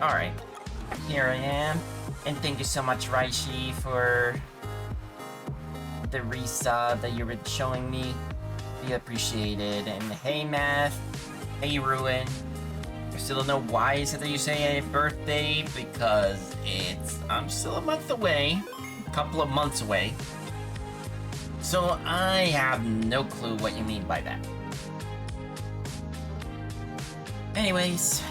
Alright, here I am, and thank you so much, Raishi, for the resub that you were showing me. We appreciate it. And hey, Math. Hey, Ruin. I still don't know why is it that you say a birthday, because I'm still a month away, a couple of months away. So I have no clue what you mean by that. Anyways,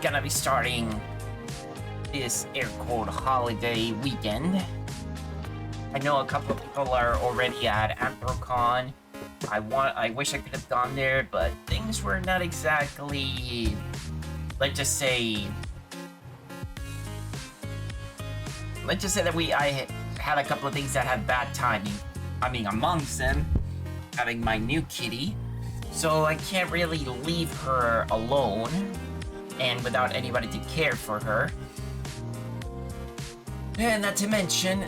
gonna be starting this air-quote holiday weekend. I know a couple of people are already at Anthrocon. I wish I could have gone there, but things were not exactly, let's just say that I had a couple of things that had bad timing. I mean, amongst them, having my new kitty, so I can't really leave her alone and without anybody to care for her. And not to mention,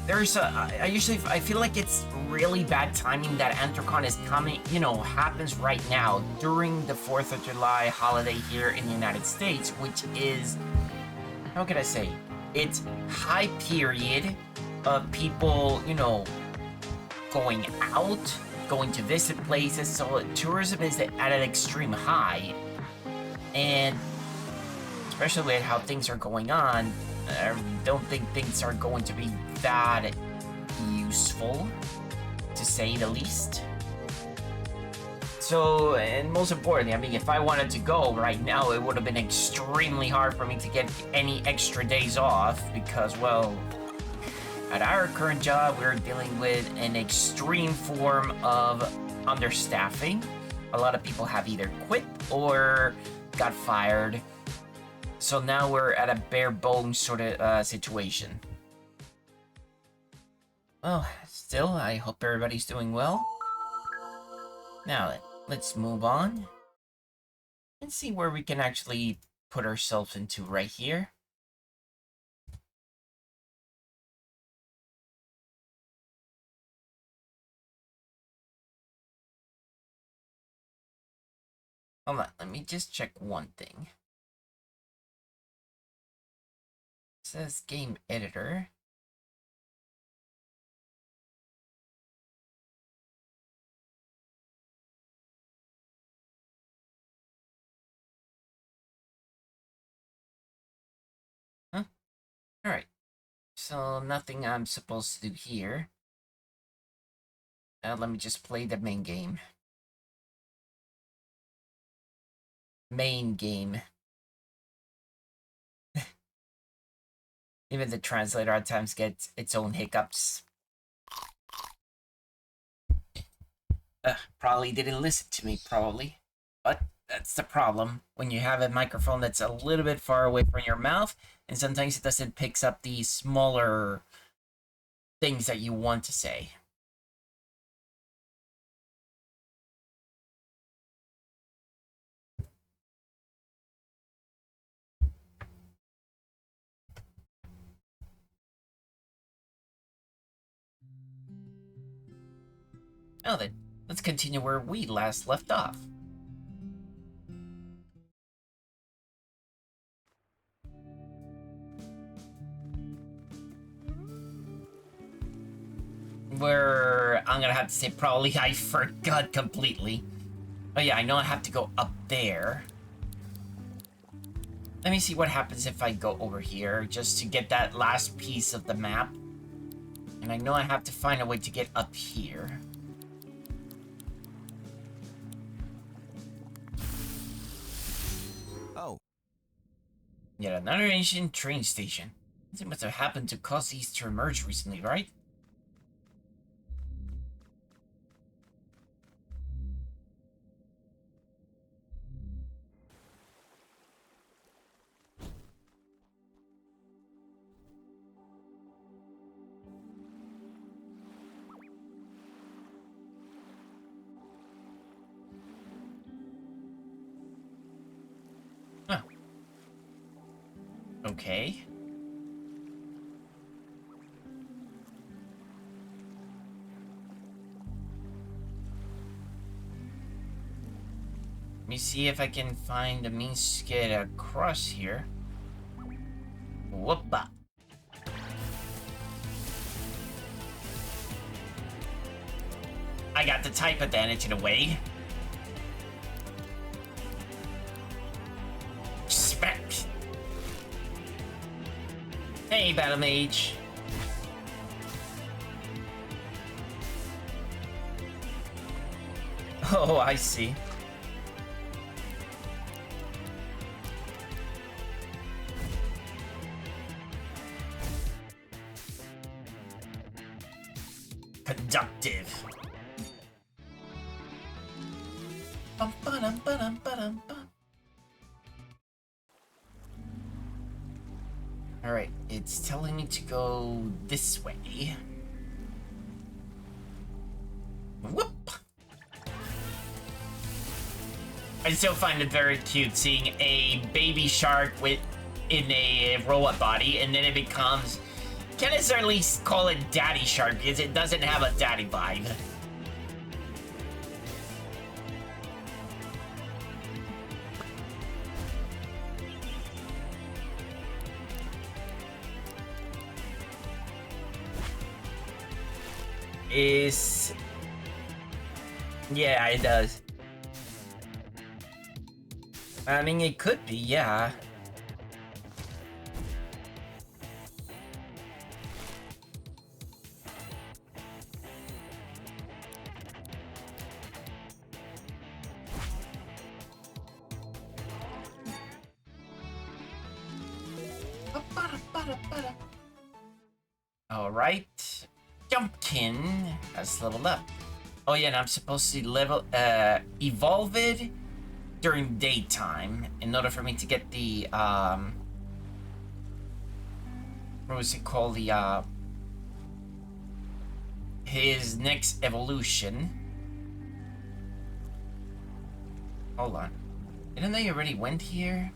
I feel like it's really bad timing that Anthrocon is coming, happens right now during the 4th of July holiday here in the United States, which is, how can I say, it's high period of people, going out, going to visit places, so tourism is at an extreme high. And especially with how things are going on, I don't think things are going to be that useful, to say the least. So, and most importantly, I mean, if I wanted to go right now, it would have been extremely hard for me to get any extra days off because, well, at our current job, we're dealing with an extreme form of understaffing. A lot of people have either quit or got fired. So now we're at a bare bones sort of situation. Well, still, I hope everybody's doing well. Now then, let's move on and see where we can actually put ourselves into right here. Hold on, let me just check one thing. It says game editor. Huh? Alright. So nothing I'm supposed to do here. Let me just play the main game. Main game. Even the translator at times gets its own hiccups. Probably didn't listen to me, probably. But that's the problem when you have a microphone that's a little bit far away from your mouth, and sometimes it doesn't pick up the smaller things that you want to say. Now then, let's continue where we last left off. Where I'm gonna have to say probably I forgot completely. Oh yeah, I know I have to go up there. Let me see what happens if I go over here just to get that last piece of the map. And I know I have to find a way to get up here. Oh. Yet another ancient train station. Something must have happened to cause these to emerge recently, right? Huh. Okay. Let me see if I can find a means to get across here. Whoopa. I got the type advantage in a way. Spec. Hey, Battle Mage. Oh, I see. Productive. Alright, it's telling me to go this way. Whoop! I still find it very cute seeing a baby shark in a robot body, and then it becomes... Can't necessarily call it daddy shark because it doesn't have a daddy vibe. Yeah, it does. I mean, it could be, yeah. Alright. Jumpkin has leveled up. Oh yeah, and I'm supposed to evolve it during daytime in order for me to get the, what was it called? The, his next evolution. Hold on. Didn't they already went here?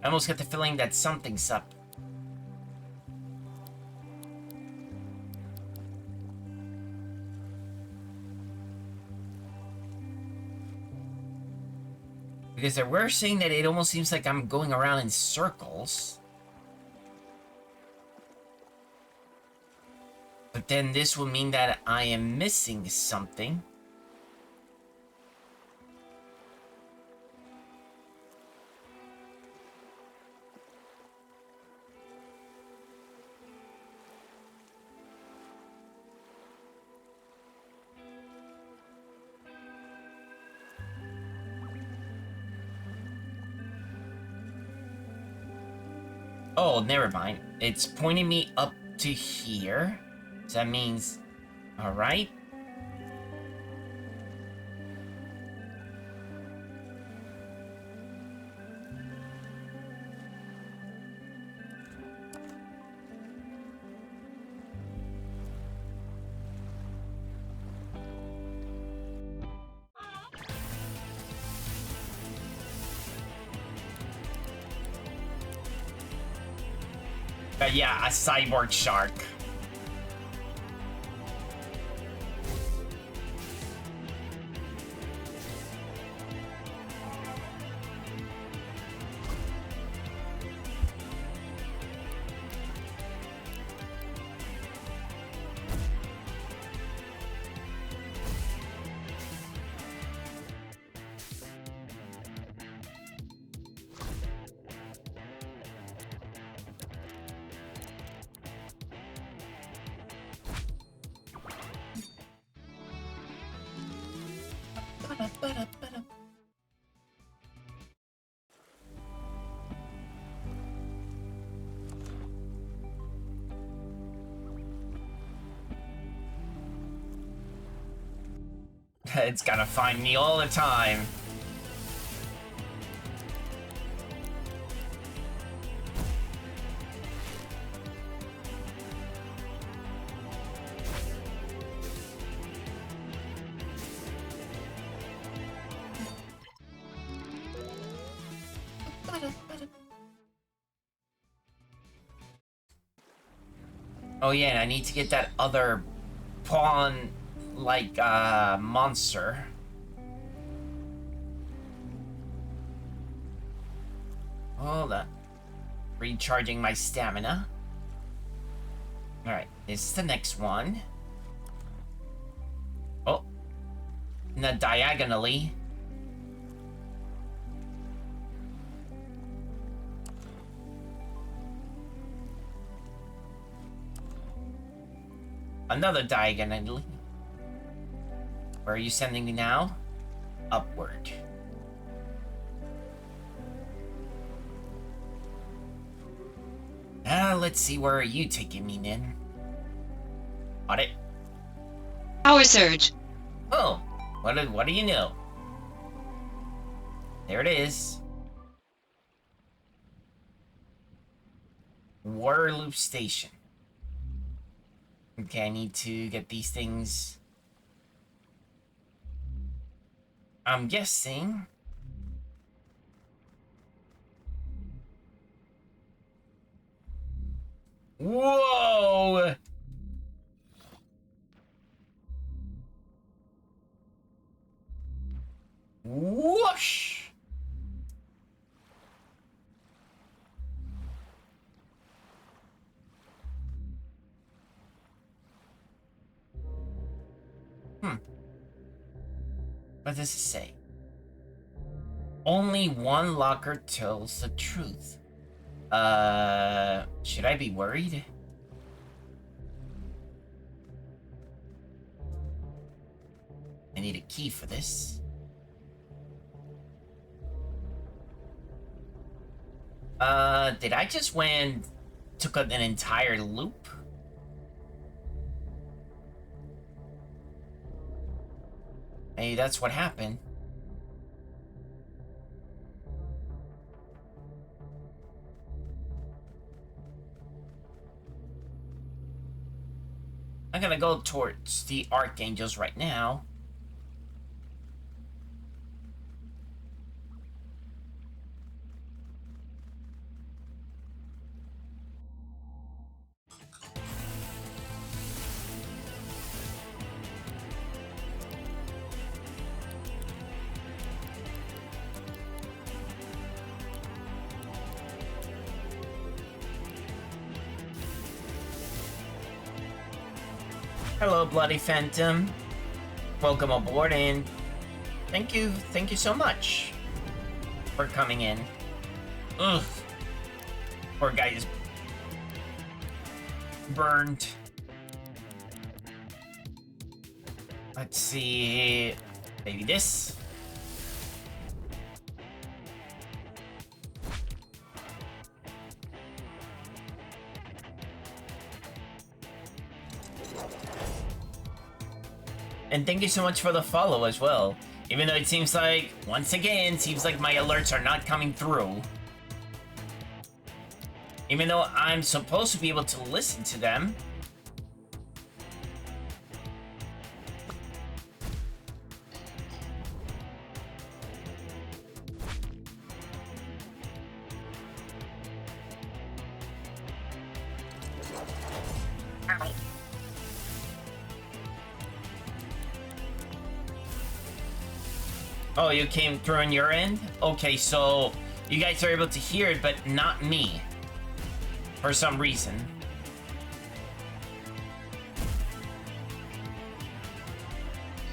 I almost get the feeling that something's up. Because they were saying that it almost seems like I'm going around in circles. But then this will mean that I am missing something. Oh, never mind. It's pointing me up to here. So that means... Alright. Yeah, a cyborg shark. It's gonna find me all the time. Oh yeah, and I need to get that other pawn like monster. Hold on. Recharging my stamina. Alright, this is the next one. Oh. Now diagonally. Another diagonally. Where are you sending me now? Upward. Let's see, where are you taking me, Nin? Got it? Power surge. Oh, what do you know? There it is. Waterloo Station. Okay, I need to get these things. I'm guessing. Whoa! Whoosh! What does it say? Only one locker tells the truth. Should I be worried? I need a key for this. Did I just took an entire loop? Maybe that's what happened. I'm gonna go towards the Archangels right now. Hello, Bloody Phantom. Welcome aboard, and thank you so much for coming in. Ugh. Poor guy is burned. Let's see. Maybe this. And thank you so much for the follow as well. Even though it seems like, once again, seems like my alerts are not coming through. Even though I'm supposed to be able to listen to them. Oh, you came through on your end? Okay, so you guys are able to hear it, but not me. For some reason.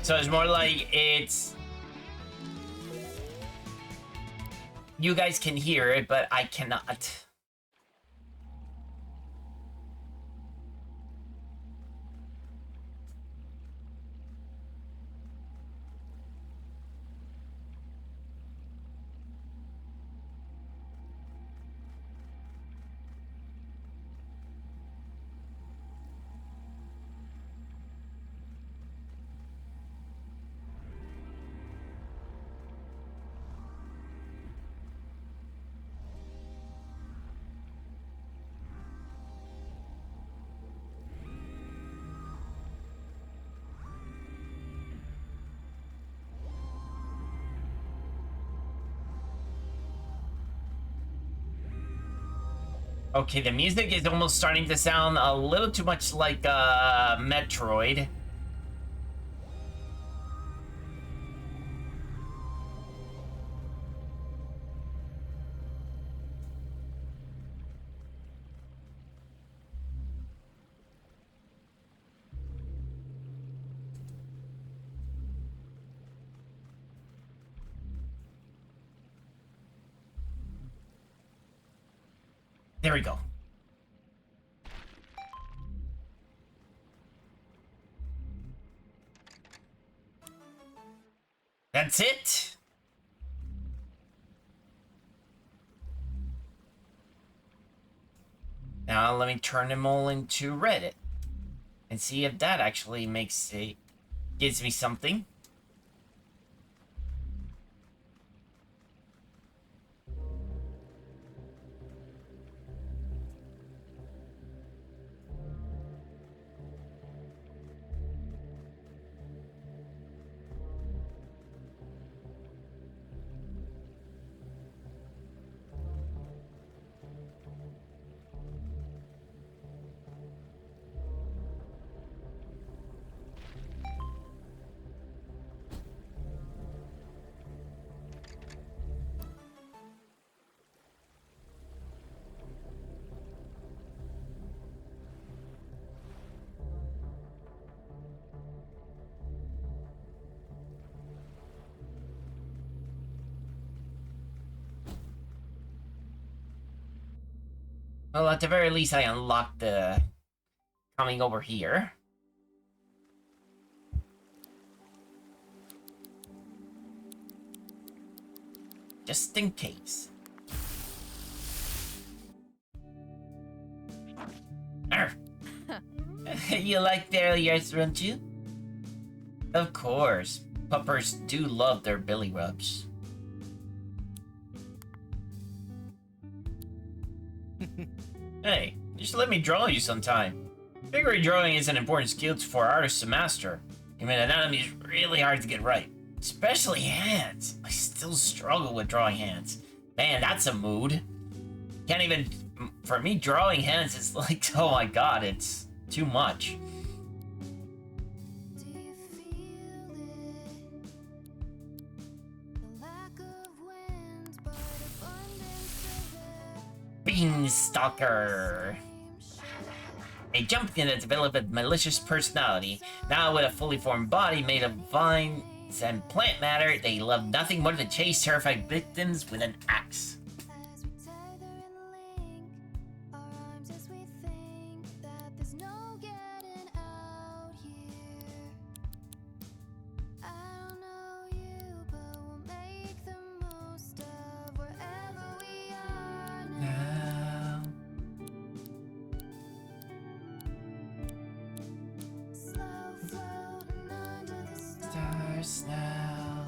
So it's more like it's... You guys can hear it, but I cannot. Okay, the music is almost starting to sound a little too much like Metroid. There we go. That's it. Now let me turn them all into Reddit and see if that actually gives me something. Well, at the very least, I unlocked the coming over here. Just in case. Arr. You like failures, don't you? Of course. Puppers do love their belly rubs. Hey, just let me draw you sometime. Figure drawing is an important skill for artists to master. Human anatomy is really hard to get right. Especially hands. I still struggle with drawing hands. Man, that's a mood. Can't even... For me, drawing hands is like, oh my god, it's too much. Beanstalker. A jumpkin that developed a malicious personality. Now with a fully formed body made of vines and plant matter, they love nothing more than chase terrified victims with an axe. Now.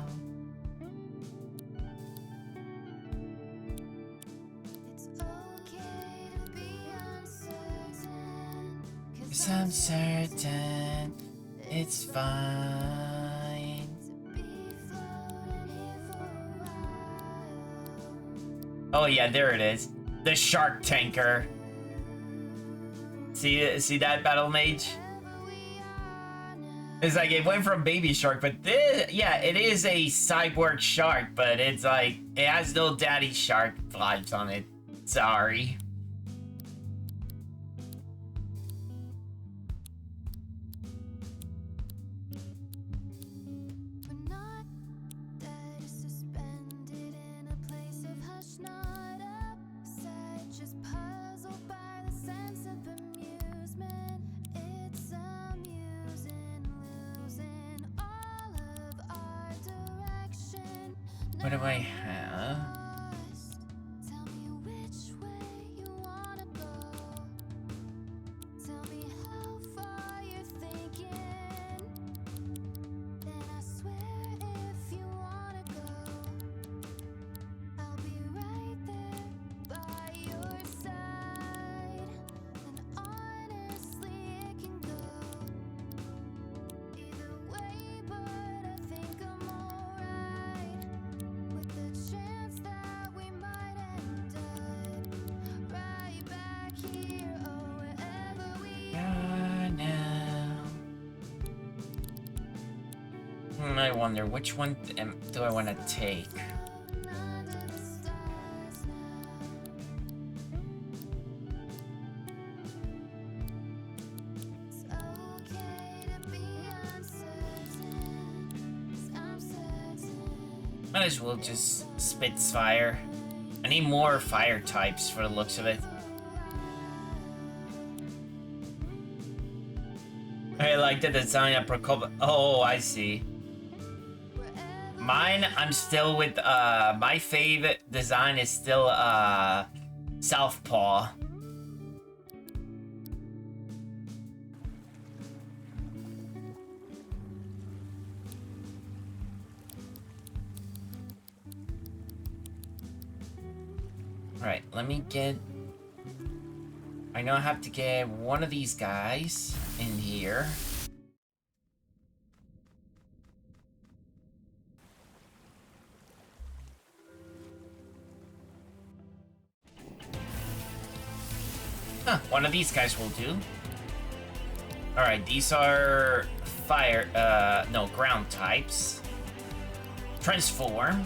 It's okay to be uncertain, 'cause I'm certain it's fine. Oh yeah, there it is. The shark tanker. See that, Battle Mage? It's like it went from baby shark, but this, yeah, it is a cyborg shark, but it's like it has no daddy shark vibes on it. Sorry. What do I have? I wonder which one do I want to take? Might as well just spits fire. I need more fire types for the looks of it. I like the design of Prokop. Oh, I see. Mine, I'm still with, my favorite design is still, Southpaw. Alright, let me get... I know I have to get one of these guys in here. Huh, one of these guys will do. Alright, these are fire, no, ground types. Transform.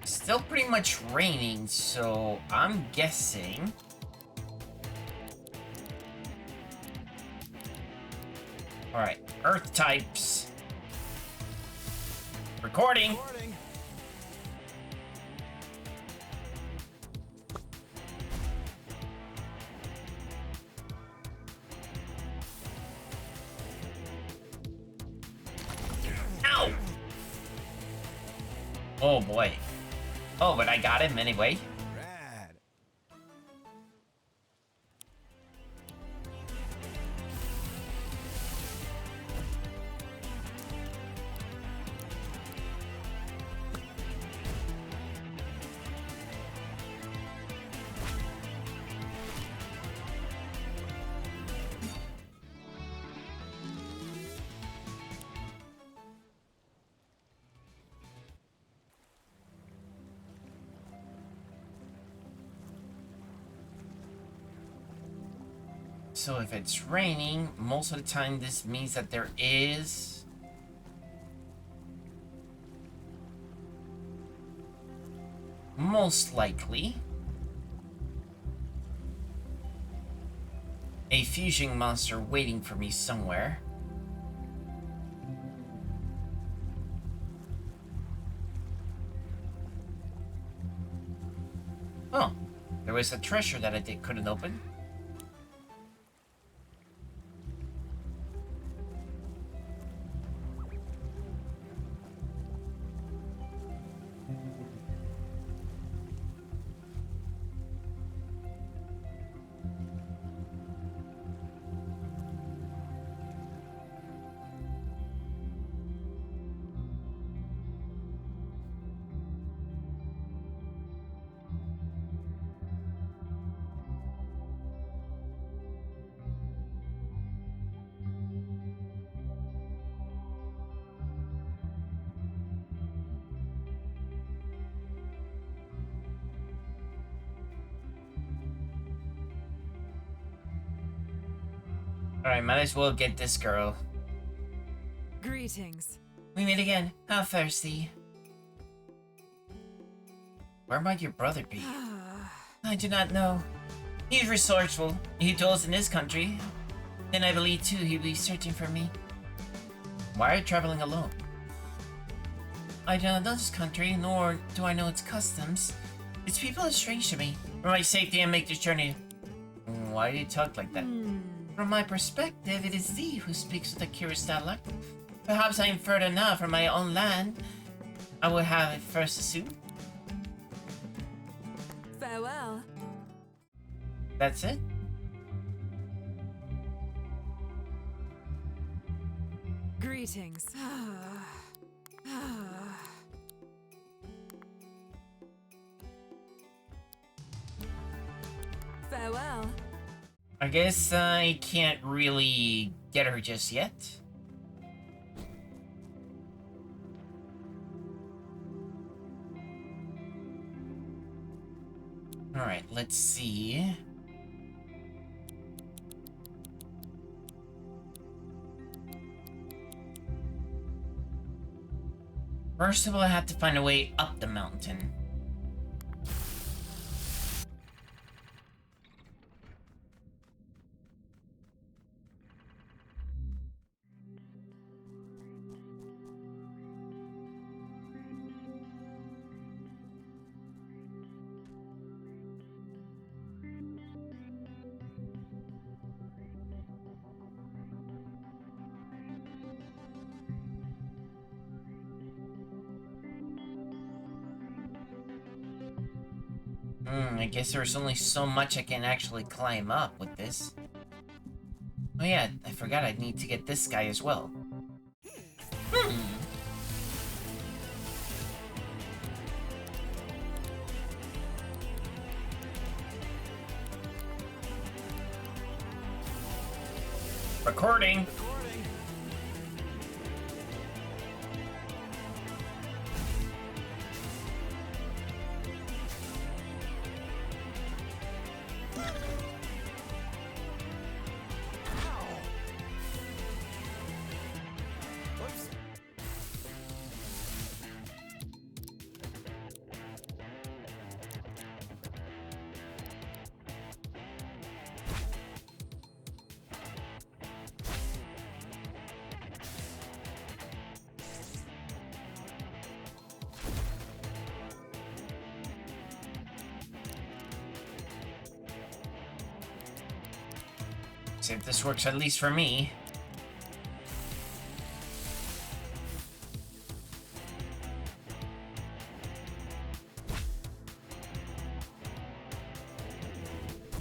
Still pretty much raining, so I'm guessing... Alright, earth types. Recording! Ow! Oh boy. Oh, but I got him anyway. Rad. So if it's raining, most of the time this means that there is... most likely... a fusion monster waiting for me somewhere. Oh, there was a treasure that I couldn't open. Alright, might as well get this girl. Greetings. We meet again. How thirsty. Where might your brother be? I do not know. He's resourceful. He told us in this country. Then I believe too he'll be searching for me. Why are you traveling alone? I do not know this country, nor do I know its customs. Its people are strange to me. For my safety, I make this journey. Why do you talk like that? From my perspective, it is thee who speaks with a curious dialect. Perhaps I am further enough from my own land. I will have it first assume. Farewell. That's it? Greetings. Farewell. I guess I can't really get her just yet. Alright, let's see. First of all, I have to find a way up the mountain. I guess there's only so much I can actually climb up with this. Oh yeah, I forgot I'd need to get this guy as well. Recording! See if this works, at least for me.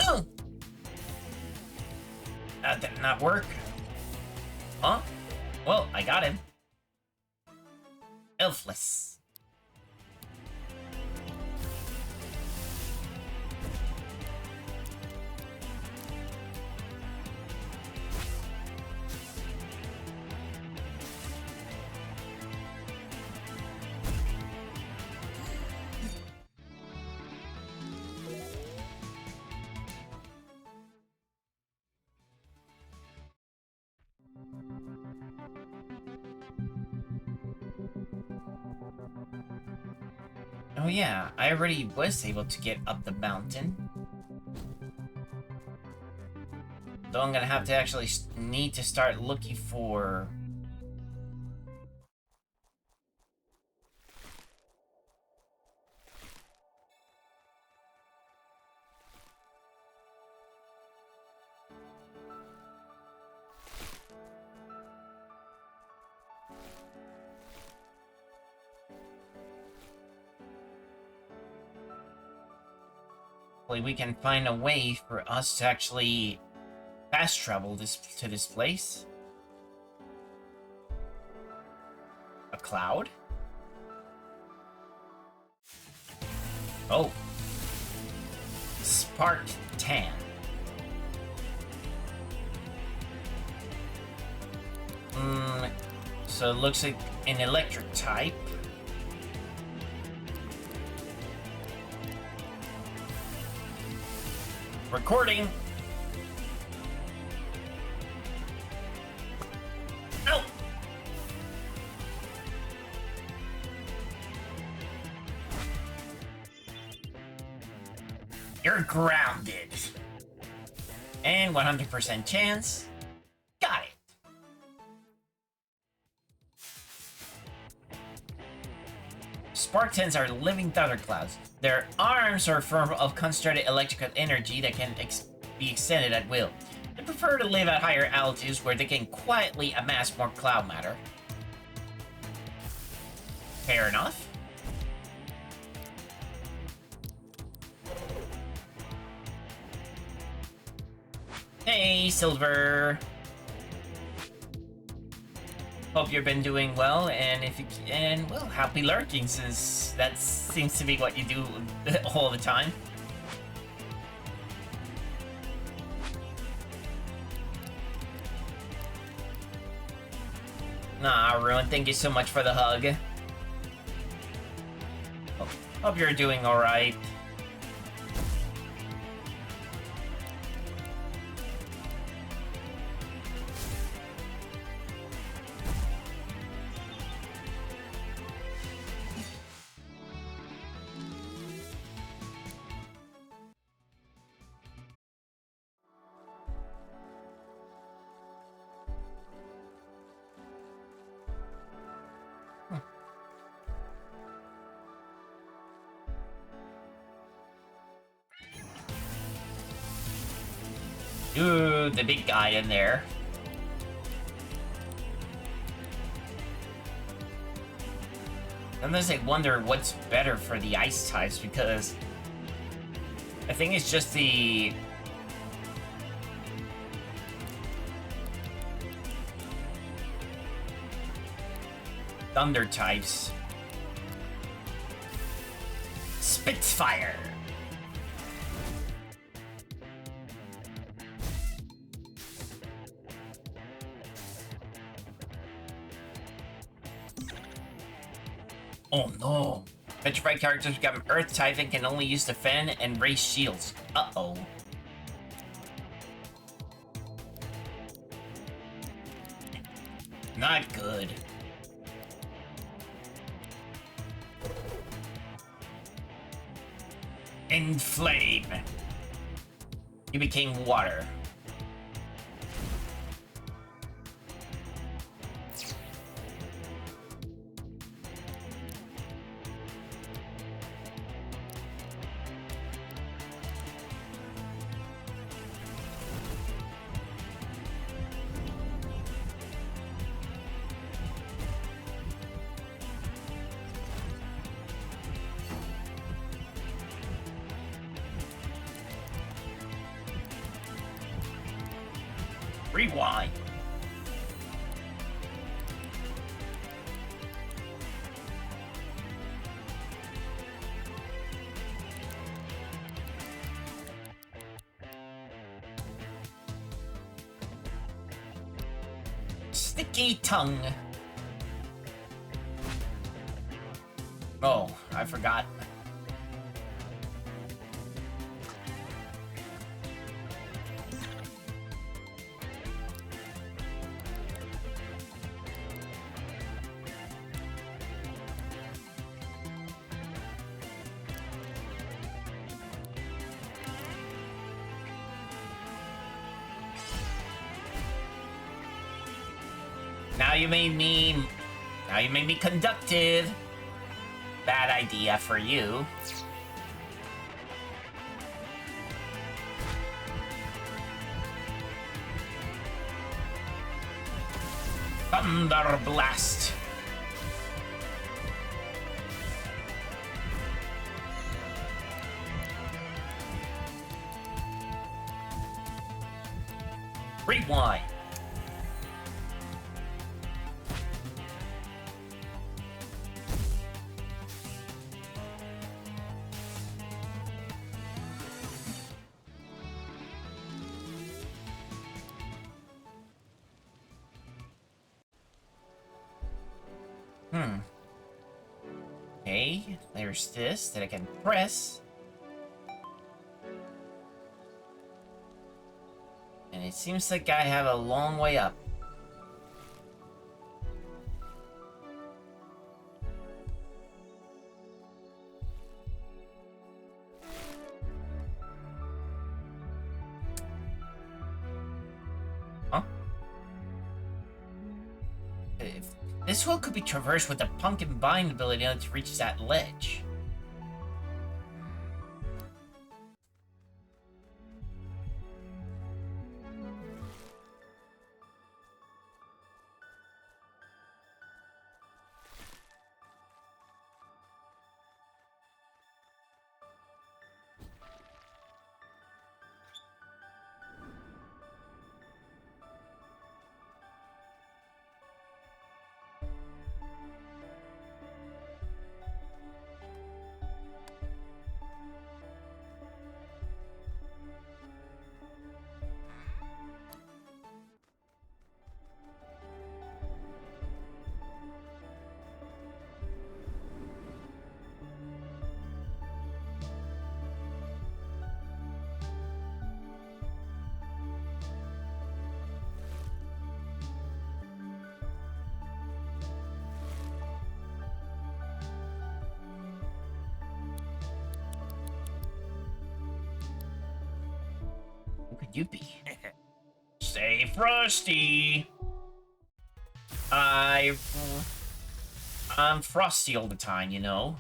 Oh! That did not work. Huh? Well, I got him. Elfless. Oh yeah, I already was able to get up the mountain. Though I'm gonna have to actually need to start looking for... Hopefully we can find a way for us to actually fast travel to this place. A cloud? Oh. Sparked tan. So it looks like an electric type. Recording. You're grounded. And 100% chance. Got it. Spartans are living thunderclouds. Their arms are a form of concentrated electrical energy that can be extended at will. They prefer to live at higher altitudes where they can quietly amass more cloud matter. Fair enough. Hey, Silver. Hope you've been doing well, and well, happy lurking, since that seems to be what you do all the time. Nah, Ruin, thank you so much for the hug. Hope you're doing alright. Ooh, the big guy in there. Sometimes I wonder what's better for the ice types, because I think it's just the thunder types. Spitfire. Oh no. Petrified characters become Earth type and can only use defend and raise shields. Uh-oh. Not good. Inflame. You became water. Rewind. Sticky tongue. Oh, I forgot. Now you made me conductive. Bad idea for you. Thunder Blast. Rewind. Okay, there's this that I can press. And it seems like I have a long way up. This hole could be traversed with a pumpkin bind ability to reach that ledge. Who could you be? Say Frosty. I'm Frosty all the time, you know.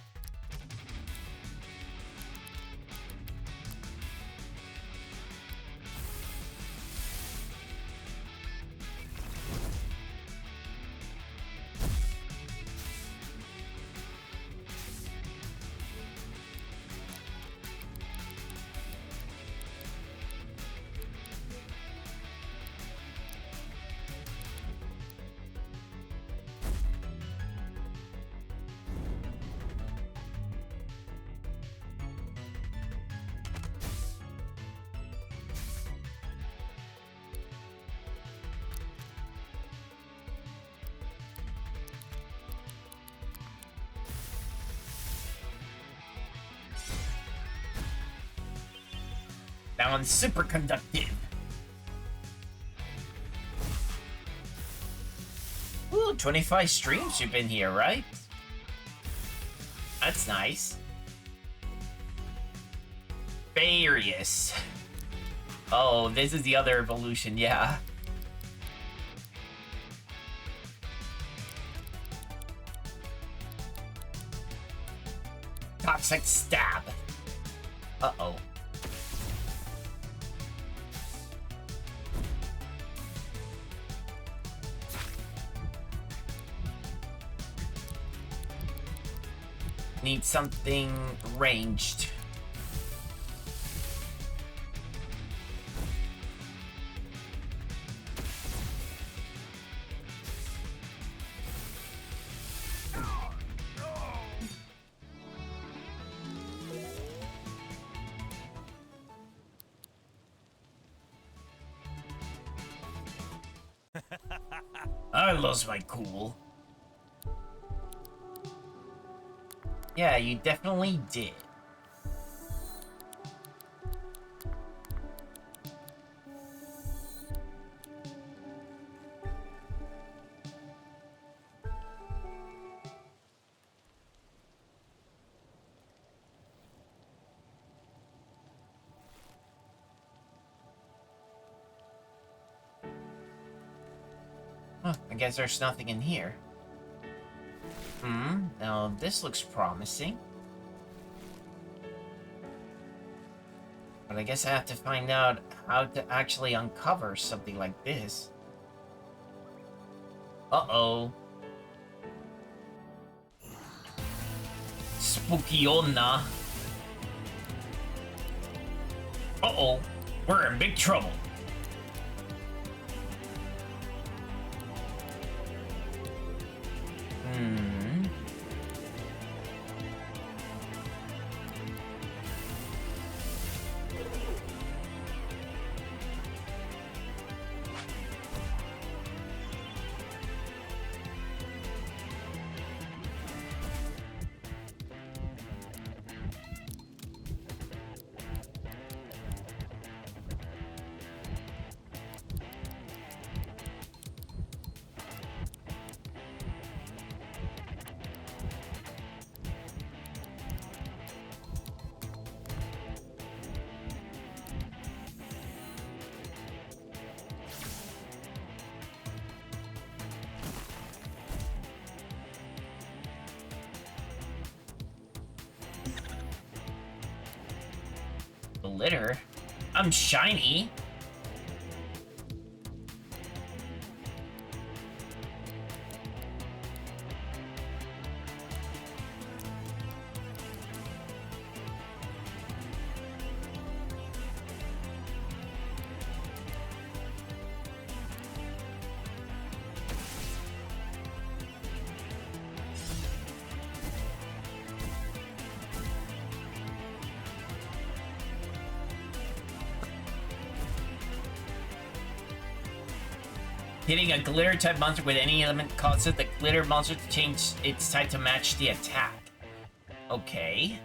Now I'm superconductive. Ooh, 25 streams you've been here, right? That's nice. Various. Oh, this is the other evolution, yeah. Toxic stab. Uh-oh. Need something ranged. I lost my cool. Yeah, you definitely did. Huh, I guess there's nothing in here. Now this looks promising. But I guess I have to find out how to actually uncover something like this. Uh-oh. Spooky Onna. Uh-oh. We're in big trouble. Glitter? I'm shiny. Hitting a glitter type monster with any element causes the glitter monster to change its type to match the attack. Okay.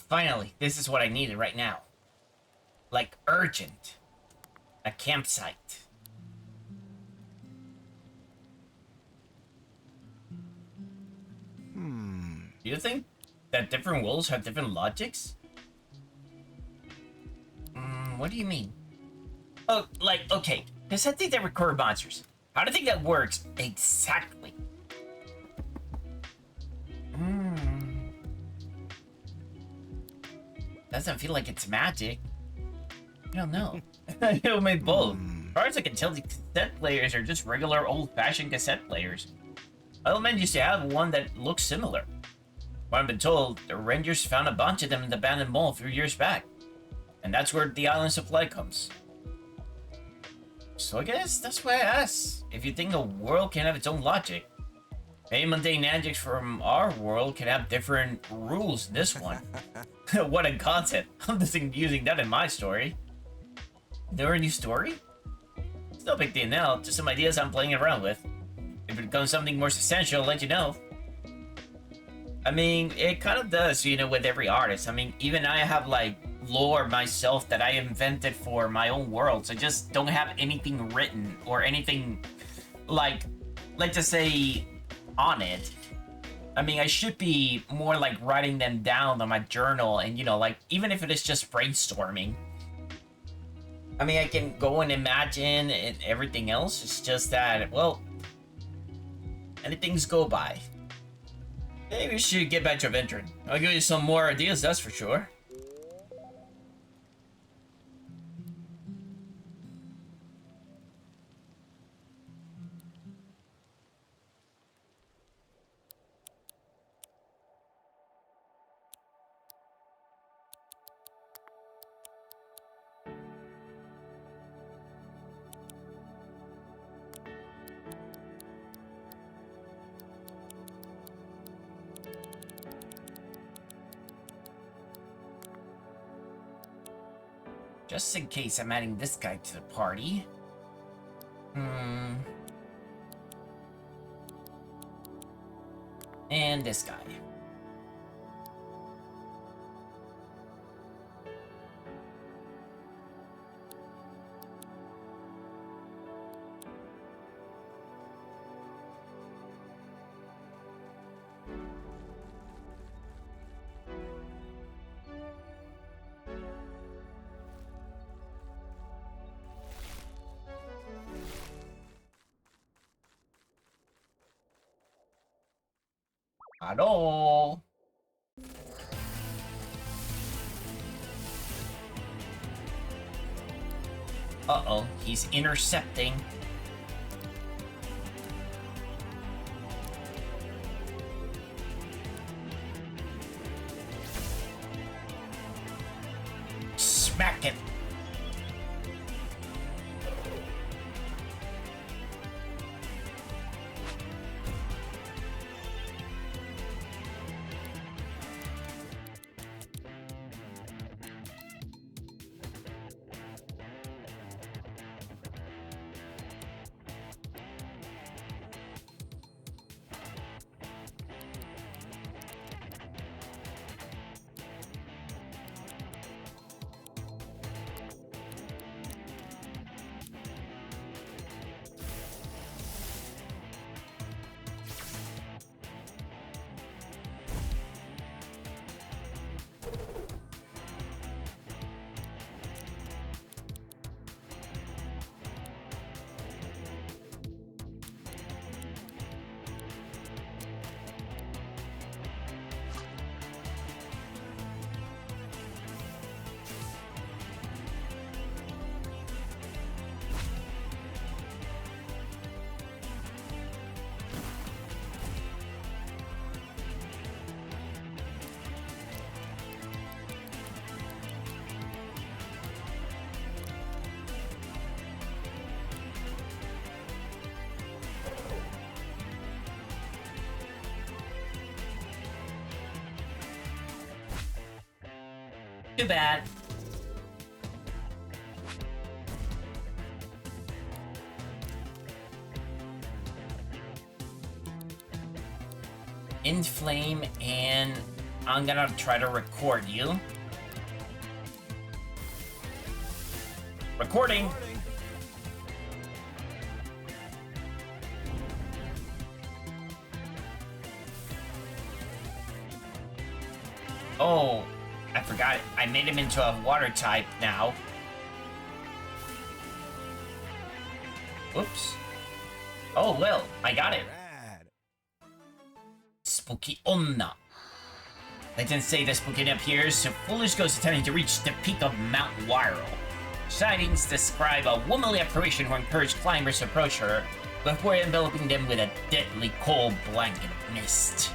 Finally. This is what I needed right now. Like, urgent. A campsite. Do you think that different worlds have different logics? What do you mean? Oh, like, okay. Because I think they record monsters. How do you think that works exactly? Doesn't feel like it's magic. I don't know. It'll make both. As far as I can tell, the cassette players are just regular old-fashioned cassette players. Other men used to have one that looks similar. What I've been told, the Rangers found a bunch of them in the abandoned mall a few years back. And that's where the island supply comes. So I guess that's why I asked. If you think a world can have its own logic, maybe mundane antics from our world can have different rules in this one. What a concept. I'm just using that in my story. There a new story? It's no big deal now, just some ideas I'm playing around with. If it becomes something more substantial, I'll let you know. I mean, it kind of does, you know, with every artist. I mean, even I have, like, lore myself that I invented for my own worlds. I just don't have anything written or anything, like, let's just say, on it. I mean, I should be more, like, writing them down on my journal and, you know, like, even if it is just brainstorming. I mean, I can go and imagine and everything else. It's just that, well, many things go by. Maybe we should get back to adventuring. I'll give you some more ideas, that's for sure. Just in case I'm adding this guy to the party. And this guy. Hello. Uh-oh, he's intercepting. Smack him. Too bad. Inflame, and I'm gonna try to record you. Recording. Oh, I forgot. I made him into a water type now. Oops. Oh, well, I got it. Spooky Onna. Legends say the spooky appears so foolish ghosts attempting to reach the peak of Mount Wyrel. Sightings describe a womanly apparition who encouraged climbers to approach her before enveloping them with a deadly cold blanket of mist.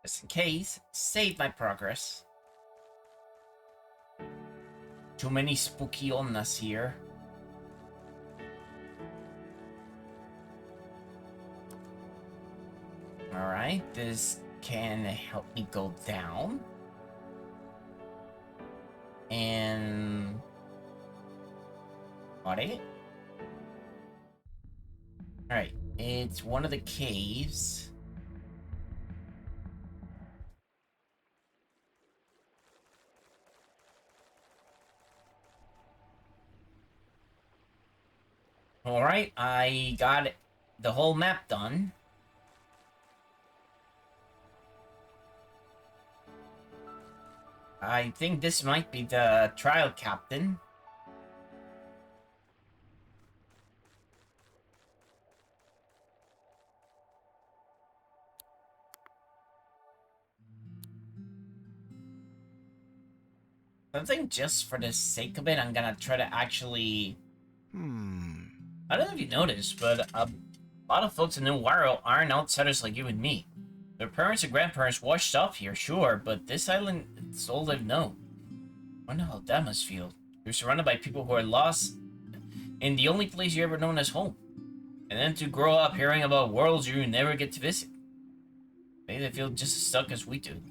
Just in case, save my progress. Too many spooky onnas here. Alright, this can help me go down. And... Are they? Alright, it's one of the caves. Alright, I got the whole map done. I think this might be the trial captain. I think just for the sake of it, I'm gonna try to actually... I don't know if you noticed, but a lot of folks in New World aren't outsiders like you and me. Their parents and grandparents washed up here, sure, but this island, it's all they've known. I wonder how that must feel. You're surrounded by people who are lost in the only place you ever known as home. And then to grow up hearing about worlds you never get to visit. Maybe they feel just as stuck as we do.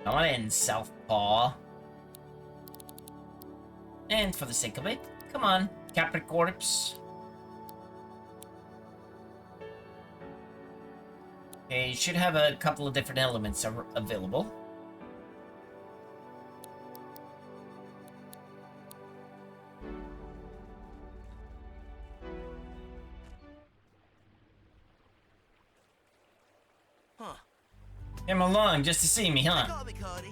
Come on in, Southpaw. And for the sake of it, come on, Captain Corpse. Okay, you should have a couple of different elements available. Came along just to see me, huh? Call me Cody.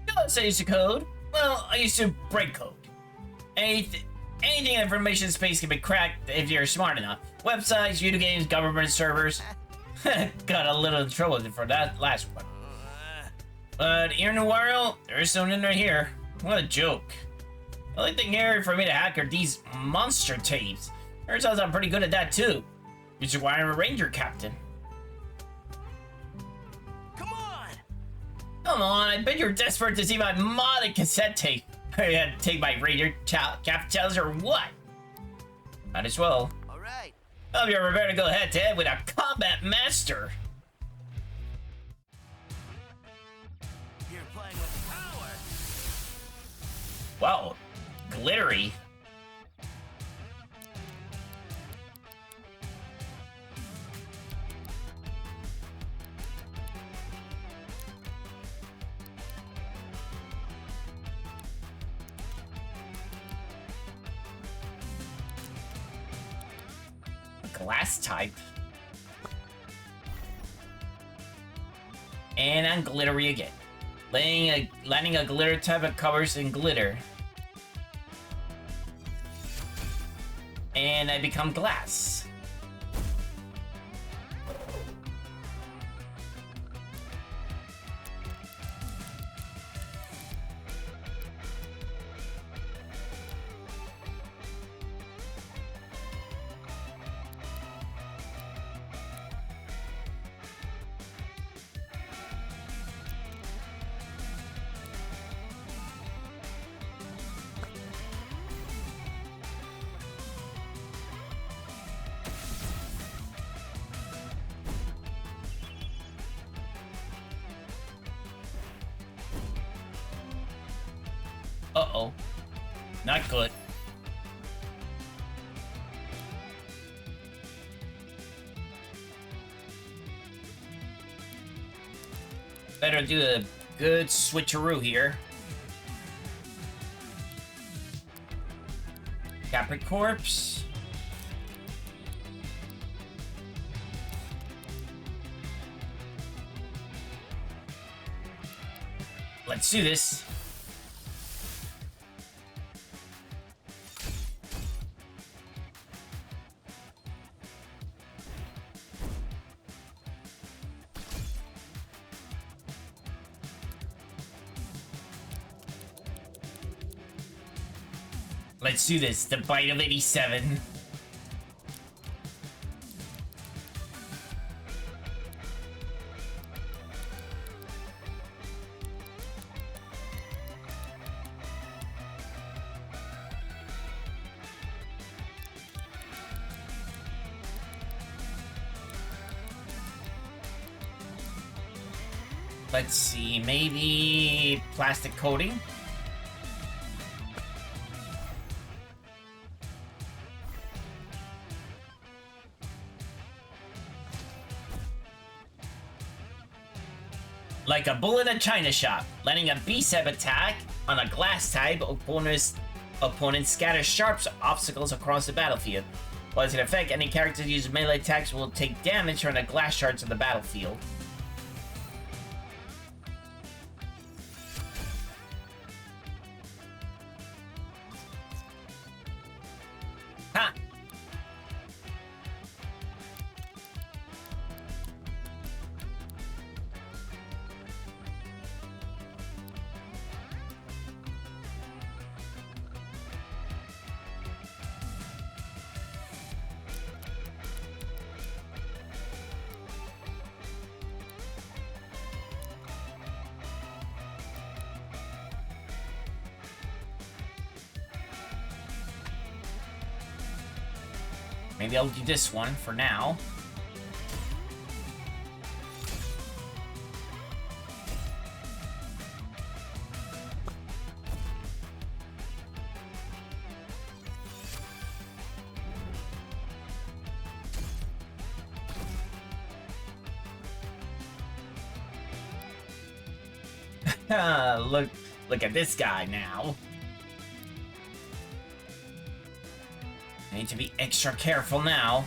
You know, I used to code. Well, I used to break code. Anything in information space can be cracked if you're smart enough. Websites, video games, government servers. Got a little in trouble for that last one. But here in the world, there's no internet here. What a joke. The only thing here for me to hack are these monster tapes. Turns out I'm pretty good at that too. Which is why I'm a ranger captain. Come on, I bet you're desperate to see my modded cassette tape. I had to take my ranger captain challenge or what? Might as well. Alright. Hope you're prepared to go head to head with a combat master. You're playing with power. Wow, glittery. Glass type. And I'm glittery again. Landing a glitter type of covers in glitter. And I become glass. Uh-oh. Not good. Better do a good switcheroo here. Capri Corpse. Let's do this. Let's do this. The bite of 87. Let's see, maybe plastic coating? Like a bull in a china shop, letting a B-stab attack on a glass type opponent scatters sharp obstacles across the battlefield. While it's in effect, any character that uses melee attacks will take damage from the glass shards of the battlefield. Ha! Maybe I'll do this one for now. Look at this guy now. I need to be extra careful now.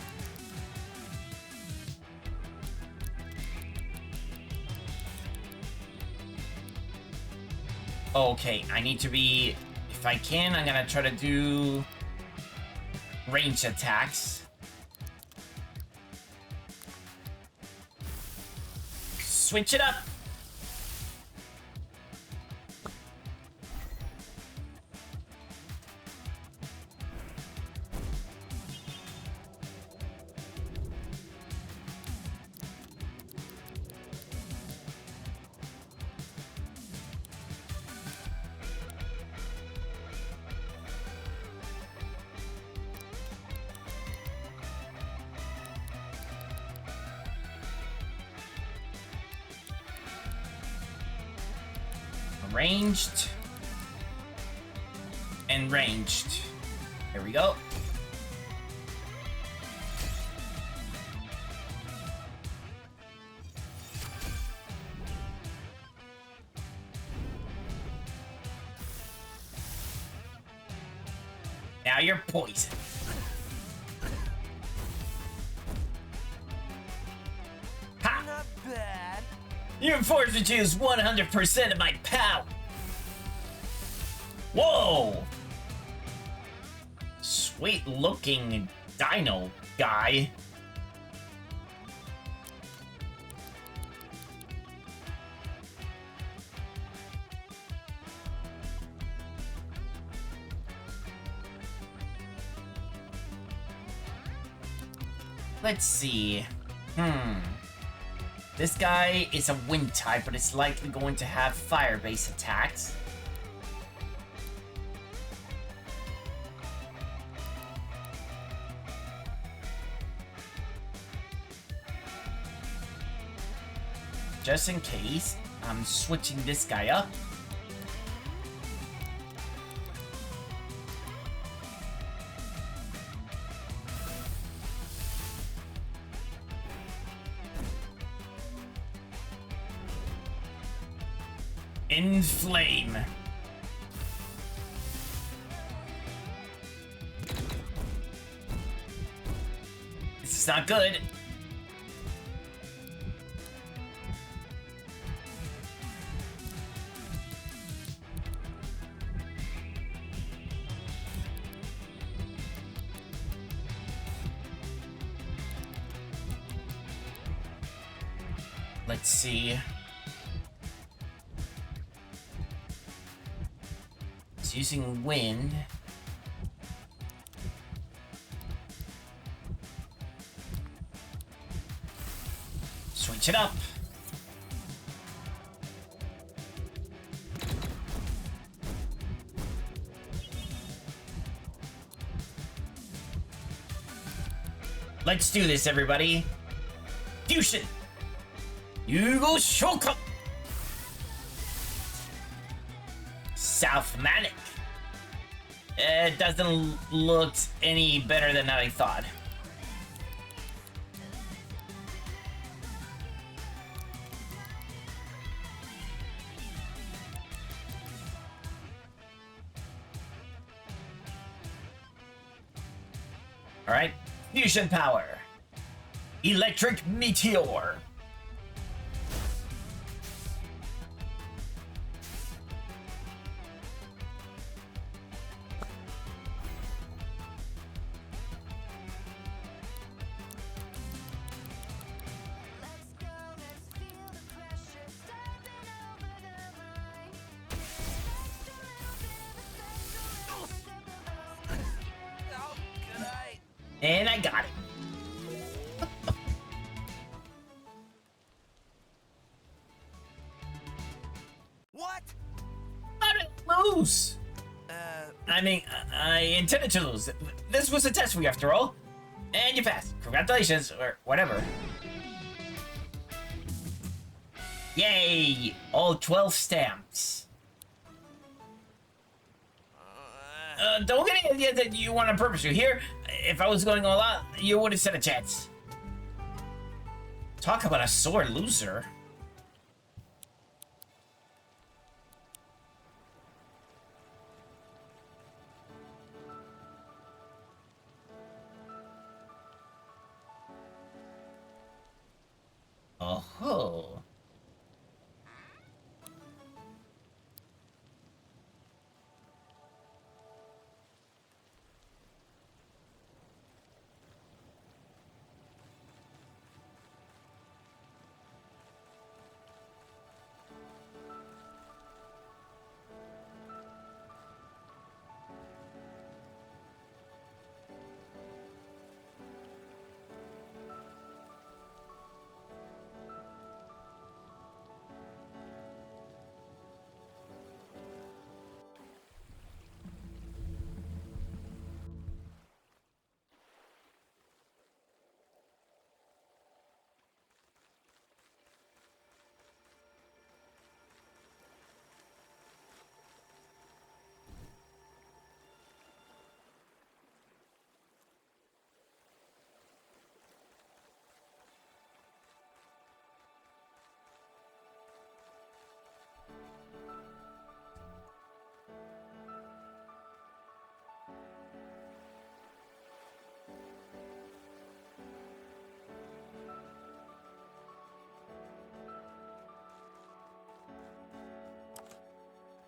Okay, I need to be... If I can, I'm gonna try to do... ranged attacks. Switch it up! Ranged and ranged. Here we go. Now you're poisoned. Ha! Not bad. You're forced to choose 100% of my power. Whoa! Sweet looking dino guy. Let's see. This guy is a wind type, but it's likely going to have fire-based attacks. Just in case, I'm switching this guy up. Inflame. This is not good. Let's see. It's using wind. Switch it up. Let's do this, everybody. Fusion. Yugo Shoka. South Manic. It doesn't look any better than I thought. Alright, fusion power. Electric Meteor. And I got it. What? I didn't lose. I mean, I intended to lose. This was a test for you, after all. And you passed. Congratulations, or whatever. Yay! All 12 stamps. Don't get any idea that you want to purpose you here. If I was going all out, you wouldn't stand a chance. Talk about a sore loser. Oh-ho.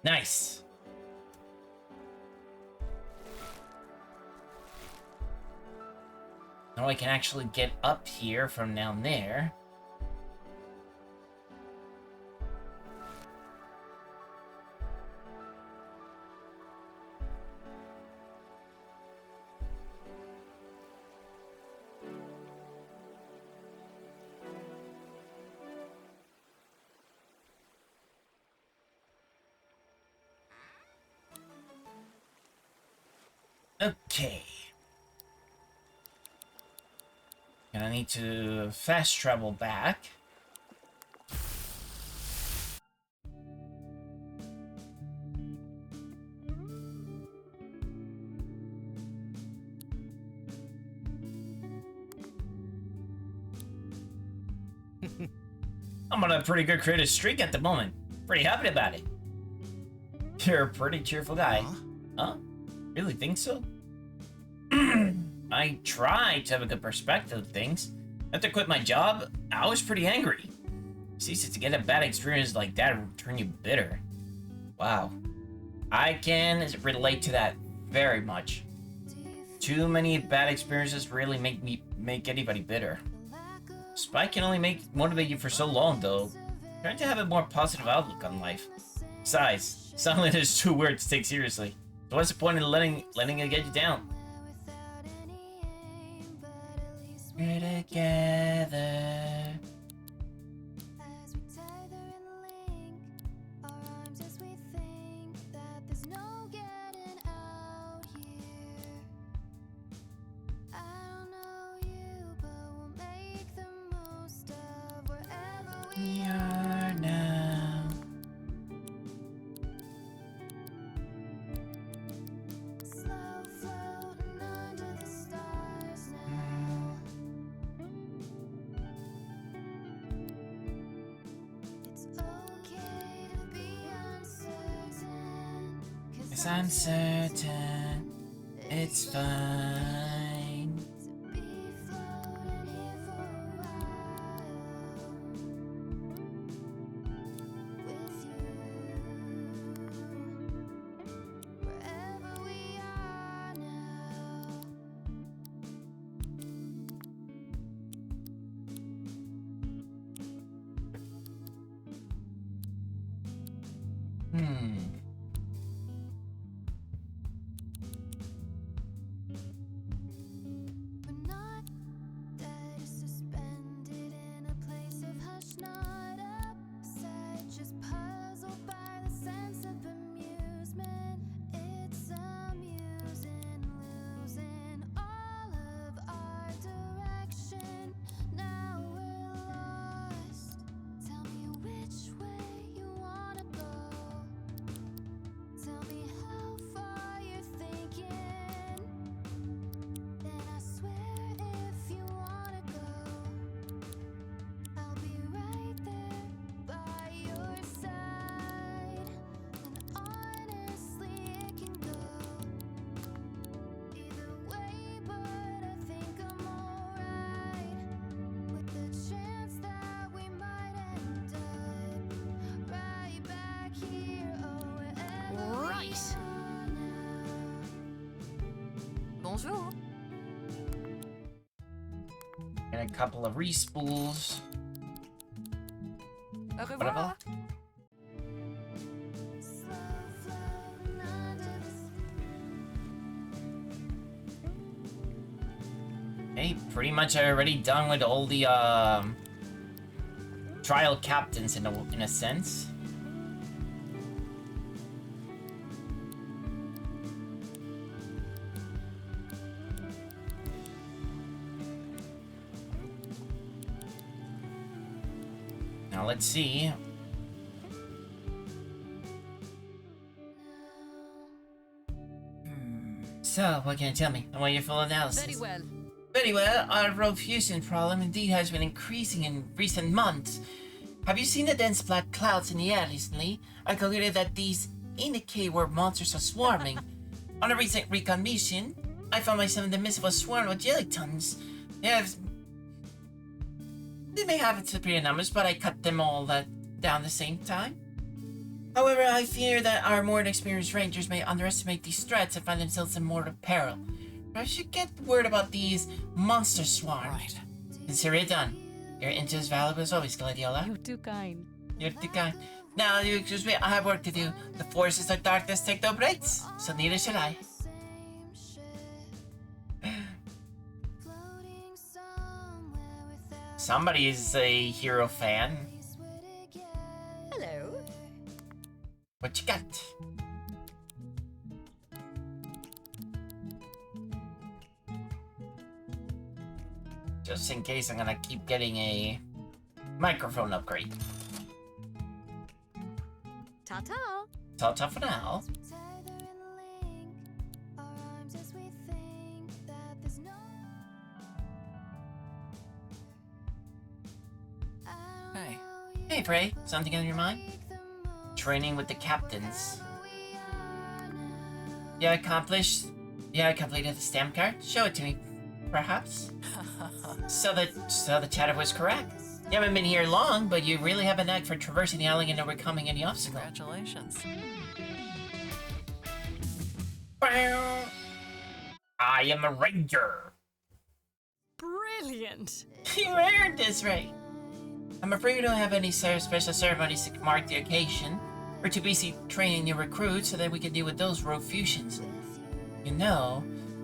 Nice. Now I can actually get up here from down there. Okay. And I need to fast travel back. I'm on a pretty good creative streak at the moment. Pretty happy about it. You're a pretty cheerful guy. Huh? Really think so? I try to have a good perspective of things. After I quit my job, I was pretty angry. See, to get a bad experience like that will turn you bitter. Wow. I can relate to that very much. Too many bad experiences really make anybody bitter. Spike can only motivate you for so long, though. Try to have a more positive outlook on life. Besides, silence is too weird to take seriously. So what's the point in letting it get you down? We're together. You're now. Slow floating under the stars now. It's okay to be uncertain. Cause I'm certain it's fine. To be floating here for a while with you. Wherever we are now. We're not dead, suspended in a place of hush, not upset, just puzzled by the sense of amusement. It's amusing, losing all of our direction. Now we're lost. Tell me which way you wanna go. Tell me how far you're thinking. Then I swear if you wanna go, I'll be right there by your side. And honestly, it can go either way, but I think I'm alright with the chance that we might end up right back here. Oh, wherever we Right. are now. Bonjour. And a couple of respools. Au Whatever. revoir. Slow floating under the Hey, pretty much already done with all the trial captains in a sense. Now let's see. So, what can you tell me? I want your full analysis. Very well. Very well, our road fusion problem indeed has been increasing in recent months. Have you seen the dense black clouds in the air recently? I concluded that these indicate where monsters are swarming. On a recent recon mission, I found myself in the midst of a swarm of jellytons. They may have superior numbers, but I cut them all down the same time. However, I fear that our more experienced rangers may underestimate these threats and find themselves in mortal peril. I should get word about these monster swarms. Right. Consider it done. Your intel is valuable as always, Gladiola. You're too kind. You're the guy. Now, you excuse me, I have work to do. The forces of darkness take no breaks, so neither shall I. same ship, floating somewhere without Somebody is a hero fan. place where to get Hello. What you got? Just in case I'm gonna keep getting a microphone upgrade. Ta-ta. Ta-ta for now. tether and link our arms as we think that there's no. I don't Hey. know you Hey, Frey, something on your mind? make the most Training with the captains. wherever we are now. Yeah, accomplished. Yeah, I completed the stamp card. Show it to me, perhaps. So the chatter was correct. You haven't been here long, but you really have a knack for traversing the island and overcoming any obstacle. Congratulations. I am a ranger. Brilliant. You earned this, Ray. I'm afraid we don't have any special ceremonies to mark the occasion. We're too busy training new recruits so that we can deal with those rogue fusions. You know,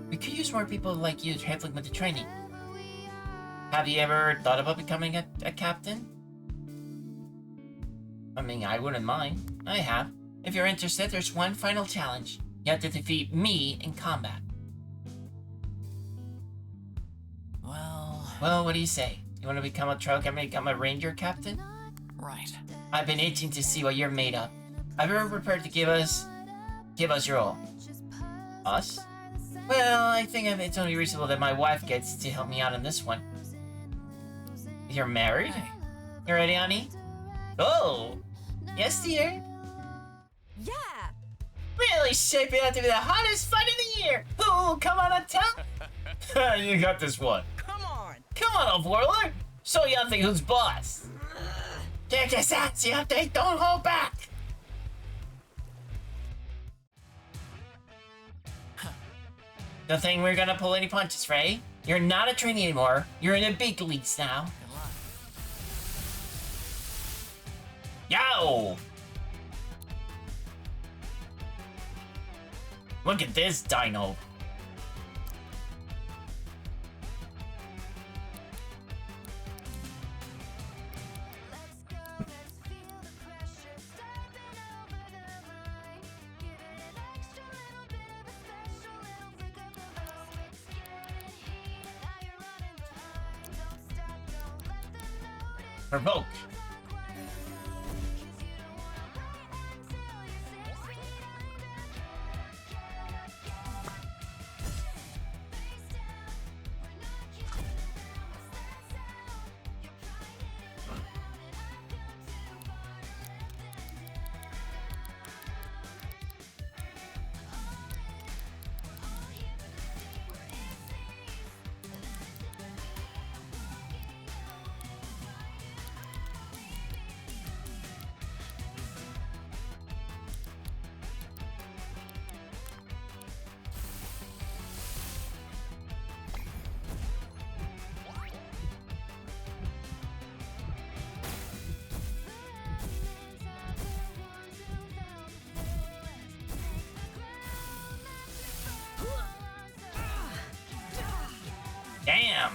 we could use more people like you to help with the training. Have you ever thought about becoming a captain? I mean, I wouldn't mind. I have. If you're interested, there's one final challenge. You have to defeat me in combat. Well, Well, what do you say? You want to become a trail captain, become a ranger captain? Right. I've been itching to see what you're made of. Have you ever prepared to give us your all? Us? Well, I think it's only reasonable that my wife gets to help me out on this one. You're married? You ready, honey? Oh! Yes, dear? Yeah! Really shaping out to be the hottest fight of the year! Oh, come on, tell! You got this one. Come on! Come on, old warlord! Show Yanthi who's boss! Get cassettes, Yanthi! Don't hold back! Don't think we're gonna pull any punches, Frey. You're not a trainee anymore. You're in the big leagues now. Good luck. Yo! Look at this dino. Provoke. Damn!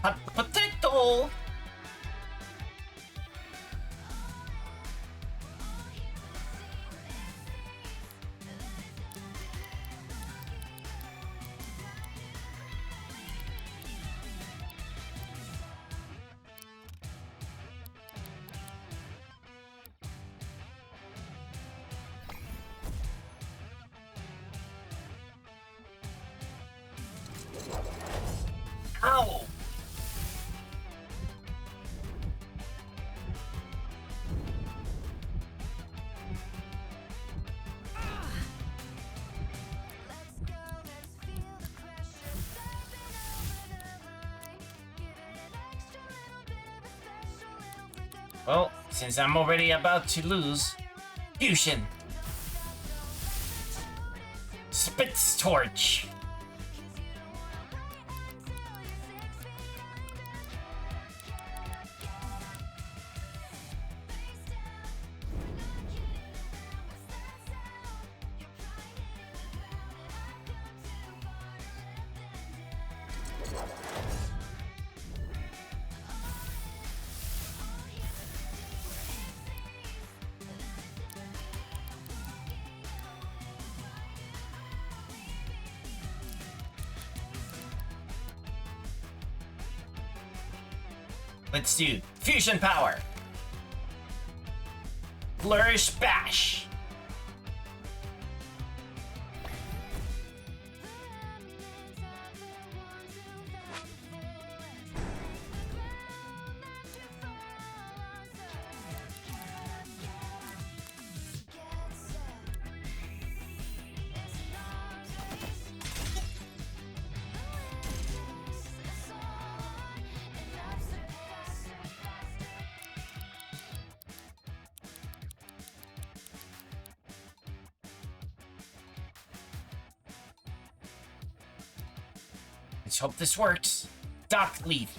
Hot potato! Ow! Well, since I'm already about to lose, fusion. Spitz torch. Let's do fusion power. Flourish bash. Let's hope this works. Doc, leave.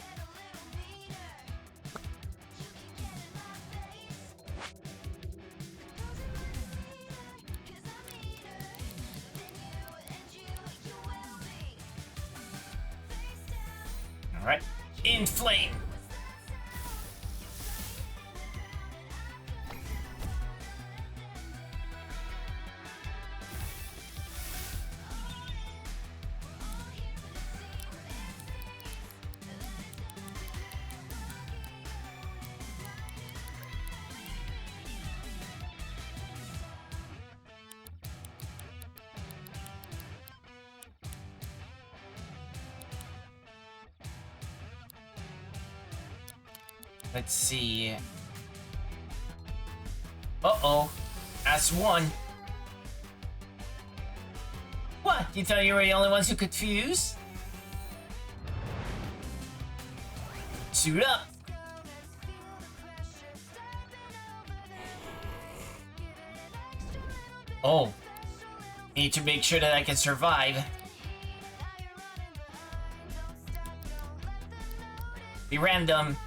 Alright. Inflame! Let's see. Uh-oh. S1. What? You thought you were the only ones who could fuse? Suit up. Oh. Need to make sure that I can survive. Be random.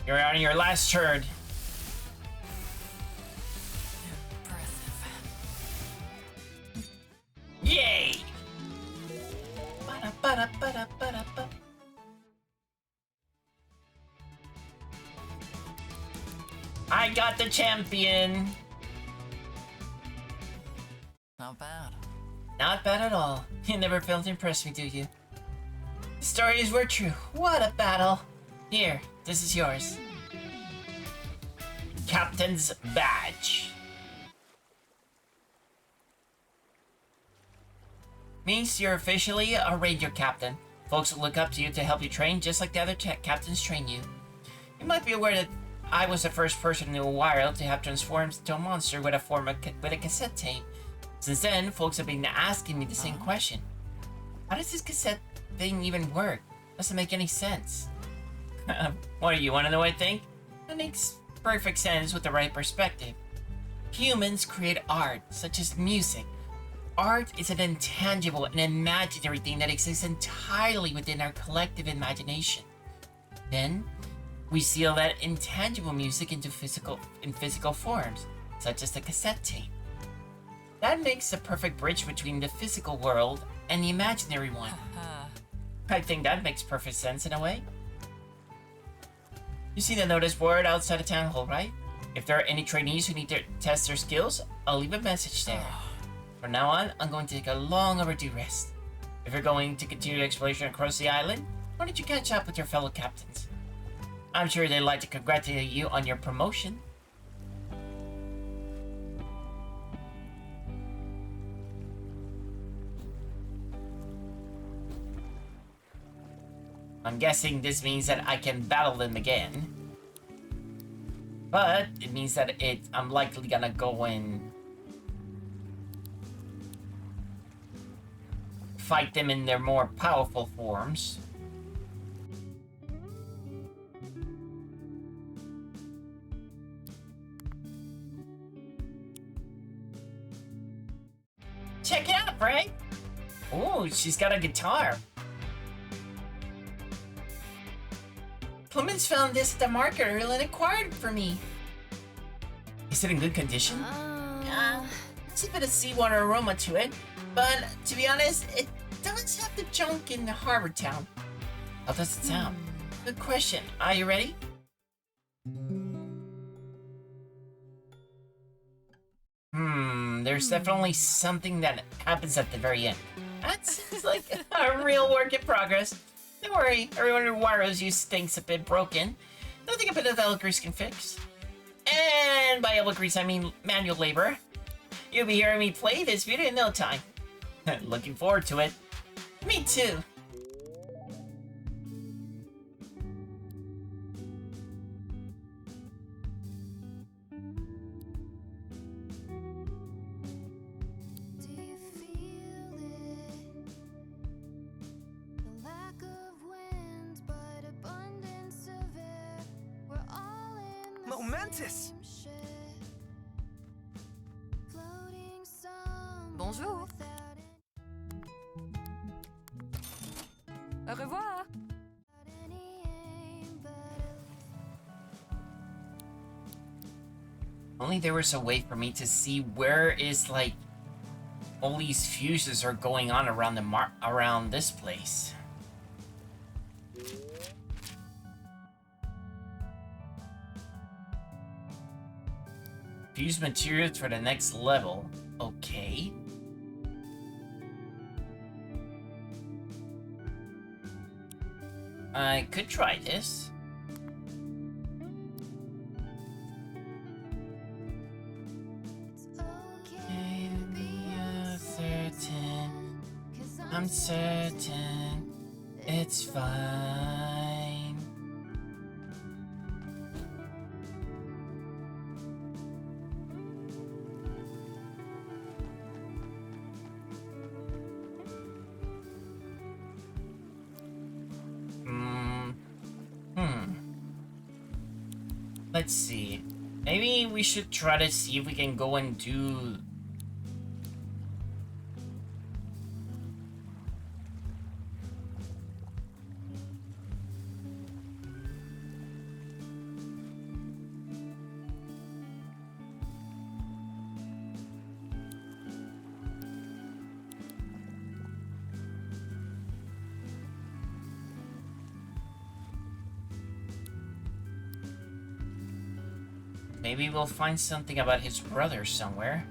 You're on your last turn. Yay! Ba-da-ba-da-ba-da-ba-da-ba. I got the champion. Not bad. Not bad at all. You never failed to impress me, do you? The stories were true. What a battle. Here, this is yours. Captain's badge. Means you're officially a ranger captain. Folks will look up to you to help you train just like the other captains train you. You might be aware that I was the first person in the wild to have transformed into a monster with a cassette tape. Since then, folks have been asking me the same question. How does this cassette thing even work? Doesn't make any sense. What do you want to know what I think? That makes perfect sense with the right perspective. Humans create art, such as music. Art is an intangible and imaginary thing that exists entirely within our collective imagination. Then, we seal that intangible music into physical forms, such as the cassette tape. That makes the perfect bridge between the physical world and the imaginary one. I think that makes perfect sense in a way. You see the notice board outside the town hall, right? If there are any trainees who need to test their skills, I'll leave a message there. From now on, I'm going to take a long overdue rest. If you're going to continue exploration across the island, why don't you catch up with your fellow captains? I'm sure they'd like to congratulate you on your promotion. I'm guessing this means that I can battle them again. But it means that I'm likely gonna go and fight them in their more powerful forms. Check it out, Bray! Oh, she's got a guitar. Clemens found this at the market earlier and acquired it for me. Is it in good condition? It's a bit of seawater aroma to it, but to be honest, it does have the junk in the harbor town. How does it sound? Good question. Are you ready? There's definitely something that happens at the very end. That seems like a real work in progress. Don't worry, everyone who wires you thinks a bit broken. Nothing a bit of Elgris can fix. And by able grease, I mean manual labor. You'll be hearing me play this video in no time. Looking forward to it. Me too. Do you feel it? The lack of wind, but abundance of air. We're all in the Momentous! same ship, floating somewhere Bonjour. without Au revoir. any aim, but Only there was a way for me to see where is like all these fuses are going on around the around this place. Fuse materials for the next level. Okay. I could try this. it's okay Okay, to be be uncertain. certain. 'Cause I'm certain it's fine. Let's see. Maybe we should try to see if we can go and do... Maybe we'll find something about his brother somewhere.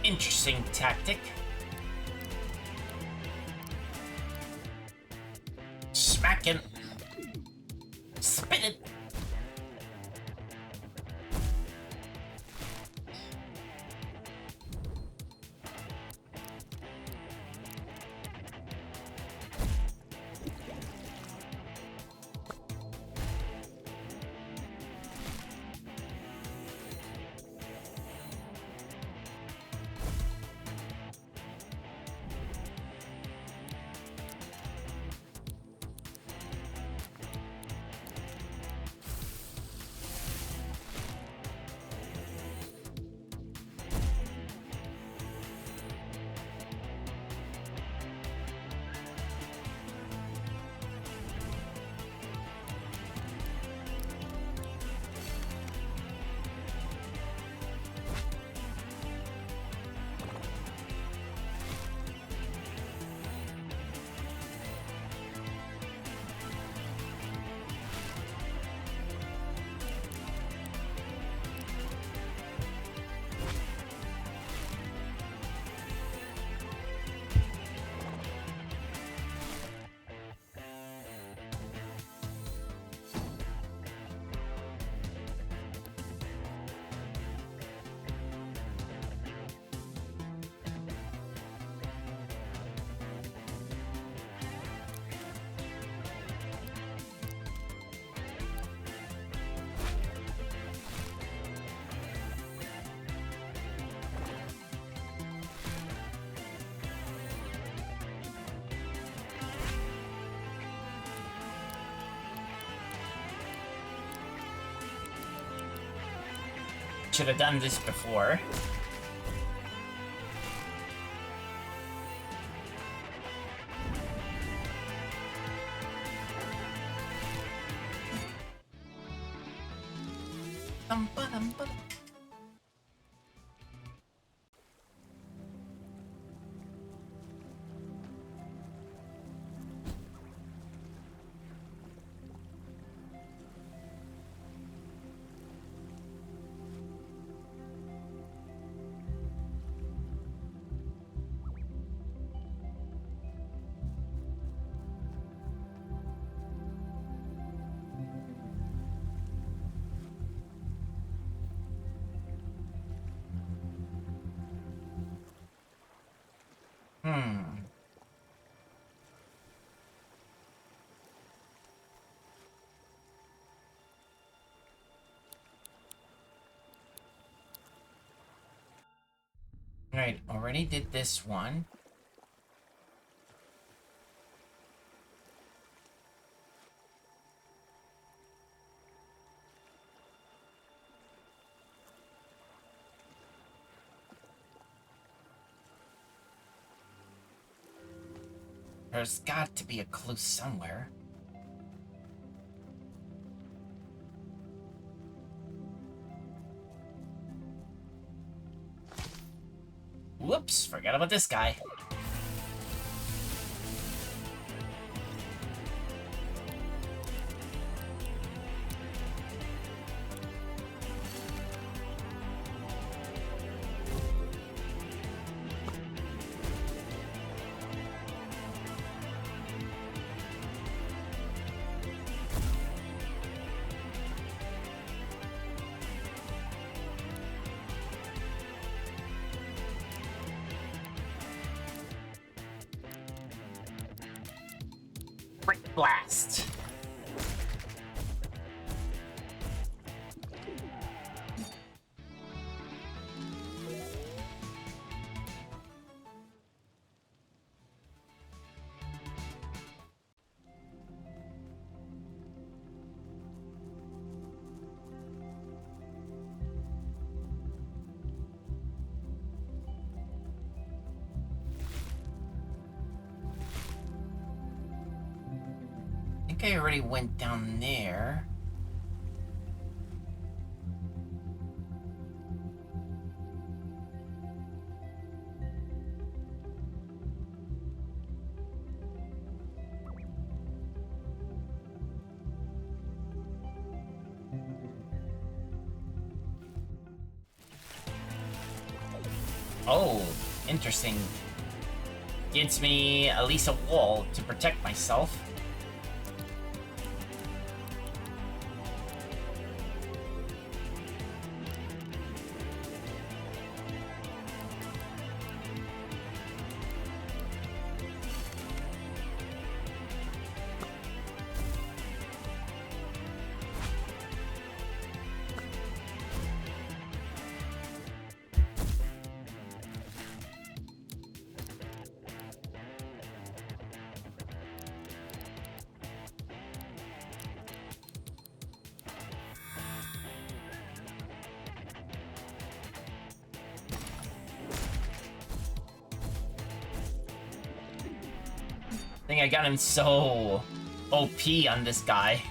Interesting tactic. Smack him. Spit it. should have done this before. Alright, already did this one. There's got to be a clue somewhere. Whoops, forgot about this guy. Brick blast. I think I already went down there. Oh, interesting. Gives me at least a wall to protect myself. I think I got him so OP on this guy.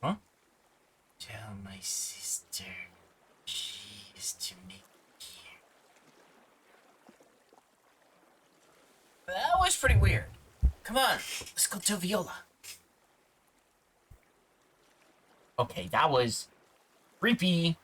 Huh? Tell my sister she is to meet here. That was pretty weird. Come on, let's go to Viola. Okay, that was creepy.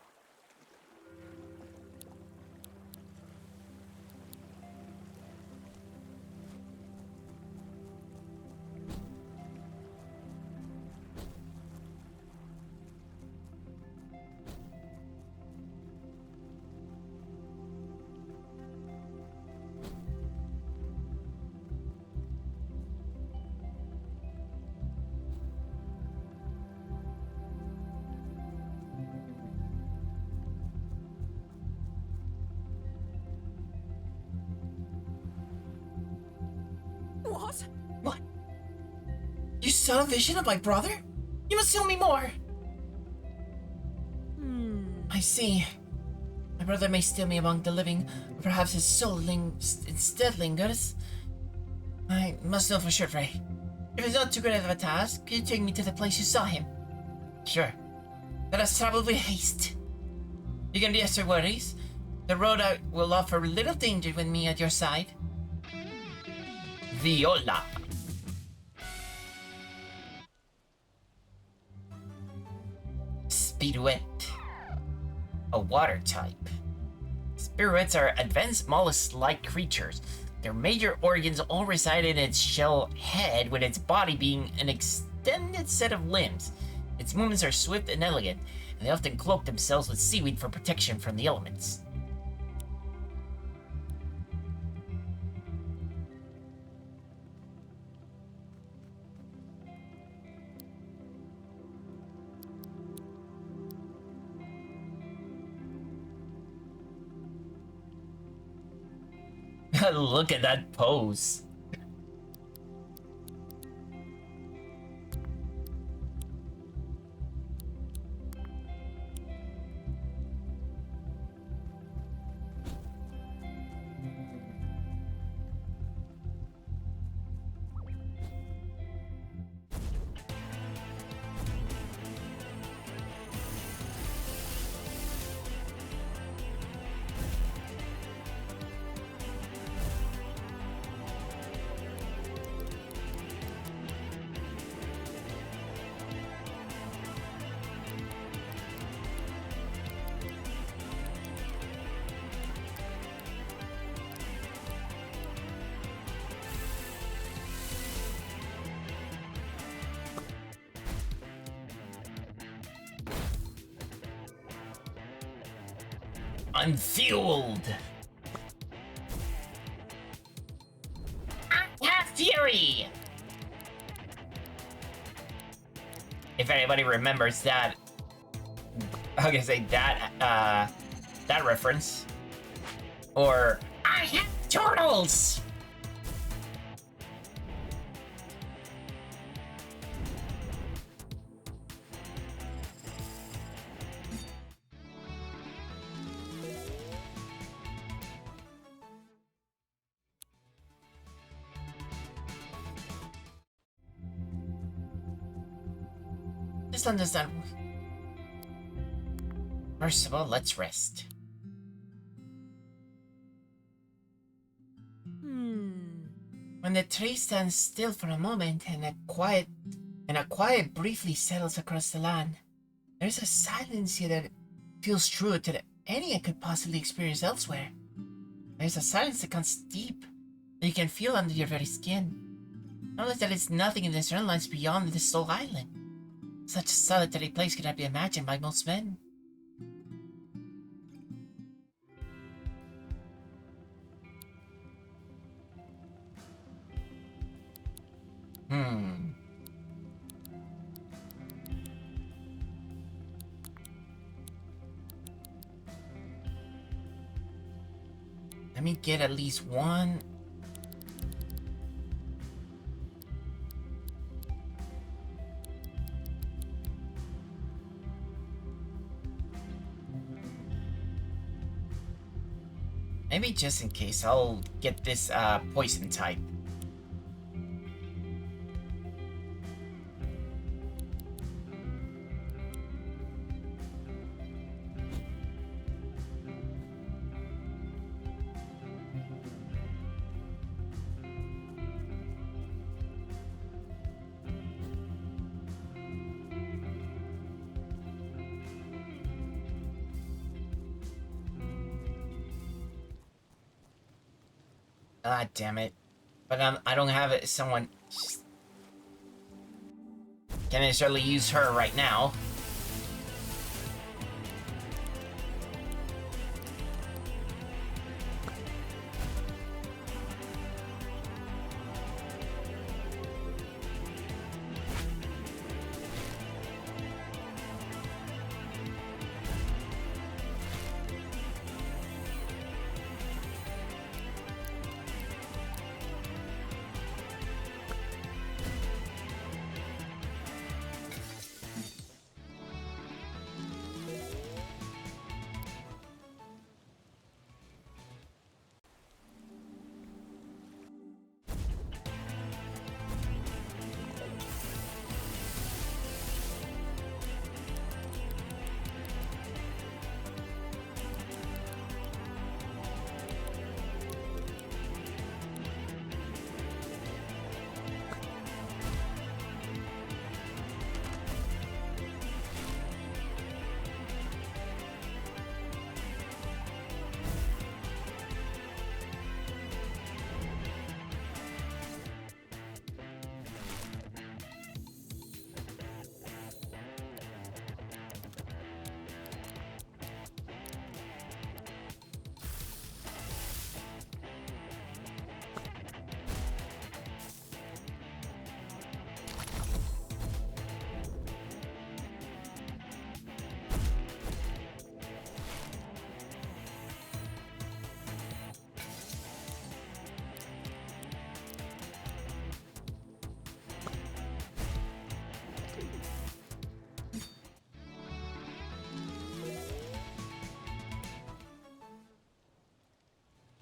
boss? What? You saw a vision of my brother? You must tell me more! I see. My brother may still be among the living, or perhaps his soul instead lingers. I must know for sure, Frey. If it's not too great of a task, could you take me to the place you saw him? Sure. Let us travel with haste. You can rest your worries. The road out will offer little danger with me at your side. Viola. Spirouette. A water type. Spirouettes are advanced mollusk-like creatures. Their major organs all reside in its shell head, with its body being an extended set of limbs. Its movements are swift and elegant, and they often cloak themselves with seaweed for protection from the elements. Look at that pose. I'm fueled. I have fury. If anybody remembers that, I was gonna say that that reference, or I have turtles. Just understand. First of all, let's rest. When the tree stands still for a moment and a quiet briefly settles across the land, there's a silence here that feels truer to any I could possibly experience elsewhere. There's a silence that comes deep, that you can feel under your very skin. Knowledge that it's nothing in the surrounding lines beyond this sole island. Such a solitary place cannot be imagined by most men. Let me get at least one. Maybe just in case, I'll get this poison type. Ah, damn it. But I don't have it. Someone can't necessarily use her right now.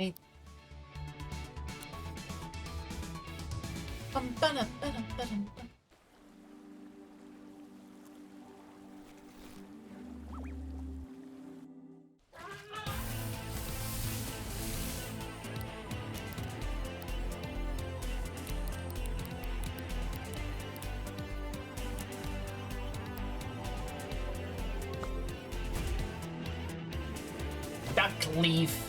Hey, duck leaf.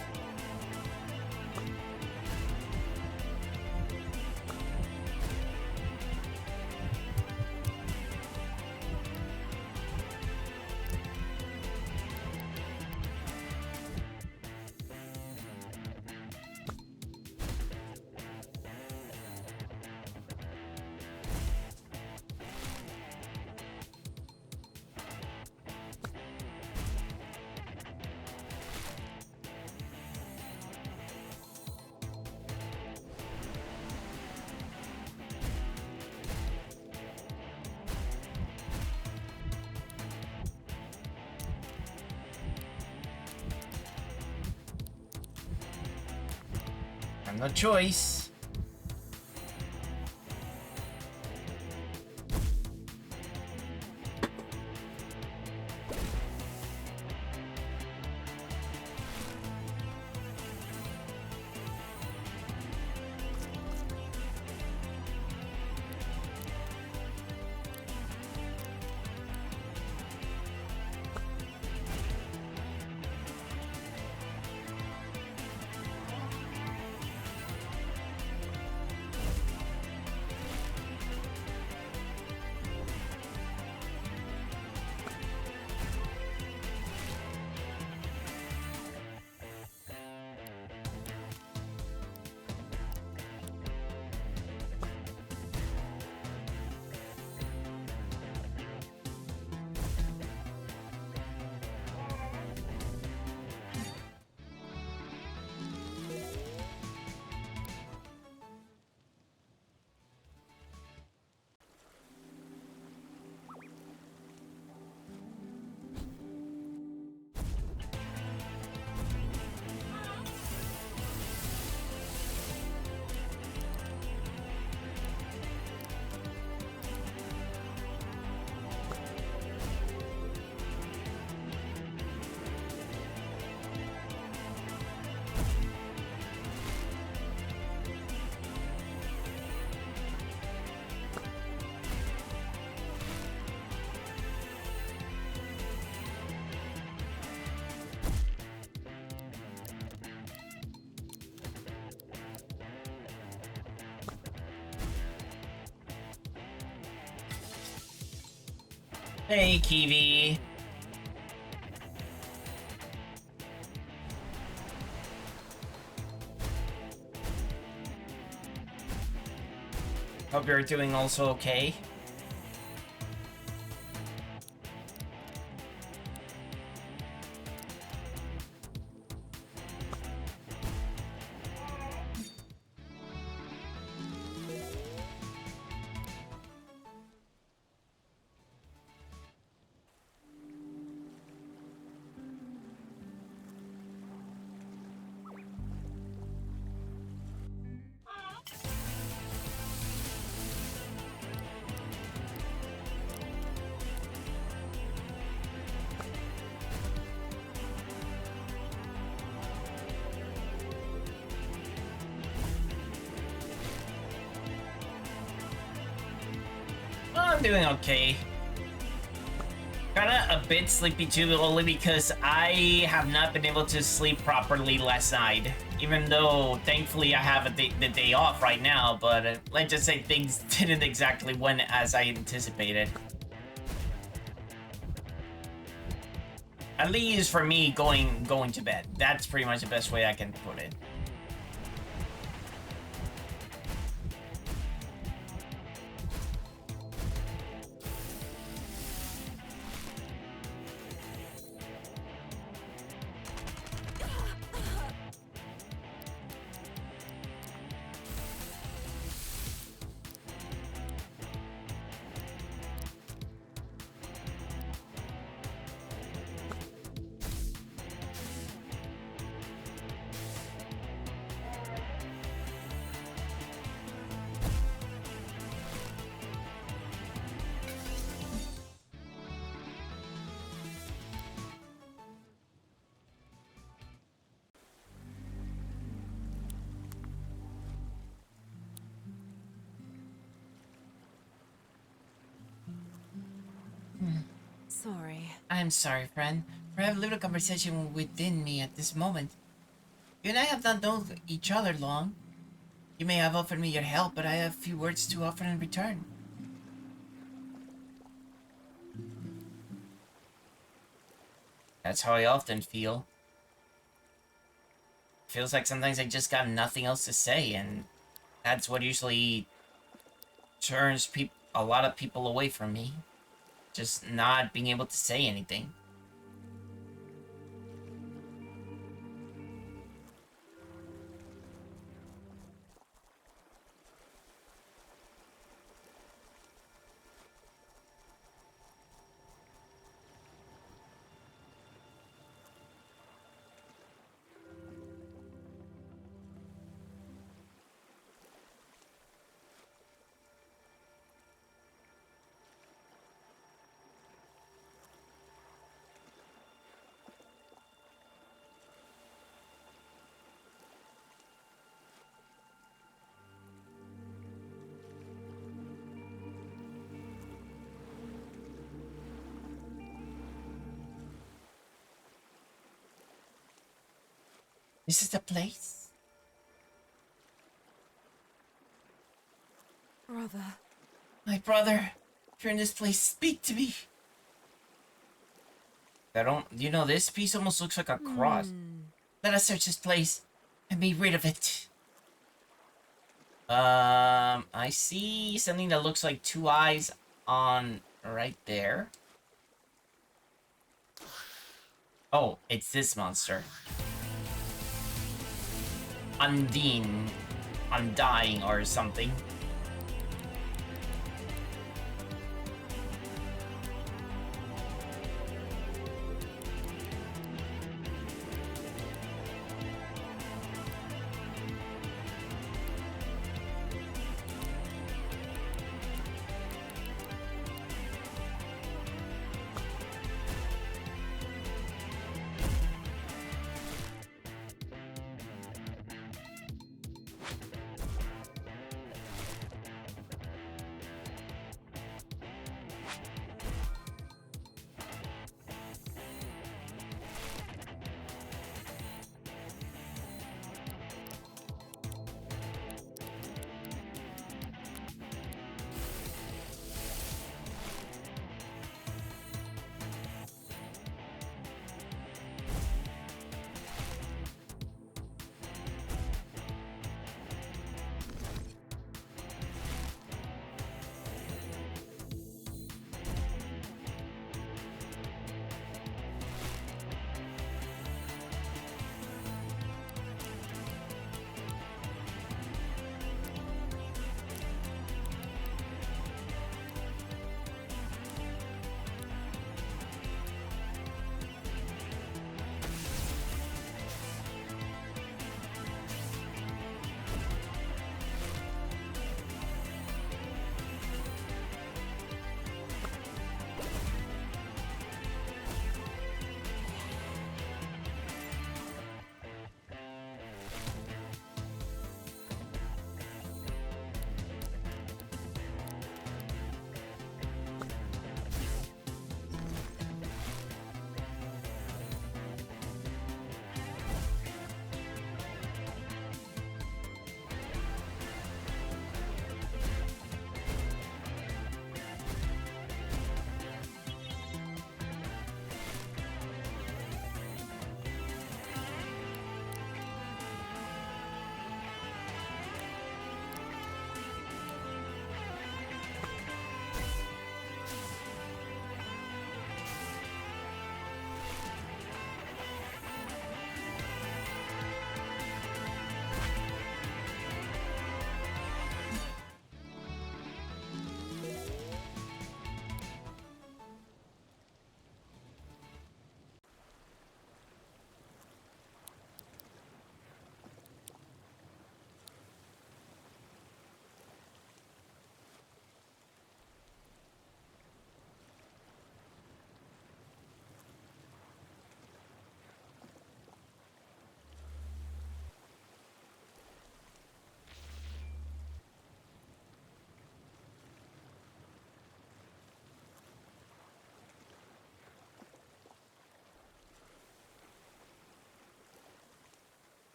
I have no choice. Hey, Kiwi. Hope you're doing also okay. I'm doing okay. Kinda a bit sleepy too, only because I have not been able to sleep properly last night. Even though, thankfully, I have the day off right now, but let's just say things didn't exactly went as I anticipated. At least for me, going to bed. That's pretty much the best way I can put it. sorry. I'm sorry, friend, for I have little conversation within me at this moment. You and I have not known each other long. You may have offered me your help, but I have few words to offer in return. That's how I often feel. Feels like sometimes I just got nothing else to say, and that's what usually turns a lot of people away from me. Just not being able to say anything. This is the place? Brother. My brother, if you're in this place, speak to me. You know, this piece almost looks like a cross. Let us search this place and be rid of it. I see something that looks like two eyes on right there. Oh, it's this monster. Undying or something.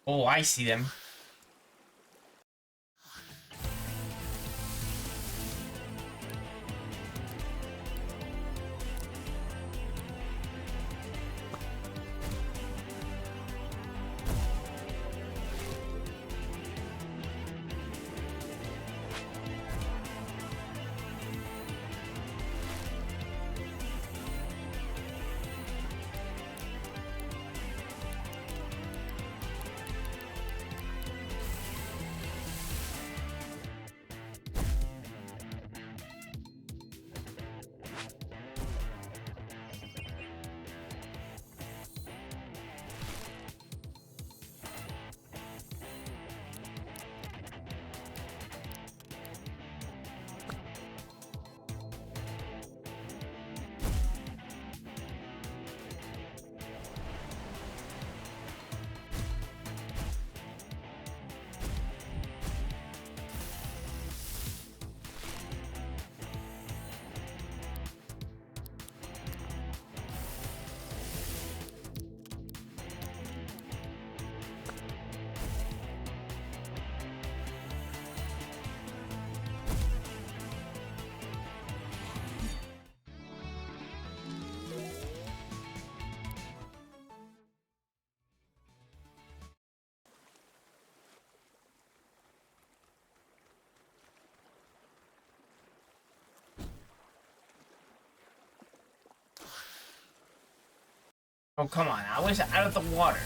Oh, I see them. Oh, come on. I was out of the water.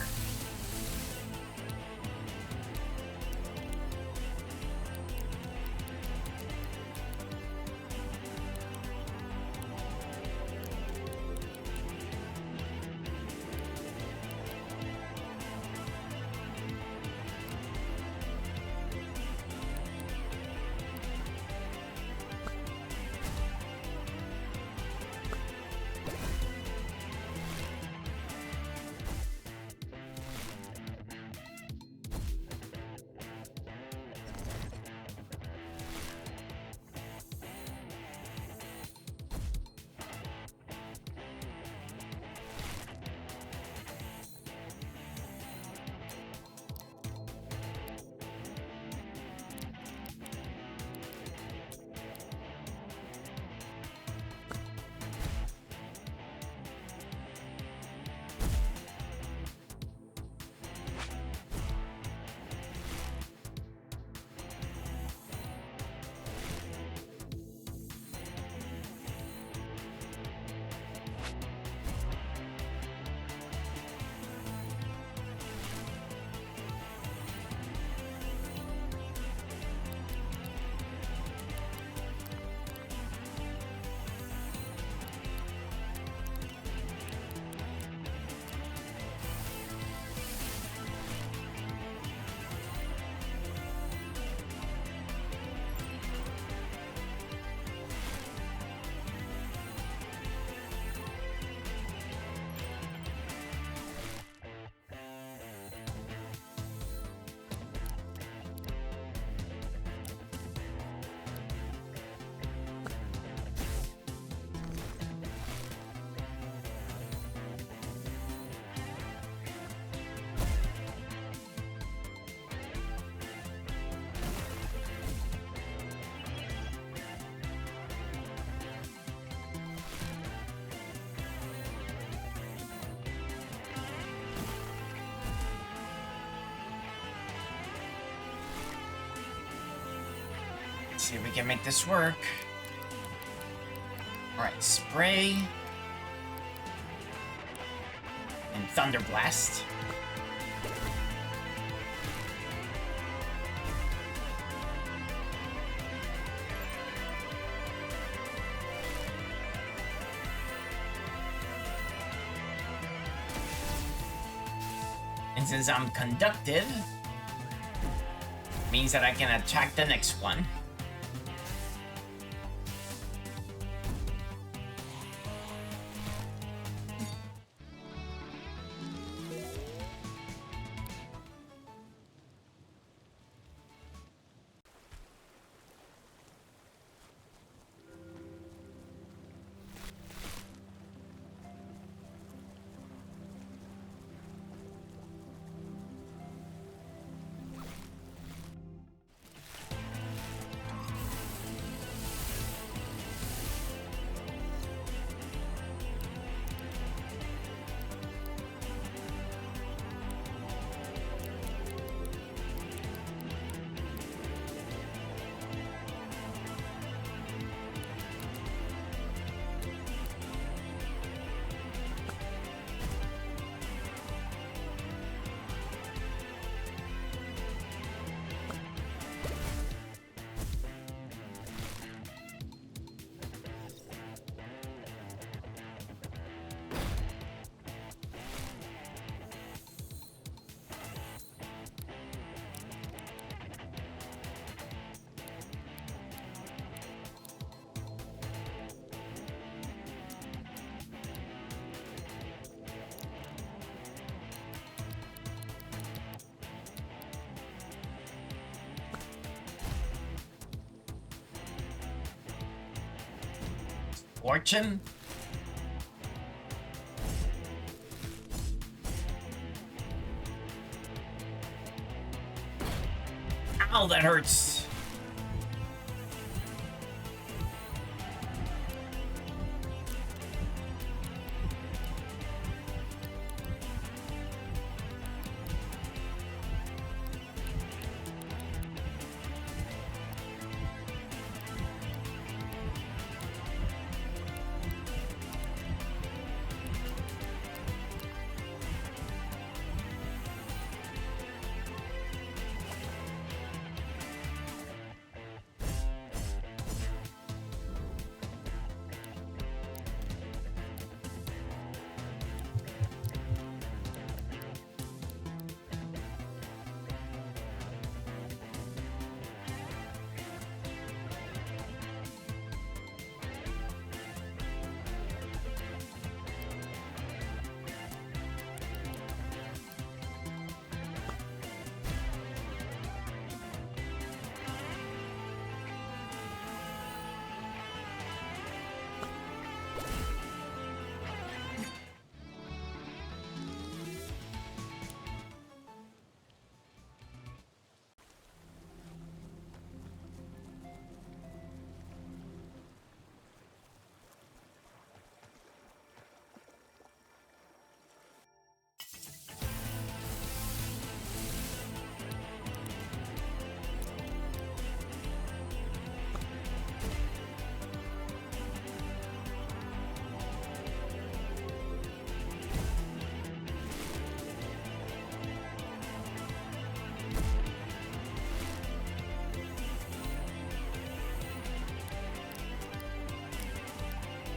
See if we can make this work. Alright, spray. And thunder blast. And since I'm conductive, means that I can attack the next one. fortune? Ow, that hurts.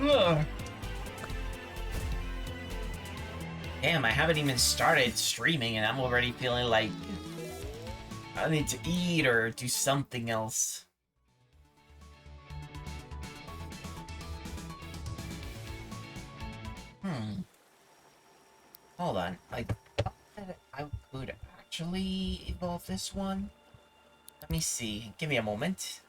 Ugh. Damn, I haven't even started streaming and I'm already feeling like I need to eat or do something else. Hold on. I thought that I could actually evolve this one. Let me see. Give me a moment.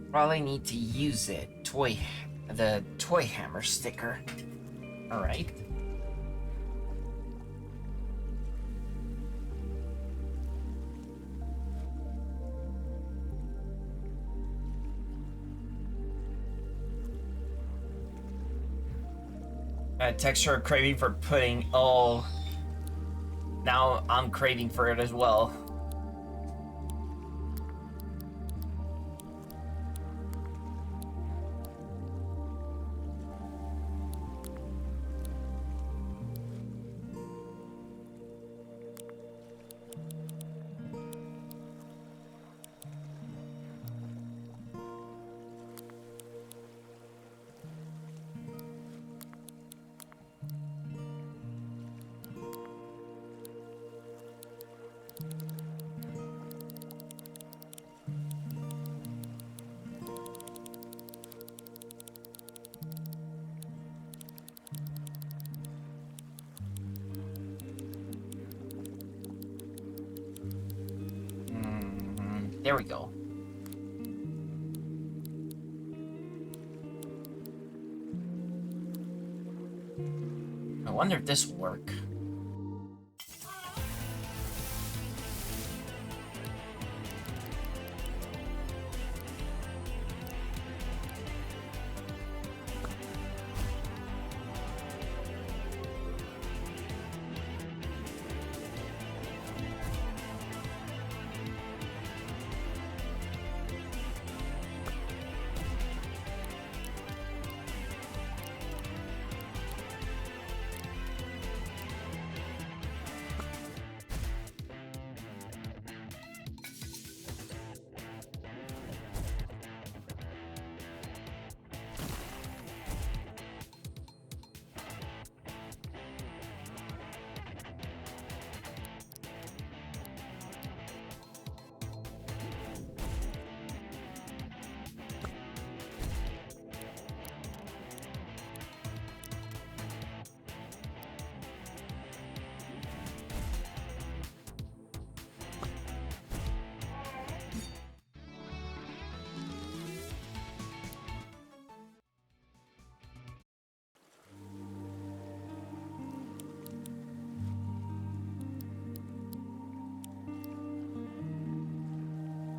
Probably need to use it. The toy hammer sticker. Alright. Texture craving for pudding. Oh. Now I'm craving for it as well. There we go. I wonder if this will work.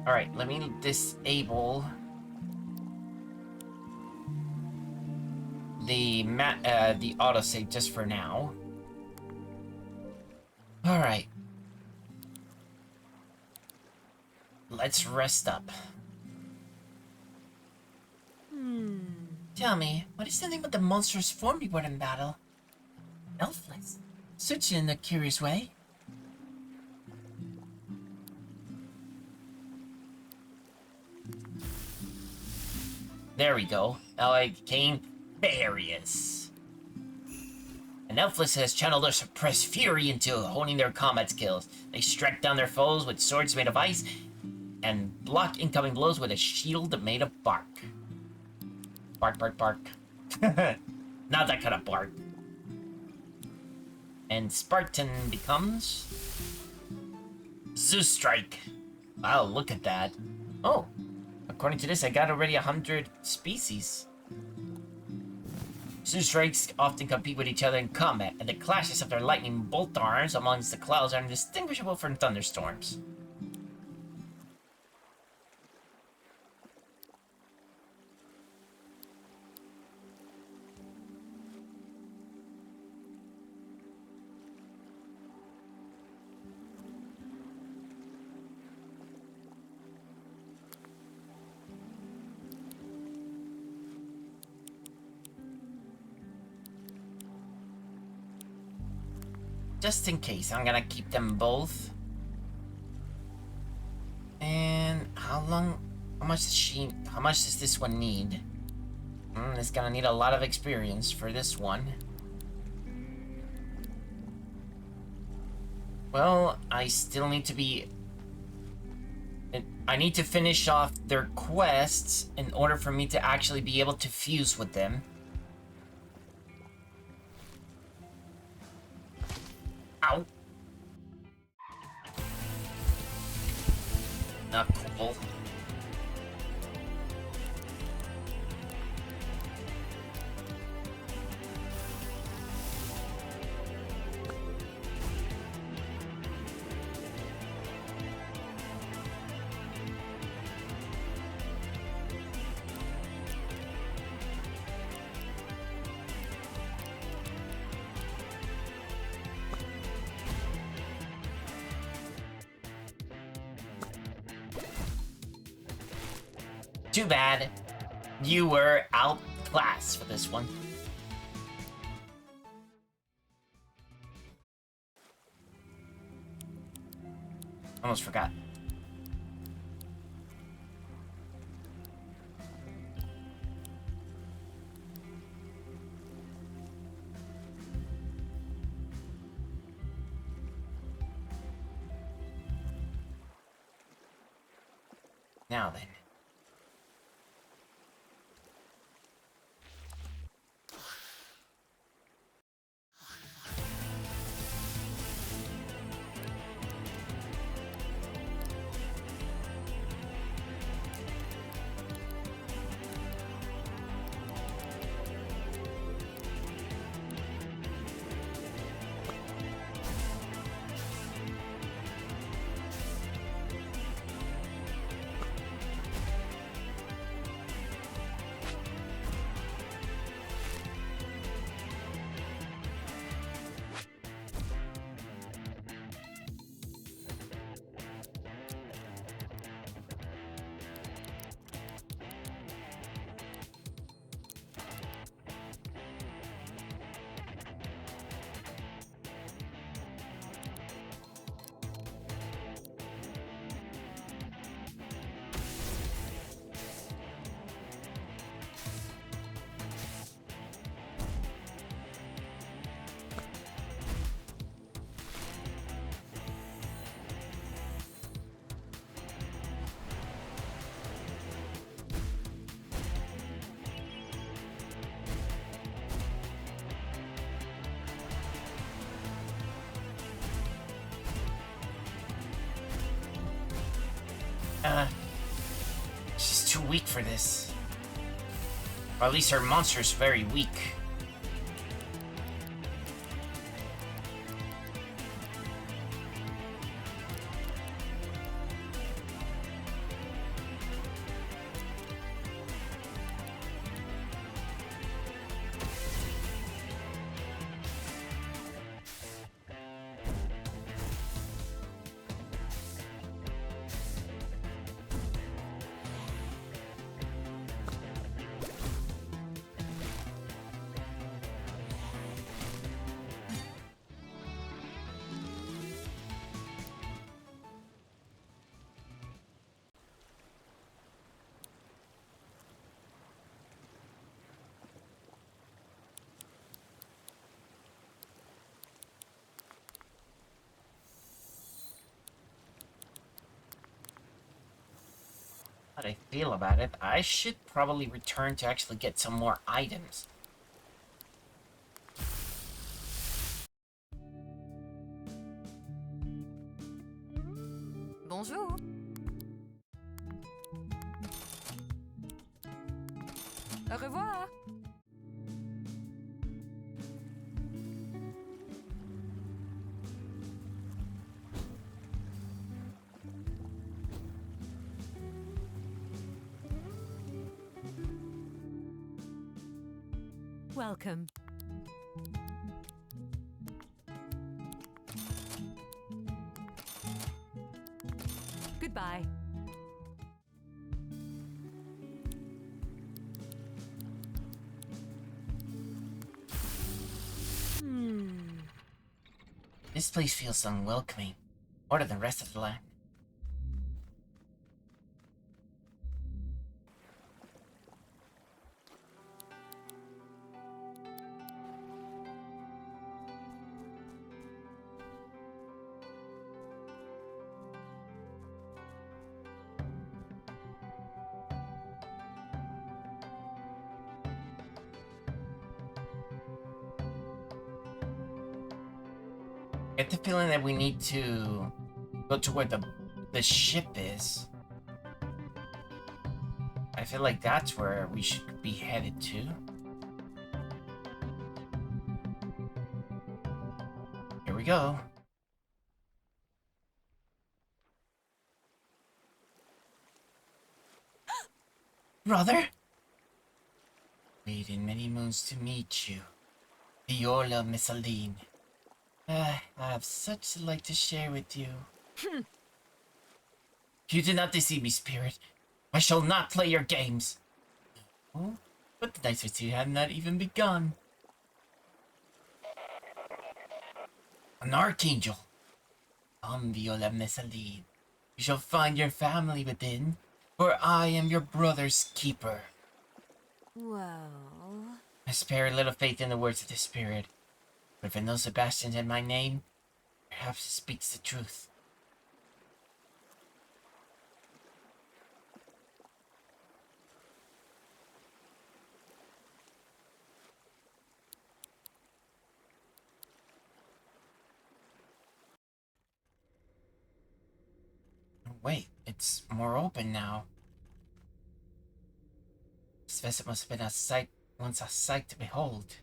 Alright, let me disable the autosave just for now. Alright. Let's rest up. Tell me, what is the name of the monstrous form we were in battle? Elfless. Such in a curious way. There we go. Now I became Furious. And Elfless has channeled their suppressed fury into honing their combat skills. They strike down their foes with swords made of ice and block incoming blows with a shield made of bark. Bark, bark, bark. Not that kind of bark. And Spartan becomes Zeus Strike. Wow, look at that. Oh, according to this, I got already 100 species. Zeus Strikes often compete with each other in combat, and the clashes of their lightning bolt arms amongst the clouds are indistinguishable from thunderstorms. Just in case, I'm gonna keep them both. And how much does this one need? It's gonna need a lot of experience for this one. Well, I still need to I need to finish off their quests in order for me to actually be able to fuse with them. Ow. Not cool. Too bad. You were outclassed for this one. Almost forgot. Now then. She's too weak for this. Or at least her monster's very weak. How I feel about it, I should probably return to actually get some more items. Bonjour. Au revoir. Welcome. Goodbye. This place feels unwelcoming, more than the rest of the land. I get the feeling that we need to go to where the ship is. I feel like that's where we should be headed to. Here we go. Brother? Waited many moons to meet you. Viola Missaline. I have such a light to share with you. You did not deceive me, spirit. I shall not play your games. Oh, but the nights with you have not even begun. An archangel. Come, Viola Missaline. You shall find your family within, for I am your brother's keeper. Well... I spare little faith in the words of the spirit, but if I know Sebastian and my name, perhaps it speaks the truth. Wait, it's more open now. This visit must have been once a sight to behold.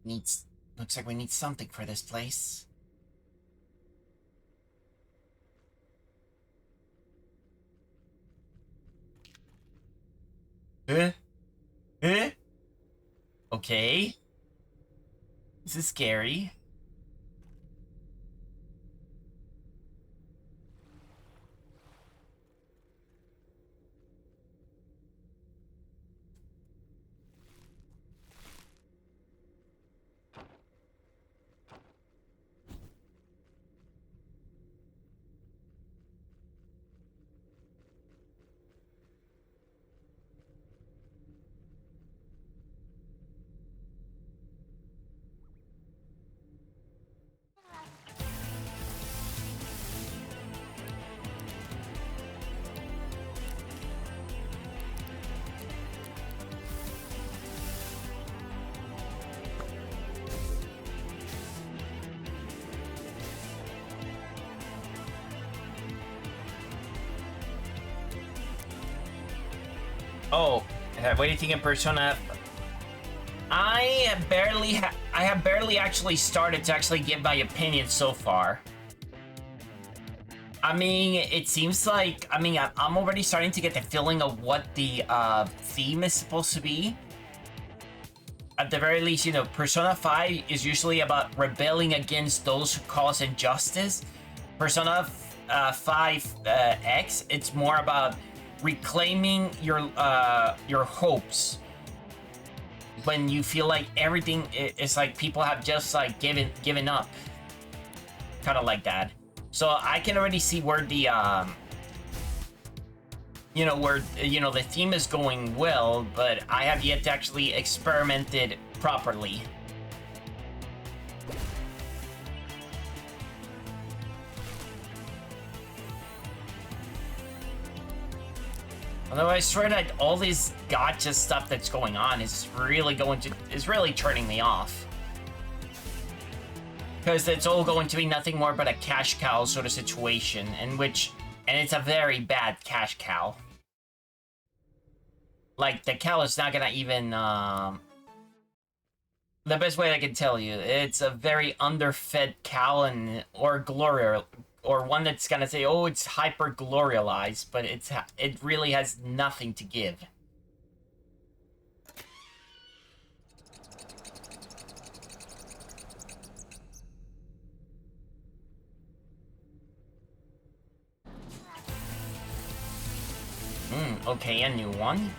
Needs... Looks like we need something for this place. Okay. This is scary. Oh, what do you think of Persona? I have barely actually started to actually give my opinion so far. I mean, it seems like, I mean, I'm already starting to get the feeling of what the theme is supposed to be. At the very least, you know, Persona 5 is usually about rebelling against those who cause injustice. Persona 5 X, it's more about reclaiming your hopes when you feel like everything is like people have just like given up, kind of like that. So I can already see where the you know, where the theme is going well, but I have yet to actually experiment it properly. Although I swear that all this gotcha stuff that's going on is really turning me off. Because it's all going to be nothing more but a cash cow sort of situation, and it's a very bad cash cow. Like, the cow is not gonna even, the best way I can tell you, it's a very underfed cow or one that's gonna say, oh, it's hyper-glorialized, but it really has nothing to give. Okay, a new one.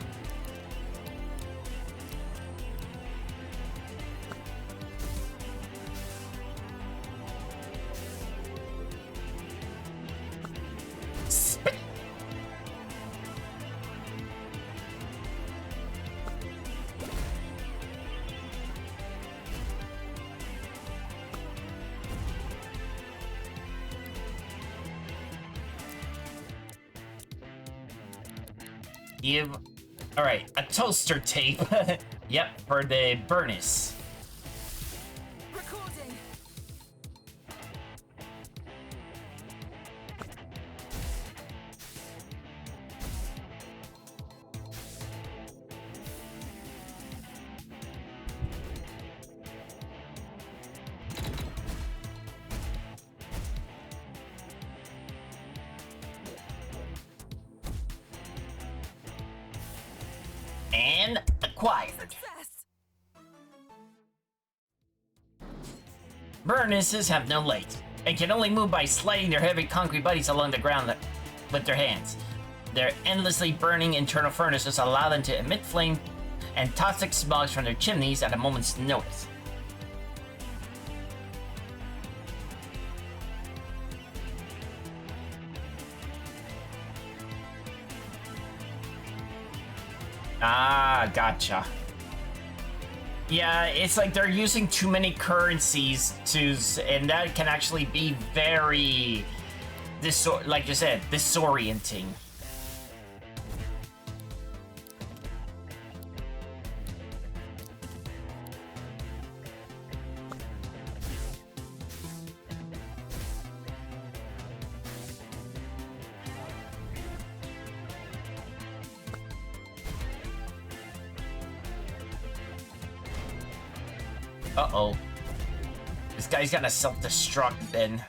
Alright, a toaster tape. Yep, for the Burnus. Recording. And acquired. Success. Burnesses have no legs and can only move by sliding their heavy concrete bodies along the ground with their hands. Their endlessly burning internal furnaces allow them to emit flame and toxic smog from their chimneys at a moment's notice. Ah, gotcha. Yeah, it's like they're using too many currencies and that can actually be very, like you said, disorienting. Uh-oh. This guy's gonna self-destruct then.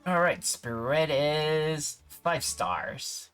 Alright, Spirit is 5 stars.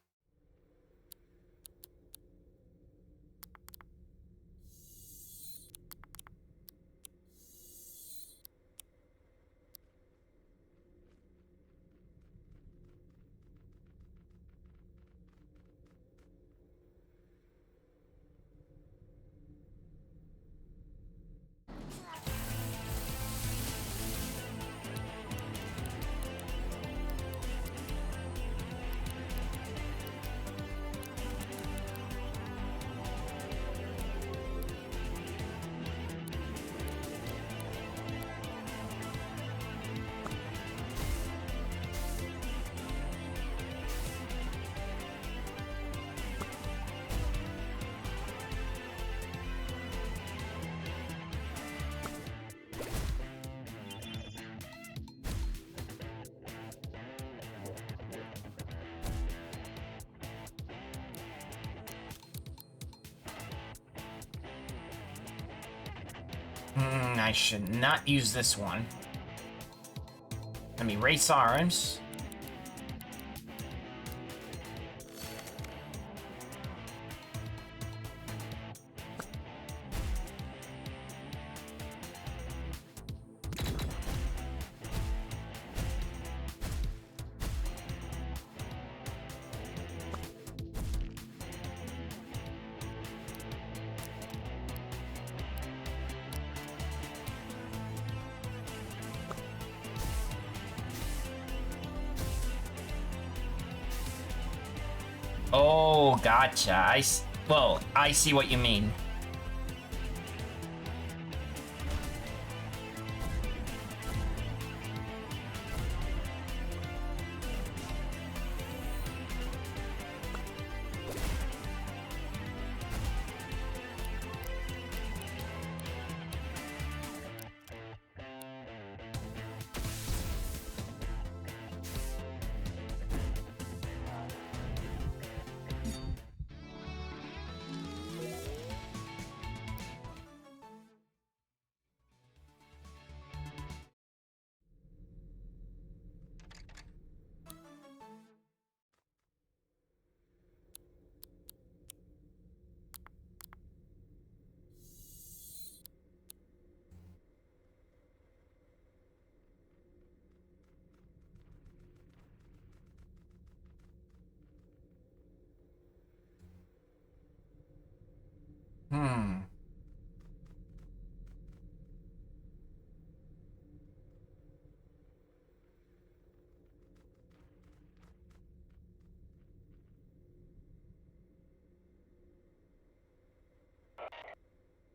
I should not use this one. Let me race arms. Oh, gotcha. Well, I see what you mean.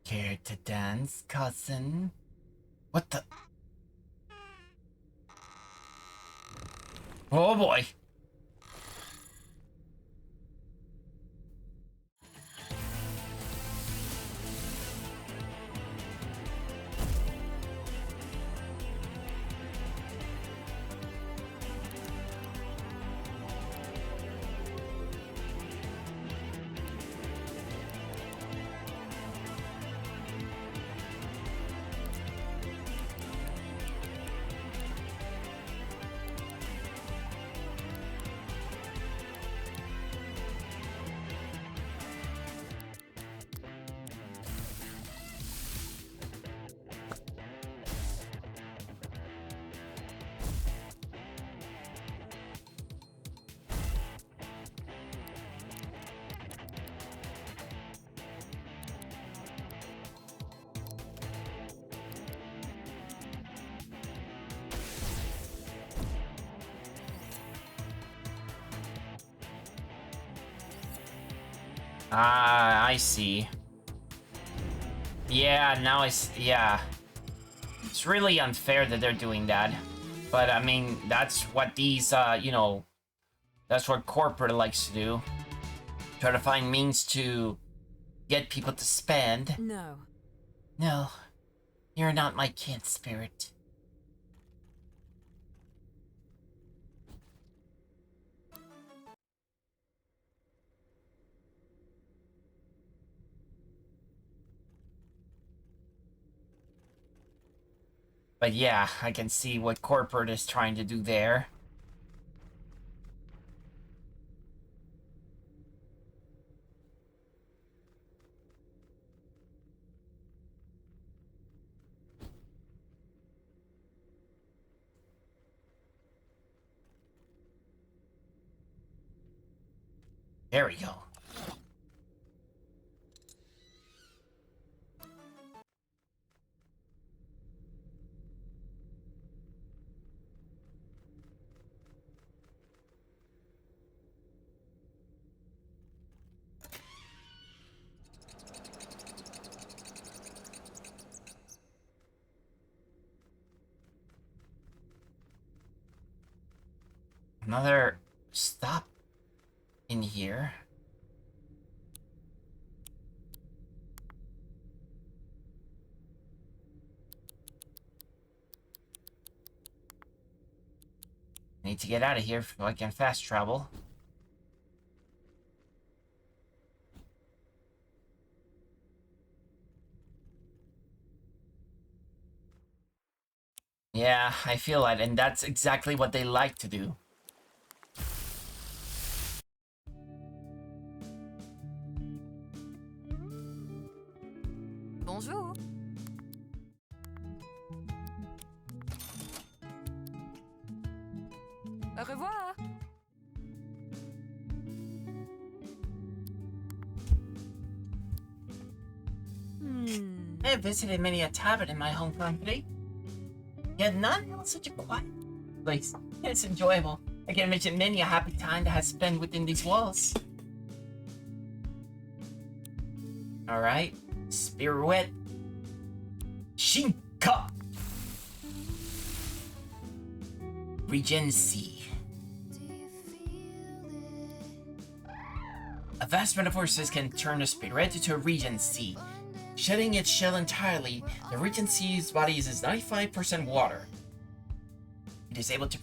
Care to dance, cousin? What the? Oh boy. Ah, I see. Yeah, now yeah. It's really unfair that they're doing that. But, I mean, that's what these, you know, that's what corporate likes to do. Try to find means to get people to spend. No. No, you're not my kid, Spirit. But yeah, I can see what corporate is trying to do there. There we go. Another stop in here. Need to get out of here so I can fast travel. Yeah, I feel that, and that's exactly what they like to do. Bonjour. Au revoir. I have visited many a tavern in my home country, yet none held such a quiet place. It's enjoyable. I can imagine many a happy time that has spent within these walls. Alright. Spirit. Shinka. Regency. Do you feel it? A vast amount of forces can turn a spirit into a Regency. Shedding its shell entirely, the Regency's body uses 95% water. It is able to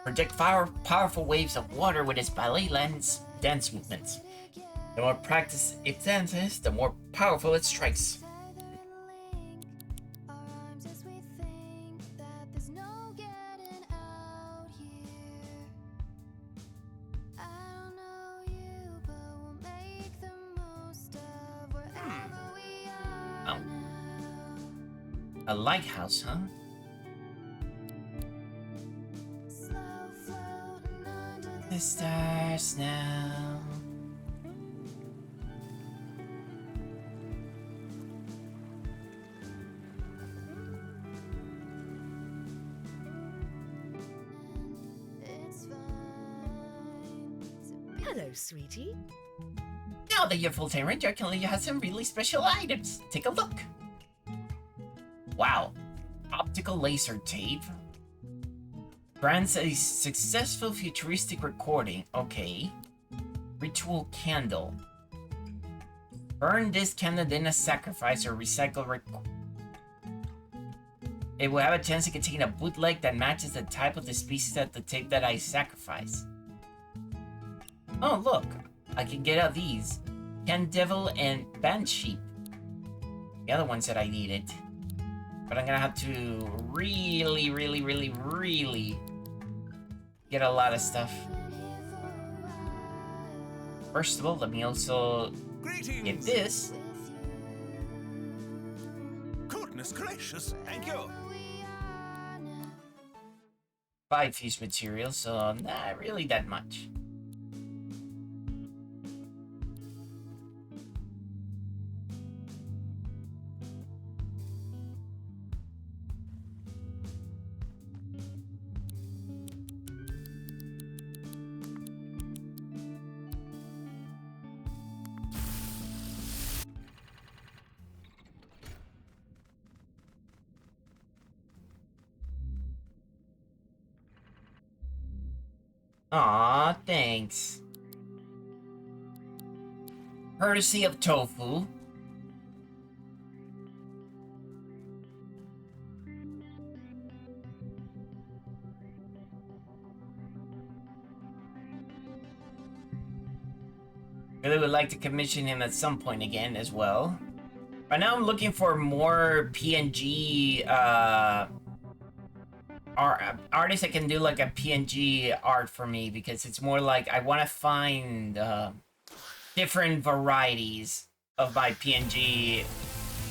predict powerful waves of water with its ballet lens dance movements. The more practice it dances, the more powerful it strikes. Our arms as we think that there's no getting out here. I don't know you, but we'll make the most of wherever we are Oh. now. A lighthouse, huh? Slow floating under The stars now. it's fine. Hello, sweetie. Now that you're full-time ranger, Kelly has some really special items. Take a look. Wow. Optical laser tape. Grants a successful futuristic recording. Okay. Ritual candle. Burn this candle, then a sacrifice or recycle it will have a chance to contain a bootleg that matches the type of the species of the tape that I sacrifice. Oh, look. I can get out these. Can Devil and Banshee. The other ones that I needed. But I'm gonna have to really get a lot of stuff. First of all, let me also get this. Goodness gracious, thank you. 5 fuse materials, so not really that much. Aw, thanks. Courtesy of Tofu. Really would like to commission him at some point again as well. Right now I'm looking for more PNG artists that can do like a PNG art for me, because it's more like I want to find different varieties of my PNG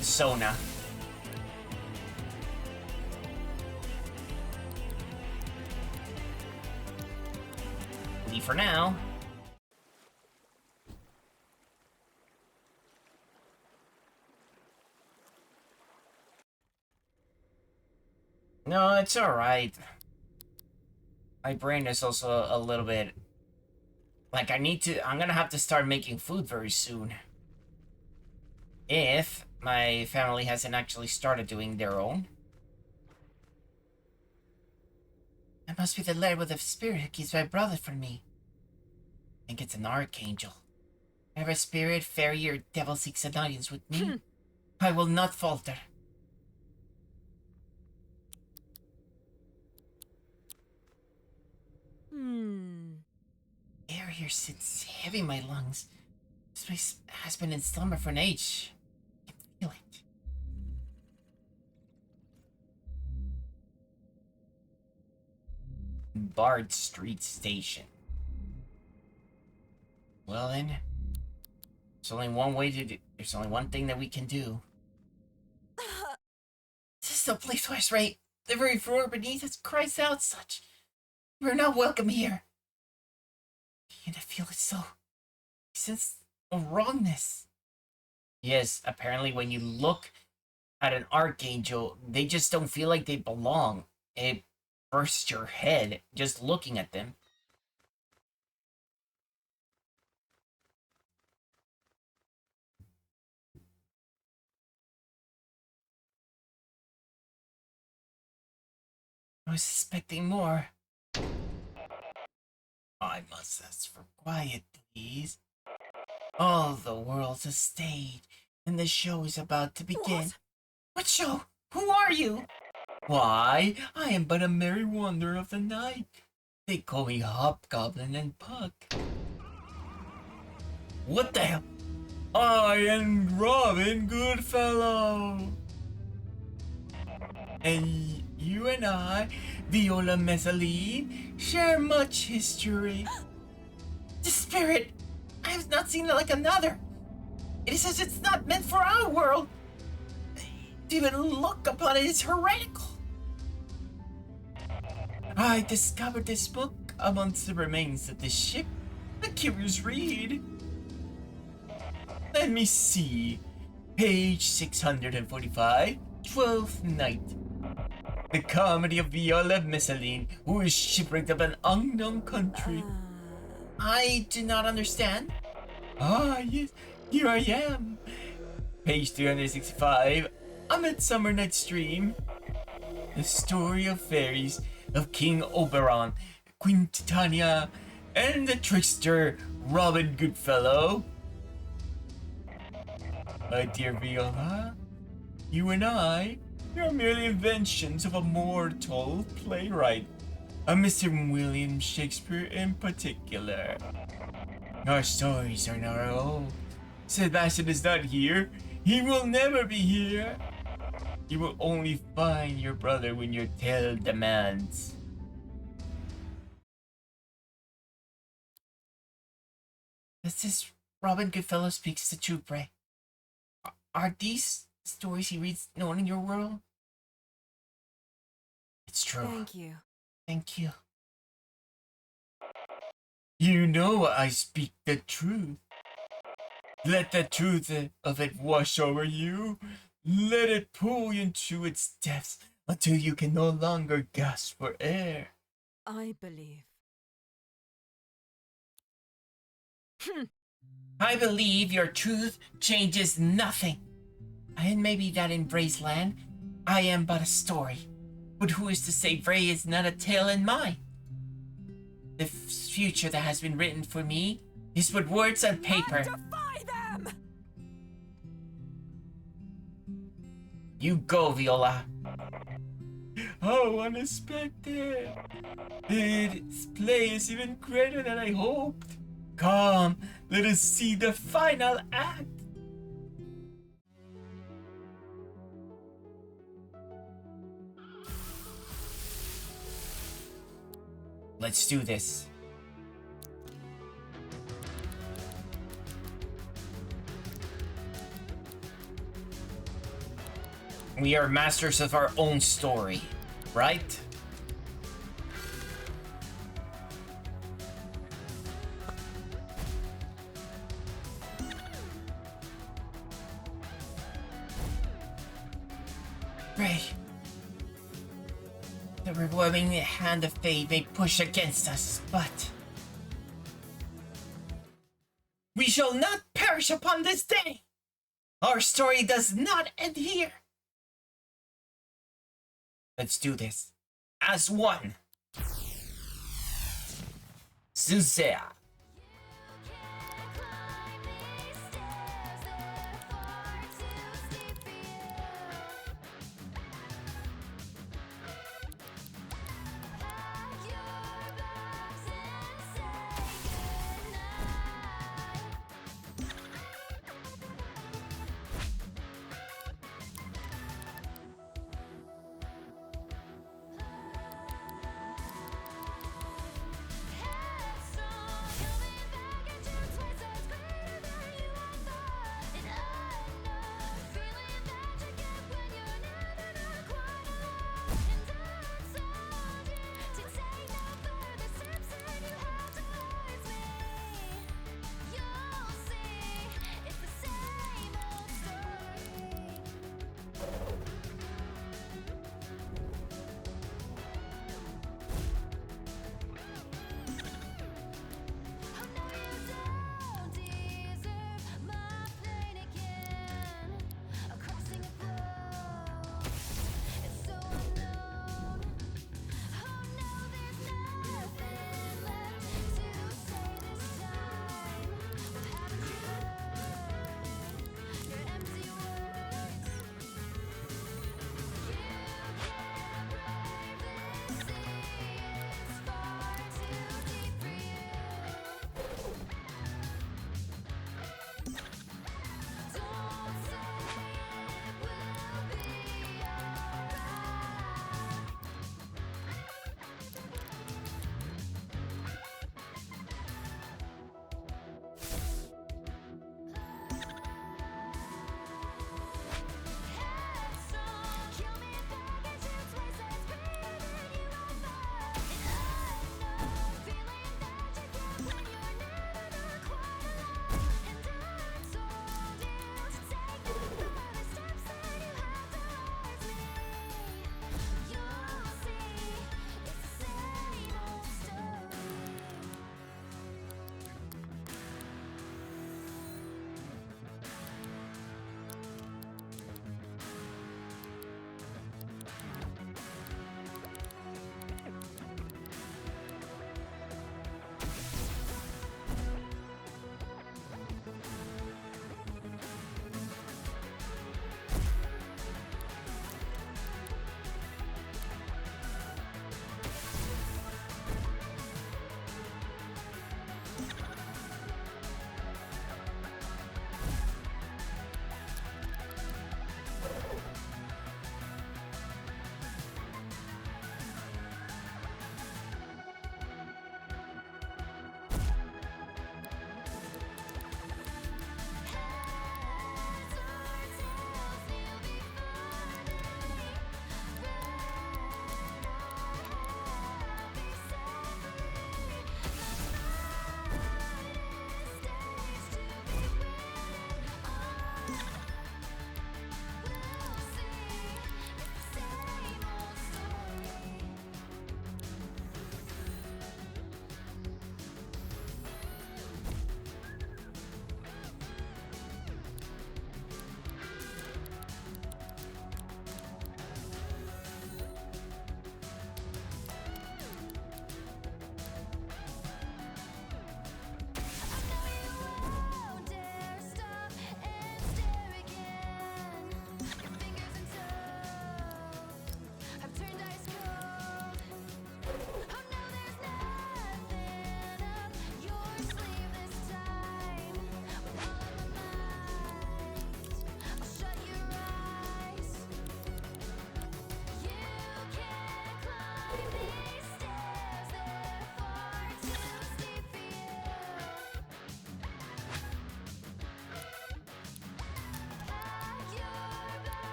Sona. For now. No, it's alright. My brain is also a little bit... Like, I'm gonna have to start making food very soon. If my family hasn't actually started doing their own. That must be the lair with the spirit who keeps my brother from me. I think it's an archangel. Whenever a spirit, fairy, or devil seeks an audience with me, I will not falter. Air here sits heavy in my lungs. This place has been in slumber for an age. I can feel it. Bard Street Station. Well then, there's only one way to do. There's only one thing that we can do. This is the place where I right. The very floor beneath us cries out such. We're not welcome here. And I feel it so. I sense a wrongness. Yes, apparently when you look at an archangel, they just don't feel like they belong. It bursts your head just looking at them. I was expecting more. I must ask for quiet, please. All the world's a stage, and the show is about to begin. What show? Who are you? Why, I am but a merry wanderer of the night. They call me Hobgoblin and Puck. What the hell? I am Robin Goodfellow. And you and I, Viola Messaline, share much history. The spirit! I have not seen it like another. It says it's not meant for our world. To even look upon it is heretical. I discovered this book amongst the remains of this ship. A curious read. Let me see. Page 645, 12th Night. The comedy of Viola Messaline, who is shipwrecked of an unknown country. I do not understand. Ah, yes, here I am. Page 365, A Midsummer Night's Dream. The story of fairies, of King Oberon, Queen Titania, and the trickster Robin Goodfellow. My dear Viola, you and I, we are merely inventions of a mortal playwright, a Mr. William Shakespeare in particular. Our stories are not our own. Sebastian is not here. He will never be here. You will only find your brother when your tale demands. Does this Robin Goodfellow speaks the truth, Bray? Are these stories he reads known in your world? It's true. Thank you. Thank you. You know I speak the truth. Let the truth of it wash over you. Let it pull you into its depths until you can no longer gasp for air. I believe. I believe your truth changes nothing. And maybe that in Vray's land, I am but a story. But who is to say Vray is not a tale in mine? The future that has been written for me is but words on paper. Defy them! You go, Viola. How unexpected! This play is even greater than I hoped. Come, let us see the final act. Let's do this. We are masters of our own story, right? Pray. The overwhelming hand of fate may push against us, but we shall not perish upon this day. Our story does not end here. Let's do this. As one. Suzea.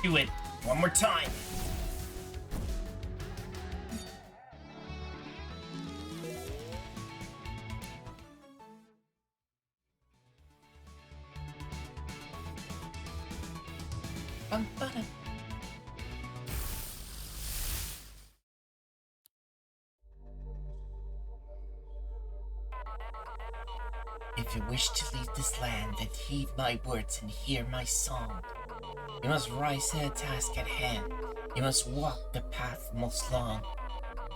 Do it one more time. Bum, ba-dum. If you wish to leave this land, then heed my words and hear my song. You must rise to the task at hand. You must walk the path most long.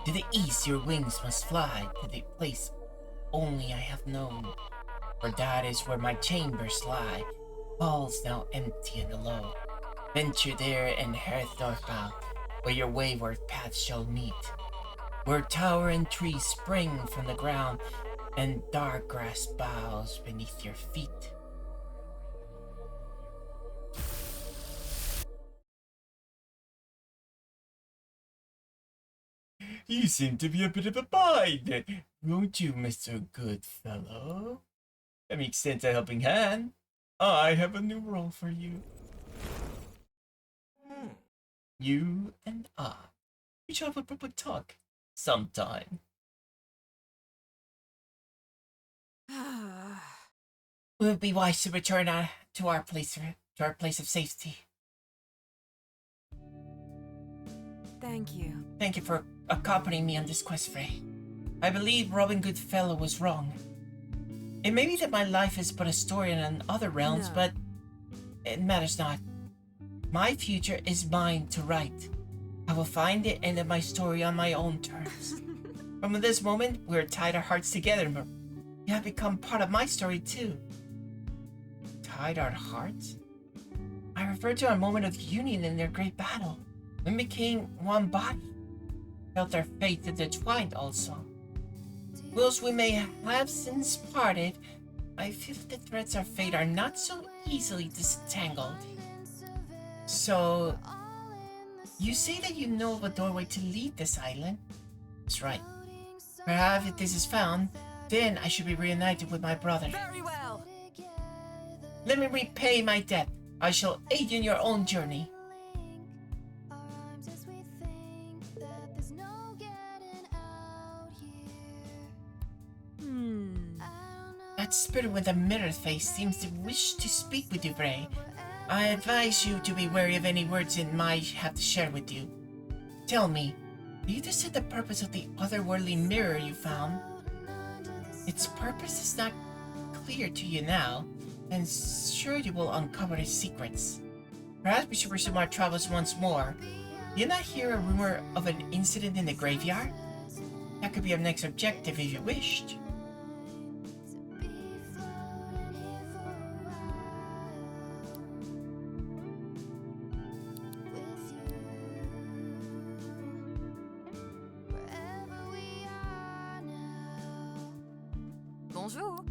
To the east your wings must fly, to the place only I have known. For that is where my chambers lie, halls now empty and alone. Venture there and head northbound, where your wayward paths shall meet. Where towering trees spring from the ground, and dark grass bows beneath your feet. You seem to be a bit of a bide, won't you, Mr. Goodfellow? Let me extend a helping hand. I have a new role for you. You and I. We shall have a proper talk sometime. Would it be wise to return to our place of safety? Thank you. Thank you for accompanying me on this quest, Frey. I believe Robin Goodfellow was wrong. It may be that my life is but a story in other realms, No. but it matters not. My future is mine to write. I will find the end of my story on my own terms. From this moment, we are tied our hearts together, but you have become part of my story too. Tied our hearts? I refer to our moment of union in their great battle. We became one body. Felt our fate intertwined also. Whilst we may have since parted, I feel that the threads of fate are not so easily disentangled. So, you say that you know of a doorway to leave this island? That's right. Perhaps if this is found, then I should be reunited with my brother. Very well. Let me repay my debt. I shall aid you in your own journey. That spirit with a mirror face seems to wish to speak with you, Frey. I advise you to be wary of any words it might have to share with you. Tell me, do you understand the purpose of the otherworldly mirror you found? Its purpose is not clear to you now, and sure you will uncover its secrets. Perhaps we should resume our travels once more. Did you not hear a rumor of an incident in the graveyard? That could be our next objective if you wished. Bonjour.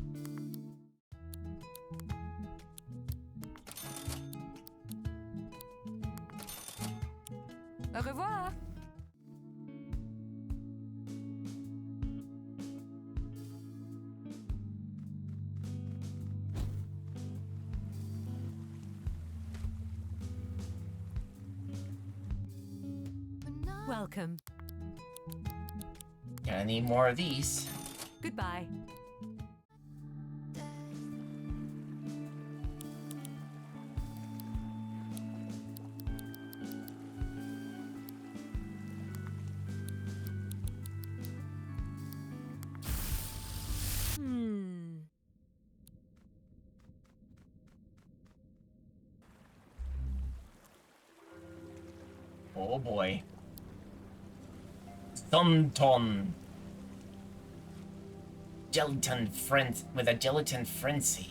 Au revoir. Welcome. Gonna need more of these. Goodbye. Oh boy. Thumton. Gelatin with a gelatin frenzy.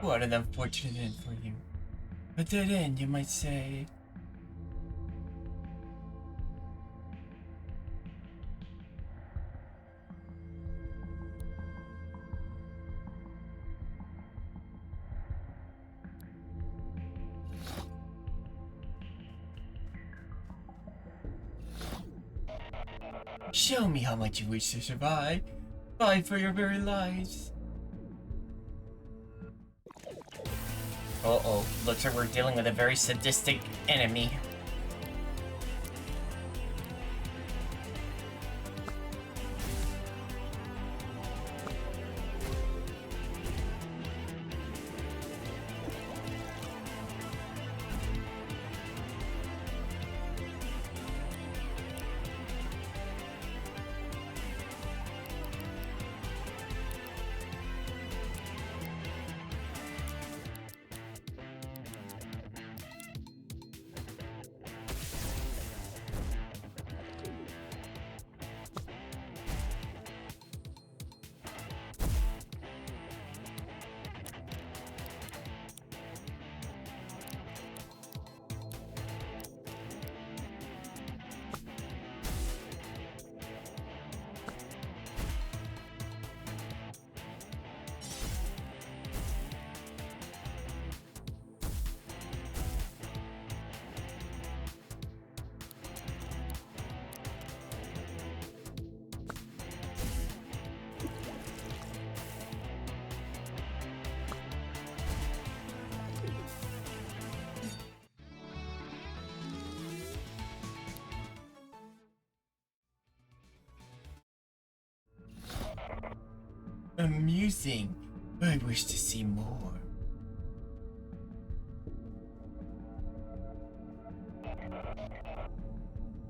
What an unfortunate end for you. A dead end, you might say. Show me how much you wish to survive. Fight for your very lives. Uh-oh, looks like we're dealing with a very sadistic enemy. Amusing. I wish to see more.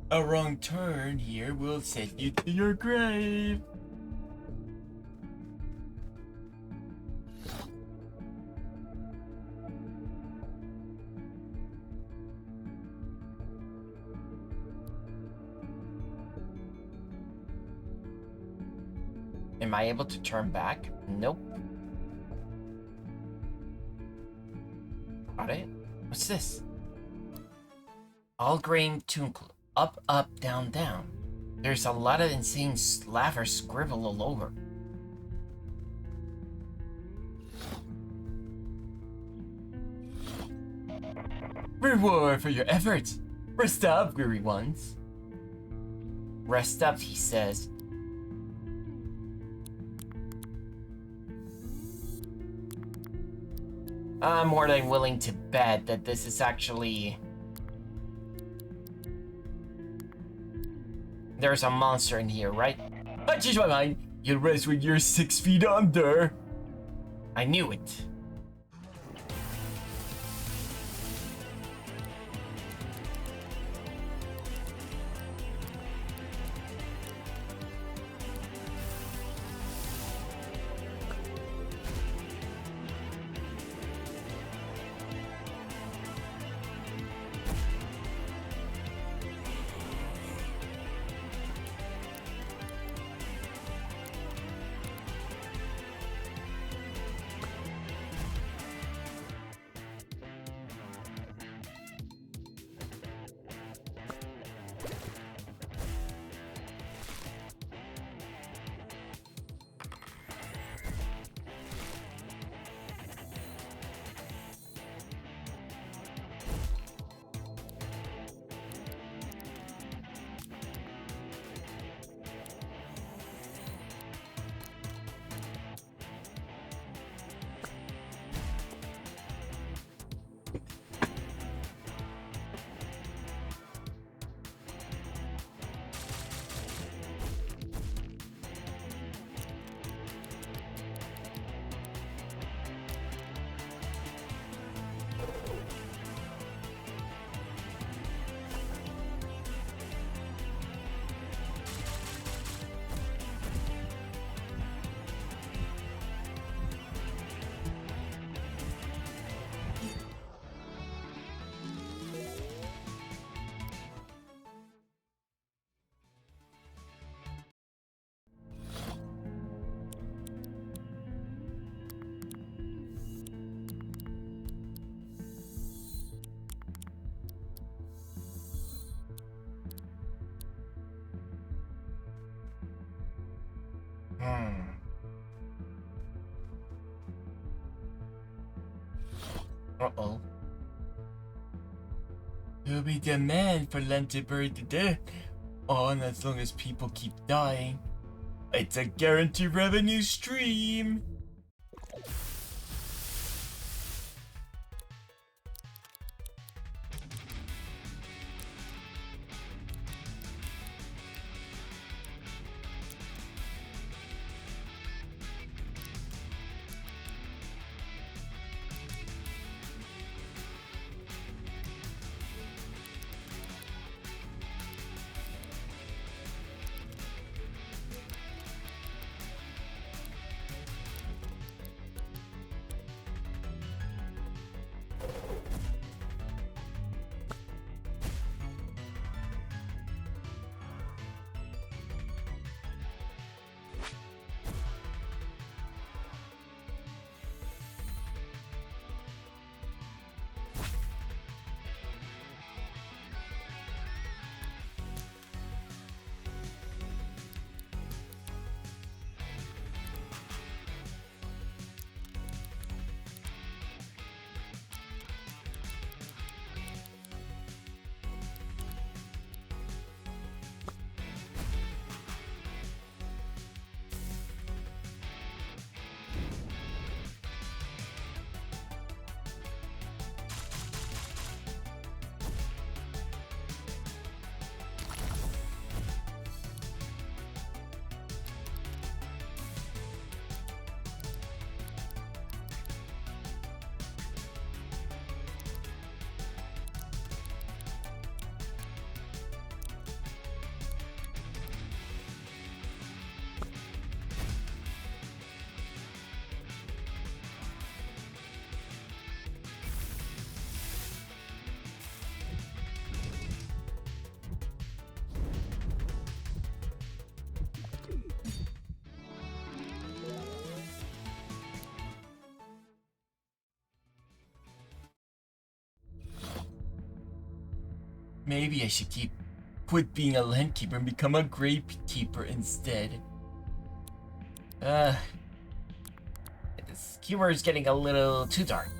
A wrong turn here will send you to your grave. Am I able to turn back? Nope. Got it? What's this? All grain twinkle. Up, up, down, down. There's a lot of insane slaver scribble all over. Reward for your efforts. Rest up, weary ones. Rest up, he says. I'm more than willing to bet that this is actually... There's a monster in here, right? I changed my mind. You'll rest when you're 6 feet under. I knew it. Hmm. Uh-oh. There'll be demand for land to bury to death. Oh, and as long as people keep dying, it's a guaranteed revenue stream. Maybe I should quit being a land keeper and become a grapekeeper instead. This humor is getting a little too dark.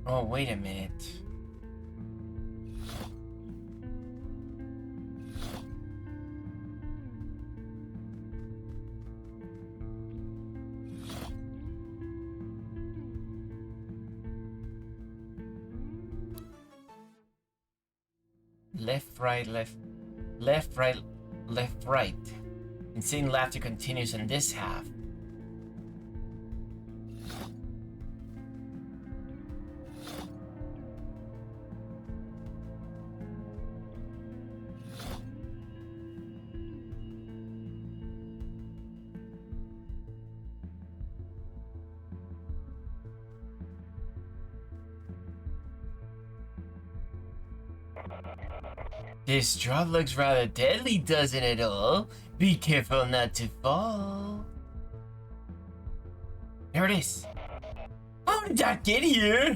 Oh, wait a minute. Left, right, left, left, right, left, right. Insane laughter continues in this half. This drop looks rather deadly, doesn't it all? Be careful not to fall. There it is. How did that get here?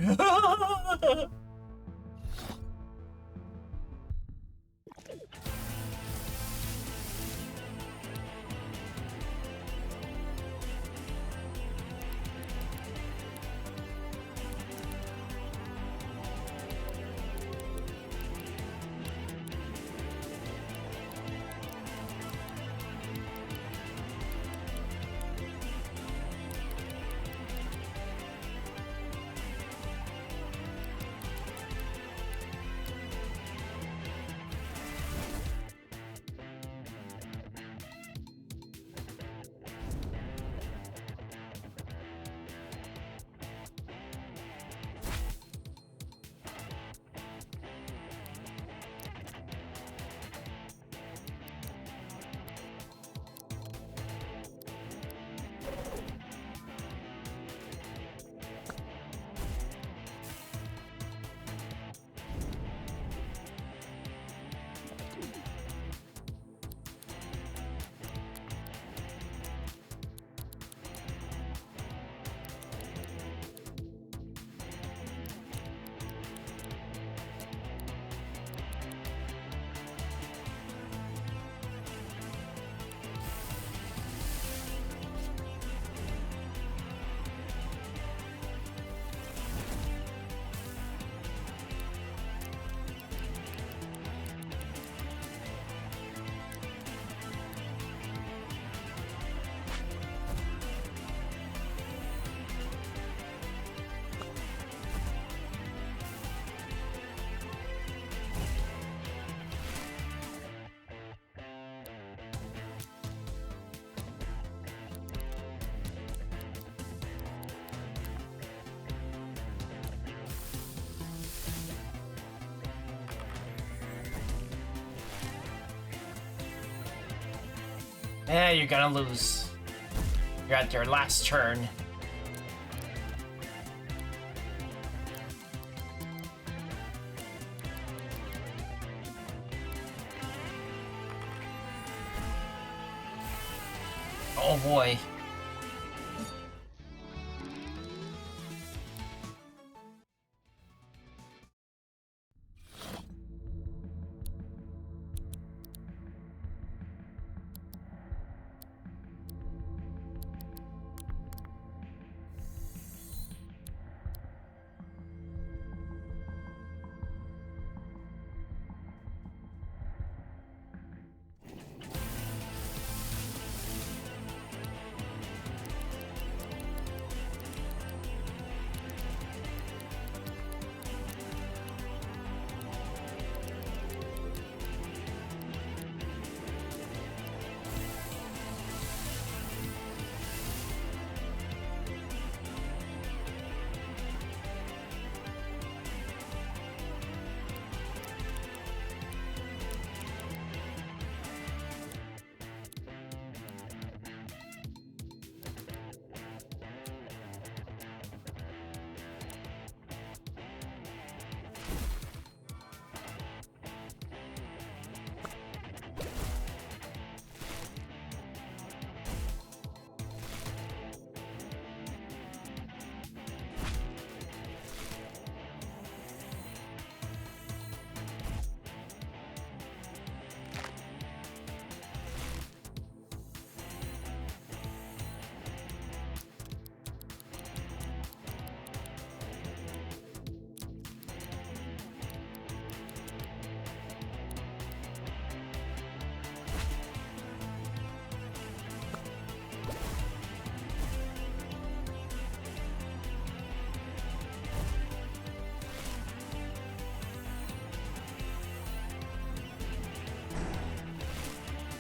Eh, you're gonna lose. You're at your last turn. Oh boy.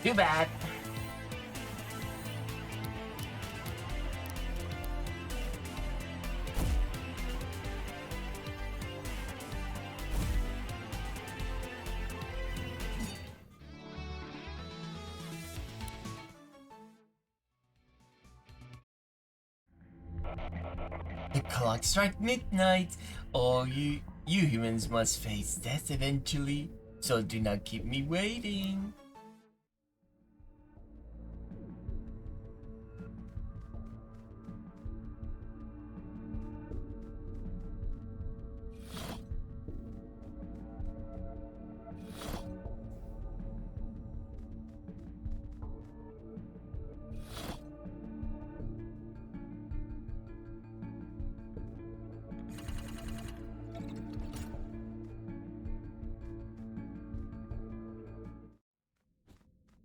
Too bad. The clock strikes midnight. All you humans must face death eventually. So do not keep me waiting.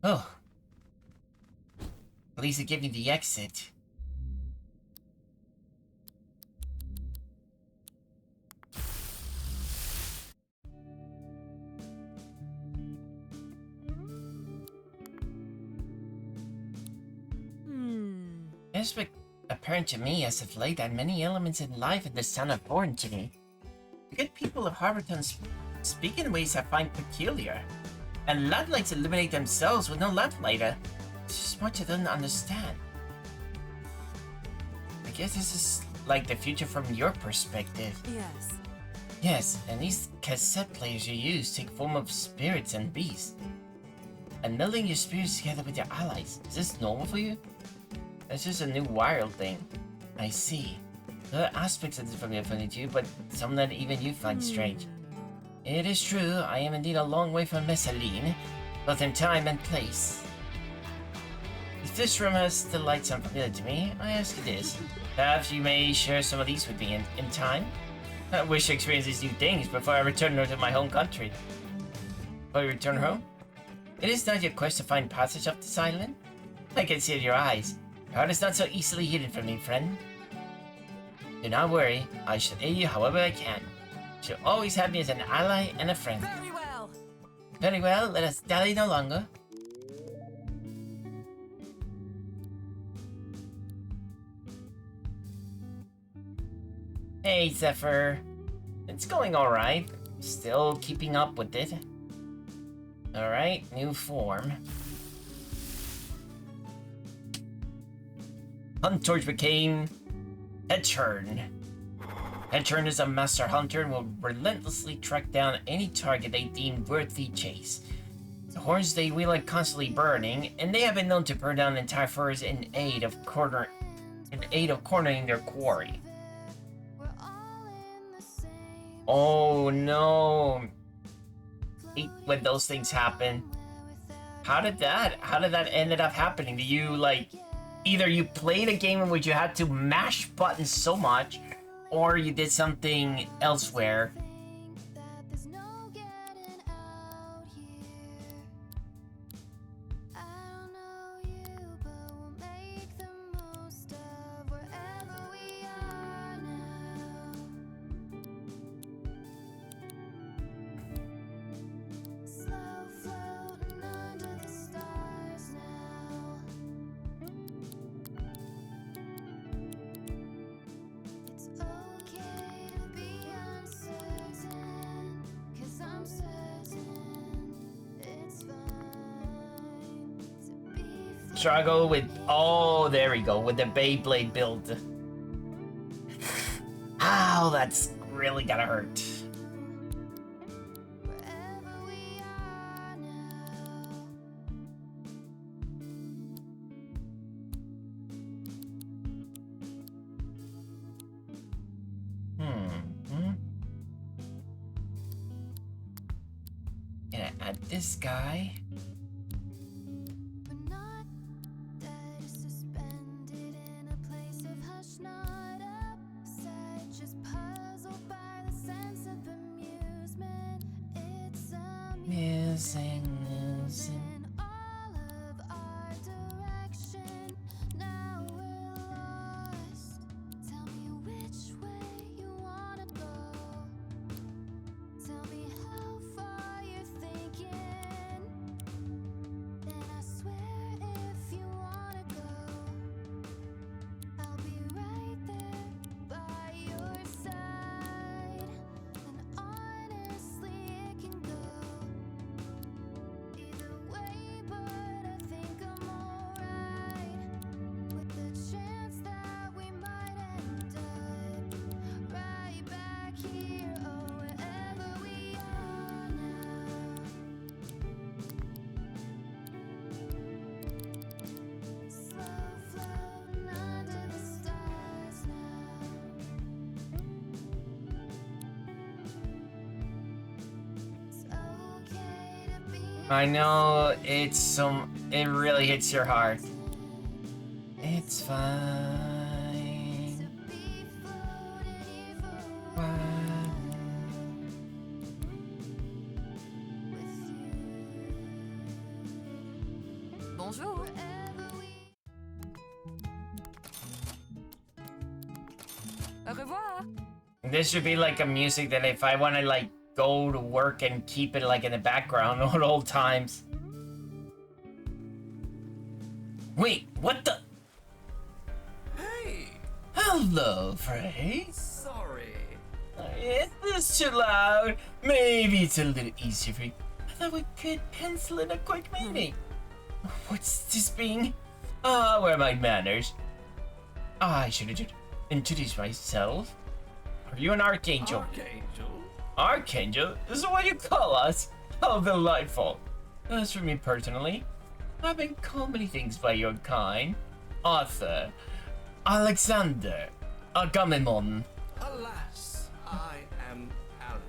Oh. At least it gave me the exit. It's apparent to me as of late that many elements in life in this town are foreign to me. The good people of Harborton speak in ways I find peculiar. And lamplights illuminate themselves with no lamplighter. It's just much I don't understand. I guess this is like the future from your perspective. Yes. Yes, and these cassette players you use take form of spirits and beasts. And melding your spirits together with your allies, is this normal for you? It's just a new wild thing. I see. There are aspects of this familiar to you, but some that even you find strange. It is true, I am indeed a long way from Feline, both in time and place. If this room has still lights unfamiliar to me, I ask you this. Perhaps you may share some of these with me in time? I wish to experience these new things before I return to my home country. Before you return home? It is not your quest to find passage up this island? I can see it in your eyes. Your heart is not so easily hidden from me, friend. Do not worry, I shall aid you however I can. You shall always have me as an ally and a friend. Very well. Very well, let us dally no longer. Hey, Zephyr. It's going alright. Still keeping up with it. Alright, new form. Hunters became Hedgehorn. Hedgehorn is a master hunter and will relentlessly track down any target they deem worthy chase. The horns they wield are constantly burning, and they have been known to burn down entire forests in aid of cornering their quarry. Oh no! Hate when those things happen. How did that ended up happening? Do you either you played a game in which you had to mash buttons so much, or you did something elsewhere? Struggle with, oh, there we go, with the Beyblade build. Ow, that's really gotta hurt. Gonna add this guy. I know it really hits your heart. It's fine. Bonjour. Au revoir. This should be like a music that if I want to go to work and keep it in the background at all times. Wait, what the? Hey! Hello, Frey. Sorry. Is this too loud? Maybe it's a little easier for you. I thought we could pencil in a quick meeting. What's this being? Where are my manners? I should introduce myself. Are you an archangel? Archangel? Archangel? Is what you call us? How delightful. As for me personally, I've been called many things by your kind. Arthur, Alexander, Agamemnon. Alas, I am Alan.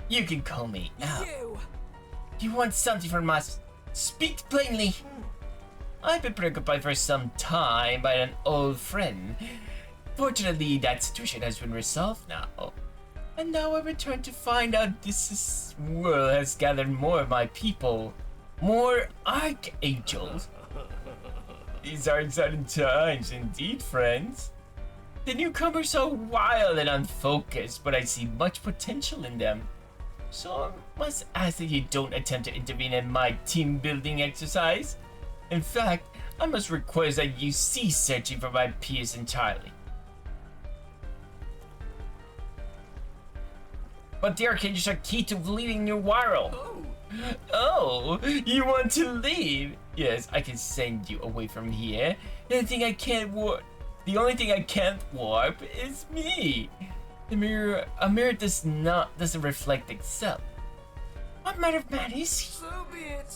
You can call me Al. You want something from us? Speak plainly. I've been preoccupied for some time by an old friend. Fortunately, that situation has been resolved now. And now I return to find out this world has gathered more of my people. More archangels. These are exciting times indeed, friends. The newcomers are wild and unfocused, but I see much potential in them. So I must ask that you don't attempt to intervene in my team-building exercise. In fact, I must request that you cease searching for my peers entirely. But the archangels are key to leading your world. Oh, Oh, you want to leave? Yes, I can send you away from here. The only thing I can't warp is me. A mirror doesn't reflect itself. What matter matters? So be it.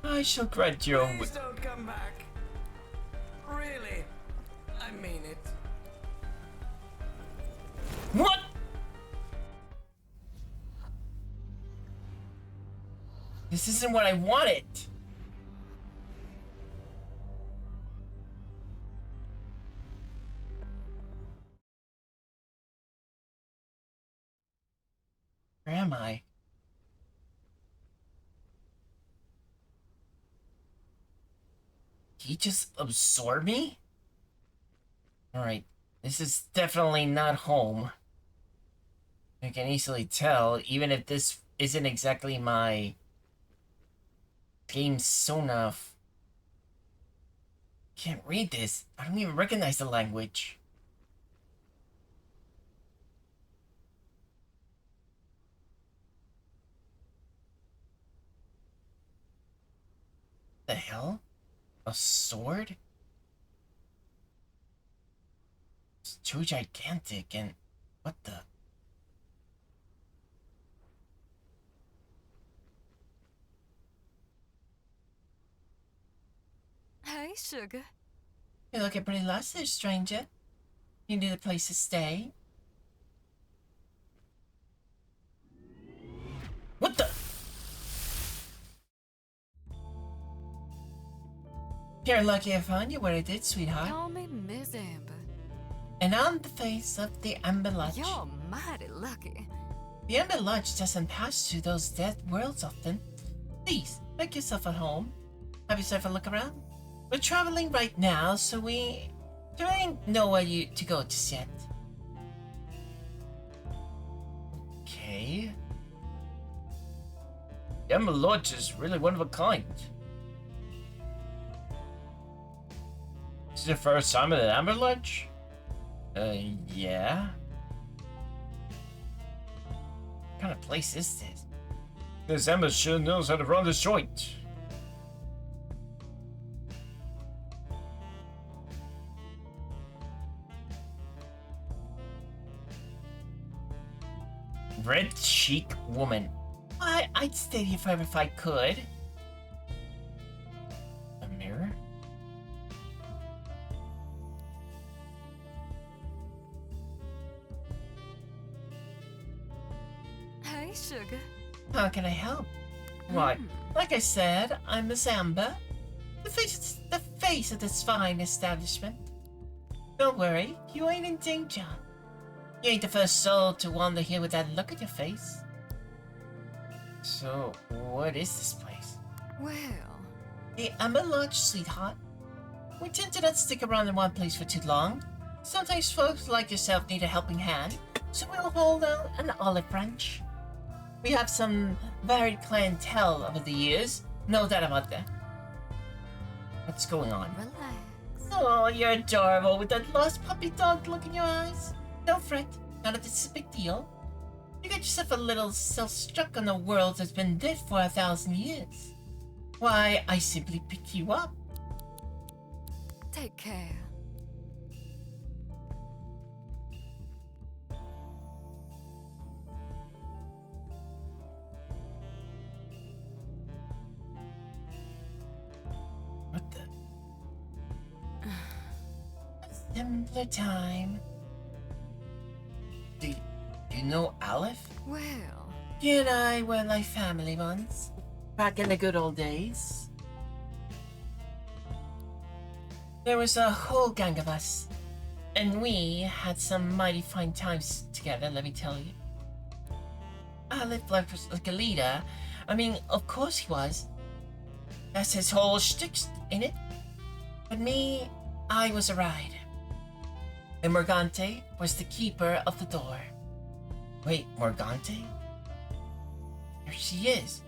I shall grant your Please don't come back. Really, I mean it. What? This isn't what I wanted. Where am I? He just absorbed me? Alright, this is definitely not home. I can easily tell, even if this isn't exactly my game Sonaf. Can't read this. I don't even recognize the language. The hell? A sword? It's too gigantic and what the? Hey, sugar. You look pretty lost there, stranger. You need a place to stay. What the? You're lucky I found you where I did, sweetheart. Call me Miss Amber. And on the face of the Amber Lodge. You're mighty lucky. The Amber Lodge doesn't pass through those dead worlds often. Please, make yourself at home. Have yourself a look around. We're traveling right now, so we ain't nowhere to go just yet. Okay. The Amber Lodge is really one of a kind. This is the first time at the Amber Lodge? Yeah. What kind of place is this? This Amber sure knows how to run this joint. Red cheek woman. I'd stay here forever if I could. A mirror? Hey, sugar. How can I help? Why, like I said, I'm Miss Amber. The face of this fine establishment. Don't worry, you ain't in danger. You ain't the first soul to wander here with that look at your face. So, what is this place? Well, The Amber Lodge, sweetheart. We tend to not stick around in one place for too long. Sometimes folks like yourself need a helping hand, so we'll hold out an olive branch. We have some varied clientele over the years, no doubt about that. What's going on? relax. Oh, you're adorable with that lost puppy dog look in your eyes. Don't fret, none of this is a big deal. You got yourself a little self-struck on the world that's been dead for 1,000 years. Why, I simply picked you up. Take care. What the? A simpler time. Do you know Aleph? Well, You and I were like family once, back in the good old days. There was a whole gang of us, and we had some mighty fine times together, let me tell you. Aleph was like a leader. I mean, of course he was. That's his whole shtick, ain't it? But me, I was a ride. And Morgante was the keeper of the door. Wait, Morgante? There she is.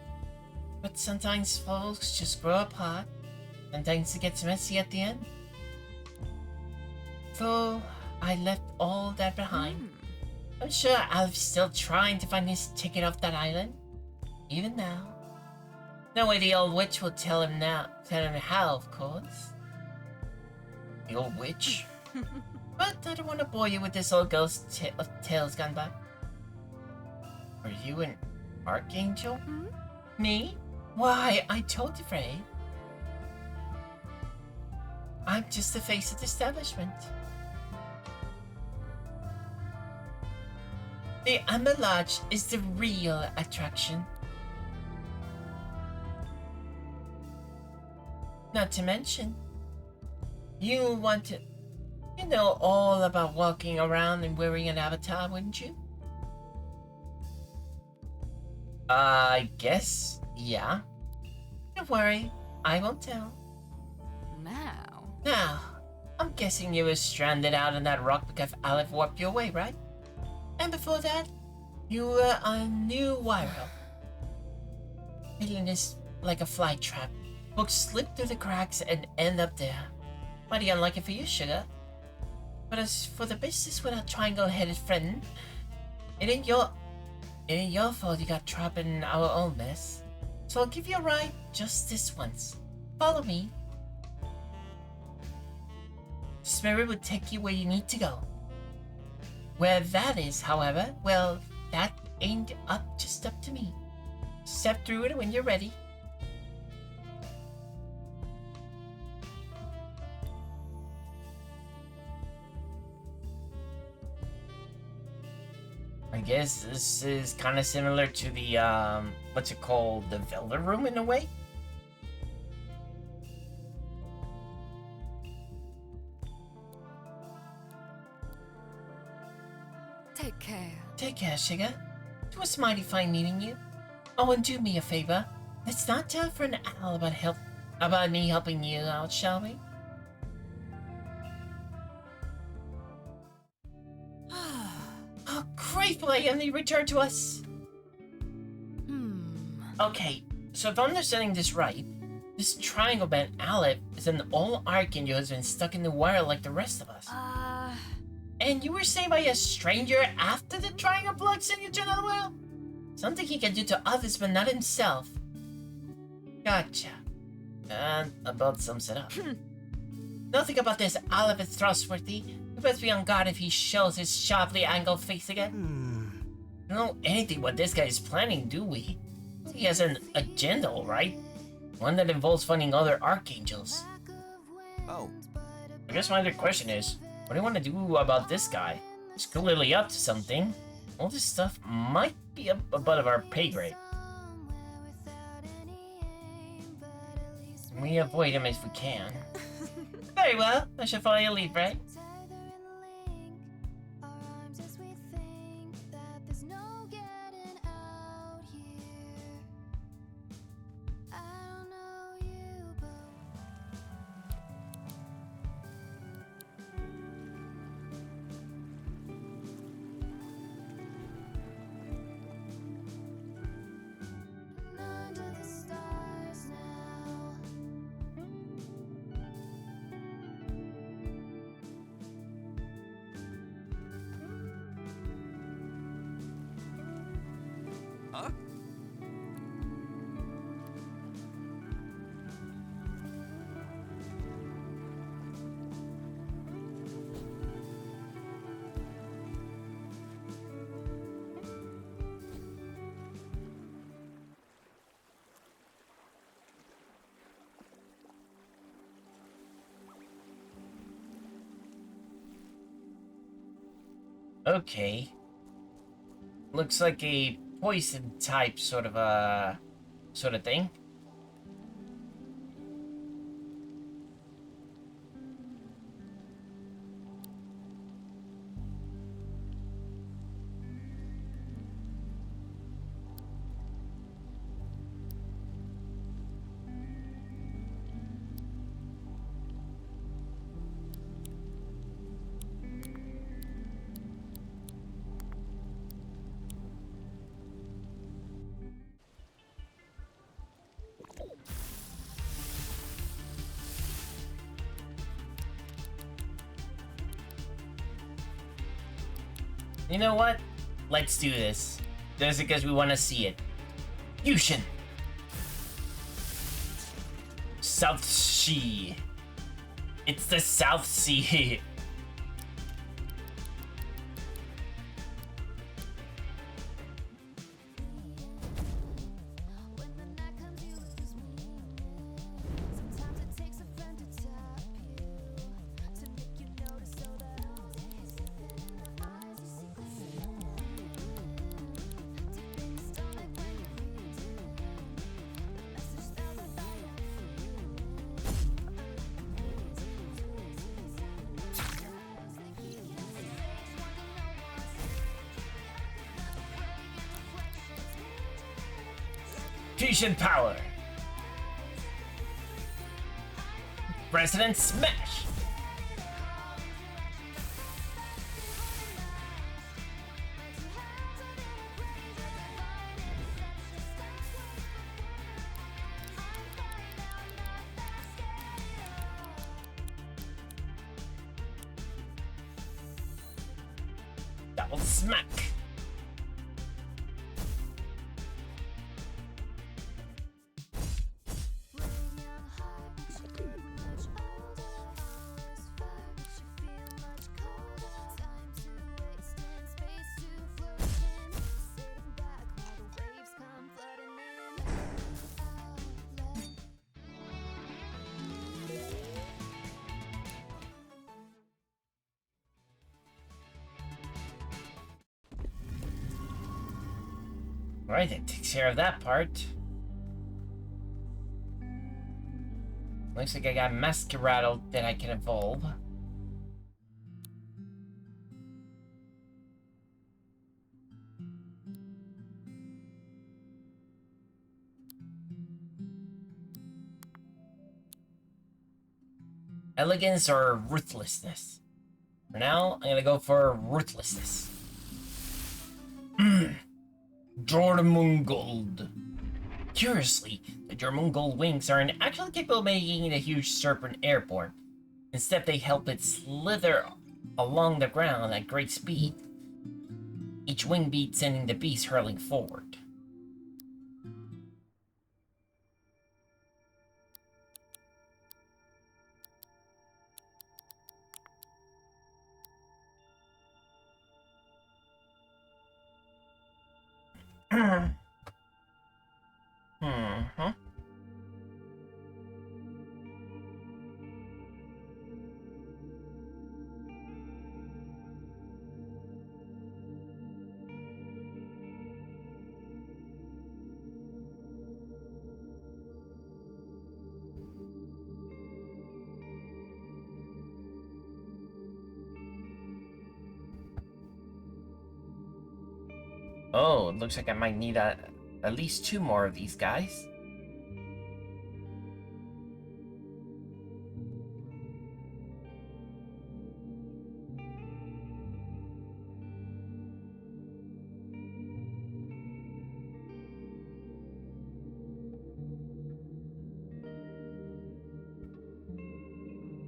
But sometimes folks just grow apart. Sometimes it gets messy at the end. So I left all that behind. I'm sure Alf's still trying to find his ticket off that island. Even now. No way the old witch will tell him now. Tell him how, of course. The old witch? But I don't want to bore you with this old ghost of tales gone by. Are you an archangel? Hmm? Me? Why, I told you, Frey. I'm just the face of the establishment. The Amber Lodge is the real attraction. Not to mention, you want to... You know all about walking around and wearing an avatar, wouldn't you? I guess, yeah. Don't worry, I won't tell. Now. Now, I'm guessing you were stranded out on that rock because Aleph warped you away, right? And before that, you were on New Wyro. Hidden is like a fly trap. Books slip through the cracks and end up there. Mighty unlucky for you, Sugar. But as for the business with a triangle-headed friend, it ain't your fault you got trapped in our own mess. So I'll give you a ride just this once. Follow me. Spirit will take you where you need to go. Where that is, however, well, that ain't just up to me. Step through it when you're ready. I guess this is kind of similar to the, what's it called? The Velvet Room in a way? Take care. Take care, Sugar. It was mighty fine meeting you. Oh, and do me a favor. Let's not tell for an hour about me helping you out, shall we? Oh, great play, and you return to us. Okay, so if I'm understanding this right, this triangle band Aleph is an old archangel who's been stuck in the wire like the rest of us. And you were saved by a stranger after the triangle plug sent you to another world? Something he can do to others but not himself. Gotcha. And about sums it up. Nothing about this Aleph is trustworthy. You best be on guard if he shows his sharply angled face again. We don't know anything what this guy is planning, do we? He has an agenda, right? One that involves finding other archangels. Oh. I guess my other question is, what do you want to do about this guy? He's clearly up to something. All this stuff might be above our pay grade. We avoid him if we can. Very well, I shall follow your lead, right? Huh? Okay. Looks like a poison type sort of thing. You know what? Let's do this. Just because we want to see it. Yushin! South Sea. It's the South Sea. When the night comes, you lose me. Sometimes it takes a friend to tap you, to make you notice so that all day is sleeping in the eyes, you secret feeling. Deep in the stomach when you read the message that would light up Fusion power. President Smash. Double smack. Alright, that takes care of that part. Looks like I got Masquerado that I can evolve. Elegance or ruthlessness? For now, I'm gonna go for ruthlessness. Jormungold. Curiously, the Jormungold wings aren't actually capable of making the huge serpent airborne. Instead, they help it slither along the ground at great speed, each wing beat sending the beast hurling forward. Mm-hmm. Oh, it looks like I might need at least 2 more of these guys.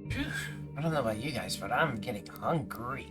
Phew, I don't know about you guys, but I'm getting hungry.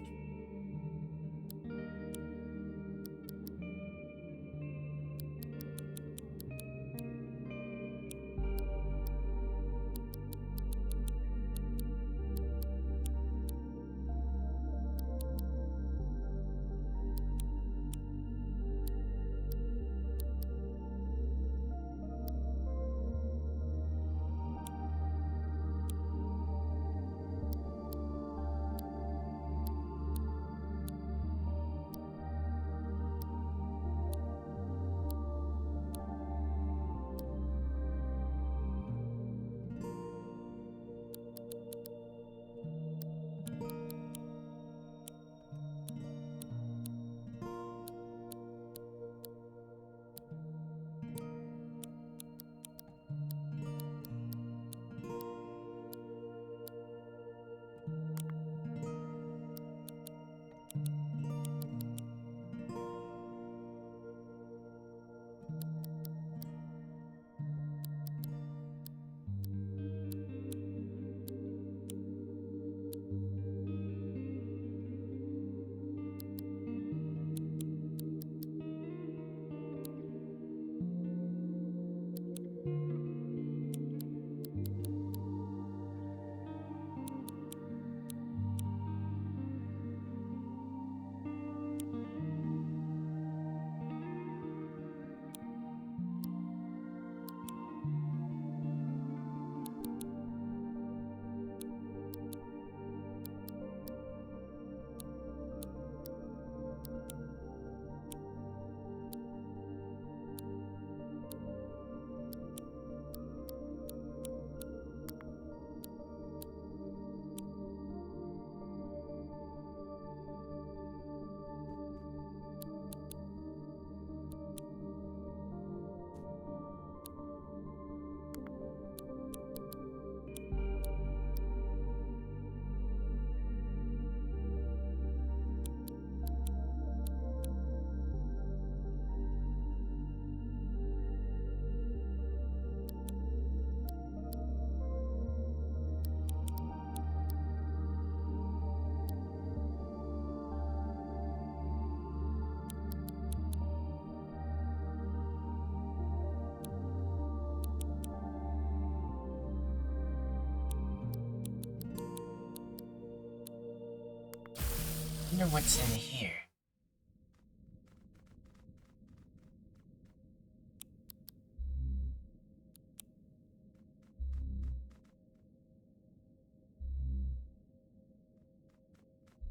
wonder what's in here.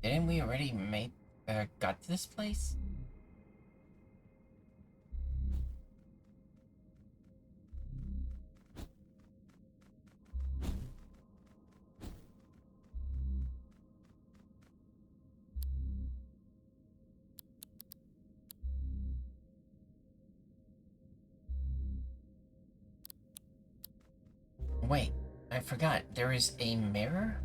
Didn't we already got to this place? Wait, I forgot. There is a mirror?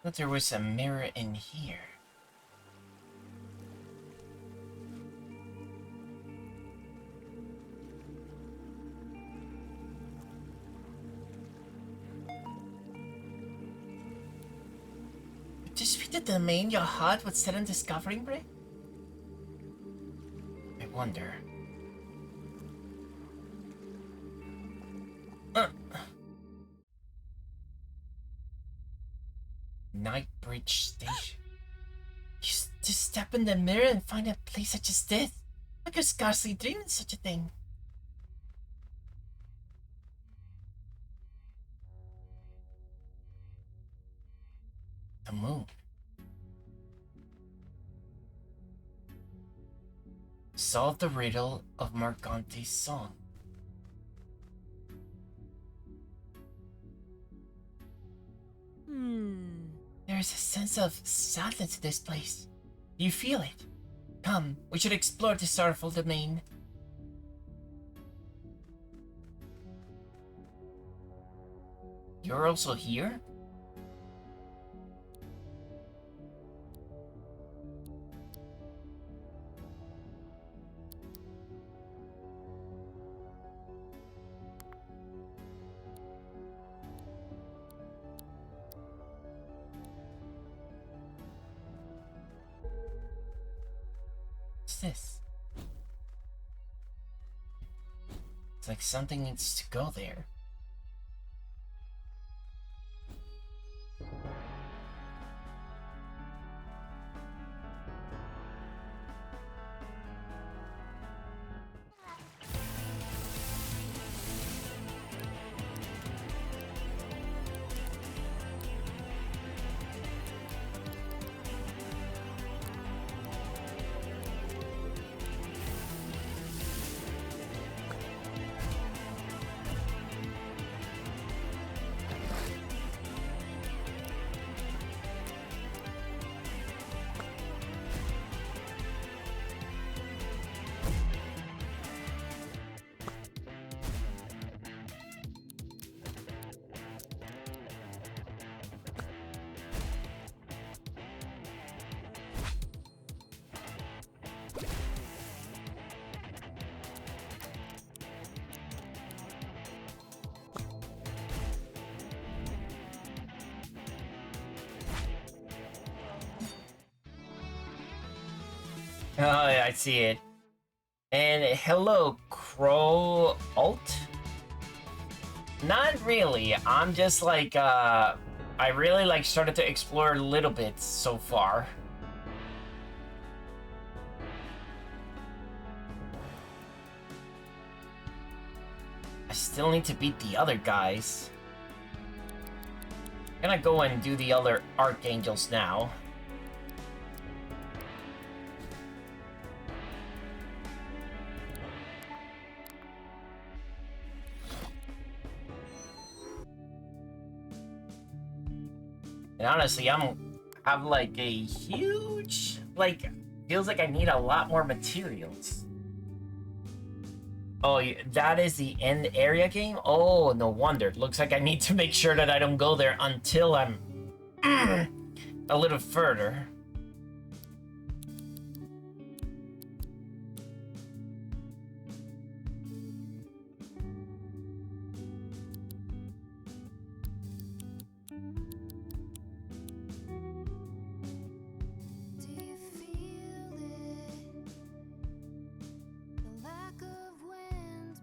I thought there was a mirror in here. Just be the domain your heart would set on discovering, Bray? I wonder. Nightbridge Station. Just step in the mirror and find a place such as this. I could scarcely dream of such a thing. The moon. Solve the riddle of Morgante's song. There's a sense of sadness to this place. Do you feel it? Come, we should explore the sorrowful domain. You're also here? This? It's like something needs to go there. Oh, yeah, I see it. And hello, Crow Alt? Not really. I'm just like, I really like started to explore a little bit so far. I still need to beat the other guys. I'm gonna go and do the other Archangels now. And honestly, have like a huge, like, feels like I need a lot more materials. Oh, that is the end area game? Oh, no wonder. Looks like I need to make sure that I don't go there until I'm a little further. Do you feel it? The lack of wind,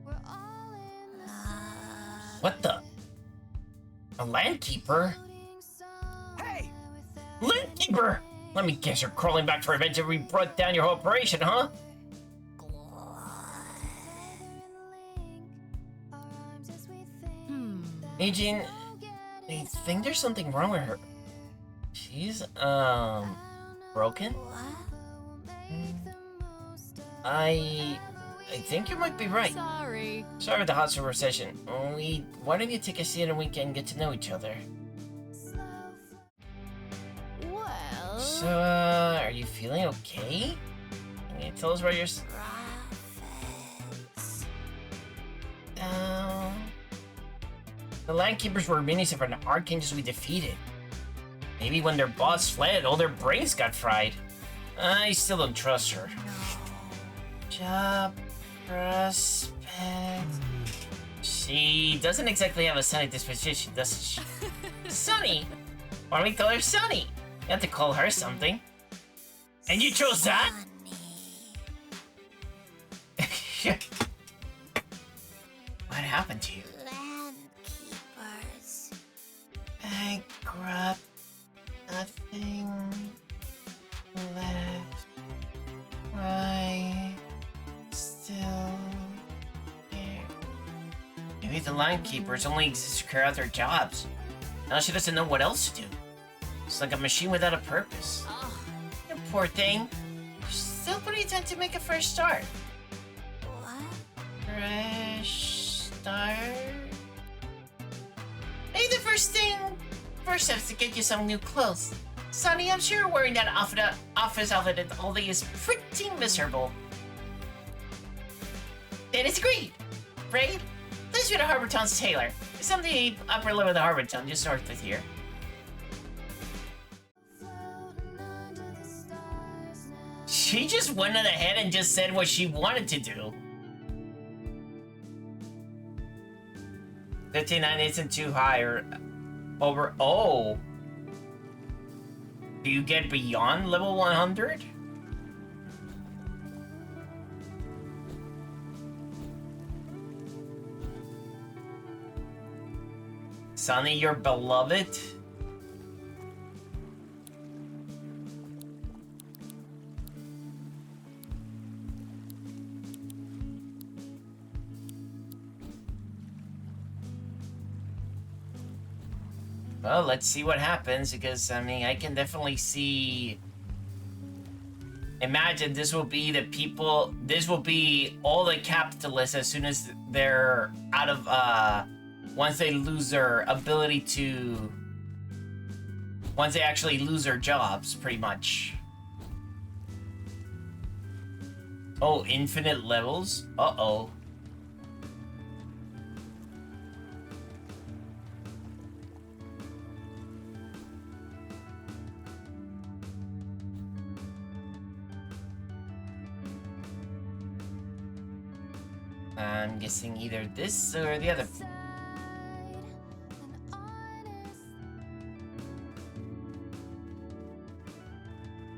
we're all in the same What the? A landkeeper? Hey! Landkeeper! Let me guess, you're crawling back for revenge and we brought down your whole operation, huh? Agent, I think there's something wrong with her. She's, broken? I think you might be right. Sorry. Sorry for the hot summer session. Why don't you take a seat and we can get to know each other? Well. So, are you feeling okay? Can you tell us where you're... The Landkeepers were minis of an Archangels we defeated. Maybe when their boss fled, all their brains got fried. I still don't trust her. Job prospect. She doesn't exactly have a sunny disposition, does she? Sunny? Why don't we call her Sunny? You have to call her something. And you chose that? What happened to you? Landkeepers. Bankrupt. Nothing left. Right. Still here. Maybe the Landkeepers only exist to carry out their jobs. Now she doesn't know what else to do. It's like a machine without a purpose. You poor thing. Still plenty of time to make a fresh start. What? Fresh start? Maybe the first step is to get you some new clothes. Sonny, I'm sure wearing that office outfit all day is pretty miserable. Then it's agreed. Brave, let's be the Harbor Town's tailor. It's on the upper level of the Harbor Town, just north of here. Floating under the stars now. She just went on ahead and just said what she wanted to do. 59 isn't too high or over. Oh. Do you get beyond level 100? Sonny, your beloved? Well, let's see what happens, because, I mean, I can definitely see... Imagine this will be the people... This will be all the capitalists as soon as they're out of, once they lose their ability to... Once they actually lose their jobs, pretty much. Oh, infinite levels? Uh-oh. I'm guessing either this or the other. Side, an honest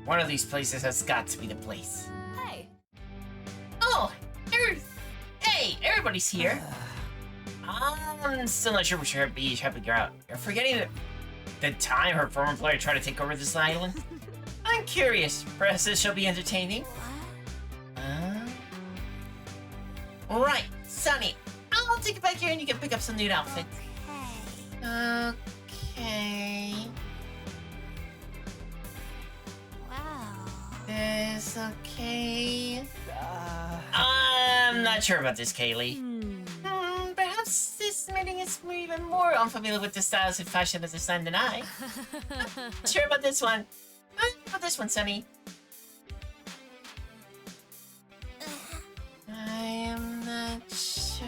One of these places has got to be the place. Hey. Oh, hey, everybody's here. I'm still not sure what you're helping her out. You're forgetting the time her former employer tried to take over this island? I'm curious. Perhaps this shall be entertaining. Right, Sunny. I'll take it back here and you can pick up some new outfit. Okay. Wow. This okay? I'm not sure about this, Kaylee. Perhaps this meeting is even more unfamiliar with the styles and fashion of design than I. Not sure about this one. How about this one, Sunny? I am not sure.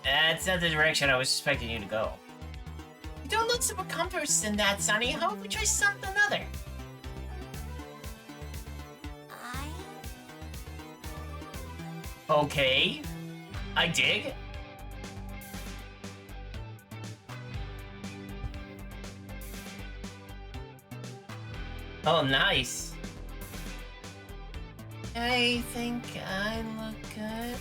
That's not the direction I was expecting you to go. You don't look super comfortable in that, Sunny. How about we try something other? Okay. I dig. Oh, nice. I think I look good.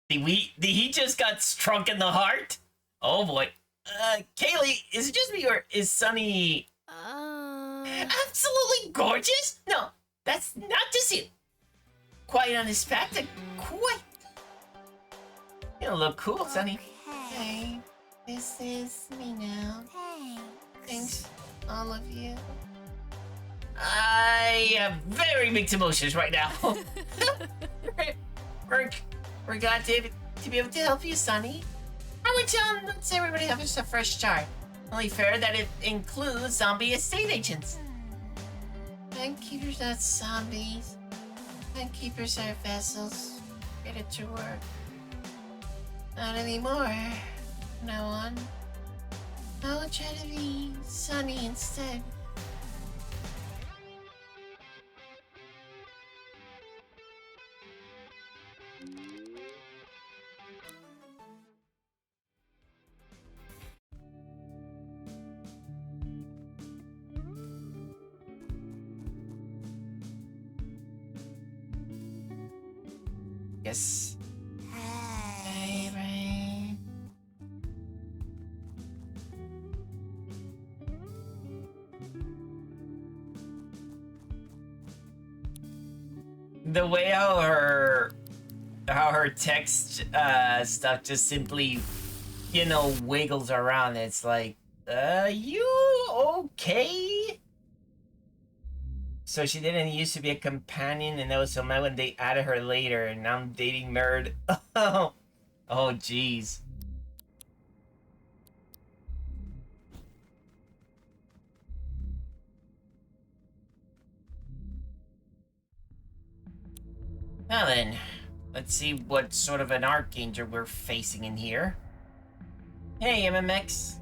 Did he just got struck in the heart? Oh boy. Kaylee, is it just me or is Sunny absolutely gorgeous? No, that's not just it. Quite unexpected. Quite. You look cool, Sunny. Hey, this is me now. Thanks, all of you. I have very mixed emotions right now. We're glad to be able to help you, Sunny. Let's everybody have just a fresh start. Only fair that it includes zombie estate agents. Timekeepers, not zombies. Timekeepers are vessels. Get it to work. Not anymore. From now on, I'll try to be Sunny instead. Yes. Hey, Rain. The way how her text stuff just simply, wiggles around. It's like, you okay? So she didn't used to be a companion, and that was so mad when they added her later, and now I'm dating nerd. Oh, jeez. Now then, let's see what sort of an archangel we're facing in here. Hey, MMX.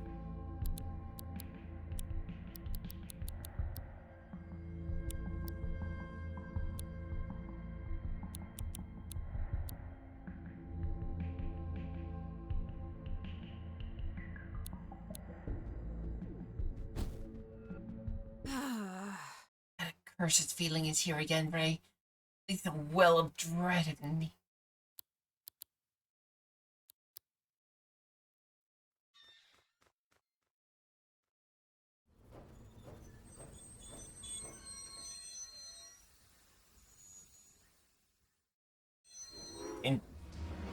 That accursed feeling is here again, Ray. It's the well of dread in me.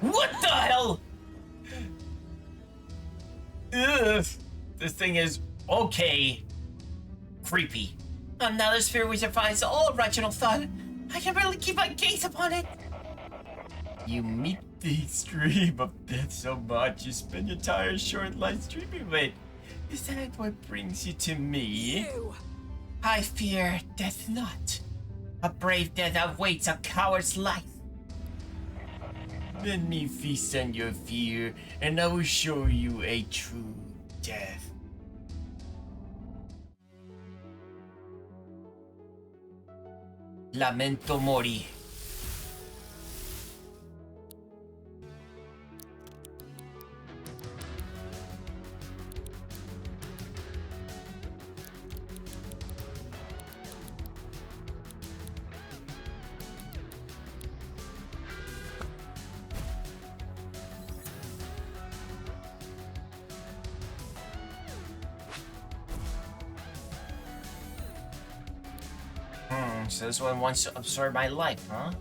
What the hell? Ugh. This thing is okay. Creepy. Another spirit which defies all rational thought. I can barely keep my gaze upon it. You meet the extreme of death so much, you spend your entire short life dreaming of it. Is that what brings you to me? I fear death not. A brave death awaits a coward's life. Let me feast on your fear, and I will show you a true death. Lamento mori. So this one wants to absorb my life, huh?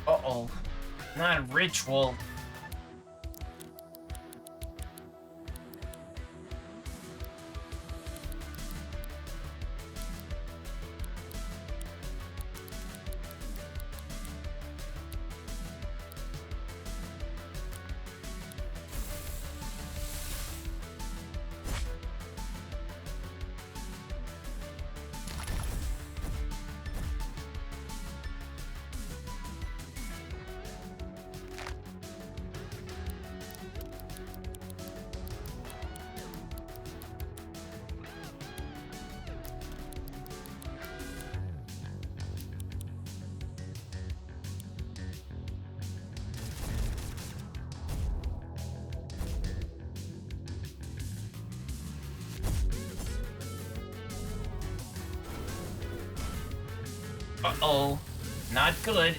Uh-oh. Not a ritual. Uh-oh. Not good.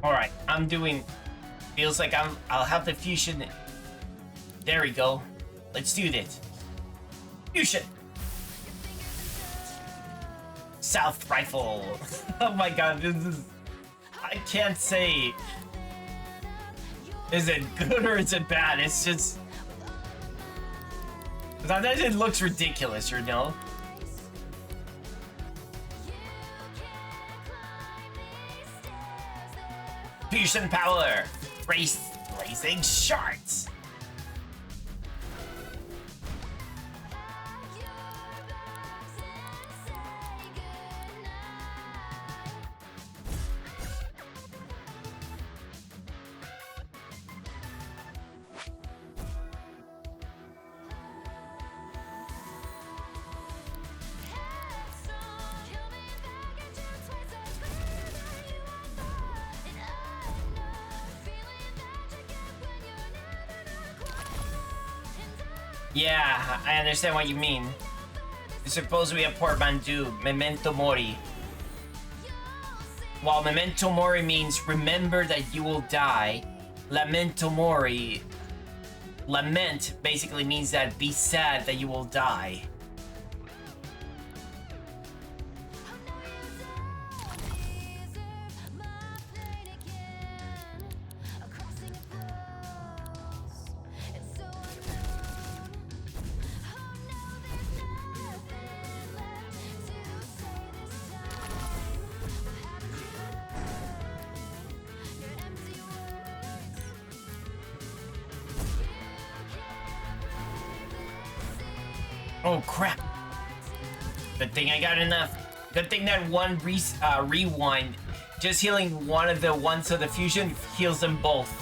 Alright, I'm doing... Feels like I'll have the fusion... There we go. Let's do this. Fusion! South rifle! Oh my god, this is... I can't say... Is it good or is it bad? It's just... Sometimes it looks ridiculous, you know? Fusion power! Blazing shards! Yeah, I understand what you mean. It's supposed to be a portmanteau, memento mori. While memento mori means remember that you will die, lamento mori, lament basically means that be sad that you will die. Oh crap! Good thing I got enough. Good thing that one rewind, just healing one of the ones of the fusion heals them both.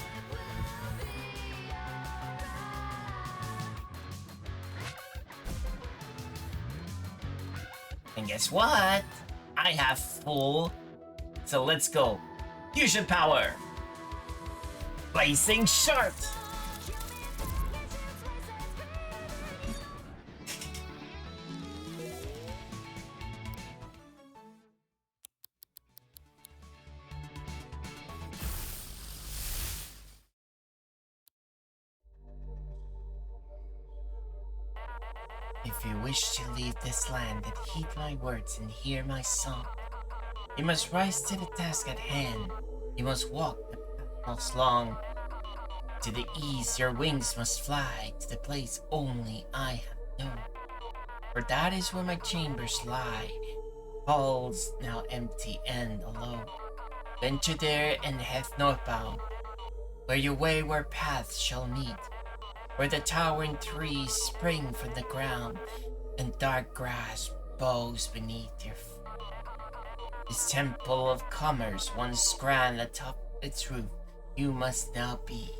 And guess what? I have full. So let's go. Fusion power. Blazing sharp. If you wish to leave this land and heed my words and hear my song, you must rise to the task at hand. You must walk the path most long. To the east your wings must fly, to the place only I have known. For that is where my chambers lie, halls now empty and alone. Venture there and head northbound, where your wayward paths shall meet, where the towering trees spring from the ground, and dark grass bows beneath your feet. This temple of commerce, once grand atop its roof, you must now be.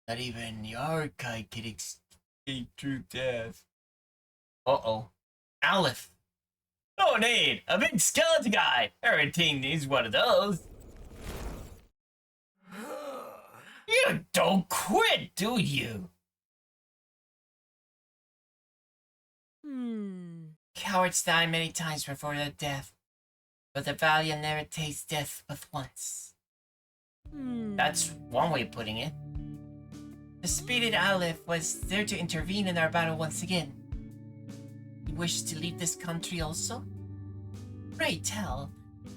Not even your kind can escape true death. Uh-oh. Aleph. No need! A big skeleton guy! Everything needs one of those. You don't quit, do you? Cowards die many times before their death, but the valiant never taste death but once. That's one way of putting it. The spirited Aleph was there to intervene in our battle once again. You wish to leave this country also? Pray tell,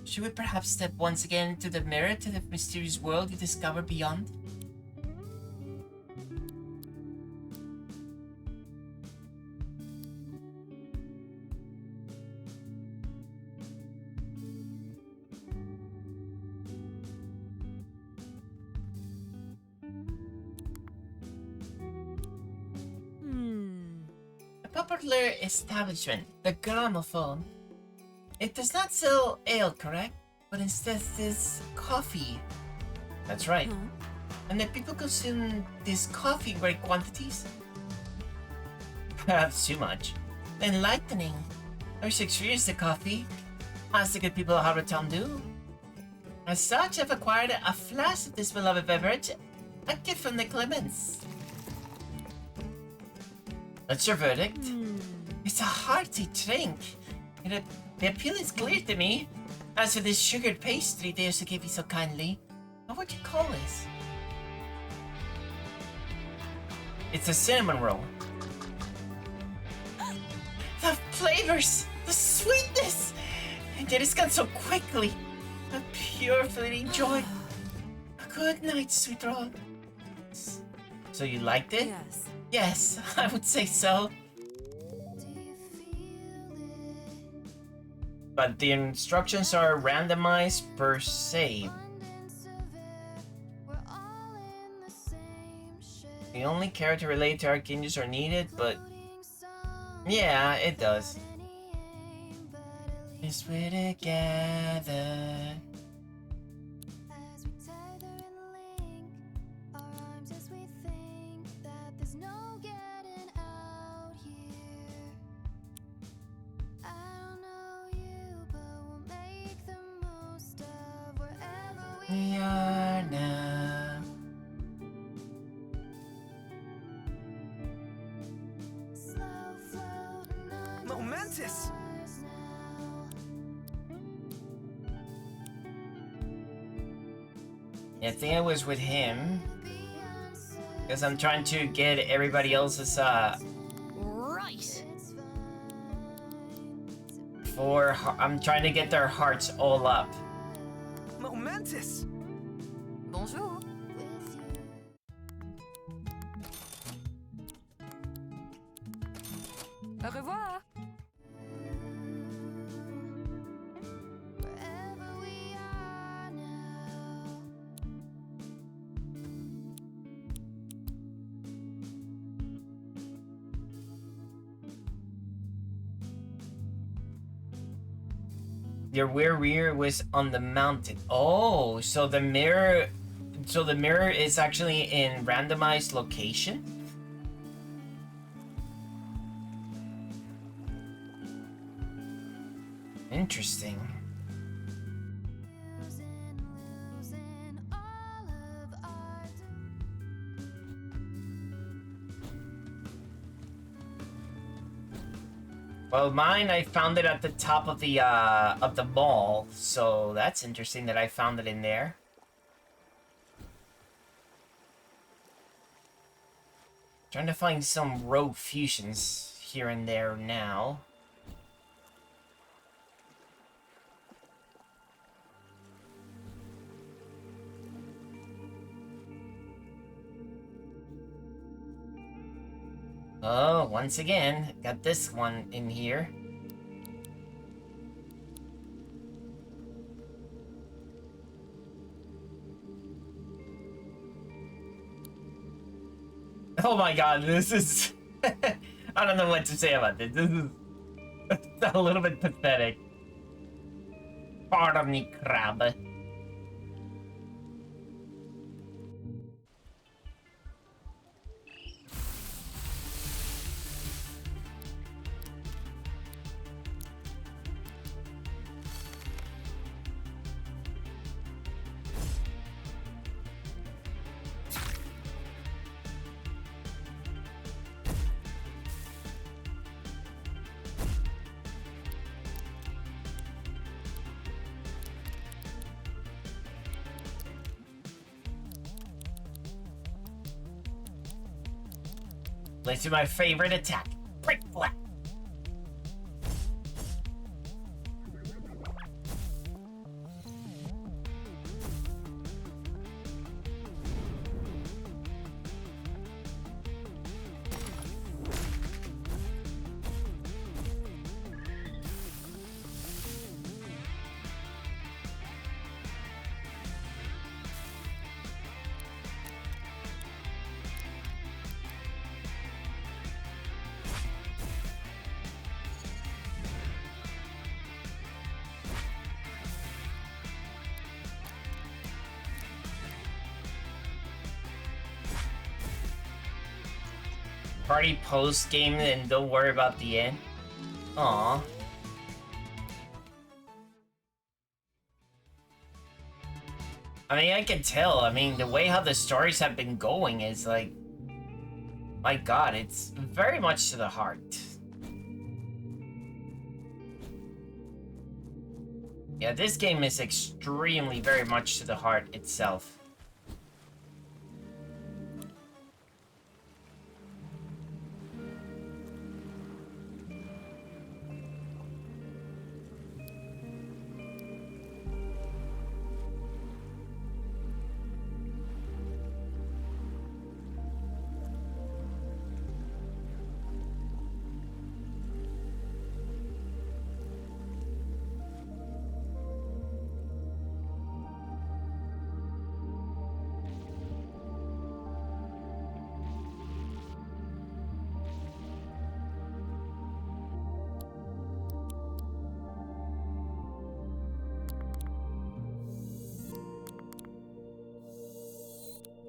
should we perhaps step once again into the mirror to the mysterious world you discover beyond? A popular establishment, the gramophone. It does not sell ale, correct? But instead sells coffee. That's right. And the people consume this coffee in great quantities? Perhaps too much. Enlightening. I wish to experience the coffee, as the good people of Harbor Town do. As such, I've acquired a flask of this beloved beverage, a gift from the Clements. What's your verdict? It's a hearty drink. The appeal is clear to me. As for this sugared pastry they used to give you so kindly, what would you call this? It's a cinnamon roll. The flavors! The sweetness! And yet it's gone so quickly. A pure fleeting joy. Good night, sweet roll. So you liked it? Yes. Yes, I would say so. But the instructions are randomized per save. The only character related to Archangels are needed, but yeah, it does. Yes, we're together. We are na. Slow floating under the Momentous. stars now. Yeah, I think I was with him Be uncertain, because I'm trying to get everybody else's Right. it's fine. I'm trying to get their hearts all up. Momentous. Bonjour. With you. Au revoir. Wherever we are now. Your rear was on the mountain. Oh, so the mirror is actually in randomized location? Interesting. Losing all of our Well, mine, I found it at the top of the mall, so that's interesting that I found it in there. Trying to find some rogue fusions here and there now. Oh, once again, got this one in here. Oh my god, this is... I don't know what to say about this. This is a little bit pathetic. Pardon me, crab. Let's do my favorite attack. Break flat. Party post game and don't worry about the end. Aww. I mean, I can tell. I mean, the way how the stories have been going is like... My god, it's very much to the heart. Yeah, this game is extremely very much to the heart itself.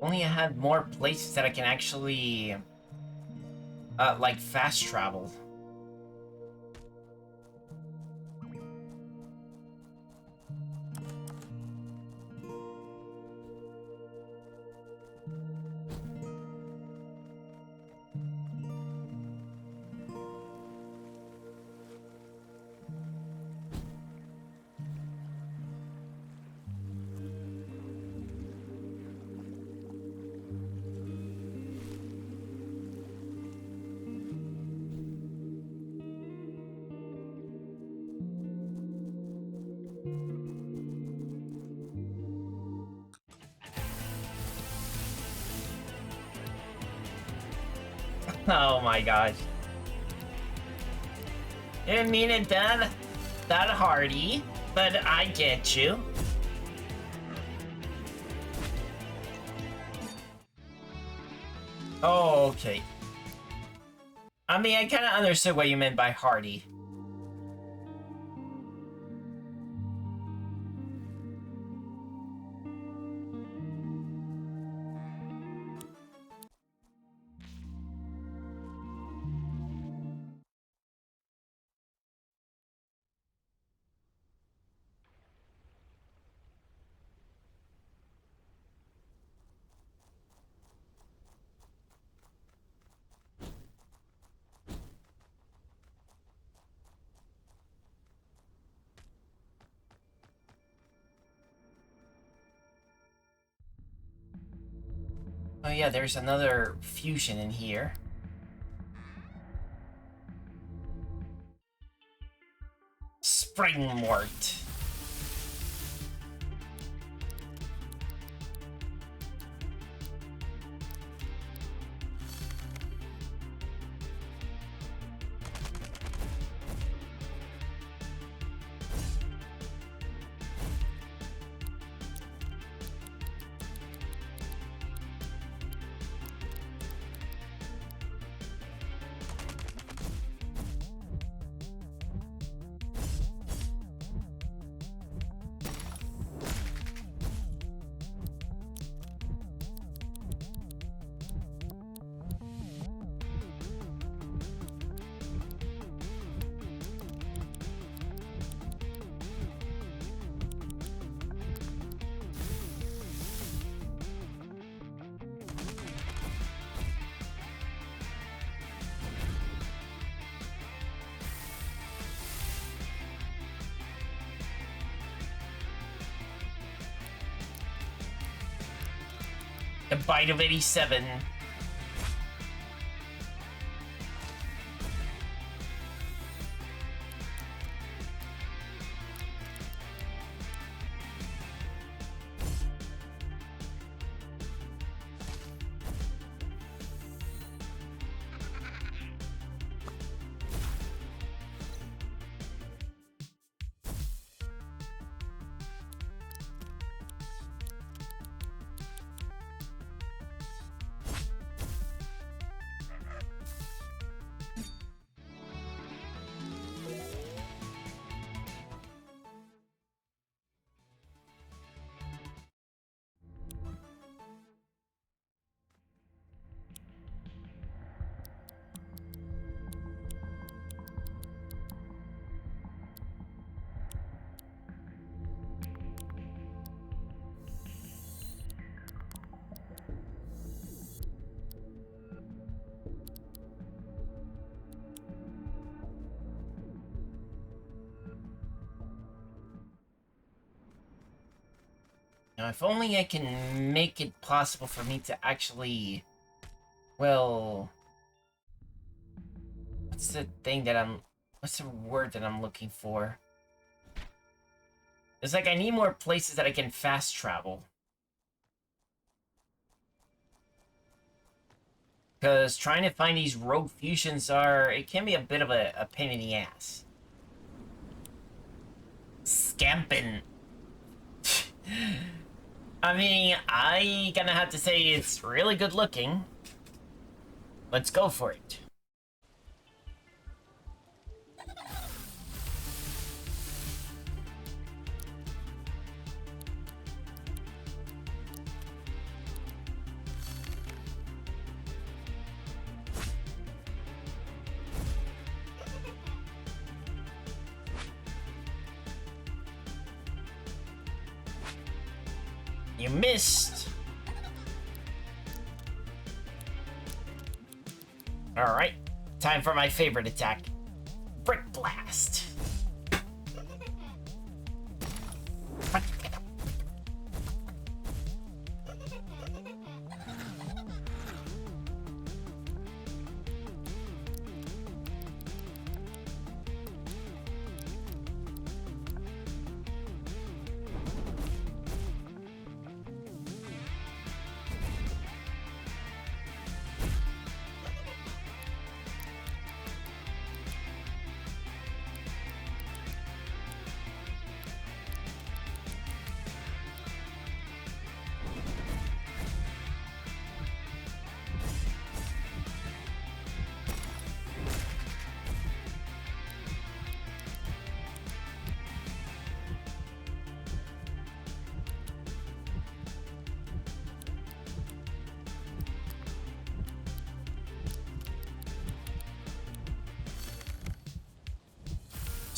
Only I had more places that I can actually, like, fast travel. Oh my gosh. Didn't mean it that hardy, but I get you. Oh, okay. I mean, I kind of understood what you meant by hardy. Oh yeah, there's another fusion in here. Springmort. A bite of 87. Now, if only I can make it possible for me to actually... Well... What's the thing that I'm... What's the word that I'm looking for? It's like I need more places that I can fast travel. Because trying to find these rogue fusions it can be a bit of a pain in the ass. Scampin'. I mean, I gonna have to say it's really good looking. Let's go for it. You missed. Alright, time for my favorite attack. Brick Blast.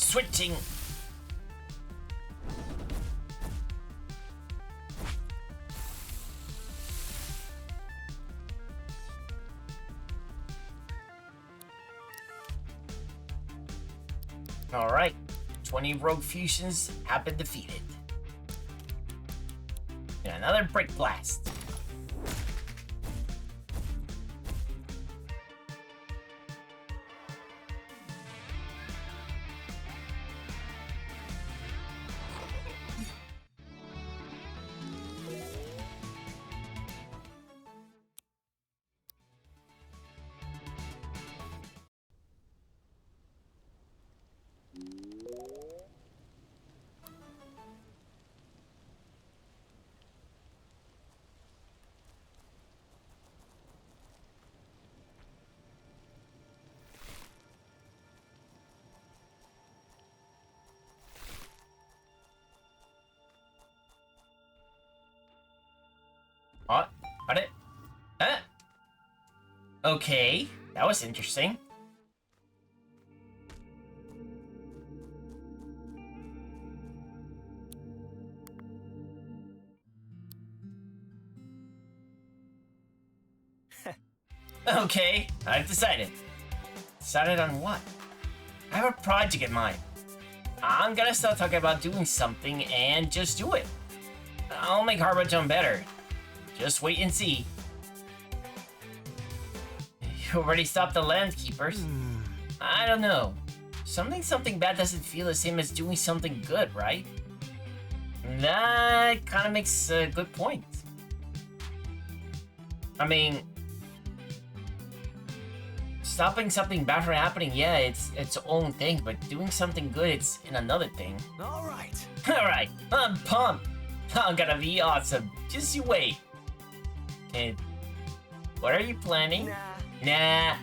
switching. Alright, 20 rogue fusions have been defeated. And another brick blast. What? What it? Huh? Okay, that was interesting. Okay, I've decided. Decided on what? I have a project in mind. I'm gonna start talking about doing something and just do it. I'll make Harbor Town better. Just wait and see. You already stopped the Landkeepers. I don't know. Something bad doesn't feel the same as doing something good, right? That kind of makes a good point. I mean, stopping something bad from happening, yeah, it's its own thing, but doing something good, it's in another thing. All right. Alright, I'm pumped. I'm gonna be awesome. Just you wait. And what are you planning? Nah,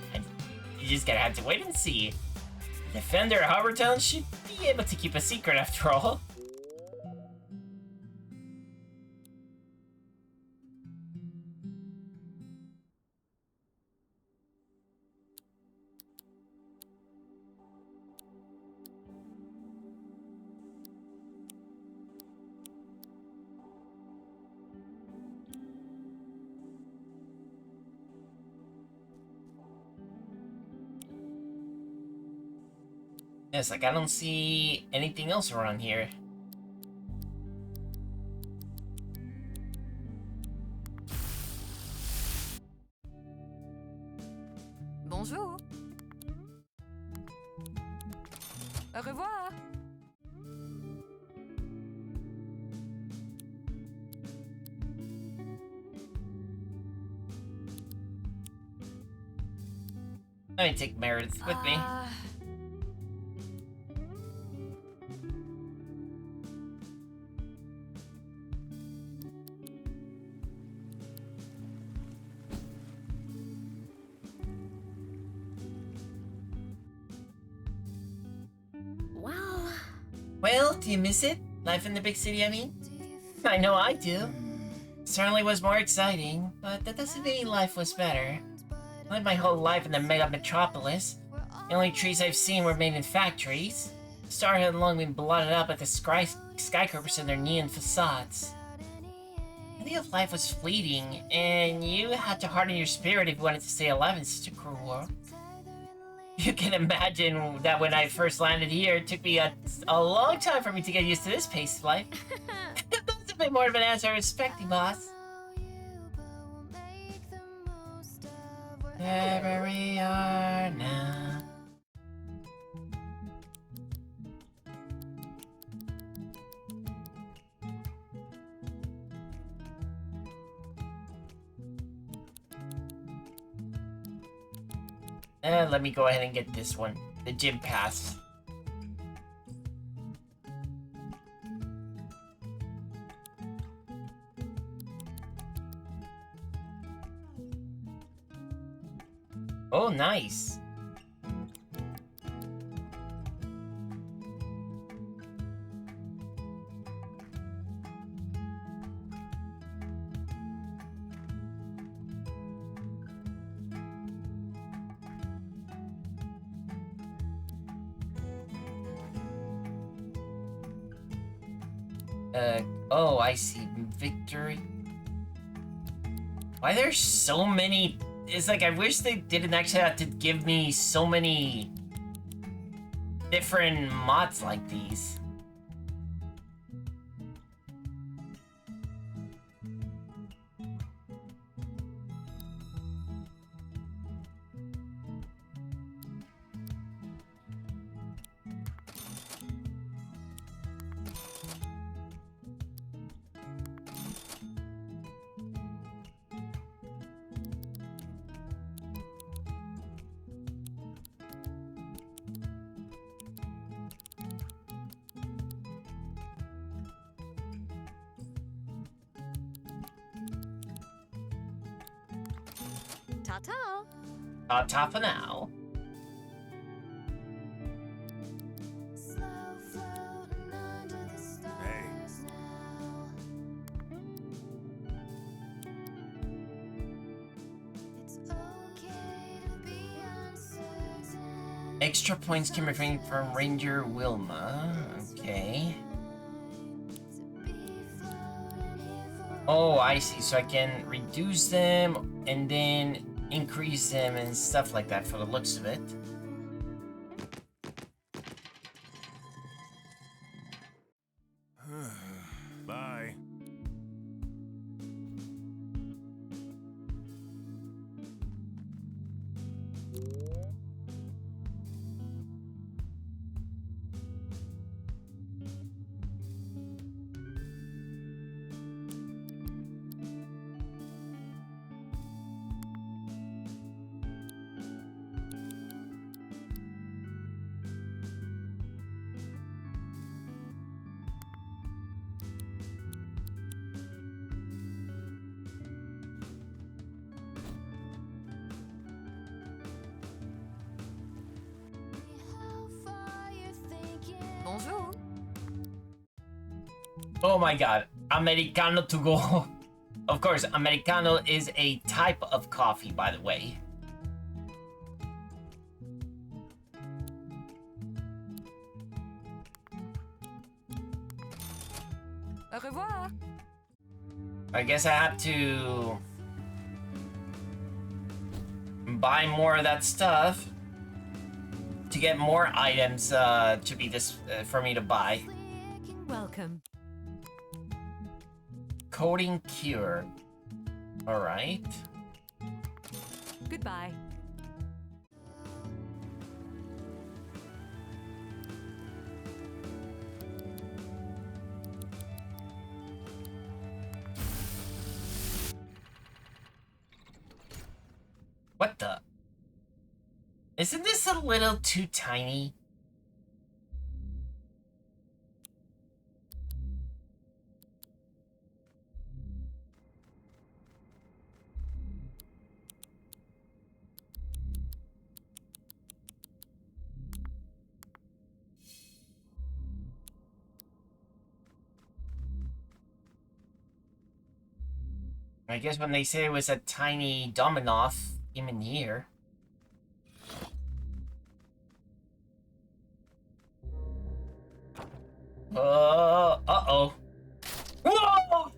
you just gotta have to wait and see. Defender of Harbortown should be able to keep a secret after all. Yes, like I don't see anything else around here. Bonjour. Au revoir. Let me take Meredith with me. Well, do you miss it? Life in the big city, I mean? I know I do. Certainly was more exciting, but that doesn't mean life was better. I lived my whole life in the mega metropolis. The only trees I've seen were made in factories. The stars had long been blotted out by the skyscrapers and their neon facades. The idea of life was fleeting, and you had to harden your spirit if you wanted to stay alive in such a cruel world. You can imagine that when I first landed here, it took me a long time for me to get used to this pace of life. That's a bit more of an answer I was expecting, boss. Wherever we are now. Let me go ahead and get this one. The gym pass. Oh, nice. Oh, I see. Victory. Why there's so many? It's like I wish they didn't actually have to give me so many different mods like these. Ta-ta. Top for now. Slow floating under the stars now. It's okay to be uncertain. Extra points can be gained from Ranger Wilma. Okay. Oh, I see. So I can reduce them and then increase them and stuff like that for the looks of it. Bye. How far you're thinking. Bonjour. Oh my god. Americano to go. Of course, Americano is a type of coffee, by the way. Au revoir. I guess I have to buy more of that stuff to get more items to be this for me to buy. Welcome. Coating cure. All right. Goodbye. What the? Isn't this a little too tiny? I guess when they say it was a tiny Dominoff, even here. Uh-oh. Whoa!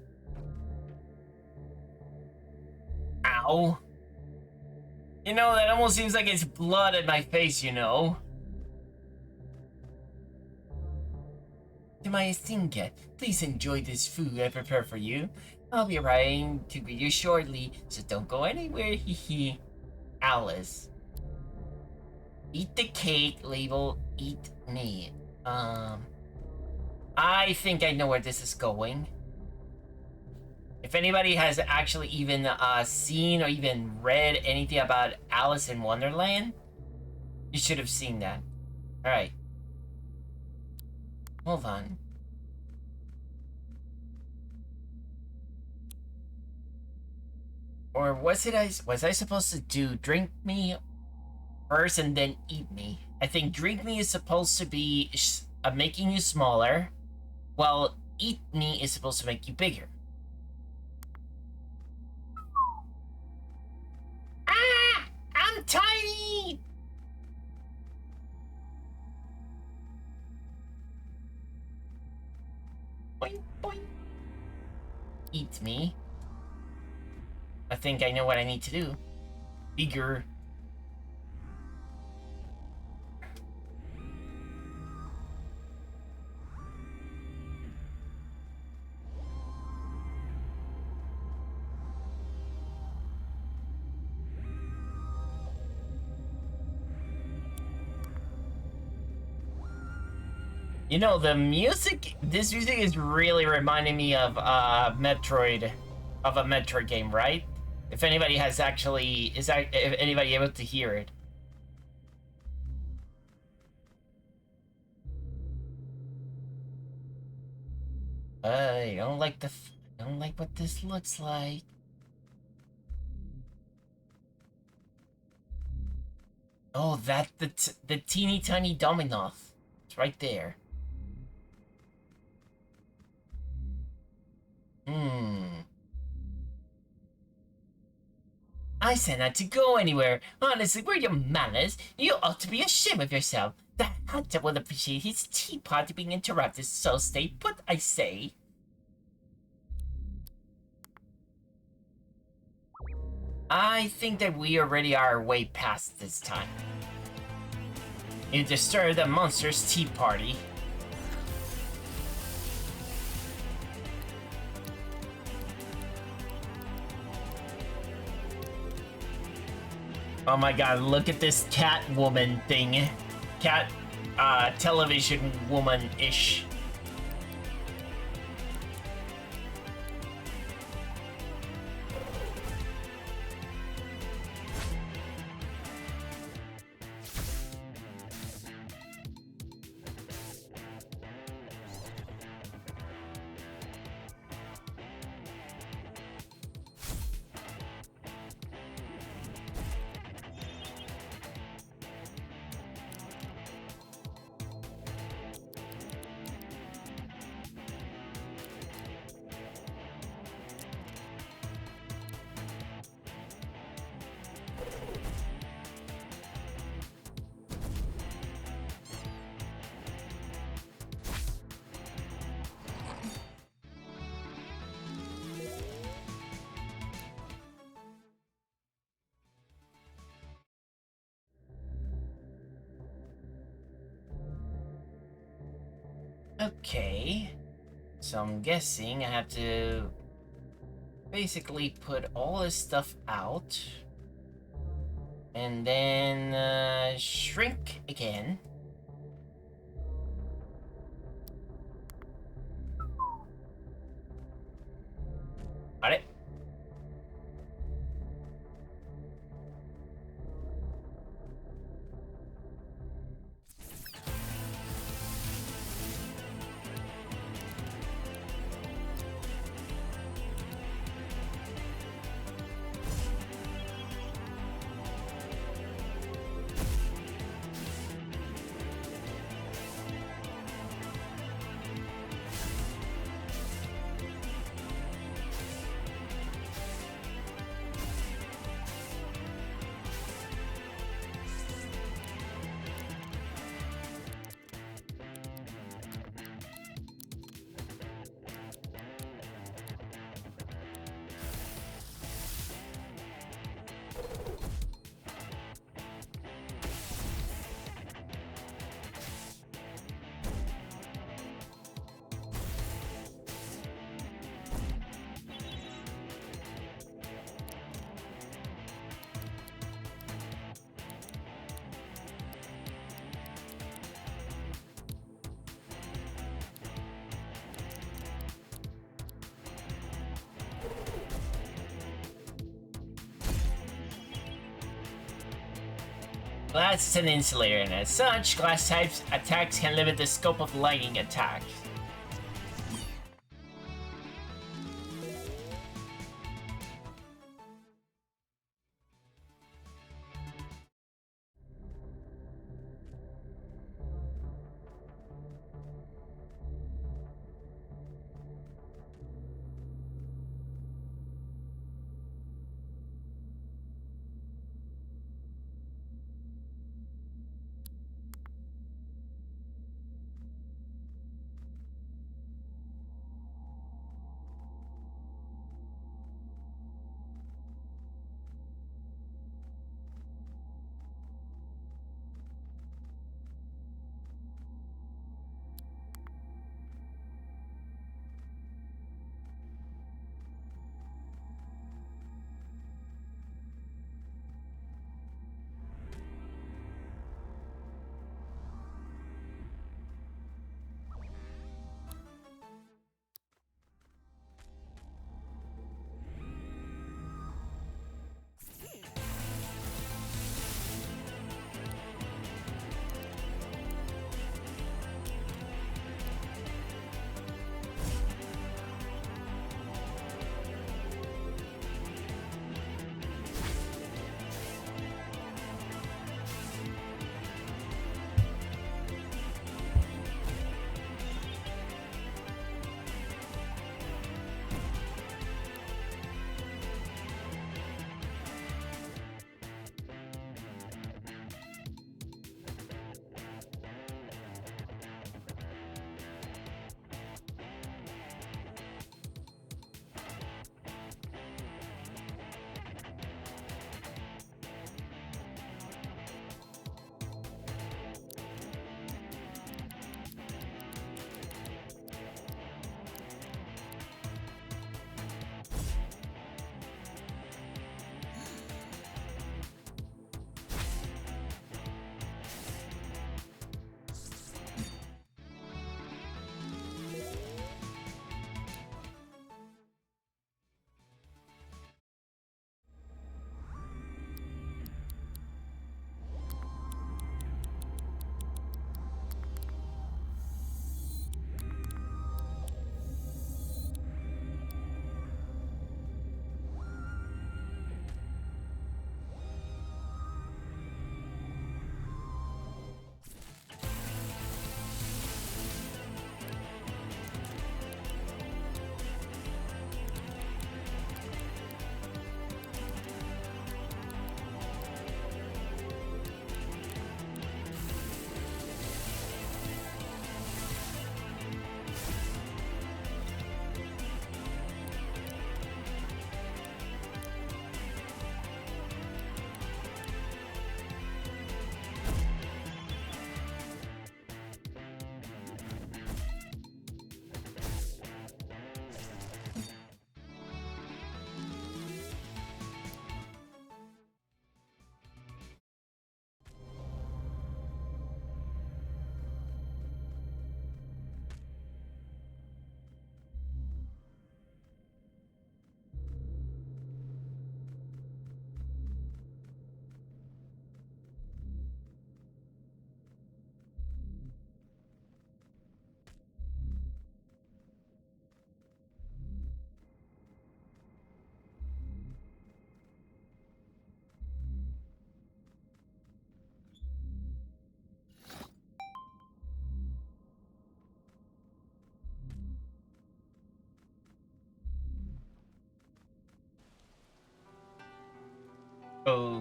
Ow. You know, that almost seems like it's blood at my face, you know? To my esteemed guest, please enjoy this food I prepare for you. I'll be arriving to greet you shortly, so don't go anywhere, hee. Alice. Eat the cake, label, eat me. I think I know where this is going. If anybody has actually even seen or even read anything about Alice in Wonderland, you should have seen that. Alright. Hold on. Or was I supposed to do drink me first and then eat me? I think drink me is supposed to be making you smaller, while eat me is supposed to make you bigger. Ah! I'm tiny! Boing, boing. Eat me. I think I know what I need to do. Bigger. You know, this music is really reminding me of a Metroid game, right? If anybody has actually, if anybody able to hear it. I don't like I don't like what this looks like. Oh, the teeny tiny Dominoth. It's right there. I said not to go anywhere. Honestly, where are your manners? You ought to be ashamed of yourself. The hunter will appreciate his teapot being interrupted, so stay put, I say. I think that we already are way past this time. You disturb the monster's tea party. Oh my god, look at this cat woman thing. Cat, television woman-ish. Okay, so I'm guessing I have to basically put all this stuff out and then shrink again. Got it. Glass is an insulator, and as such, glass types attacks can limit the scope of lightning attacks.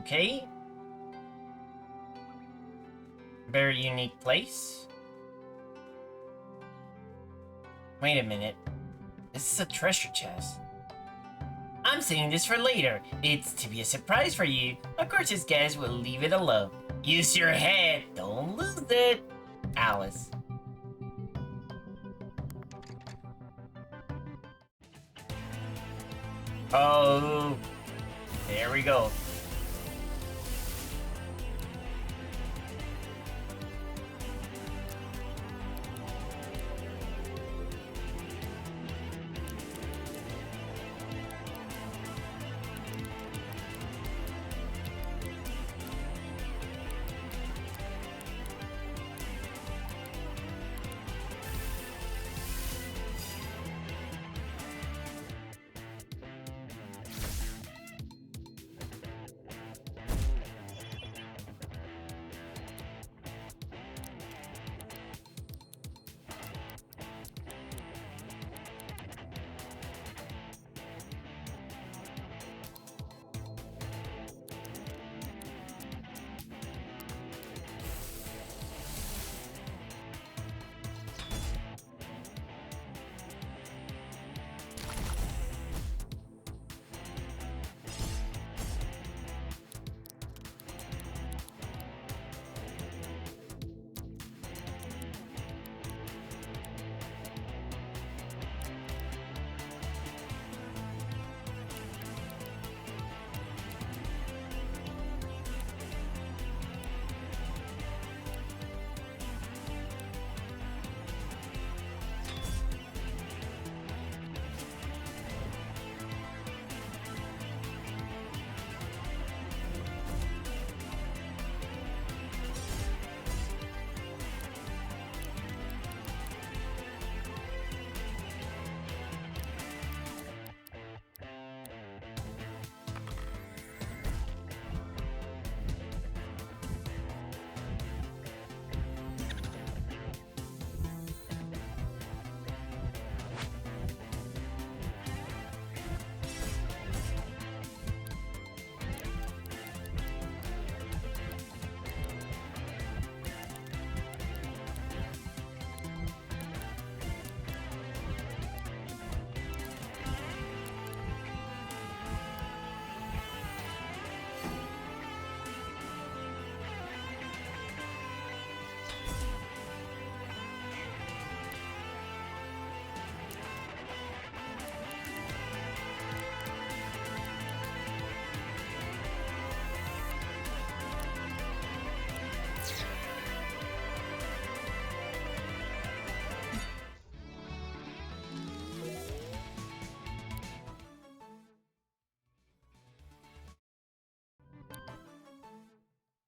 Okay. Very unique place. Wait a minute. This is a treasure chest. I'm saving this for later. It's to be a surprise for you. Of course, as guys will leave it alone. Use your head. Don't lose it. Alice. Oh. There we go.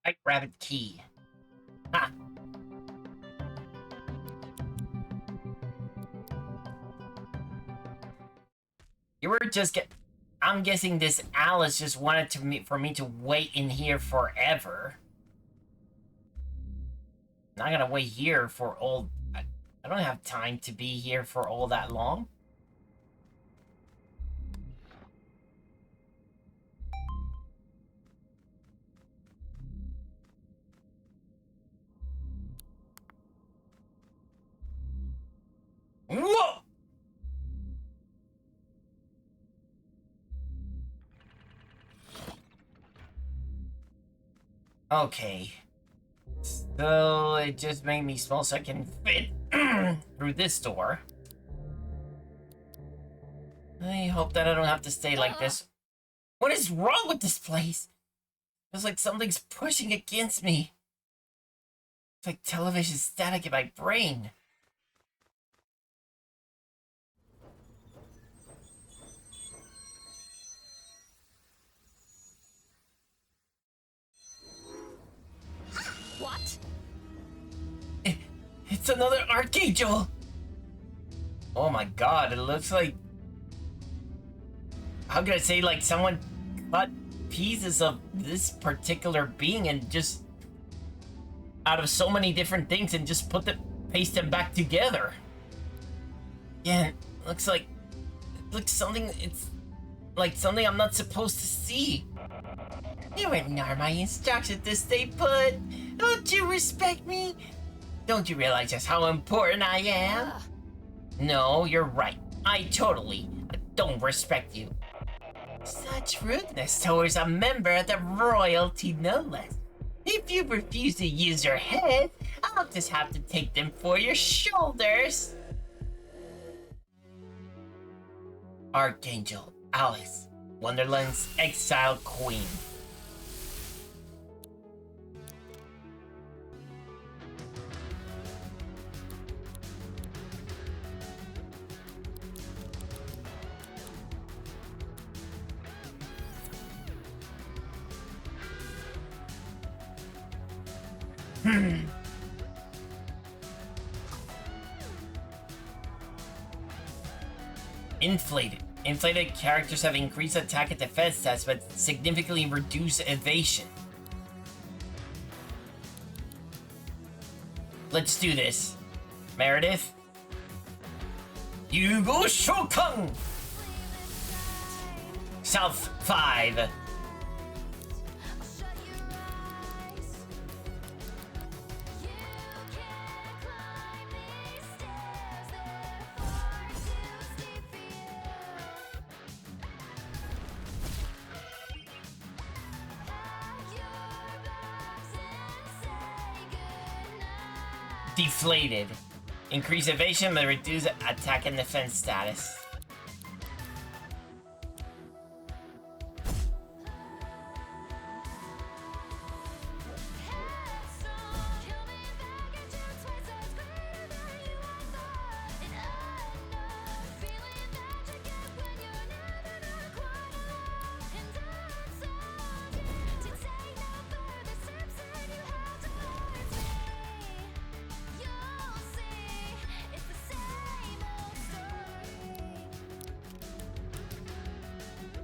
White rabbit key. Ha! You were just I'm guessing this Alice just wanted for me to wait in here forever. I'm not gonna wait here for all... I don't have time to be here for all that long. Whoa! Okay. So it just made me small so I can fit through this door. I hope that I don't have to stay like this. What is wrong with this place? Feels like something's pushing against me. It's like television static in my brain. What? It's another Archangel! Oh my god, it looks like... How can I say, like, someone cut pieces of this particular being and just... out of so many different things and just paste them back together. Yeah, it looks like... It looks something... It's like something I'm not supposed to see. You ignore my instructions to stay put. Don't you respect me? Don't you realize just how important I am? No, you're right. I totally don't respect you. Such rudeness towards a member of the royalty, no less. If you refuse to use your head, I'll just have to take them for your shoulders. Archangel Alice, Wonderland's exiled queen. Inflated. Inflated characters have increased attack and defense stats, but significantly reduce evasion. Let's do this. Meredith. Yugo Shokan! South 5. Deflated. Increase evasion but reduce attack and defense status.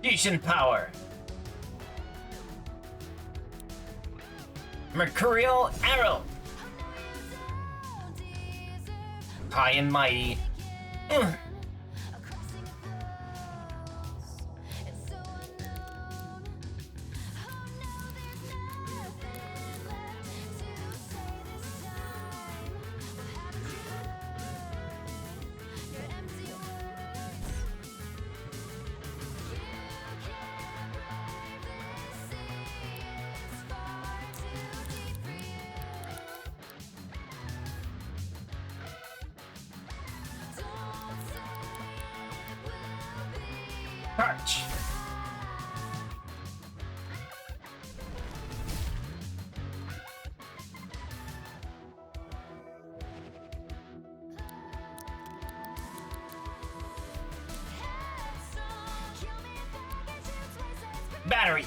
Fusion power. Mercurial arrow. High and mighty. Arch. Battery.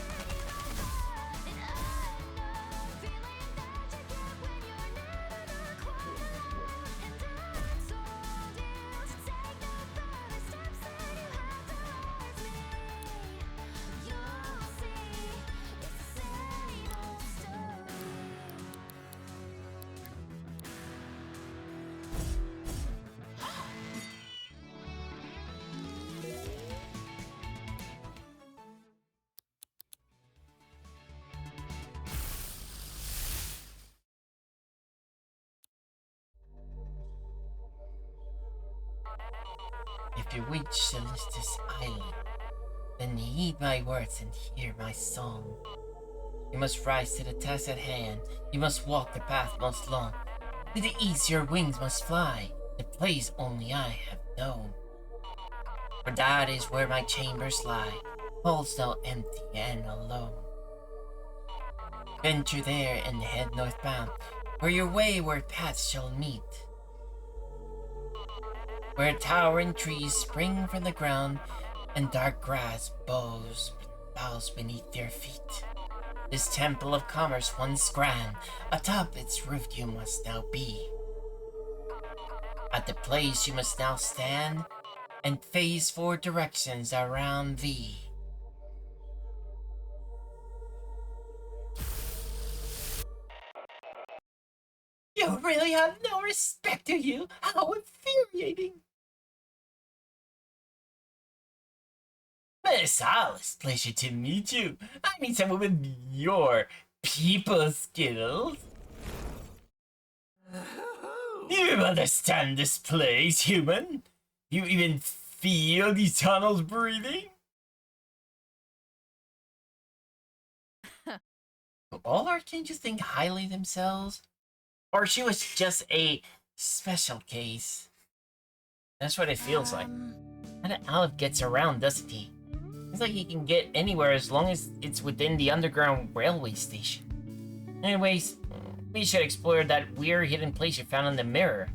If you reach Celestis Island, then heed my words and hear my song. You must rise to the task at hand. You must walk the path most long. To the east your wings must fly, the place only I have known. For that is where my chambers lie, halls now empty and alone. Venture there and head northbound, where your wayward paths shall meet. Where towering trees spring from the ground, and dark grass bows beneath their feet. This temple of commerce once grand, atop its roof you must now be. At the place you must now stand, and face 4 directions around thee. You really have no respect, do you? How infuriating! Yes, Alice, pleasure to meet you. I mean someone with your people skills. You understand this place, human? You even feel these tunnels breathing? Do all archangels think highly themselves? Or she was just a special case? That's what it feels like. And Aleph gets around, doesn't he? It's like he can get anywhere as long as it's within the underground railway station. Anyways, we should explore that weird hidden place you found in the mirror.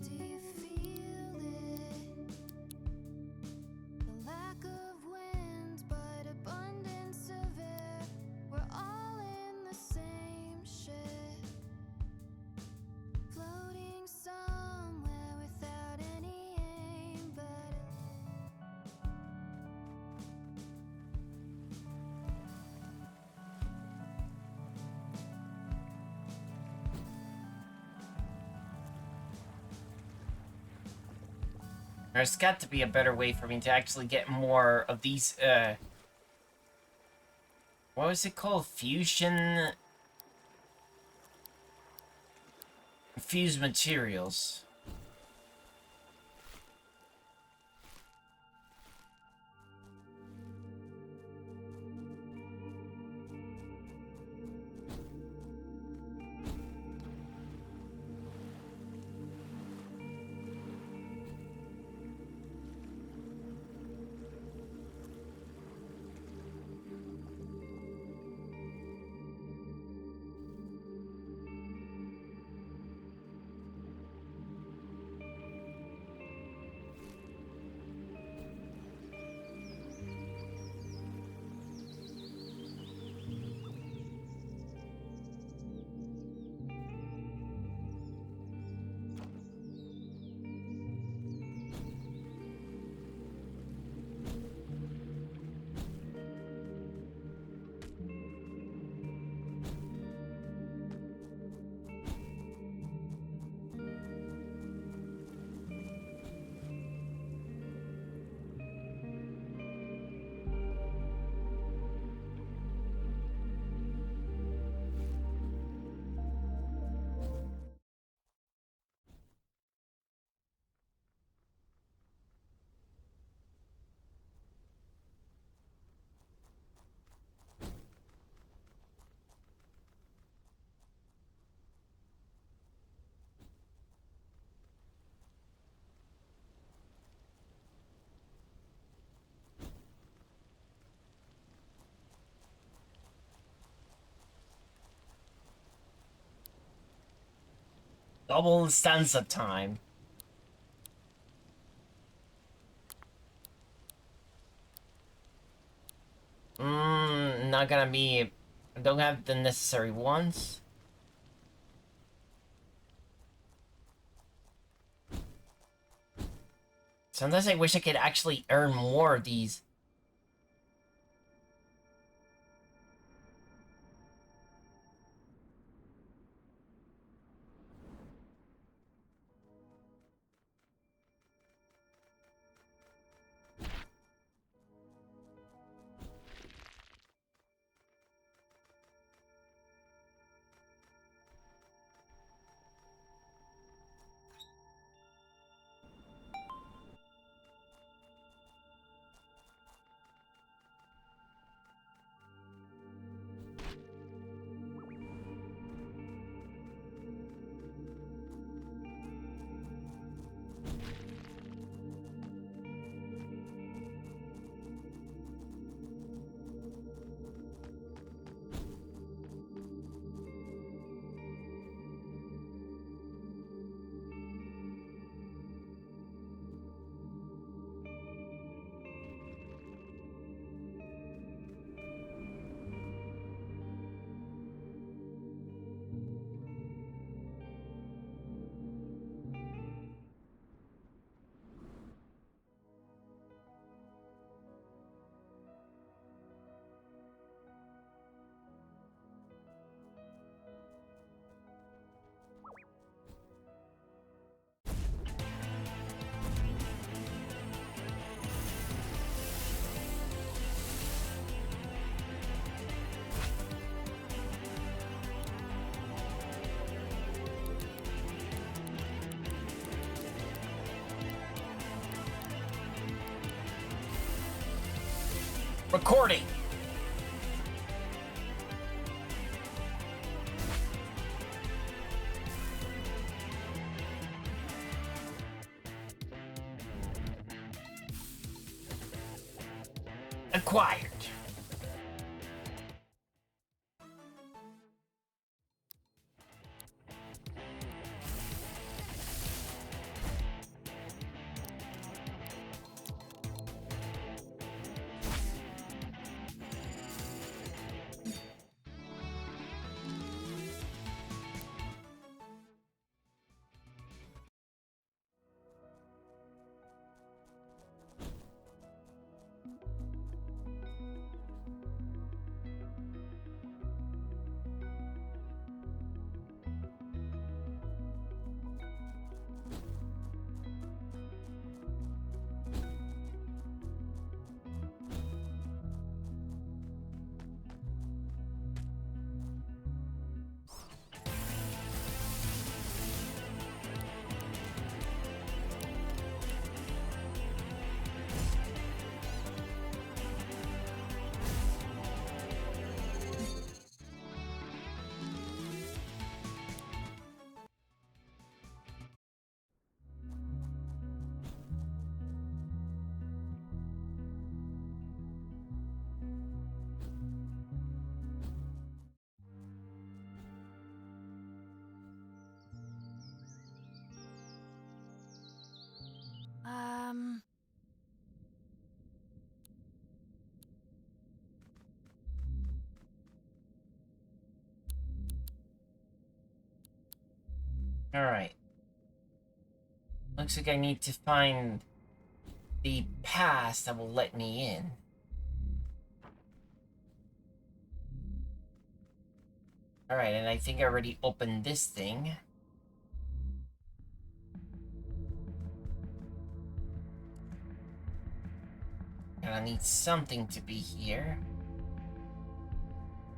Do you feel it? The lack of wind, but abundance of air. We're all in the same ship, floating somewhere without any aim. But There's got to be a better way for me to actually get more of these, what was it called? Fusion... Fused materials. Double stanza time. Not gonna be... I don't have the necessary ones. Sometimes I wish I could actually earn more of these. Recording. Acquired. Alright. Looks like I need to find the pass that will let me in. Alright, and I think I already opened this thing. And I need something to be here.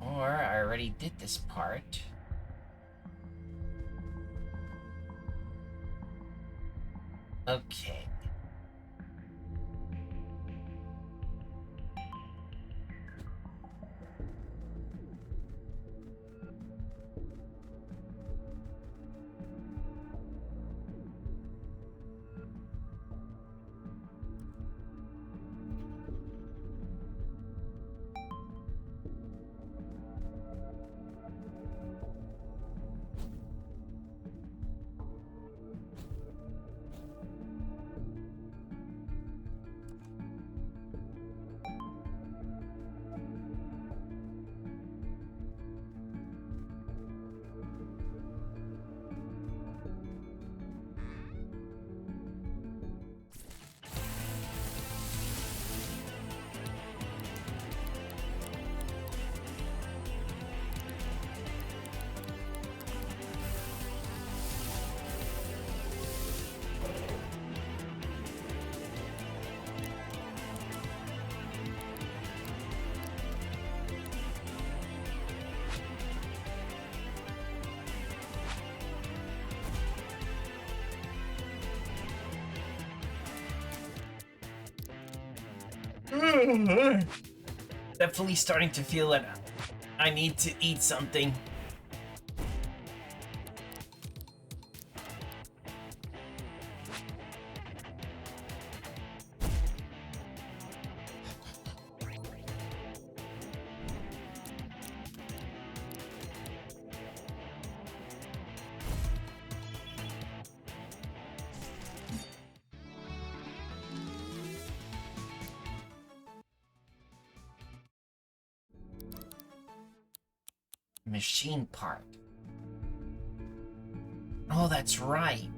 Or I already did this part. Okay. Definitely starting to feel that I need to eat something. Machine part. Oh, that's right.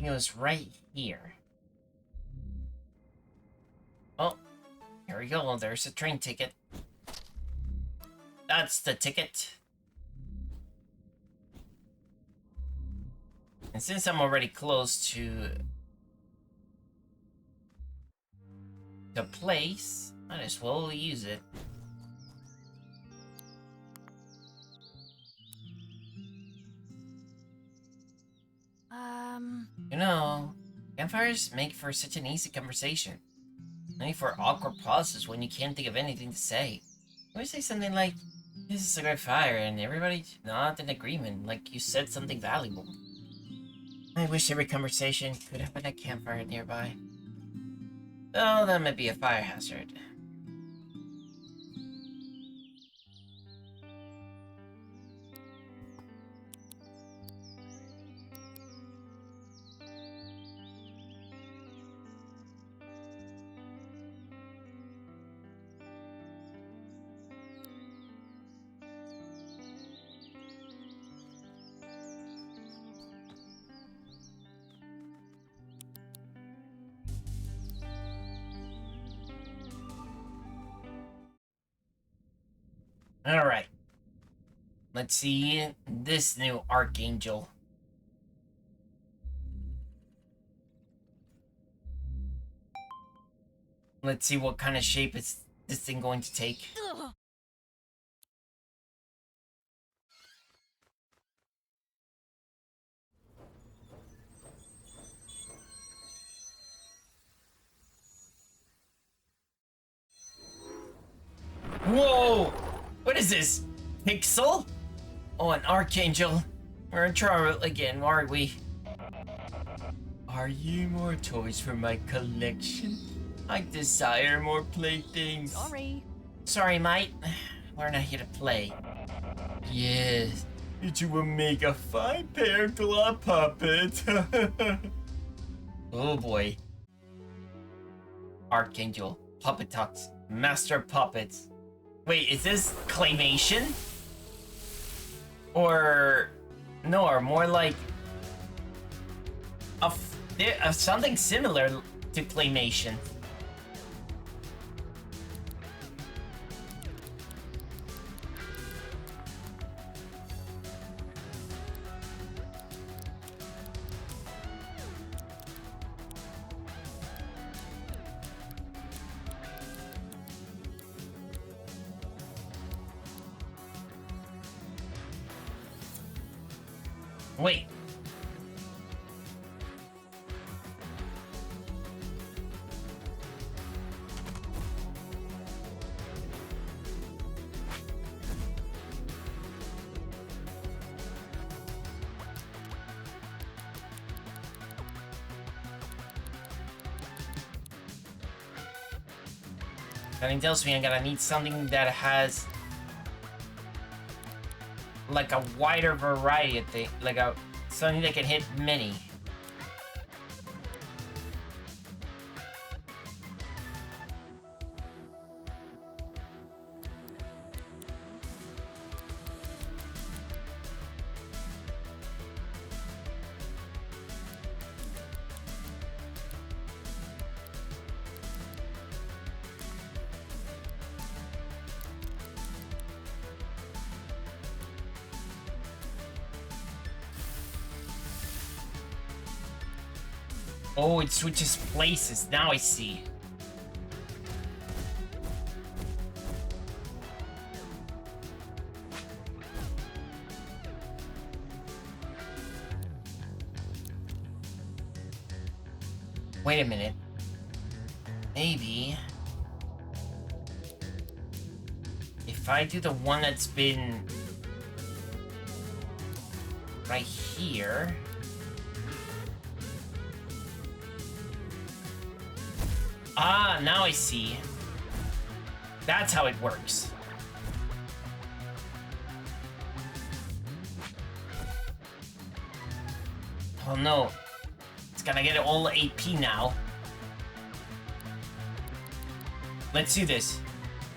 It was right here. Oh, here we go. There's a train ticket. That's the ticket. And since I'm already close to the place, might as well use it. You know, campfires make for such an easy conversation. Only for awkward pauses when you can't think of anything to say. You always say something like, "This is a great fire," and everybody nods in agreement, like you said something valuable. I wish every conversation could happen at a campfire nearby. Though that might be a fire hazard. Alright. Let's see this new Archangel. Let's see what kind of shape is this thing going to take. Whoa! What is this? Pixel? Oh, an Archangel. We're in trouble again, aren't we? Are you more toys for my collection? I desire more playthings. Sorry, mate. We're not here to play. Yes, you will make a fine pair of claw puppets. Oh boy. Archangel, Puppet Talks, Master of Puppets. Wait, is this claymation? Or no, or more like something similar to claymation. Wait. Something tells me I'm gonna need something that has like a wider variety of things, like something that can hit many. Oh, it switches places. Now I see. Wait a minute. Maybe if I do the one that's been right here. Ah, now I see. That's how it works. Oh no. It's gonna get all AP now. Let's do this.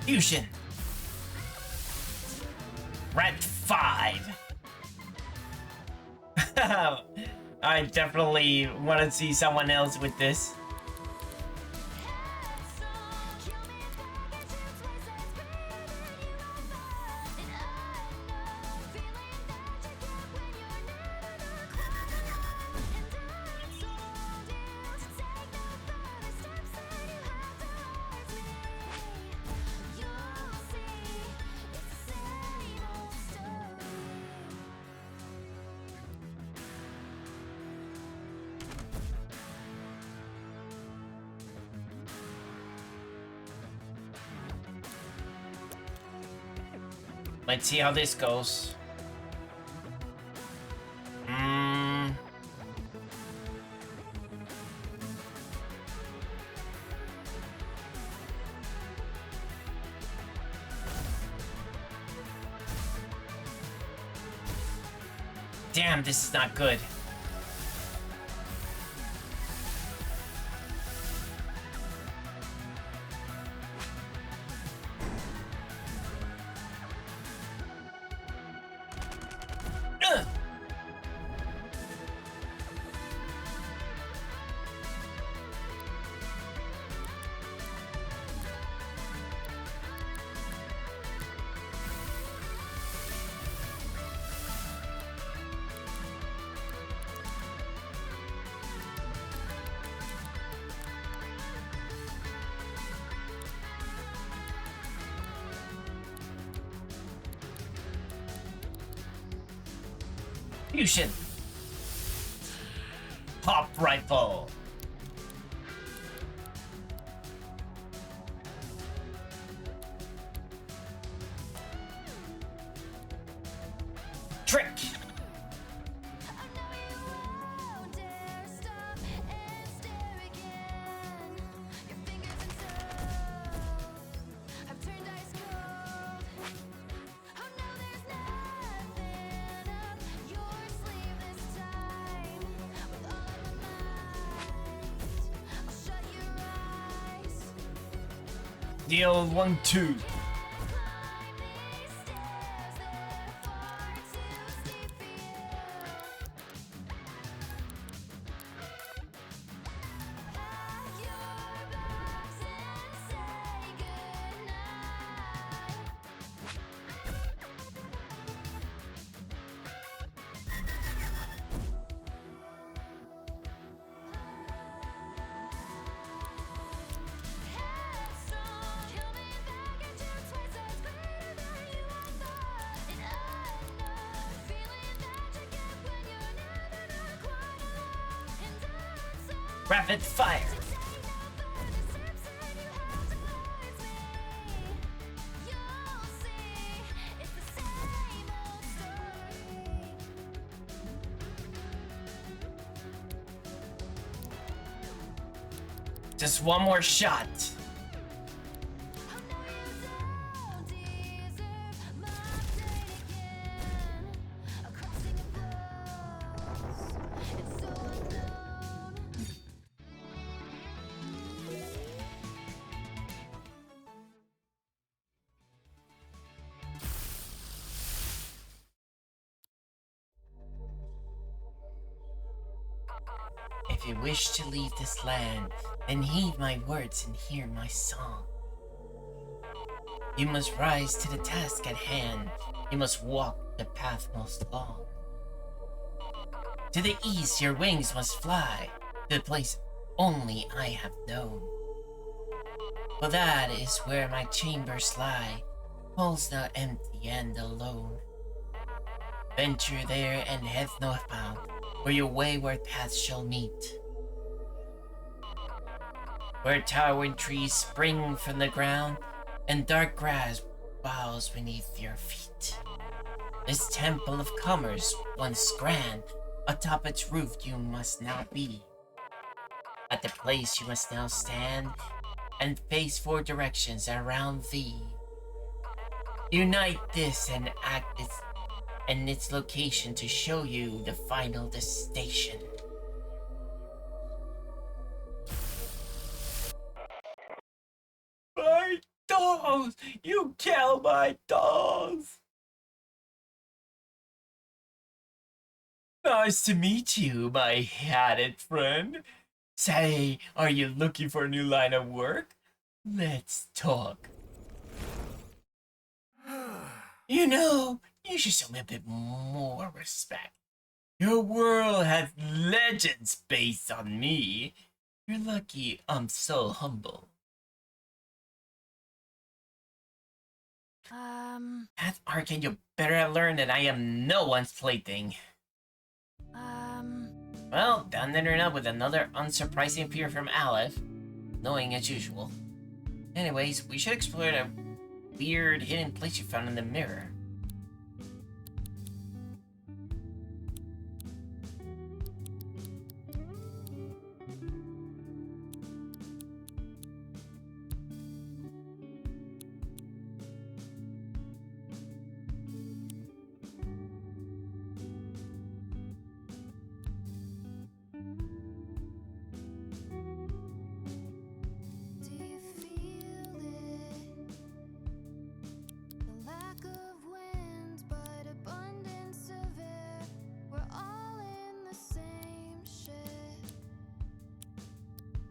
Fusion. Rat 5. I definitely want to see someone else with this. Let's see how this goes. Damn, this is not good. Fusion. Pop rifle. Trick. Deal 1-2. Rapid fire. Just one more shot. If you wish to leave this land, then heed my words and hear my song. You must rise to the task at hand. You must walk the path most long. To the east your wings must fly, to the place only I have known. For that is where my chambers lie, halls now empty and alone. Venture there and head northbound, where your wayward paths shall meet. Where towering trees spring from the ground, and dark grass bows beneath your feet. This temple of commerce, once grand, atop its roof you must now be. At the place you must now stand, and face 4 directions around thee. Unite this and act its location to show you the final destination. My dolls! You kill my dolls! Nice to meet you, my hatted friend. Say, are you looking for a new line of work? Let's talk. You know, you should show me a bit more respect. Your world has legends based on me. You're lucky I'm so humble. At Arcane, you better have learned that I am no one's plaything. Well, down there now with another unsurprising appear from Aleph, knowing as usual. Anyways, we should explore that weird hidden place you found in the mirror. Do you feel it? The lack of wind, but abundance of air. We're all in the same ship,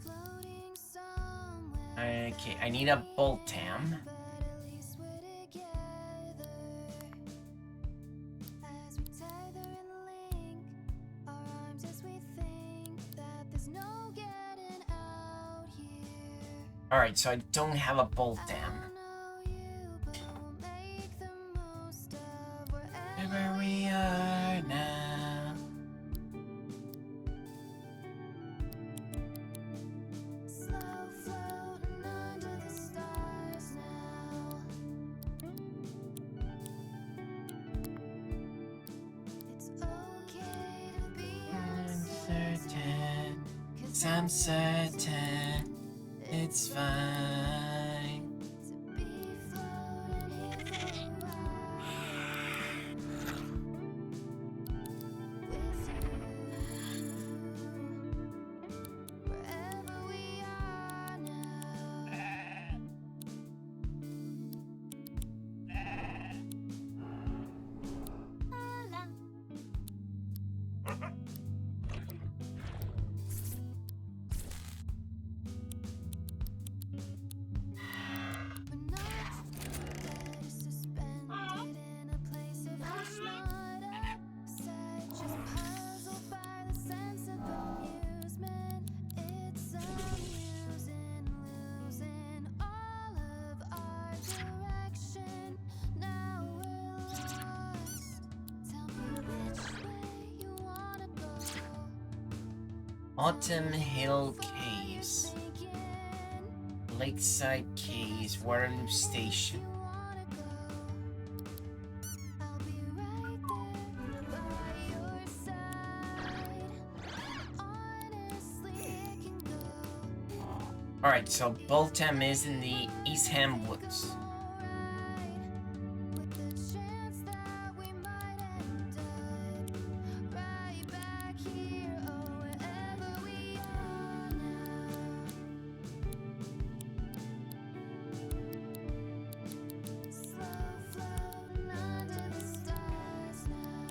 floating somewhere. Okay, I need a bolt tam. But at least we're together. As we tether and link our arms as we think that there's no getting out here. Alright, so I don't have a bolt tam. I don't know you, but we'll make the most of Where wherever we are now. slow floating under the stars now. It's okay to be Uncertain, 'cause I'm certain it's fine. to be floating here for a while with you, wherever we are now. We're not dead, suspended in a place of hush, not upset, just puzzled by the sense of amusement. It's amusing, losing all of our direction. Now we're lost. Tell me which way you wanna go. Autumn Hill Caves. Lakeside Caves, Waterloo Station. I'll be right there by your side. Honestly, it can go Alright, so Boltham is in the East Ham Woods. alright, with the chance that we might end up right back here, or wherever we are now. Slow floating under the stars now.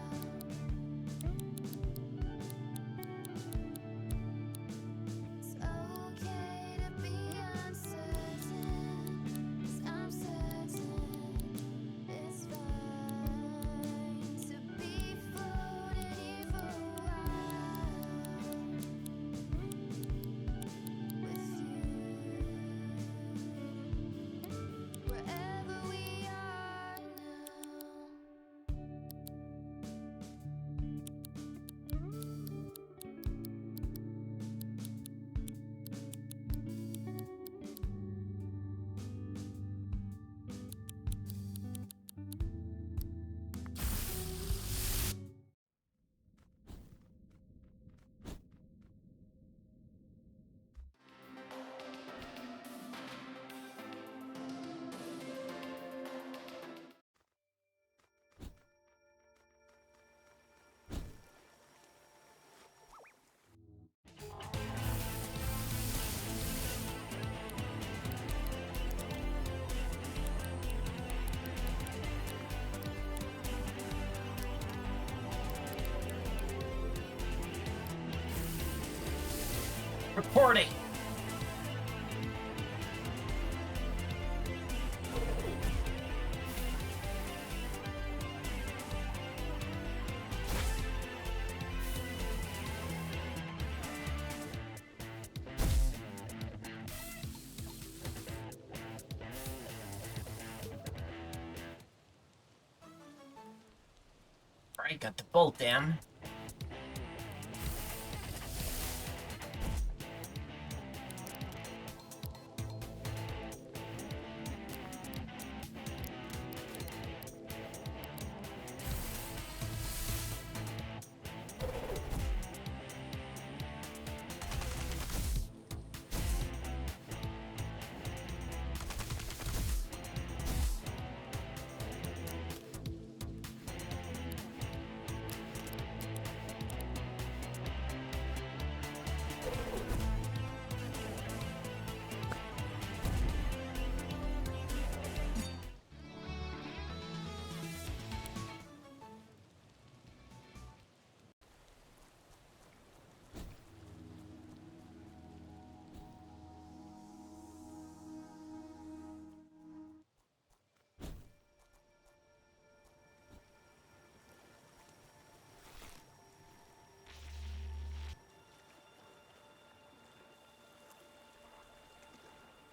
It's okay to be uncertain, 'cause I'm certain Reporting. Alright, got the bolt down.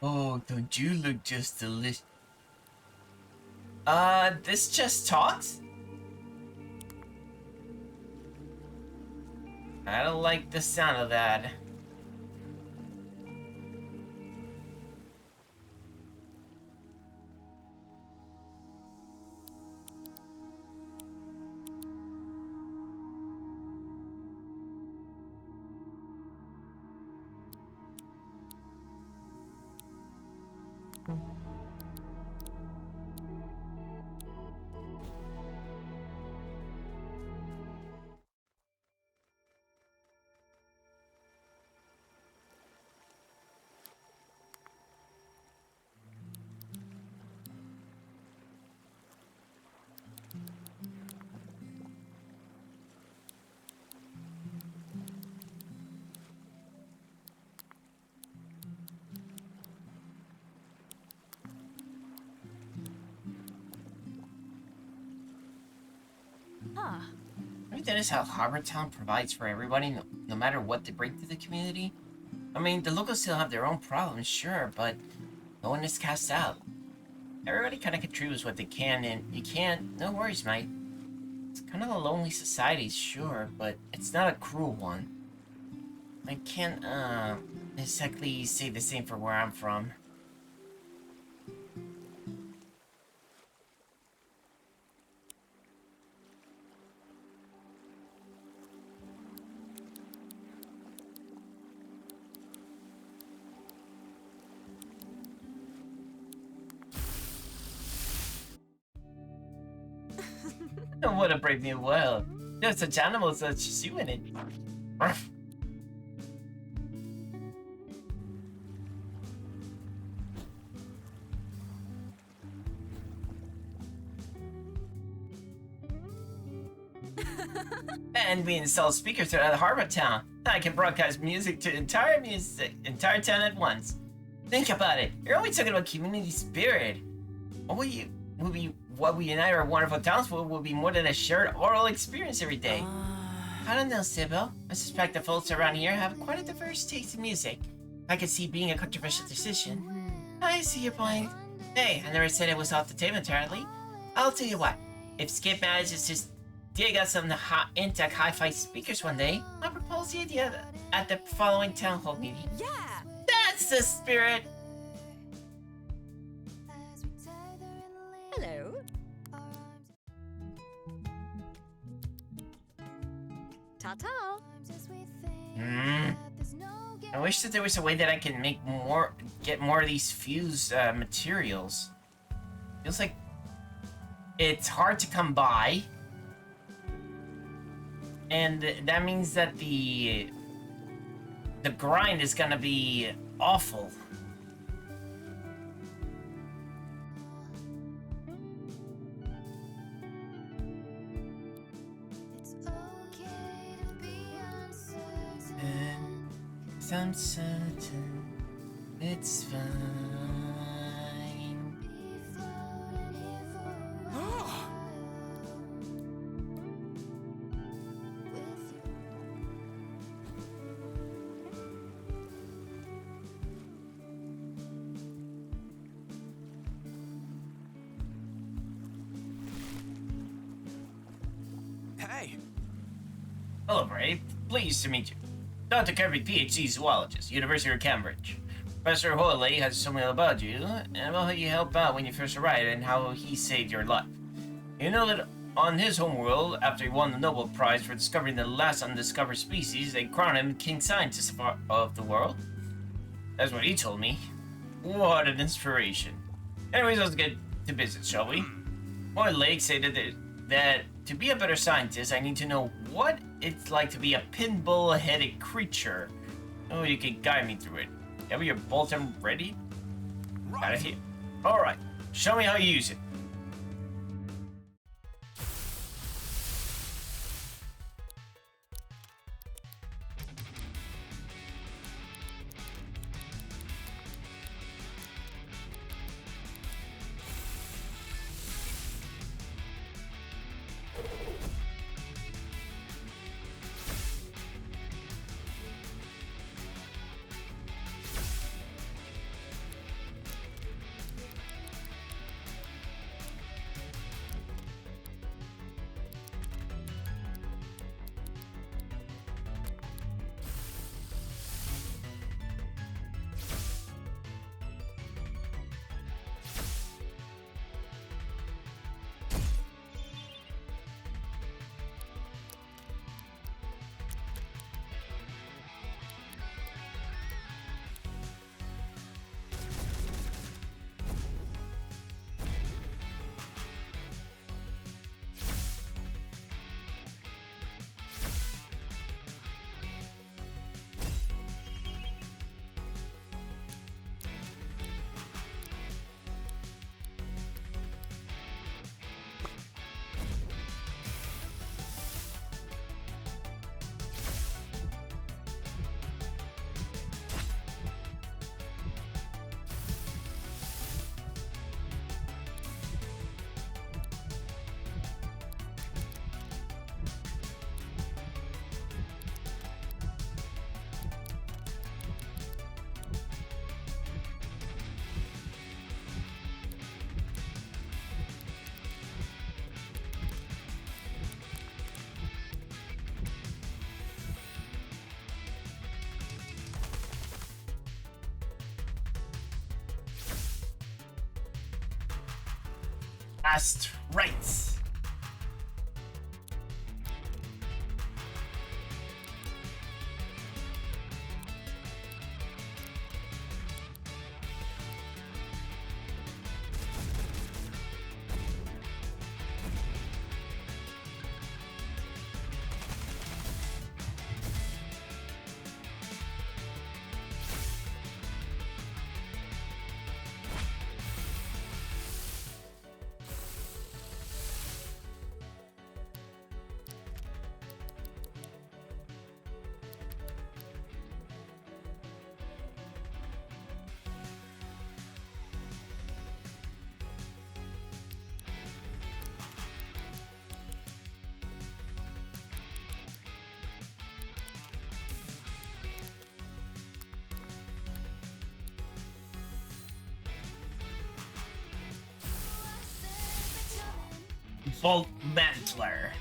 Oh, don't you look just delicious? This just talks? I don't like the sound of that. Huh. Maybe that is how Harbor Town provides for everybody, no matter what they bring to the community. I mean, the locals still have their own problems, sure, but no one is cast out. Everybody kind of contributes what they can, and you can't. No worries, mate. It's kind of a lonely society, sure, but it's not a cruel one. I can't, exactly say the same for where I'm from. What a brave new world. There's such animals such as you in it. Ruff. And we install speakers throughout Harbor Town. I can broadcast music to entire town at once. Think about it. You're always talking about community spirit. What we unite our wonderful towns will be more than a shared oral experience every day. I don't know, Sybil. I suspect the folks around here have quite a diverse taste in music. I could see being a controversial decision. I see your point. Hey, I never said it was off the table entirely. I'll tell you what. If Skip manages to dig out some Intech hi-fi speakers one day, I'll propose the idea at the following town hall meeting. Yeah. That's the spirit! Hello. Ta-ta. I wish that there was a way that I can get more of these fuse materials. Feels like it's hard to come by, and that means that the grind is gonna be awful. I'm certain it's fine. Be floating here for a while Oh, with you. hey. Hello, Brave. Pleased to meet you. Dr. Kirby, PhD zoologist, University of Cambridge. Professor Hoyley has told me about you, and about how you helped out when you first arrived and how he saved your life. You know that on his homeworld, after he won the Nobel Prize for discovering the last undiscovered species, they crowned him King Scientist of the world? That's what he told me. What an inspiration. Anyways, let's get to business, shall we? Hoyley stated that to be a better scientist, I need to know what it's like to be a pinball-headed creature. Oh, you can guide me through it. Have your Bolton ready? Got it here. Alright, show me how you use it. Last rights. Volt Mantler.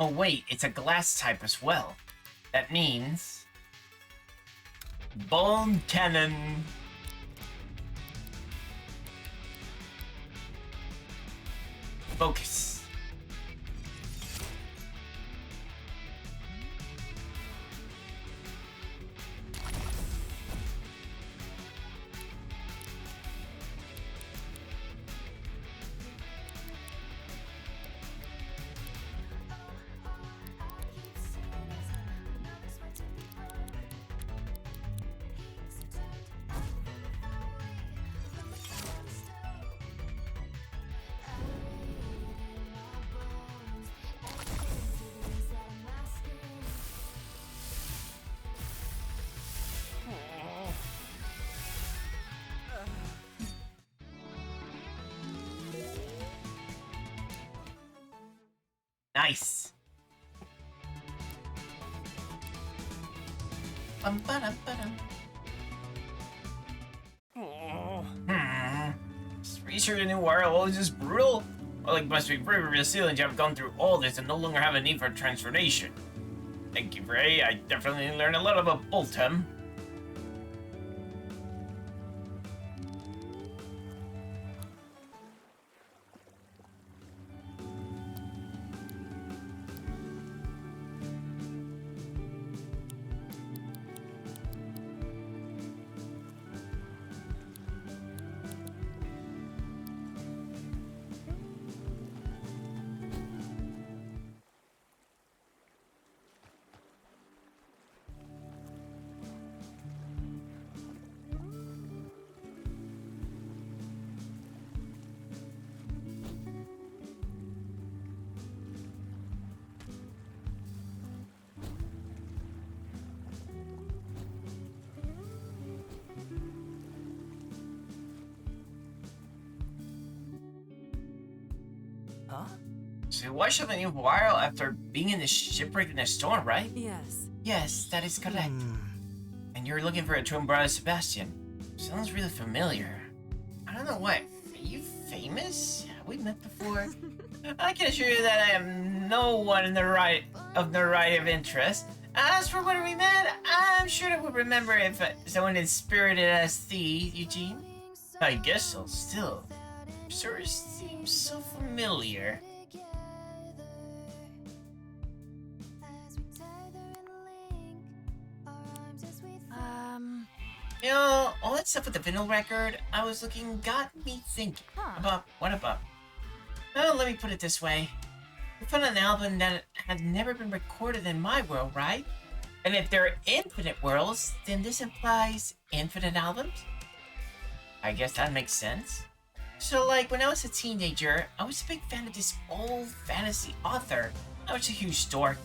Oh wait, it's a glass type as well. That means... Bone cannon. Focus. Nice. Bum-ba-dum-ba-dum. Research a new world is just brutal. Well, like must be very resilient to have gone through all this and no longer have a need for transformation. Thank you, Ray. I definitely learned a lot about Boltem. Huh? So why should a new world after being in the shipwreck in a storm, right? Yes. Yes, that is correct. And you're looking for a twin brother, Sebastian. Sounds really familiar. I don't know what. Are you famous? Have we met before? I can assure you that I am no one in the right of interest. As for when we met, I'm sure I would remember if someone as spirited as thee, Eugene. I guess so. Still, sure seems so familiar. You know, all that stuff with the vinyl record I was looking got me thinking. Huh. What about? Well, let me put it this way. We found an album that had never been recorded in my world, right? And if there are infinite worlds, then this implies infinite albums? I guess that makes sense. So, like, when I was a teenager, I was a big fan of this old fantasy author. I was a huge dork.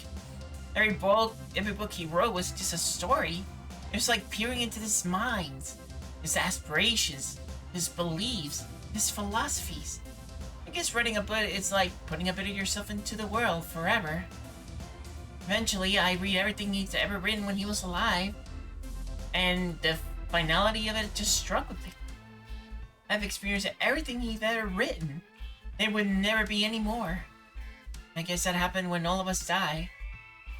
Every book he wrote was just a story. It was like peering into his minds, his aspirations, his beliefs, his philosophies. I guess writing a book is like putting a bit of yourself into the world forever. Eventually, I read everything he's ever written when he was alive, and the finality of it just struck with me. I've experienced everything he's ever written. There would never be any more. I guess that happened when all of us die.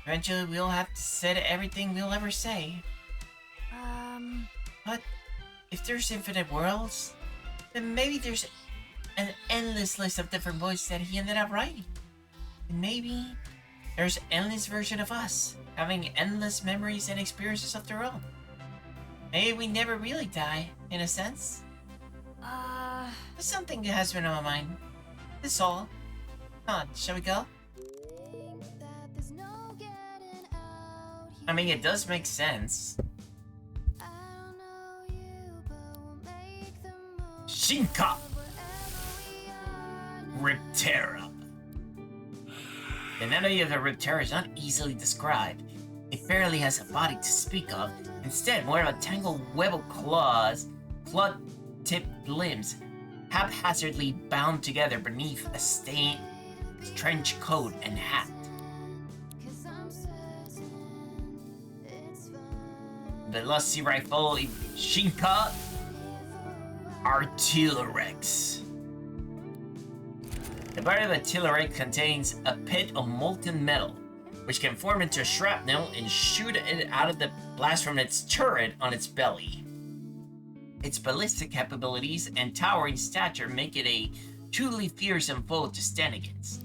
Eventually, we'll have to say everything we'll ever say. But if there's infinite worlds, then maybe there's an endless list of different books that he ended up writing. And maybe there's an endless version of us, having endless memories and experiences of their own. Maybe we never really die, in a sense. There's something that has been on my mind. That's all. Come on, shall we go? I mean, it does make sense. Shinka! Riptera. The anatomy of a Riptera is not easily described. It barely has a body to speak of. Instead, more of a tangled web of claws, claw-tipped limbs, haphazardly bound together beneath a stained trench coat and hat. The lusty rifle Shinka Artilerex. The body of the artillery contains a pit of molten metal, which can form into shrapnel and shoot it out of the blast from its turret on its belly. Its ballistic capabilities and towering stature make it a truly fearsome foe to stand against.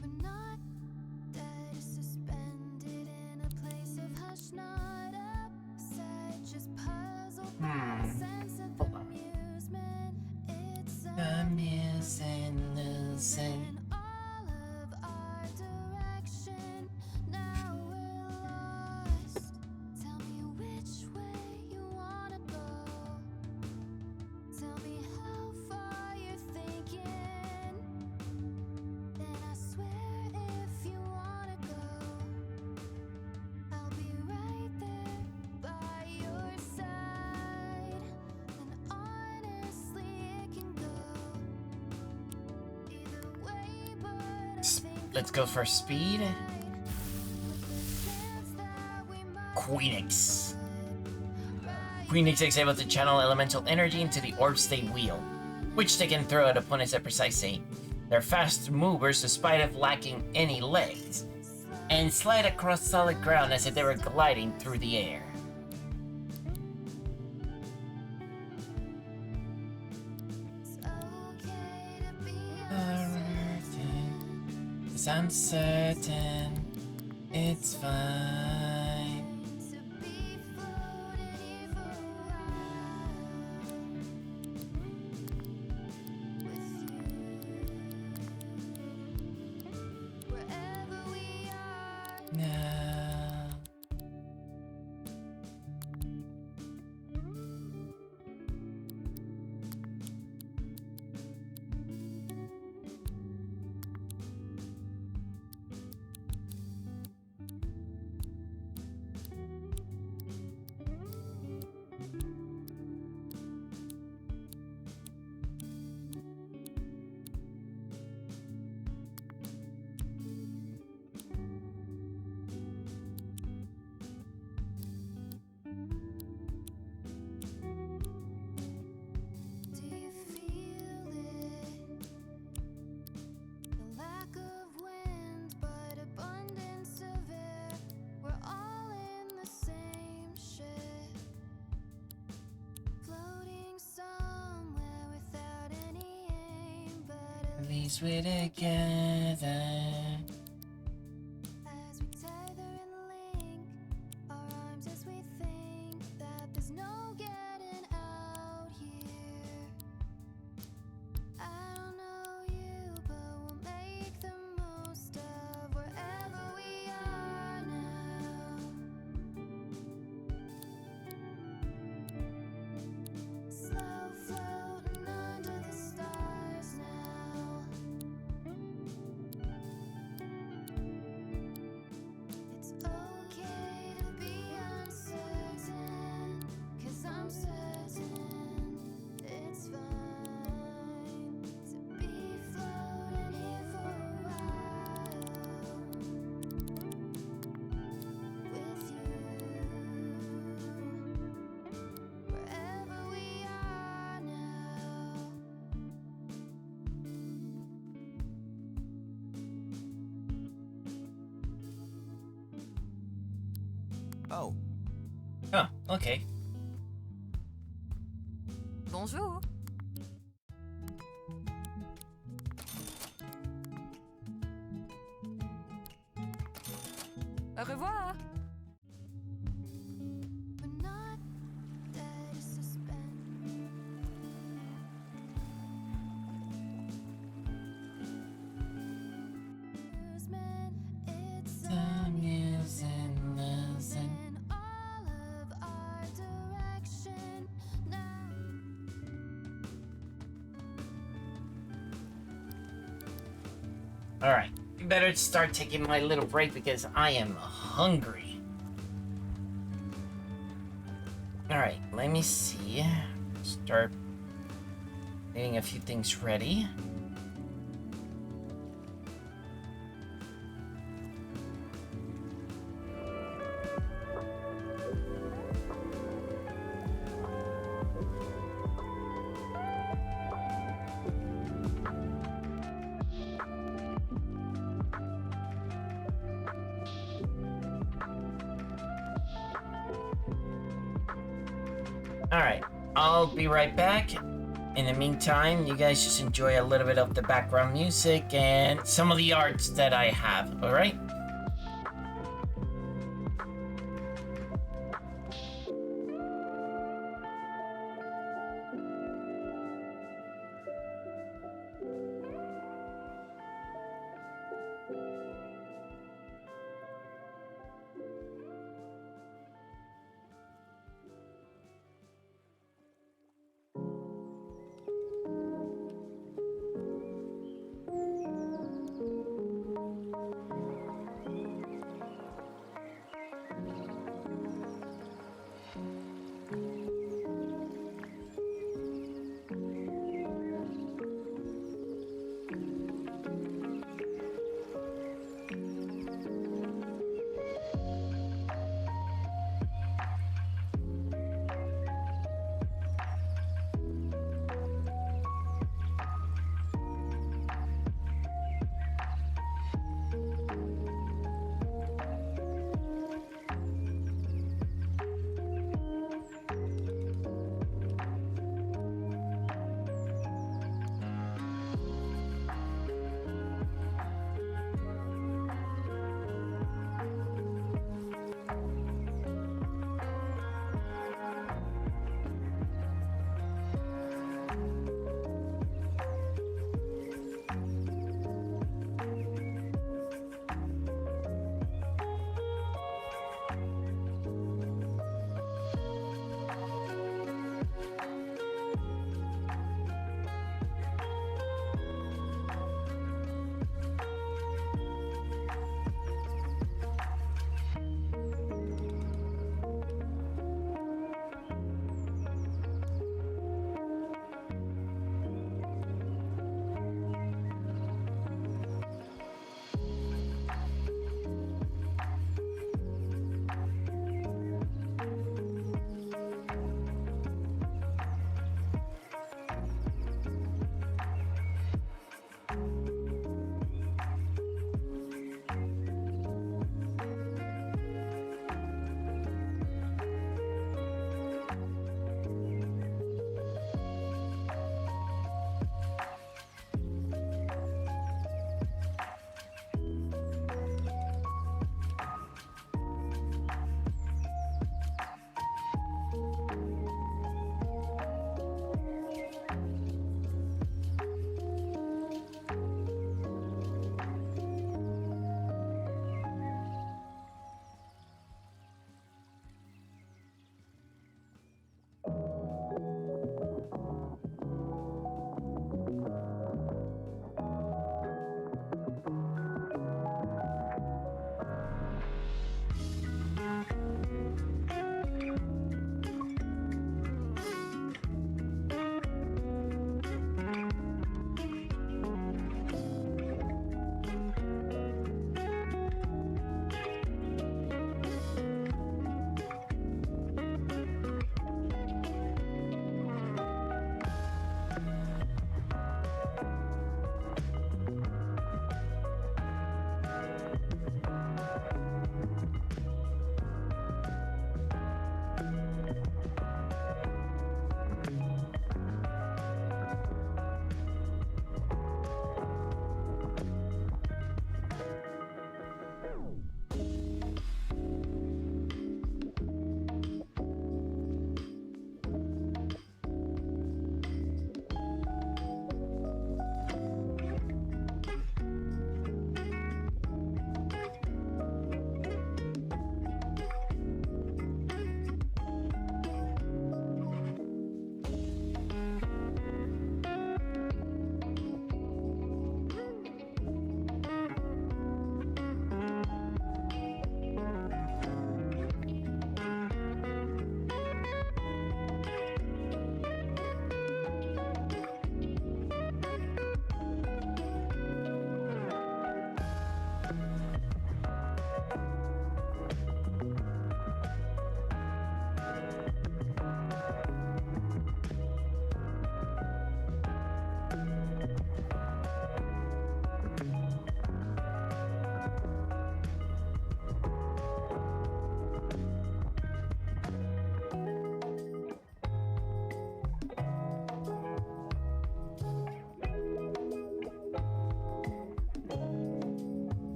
We're not dead, suspended in a place of hush, not upset, just puzzled by a sense of amusement. It's Losing. all of our direction. Now we're lost. Tell me which way you wanna go. Tell me how far you're thinking. Then I swear if you wanna go, I'll be right there by your side. And honestly, it can go either way, but I think Let's go for speed. with the chance that we might Queenix. Queenix is able to channel elemental energy into the orbs they wield, which they can throw at opponents at precise aim. They're fast movers despite of lacking any legs, and slide across solid ground as if they were gliding through the air. it's okay to be Cause I'm certain it's fine. to be floating here for a while with you, wherever we are. Now. Do you feel it? The lack of wind, but abundance of air. We're all in the same ship, floating somewhere without any aim. But At least we're together. as we tether and link our arms as we think that there's no getting out here. I don't know you, but we'll make the most of wherever we are now. Slow floating under the stars now. It's okay to be uncertain, 'cause I'm certain it's fine to be floating here for a while with you, wherever we are now. Oh, Oh, okay. Bonjour. Au revoir. We're not dead, suspended. It's Amusing, losing. in all of our direction now. Alright, we better start taking my little break because I am hungry. Alright, let me see. Start getting a few things ready. Alright, I'll be right back. In the meantime, you guys just enjoy a little bit of the background music and some of the arts that I have, alright?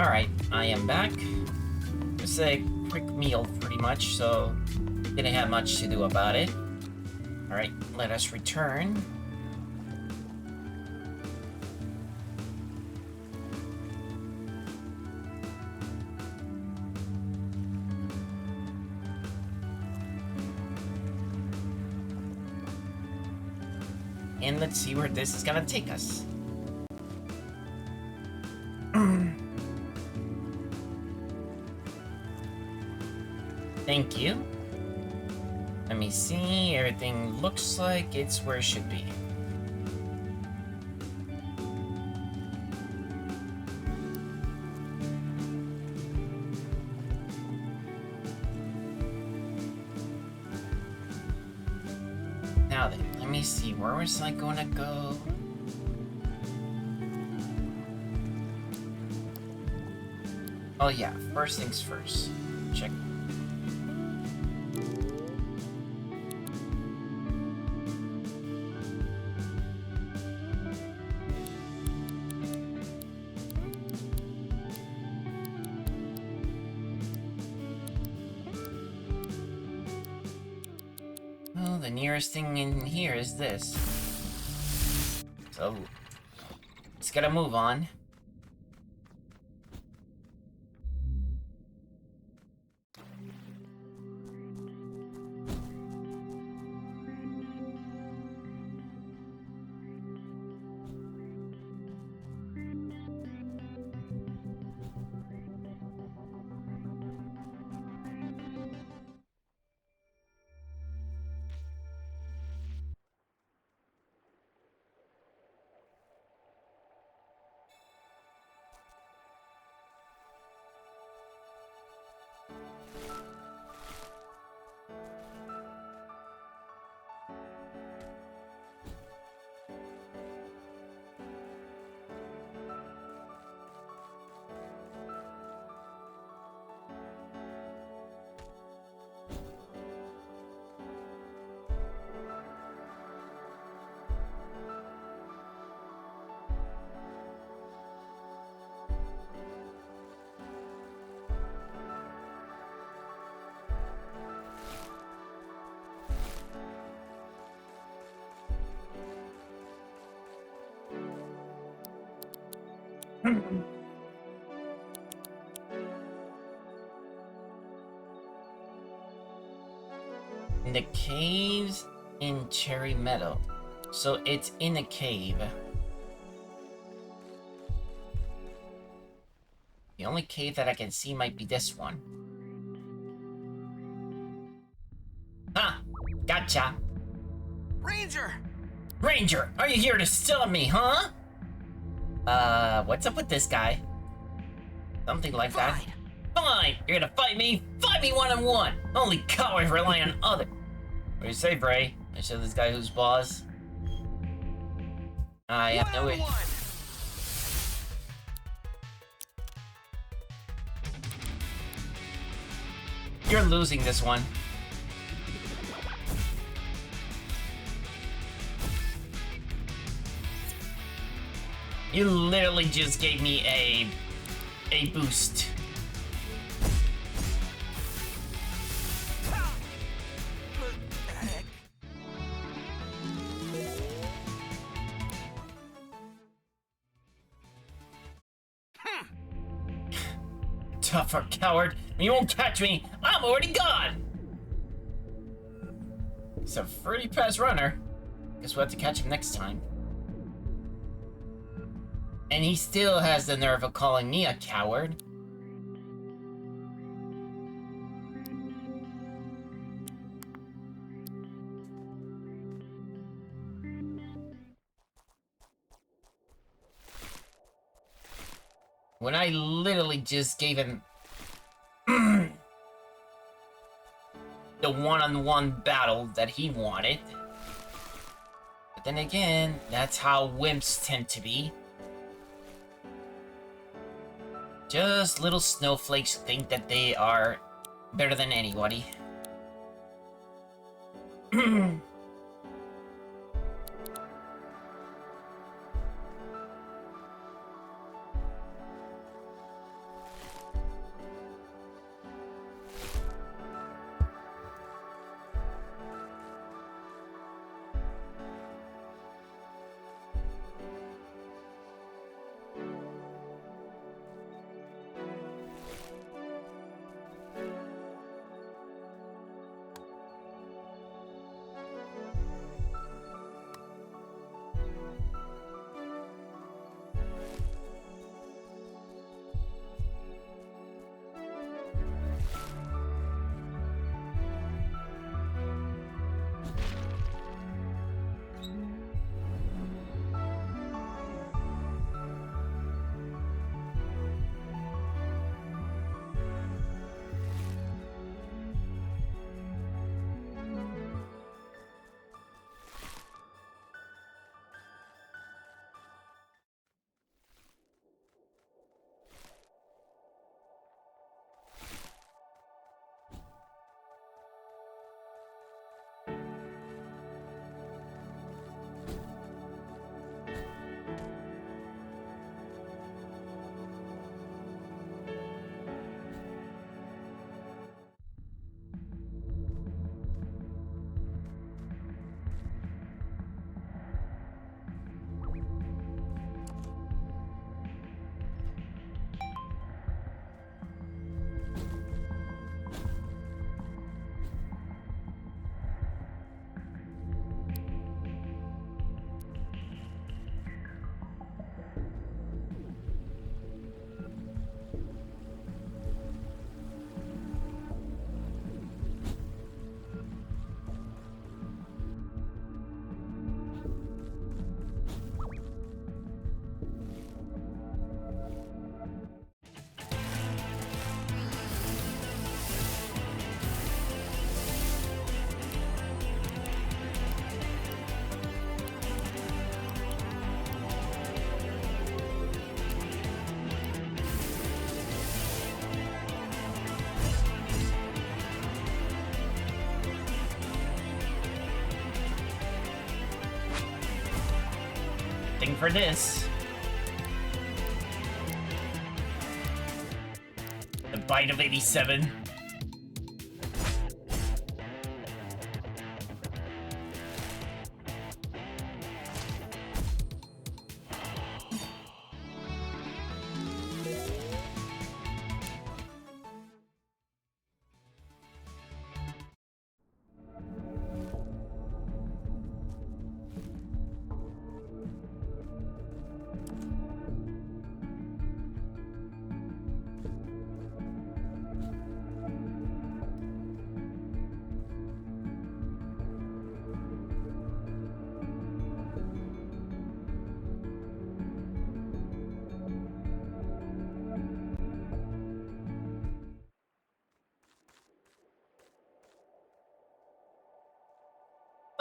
Alright, I am back. It's a quick meal, pretty much, so didn't have much to do about it. Alright, let us return. And let's see where this is gonna take us. Thank you. Let me see. Everything looks like it's where it should be. Now then, let me see. Where was I gonna go? Oh yeah, first things first. Check. Well, the nearest thing in here is this. So, let's get a move on. In the caves in Cherry Meadow. So it's in a cave. The only cave that I can see might be this one. Ah! Gotcha! Ranger! Ranger! Are you here to stun me, huh? What's up with this guy? Something like that. Fine. Fine! You're gonna fight me? Fight me one-on-one! Only cowards rely on others! What do you say, Bray? I show this guy who's boss. I have no way. One-on-one. You're losing this one. You literally just gave me a boost. Heck. Tougher coward. You won't catch me. I'm already gone. He's a pretty fast runner. Guess we'll have to catch him next time. And he still has the nerve of calling me a coward. When I literally just gave him the one-on-one battle that he wanted. But then again, that's how wimps tend to be. Just little snowflakes think that they are better than anybody. for this. The bite of 87.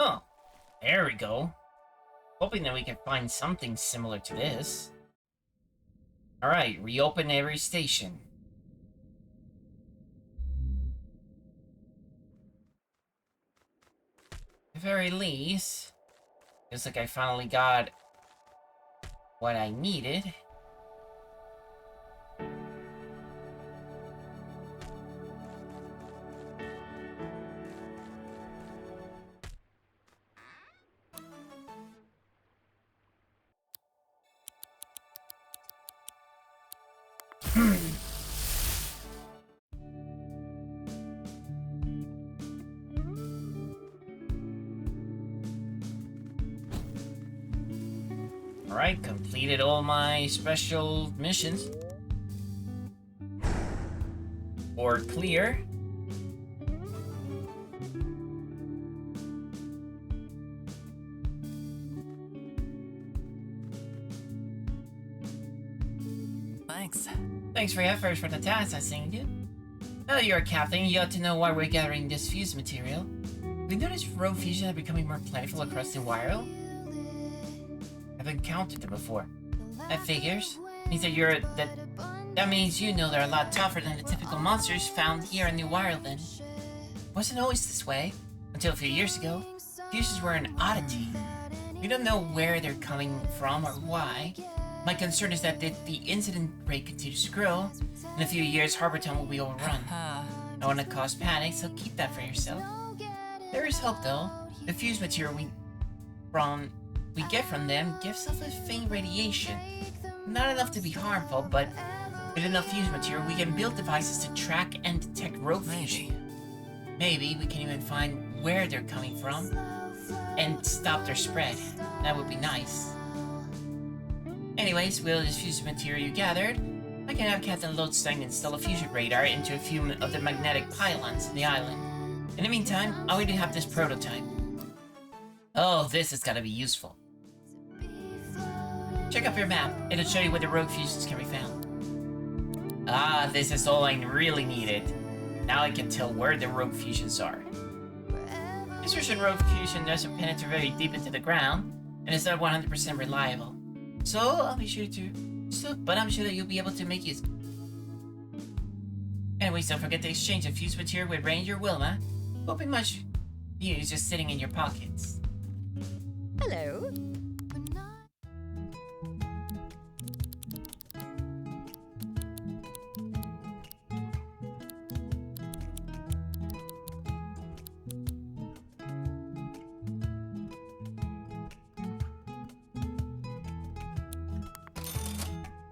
Oh, there we go. Hoping that we can find something similar to this. Alright, reopen every station. At the very least, looks like I finally got what I needed. Alright, completed all my special missions. Board clear. Thanks. Thanks for your efforts for the task I assigned you. Now that you're a captain, you ought to know why we're gathering this fuse material. We noticed rogue fusion are becoming more plentiful across the world. I've encountered them before. That figures. Means that means you know they're a lot tougher than the typical monsters found here in New Ireland. Wasn't always this way. Until a few years ago, fusions were an oddity. We don't know where they're coming from or why. My concern is that if the incident rate continues to grow, in a few years Harbortown will be overrun. I don't want to cause panic, so keep that for yourself. There is hope though. The fuse material we get from them gives off a faint radiation. Not enough to be harmful, but with enough fuse material we can build devices to track and detect rogue fusion. Maybe we can even find where they're coming from and stop their spread. That would be nice. Anyways, with this fusion material you gathered, I can have Captain Lodestang install a fusion radar into a few of the magnetic pylons in the island. In the meantime, I'll wait to have this prototype. Oh, this has gotta be useful. Check up your map. It'll show you where the rogue fusions can be found. Ah, this is all I really needed. Now I can tell where the rogue fusions are. This version rogue fusion doesn't penetrate very deep into the ground, and it's not 100% reliable. So I'll be sure to... but I'm sure that you'll be able to make use. Anyways, don't forget to exchange the fuse material with Ranger Wilma. Hoping much use just sitting in your pockets. Hello.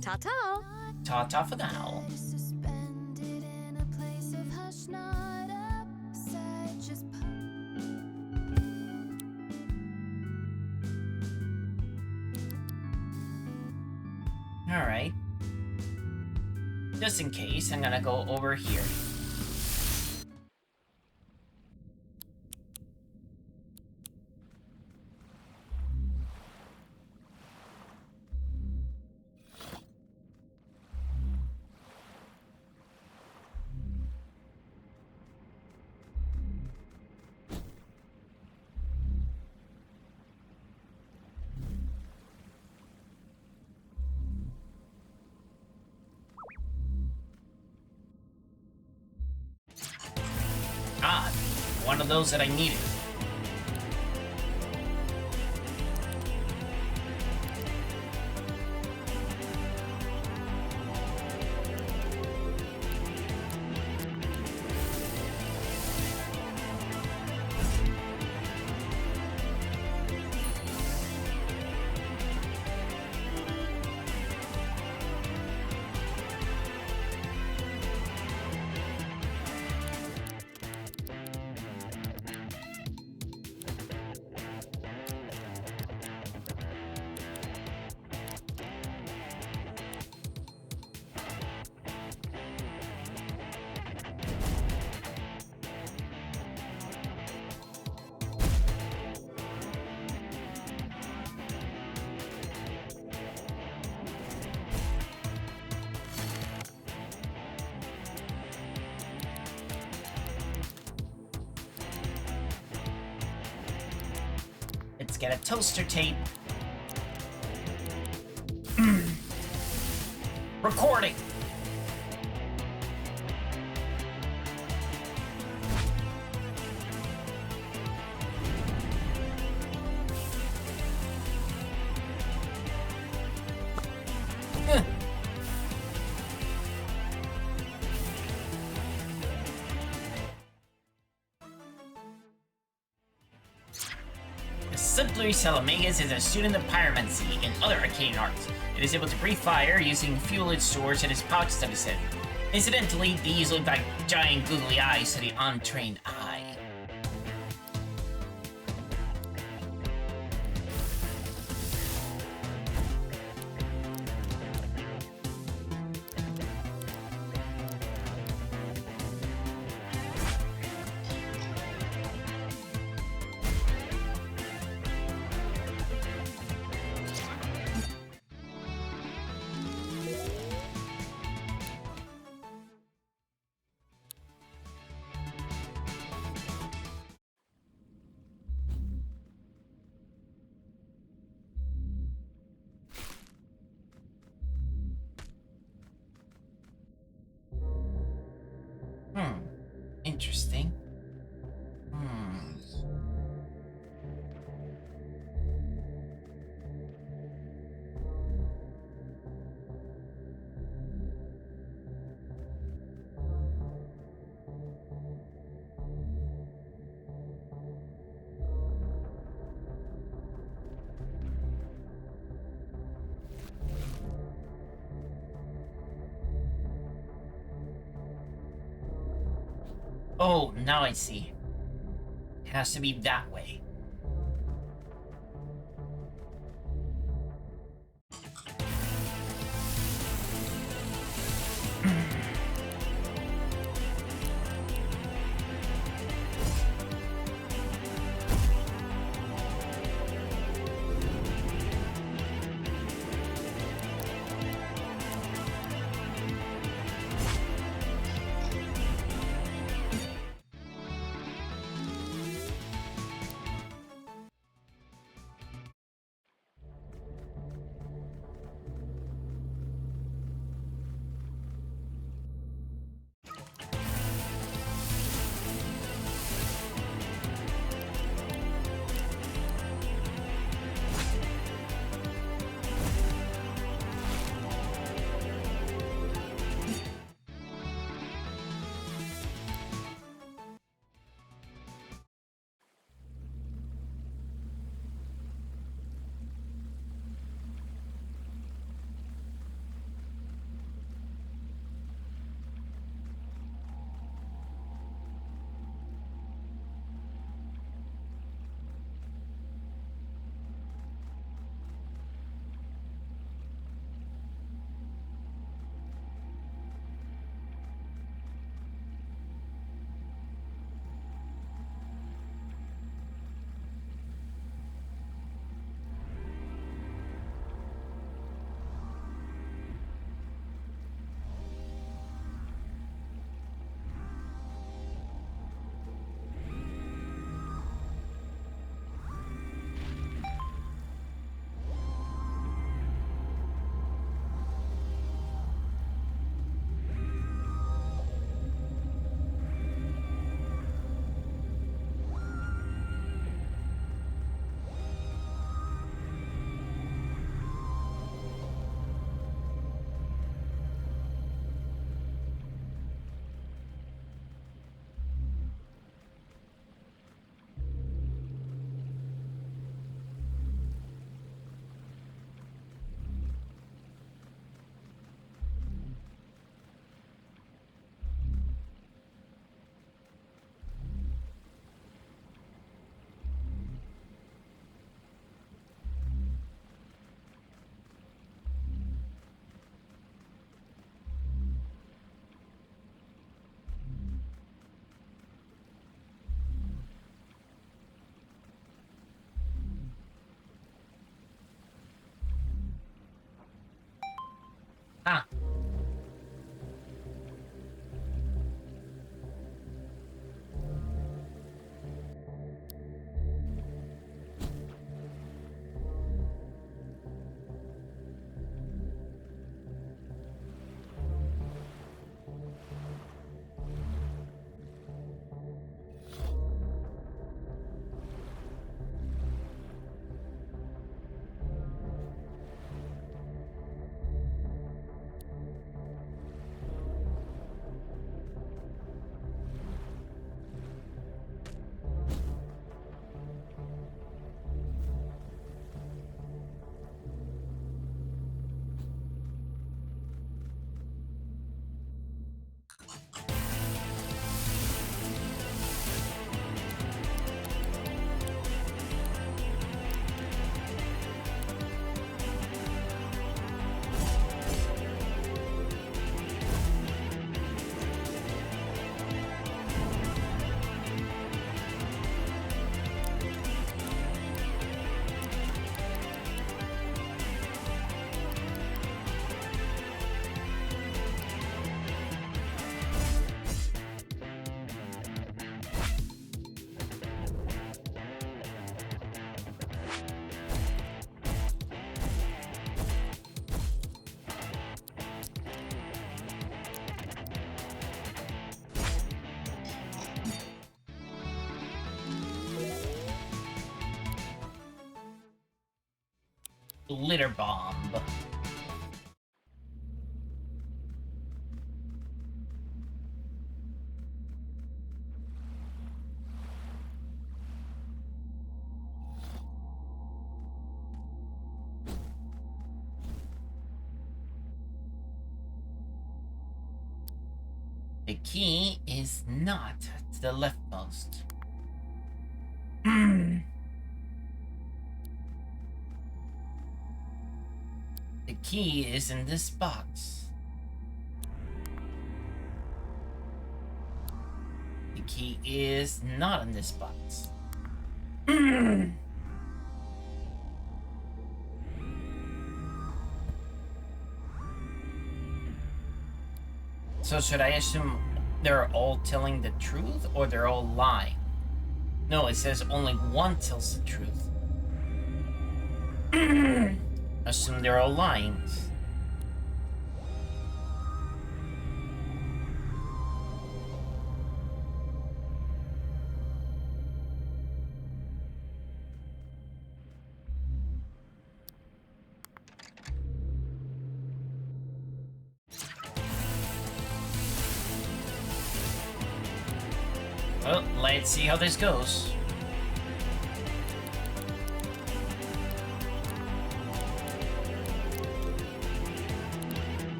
Ta-ta. Ta-ta for now. Suspended in a place of hush, not upside, just Alright. Just in case, I'm gonna go over here. Ah, one of those that I needed. get a toaster tape. Recording. Simply Salamegas is a student of pyromancy and other arcane arts. It is able to breathe fire using fuel it stores in its pouch study set. Incidentally, these look like giant googly eyes to the untrained eye. Interesting. Oh, now I see. It has to be that way. Ah. glitter bomb. The key is not to the leftmost. The key is in this box. The key is not in this box. So should I assume they're all telling the truth or they're all lying? No, it says only one tells the truth. Assume they're all lying. Well, let's see how this goes.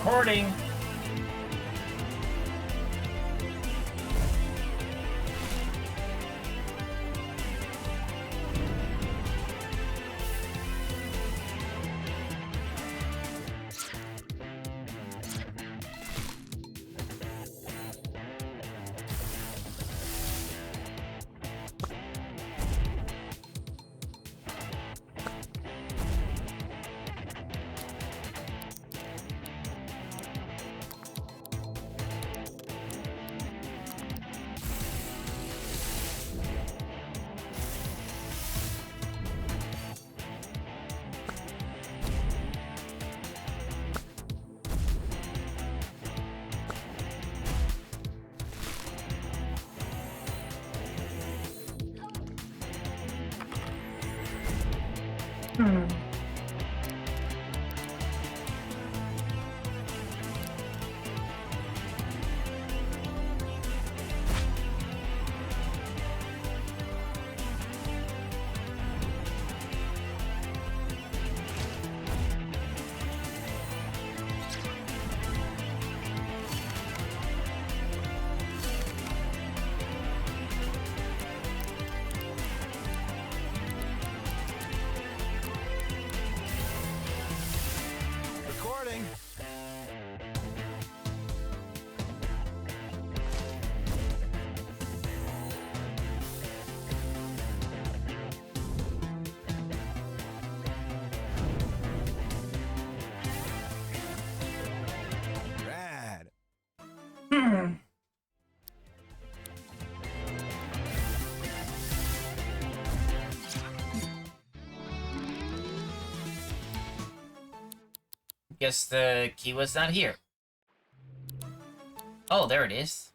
Recording. Recording. Rad. Guess the key was not here. Oh, there it is.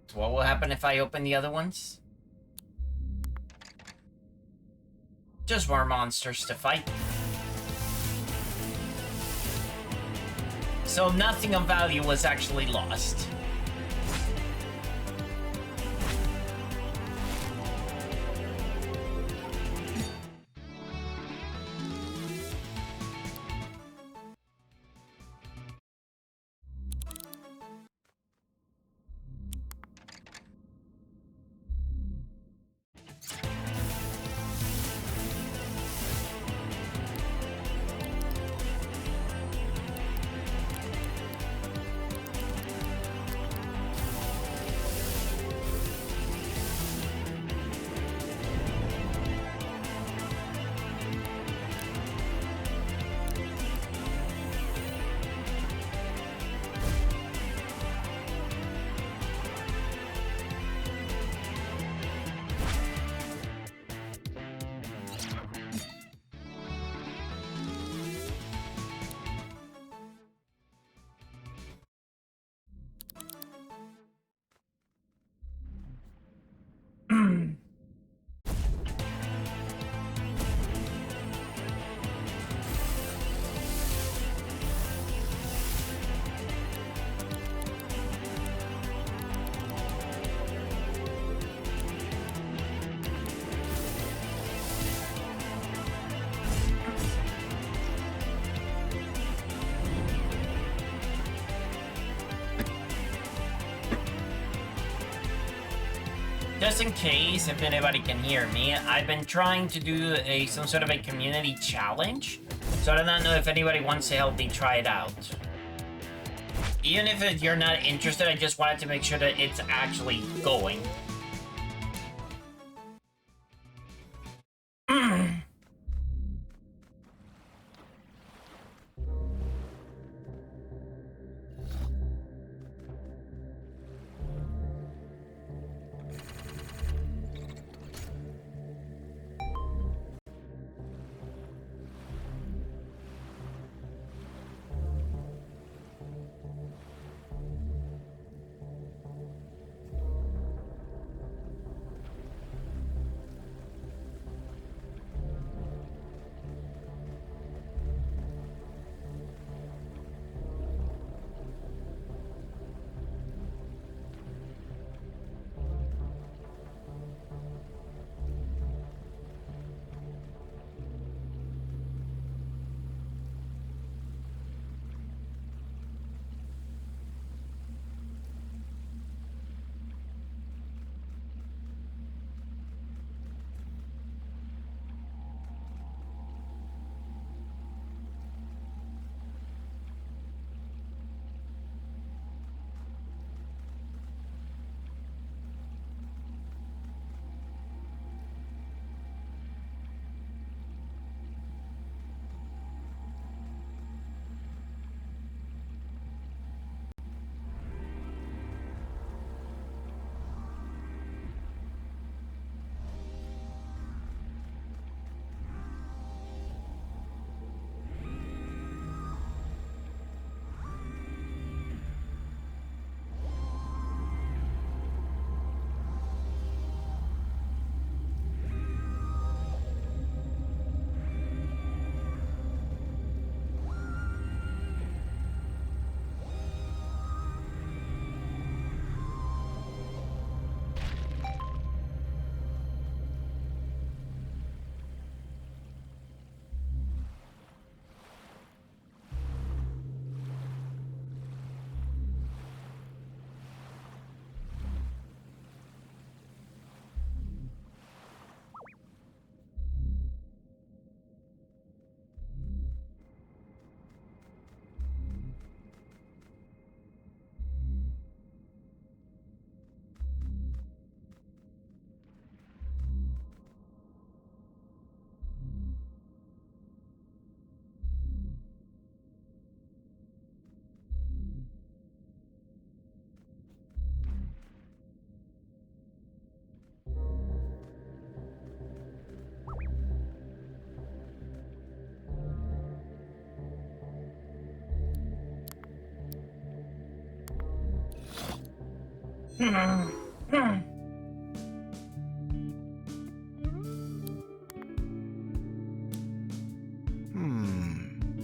So what will happen if I open the other ones? Just more monsters to fight. So nothing of value was actually lost. just in case if anybody can hear me, I've been trying to do some sort of a community challenge. So I do not know if anybody wants to help me try it out. Even if you're not interested, I just wanted to make sure that it's actually going.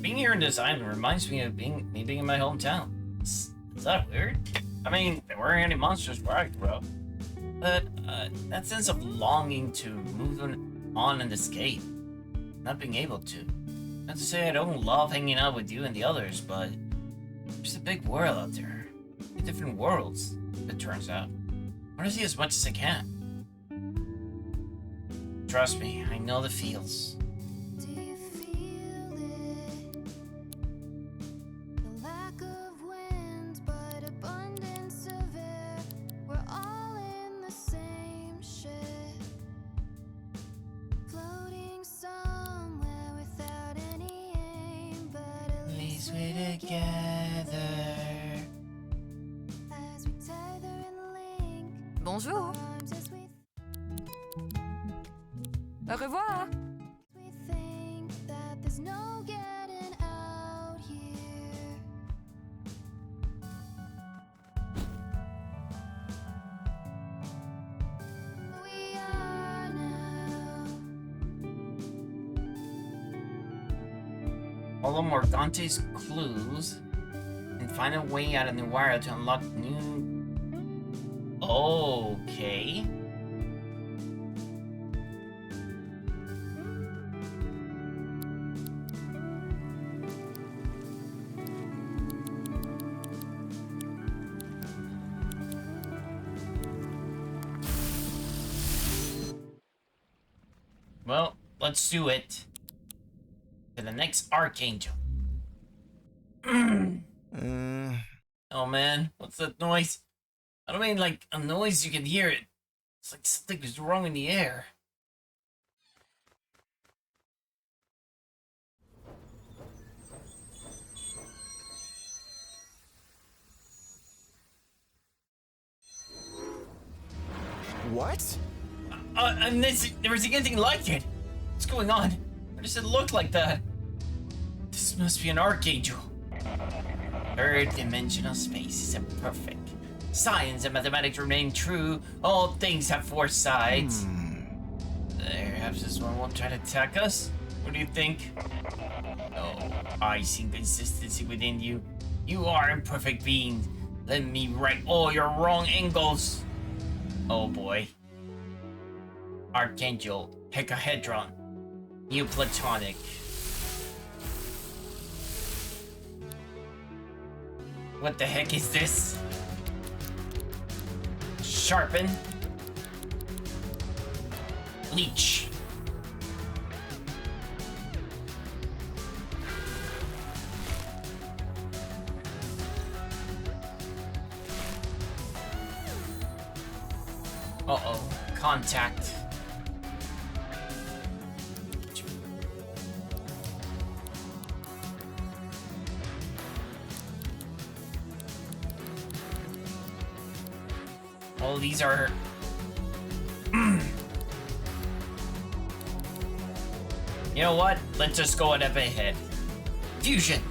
Being here in this island reminds me of being in my hometown. Is that weird? I mean, there weren't any monsters where I grew up. But that sense of longing to move on and escape, not being able to. Not to say I don't love hanging out with you and the others, but there's a big world out there. Different worlds, it turns out. I want to see as much as I can. Trust me, I know the feels. Do you feel it? The lack of wind, but abundance of air. We're all in the same ship, floating somewhere without any aim, but at least we're together. As we tether and link Bonjour. arms as we Au revoir. think that there's no getting out here. We are now. Follow Morgante's clues and find a way out of the wire to unlock new... Okay. Well, let's do it. To the next Archangel. Oh man, what's that noise? I don't mean like a noise you can hear it. It's like something is wrong in the air. What? I've never seen anything like it. What's going on? Why does it look like that? This must be an Archangel. Third dimensional space is imperfect. Science and mathematics remain true. All things have four sides. Perhaps this one won't try to attack us? What do you think? Oh, I see consistency within you. You are imperfect beings. Let me right all your wrong angles. Oh boy. Archangel Hecahedron. Neoplatonic. What the heck is this? Sharpen. Leech. Uh-oh. Contact. All these are... You know what? Let's just go a bit ahead. Fusion!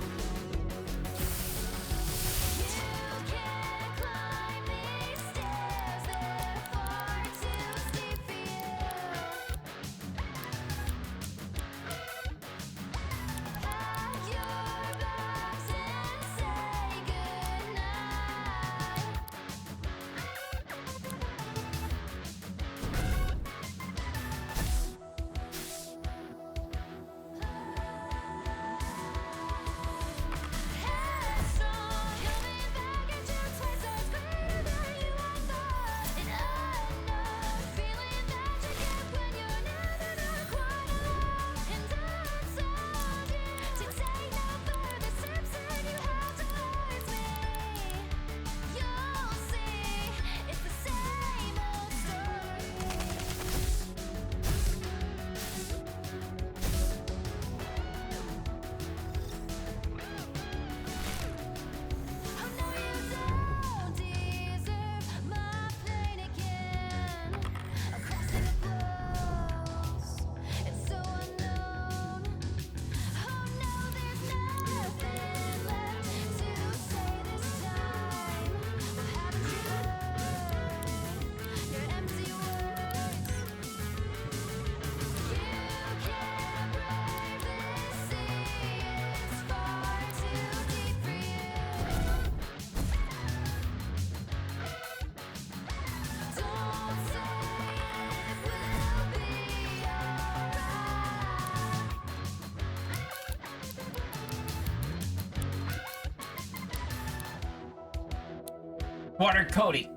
Water coating.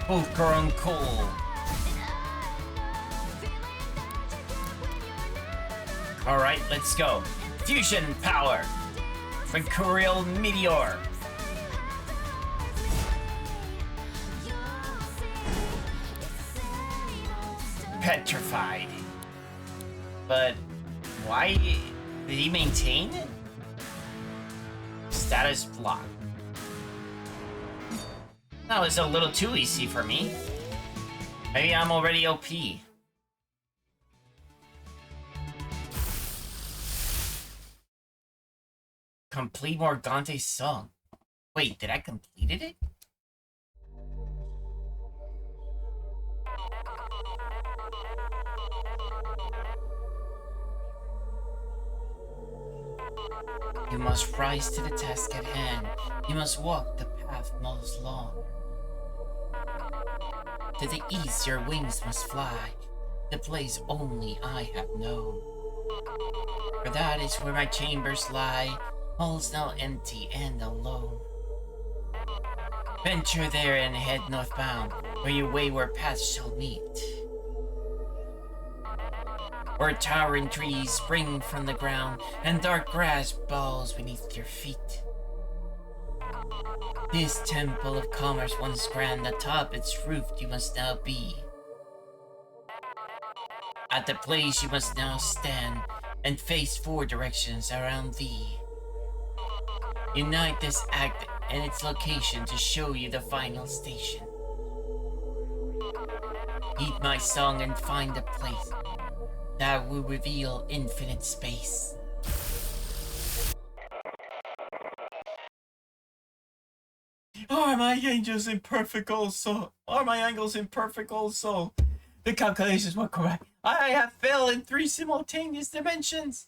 Both grown coal. Alright, let's go. Fusion power. Mercurial meteor. Petrified. But why did he maintain it? Status block. That was a little too easy for me. Maybe I'm already OP. Complete Morgante's song. Wait, did I completed it? You must rise to the task at hand. You must walk the path most long. To the east your wings must fly, the place only I have known. For that is where my chambers lie, halls now empty and alone. Venture there and head northbound, where your wayward paths shall meet. Where towering trees spring from the ground, and dark grass balls beneath your feet. This temple of commerce once grand, atop its roof you must now be. At the place you must now stand, and face 4 directions around thee. Unite this act and its location to show you the final station. Heed my song and find a place that will reveal infinite space. Are my angels imperfect also? Are my angles imperfect also? The calculations were correct. I have fell in 3 simultaneous dimensions.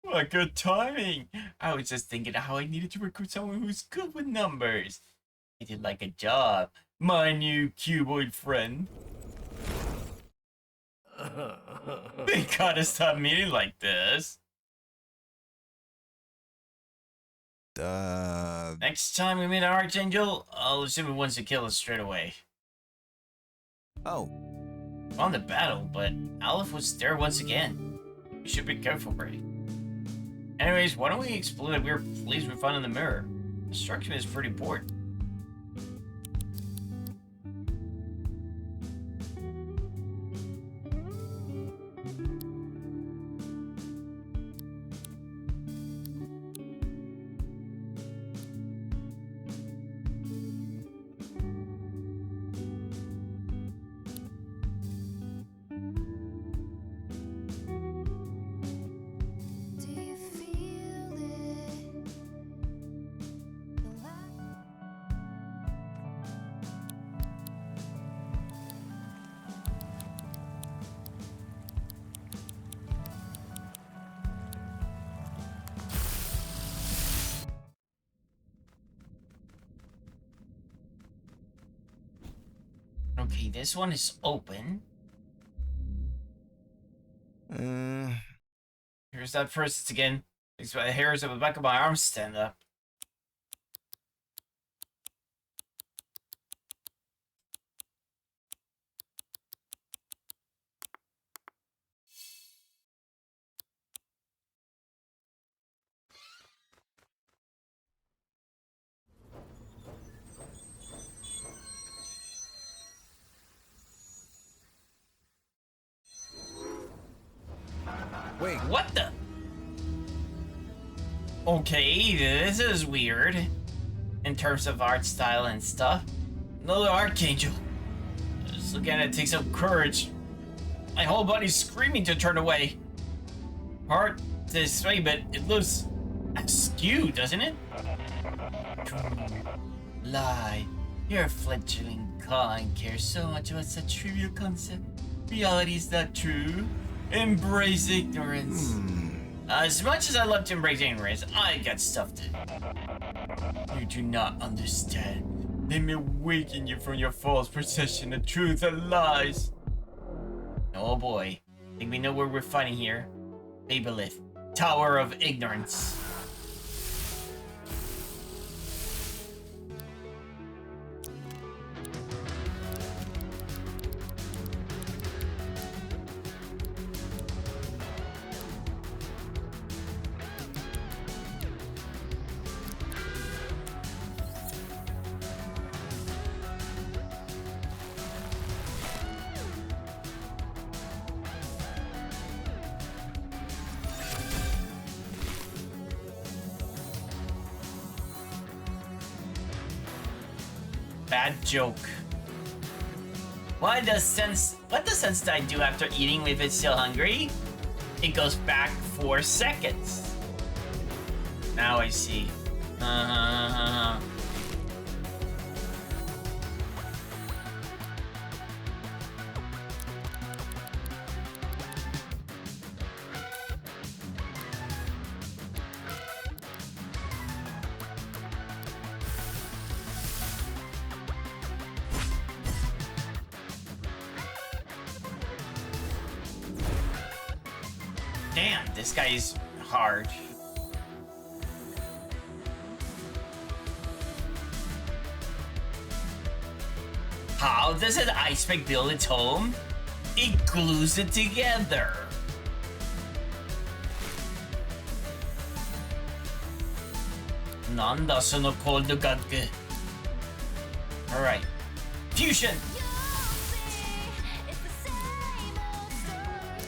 What good timing! I was just thinking how I needed to recruit someone who's good with numbers. I did like a job, my new cuboid friend. They gotta stop meeting like this. Next time we meet an Archangel, I'll assume it wants to kill us straight away. Oh. Won the battle, but Aleph was there once again. We should be careful, Brady. Anyways, why don't we explore that weird place we found in the mirror? The structure is pretty important. Do you feel it? The light. Okay, this one is open. Here's that process again. Makes my hairs at the back of my arms stand up. Wait. What the? Okay, this is weird. In terms of art style and stuff. Another Archangel. Just looking at it takes some courage. My whole body's screaming to turn away. Hard to say, but it looks askew, doesn't it? Lie. Your fledgling kind cares so much about such trivial concept. Reality is not true. Embrace ignorance. As much as I love to embrace ignorance, I got stuff to do. You do not understand. Let me awaken you from your false perception of truth and lies. Oh boy. I think we know where we're fighting here. Babelith, Tower of Ignorance. Bad joke. What does sense I do after eating if it's still hungry? It goes back 4 seconds. Now I see. Damn, this guy is hard. How does an ice pick build its home? It glues it together. Nanda sono cold gagge. Alright. Fusion! It's the same old story.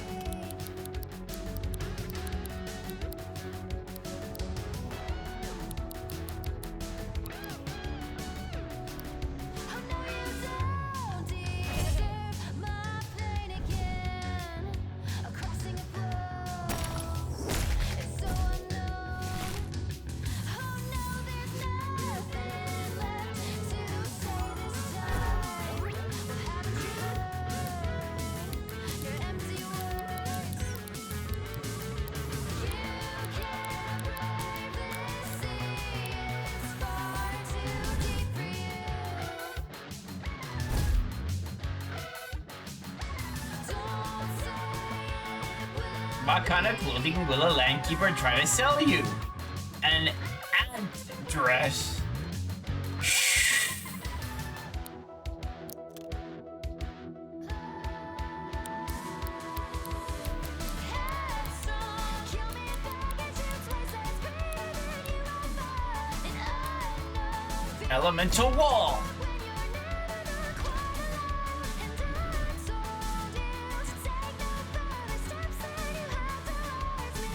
Oh no, you don't deserve my pain again. Crossing a flow, it's so unknown. Oh no, there's nothing left to say this time. What haven't you learned? Your empty words. You can't brave this sea. It's far too deep for you. Don't say it will. What kind of clothing will a landkeeper try to sell you? An ant dress. Headstrong, kill me if I get you twice as breathing you on fire. And I know Elemental wall. when you're never quite alone. And I told you to take no further steps than you have towards me.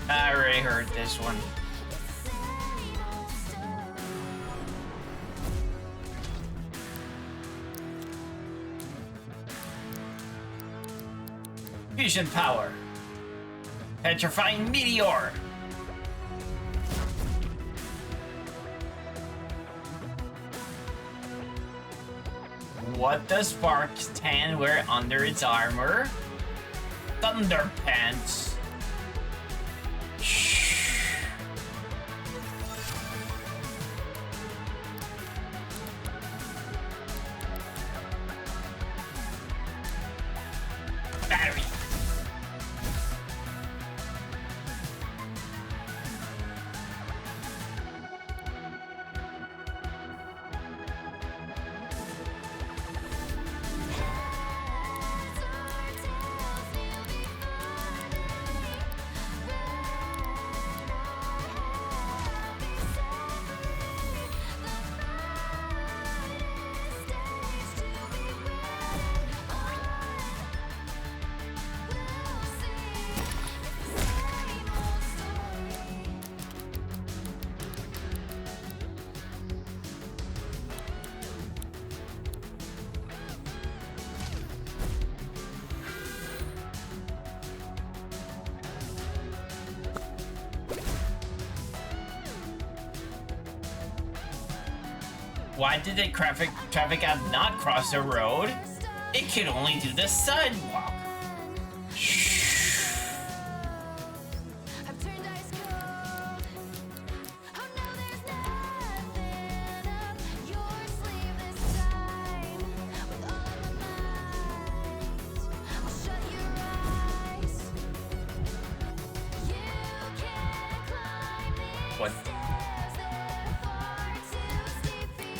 I already heard this one. It's the same old story. Fusion power. Petrifying meteor. What does Spark's tan wear under its armor? Thunder pants. Battery. Why did the traffic app not cross the road? It could only do the sidewalk. I've turned ice cold. Oh no, there's nothing up your sleeve this time. With all of my might, I'll shut your eyes. You can't climb these What? stairs, they're far too steep for you.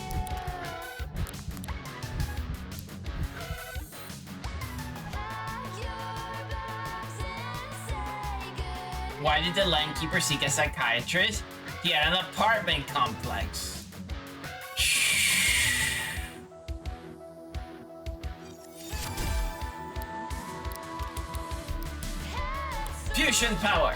Pack your bags and say goodnight. Why did the landkeeper seek a psychiatrist? He had an apartment complex. Fusion power.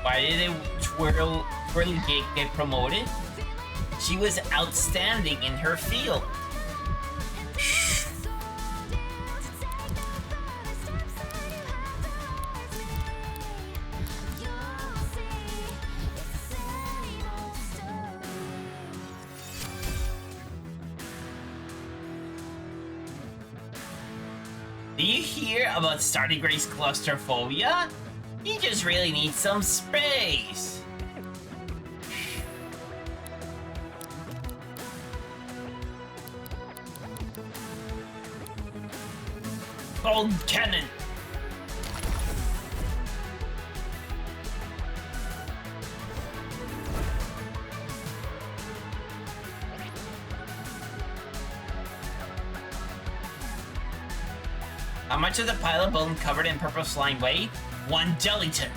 Why did Twirly get promoted? She was outstanding in her field. Do you hear about Stardigrade's claustrophobia? He just really needs some space. Gold cannon. How much of the pile of bone covered in purple slime weigh? 1 gelatin.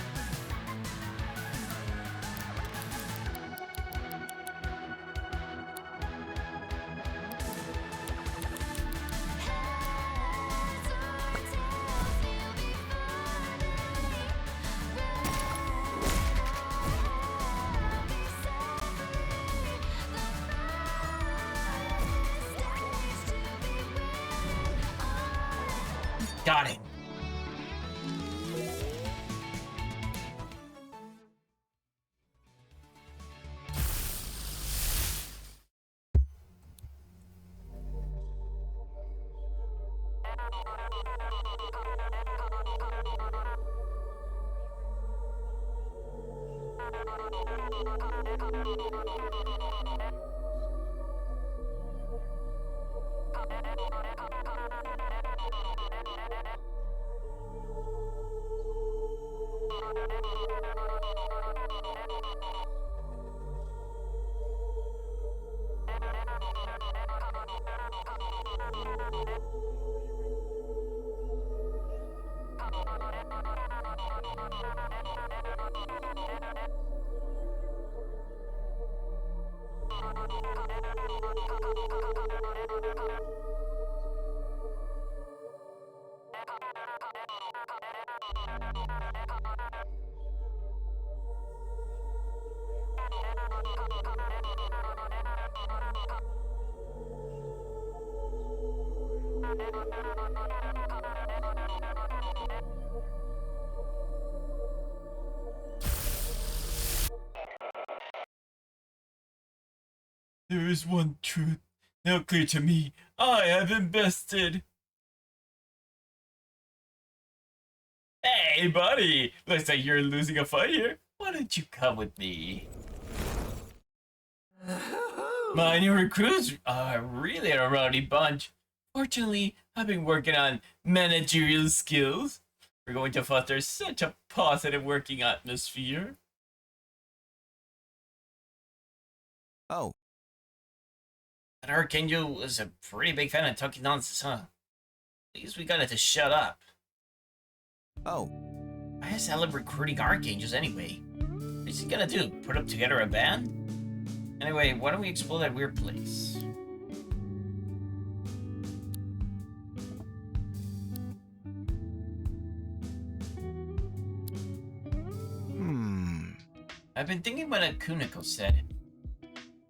Got it. There is one truth now clear to me. I have invested. Hey, buddy! Looks like you're losing a fight here. Why don't you come with me? My new recruits are really a rowdy bunch. Fortunately, I've been working on managerial skills. We're going to foster such a positive working atmosphere. Oh, That Archangel was a pretty big fan of talking nonsense, huh? At least we got it to shut up. oh, I guess I love recruiting Archangels anyway. What's he gonna do? Put up together a band? Anyway, why don't we explore that weird place? I've been thinking about what Kuniko said.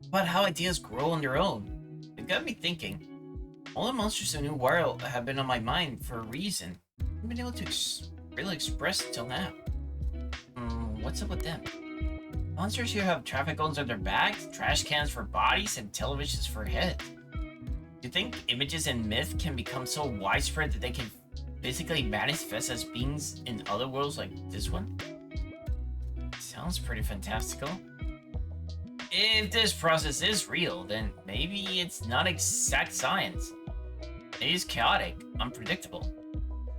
About how ideas grow on their own. It got me thinking. All the monsters in New World have been on my mind for a reason. I haven't been able to really express it till now. What's up with them? Monsters here have traffic cones on their backs, trash cans for bodies, and televisions for heads. Do you think images in myth can become so widespread that they can physically manifest as beings in other worlds like this one? Sounds pretty fantastical. If this process is real, then maybe it's not exact science. Maybe it's chaotic, unpredictable.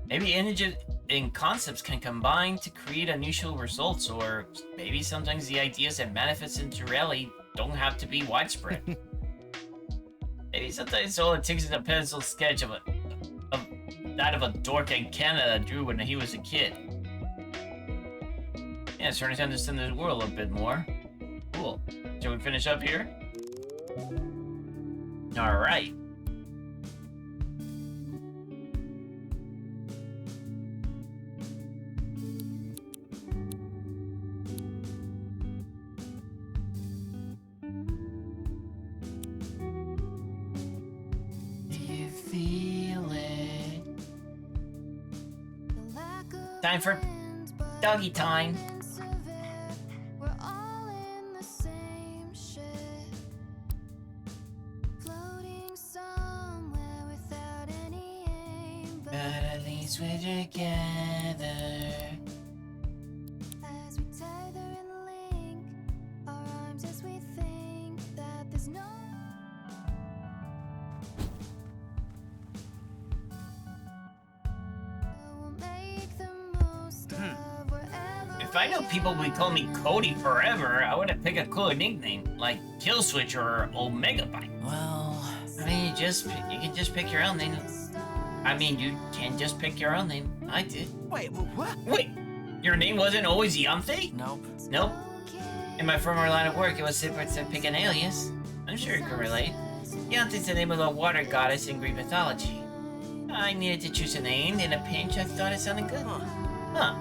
Maybe images and concepts can combine to create unusual results, or maybe sometimes the ideas that manifest into reality don't have to be widespread. Maybe sometimes all it takes is a pencil sketch of that of a dork in Canada drew when he was a kid. Yeah, it's starting to understand the world a bit more. Cool. Shall we finish up here? Alright. time for doggy time. We're all in the same ship, floating somewhere without any aim. But at least we're together. As we tether and link our arms as we think that there's no we'll make the most of wherever If I know people would call me Cody forever, I would have picked a cooler nickname like Killswitch or Omega Bite. Well, I mean, you can just pick your own name. I mean, you can just pick your own name. I did. Wait, what? Wait, your name wasn't always Yanthe? nope. Nope. In my former line of work, it was simple to pick an alias. I'm sure you can relate. Yanthe's the name of a water goddess in Greek mythology. I needed to choose a name. In a pinch, I thought it sounded good. Huh.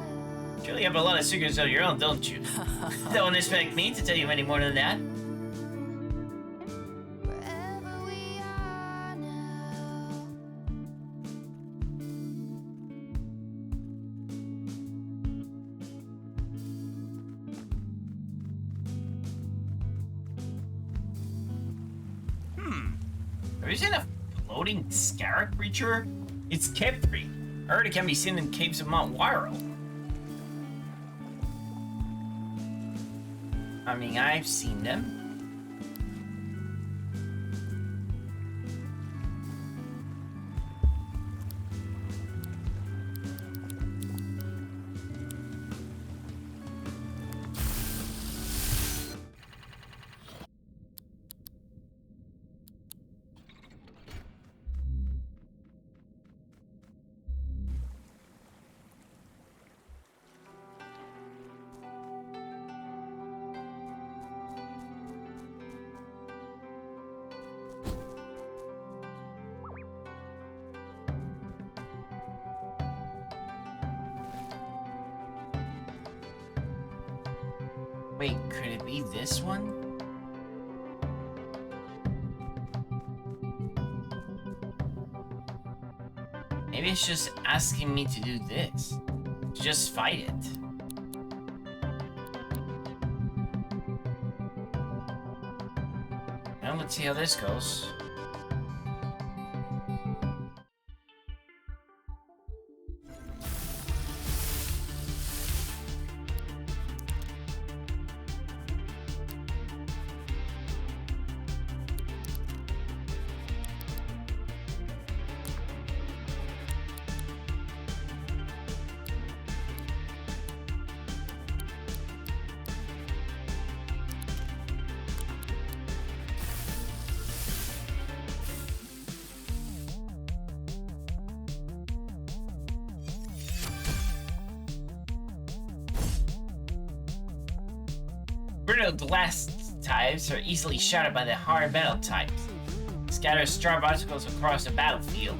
Surely you have a lot of secrets of your own, don't you? Don't expect me to tell you any more than that. wherever we are now. There isn't a floating scarab creature? It's Kepri. I heard it can be seen in caves of Mount Wyrel. I mean, I've seen them. Wait, could it be this one? Maybe it's just asking me to do this. To just fight it. Well, let's see how this goes. Brittle glass types are easily shattered by the hard metal types. Scatter sharp obstacles across the battlefield.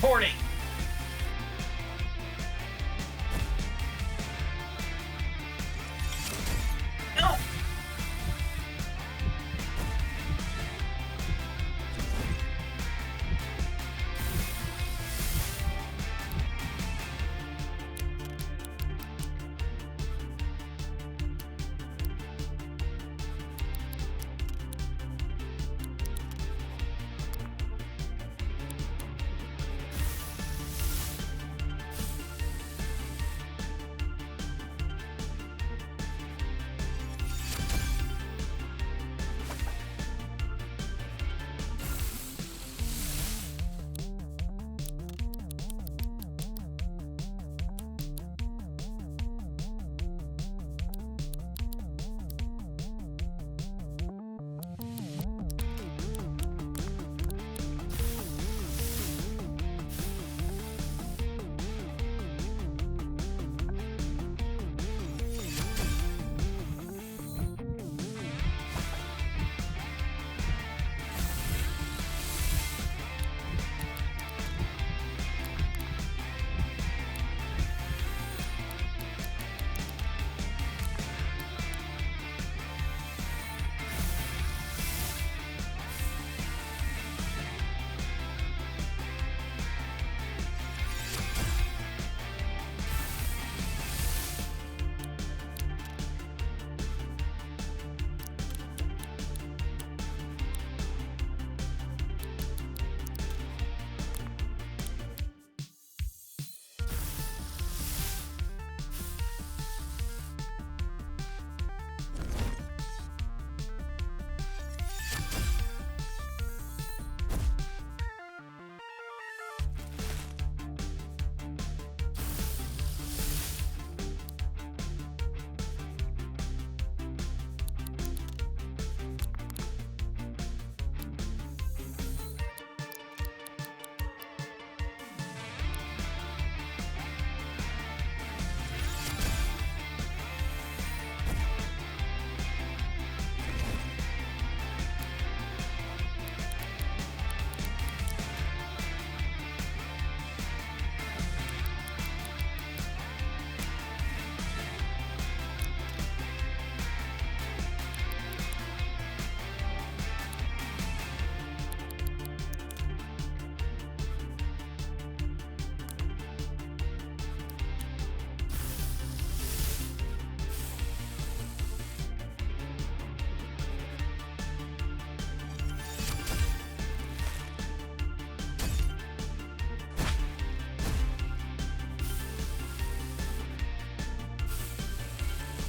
Reporting. No.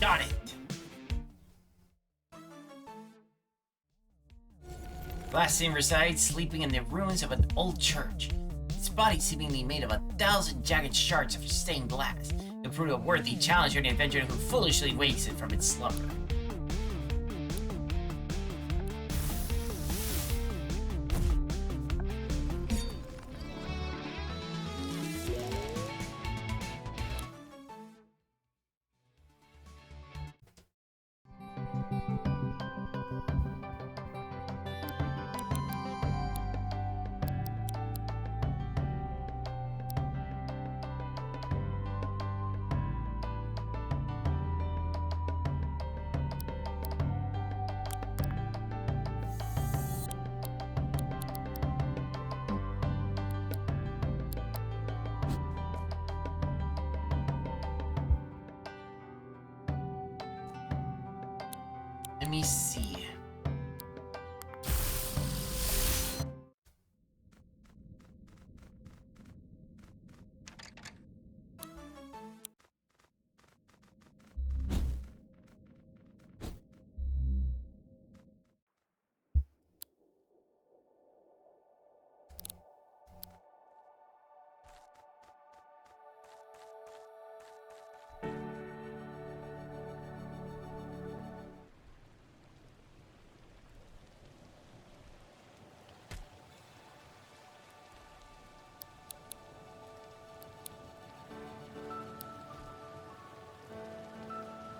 Got it. Last seen resides sleeping in the ruins of an old church. Its body seemingly made of 1,000 jagged shards of stained glass. It proved a worthy challenge for the adventurer who foolishly wakes it from its slumber. Let me see.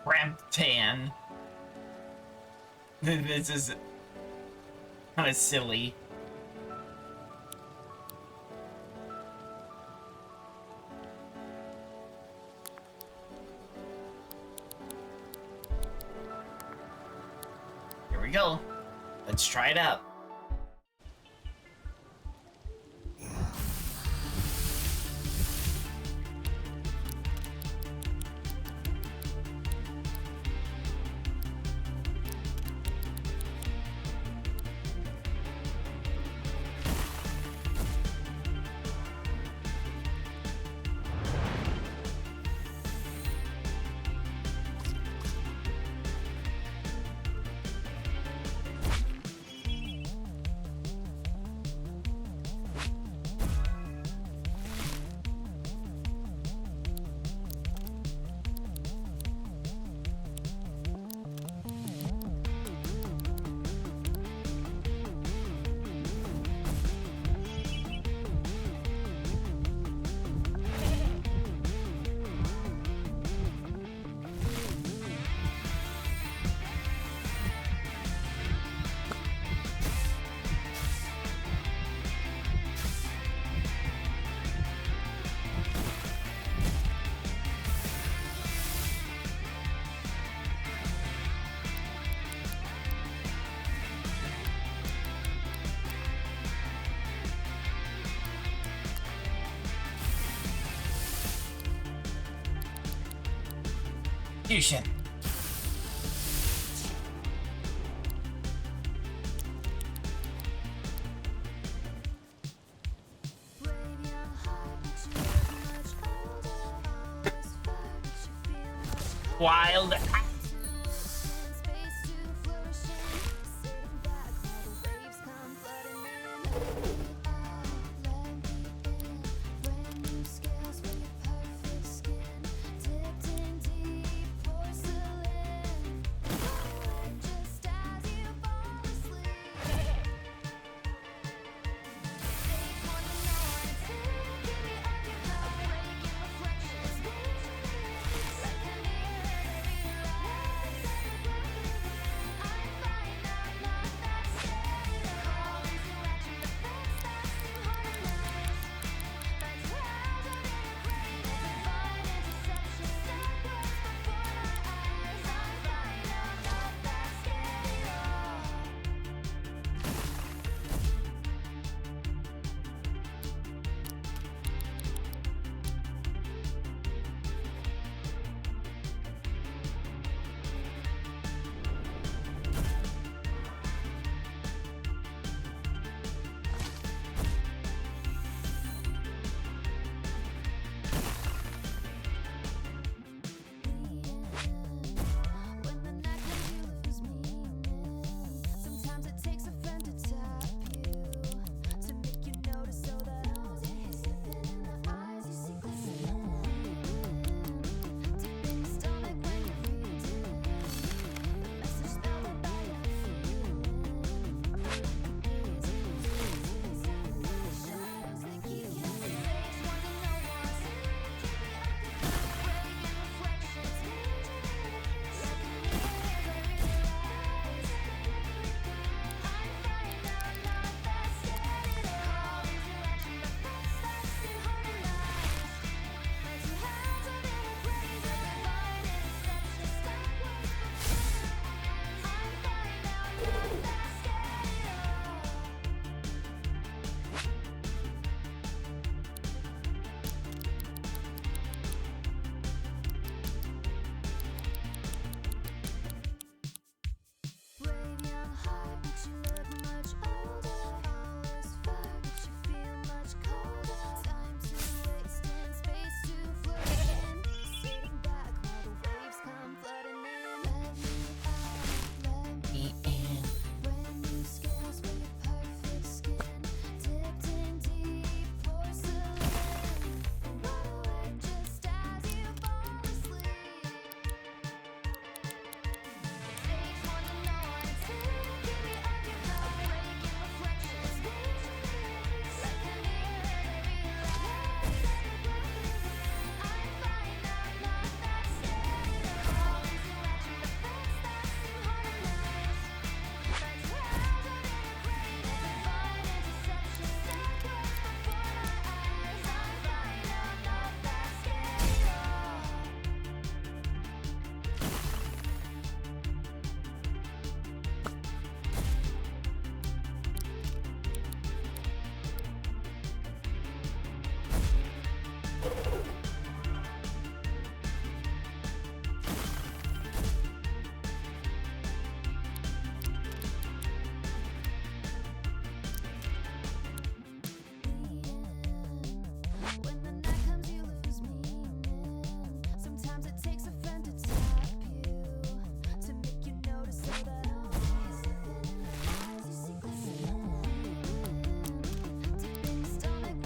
Brampton. This is kind of silly. Here we go. Let's try it out. Fusion. Wild.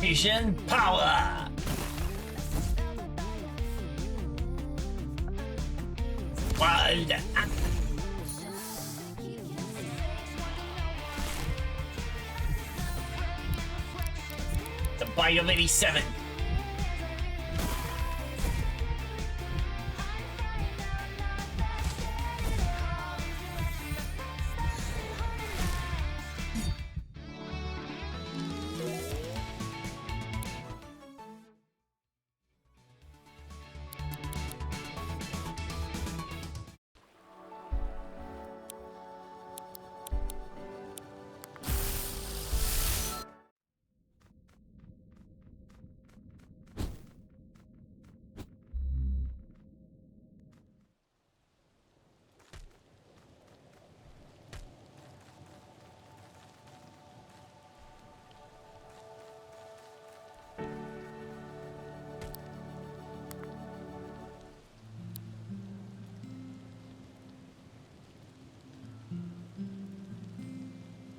Fusion power! Wild act. The bite of 87.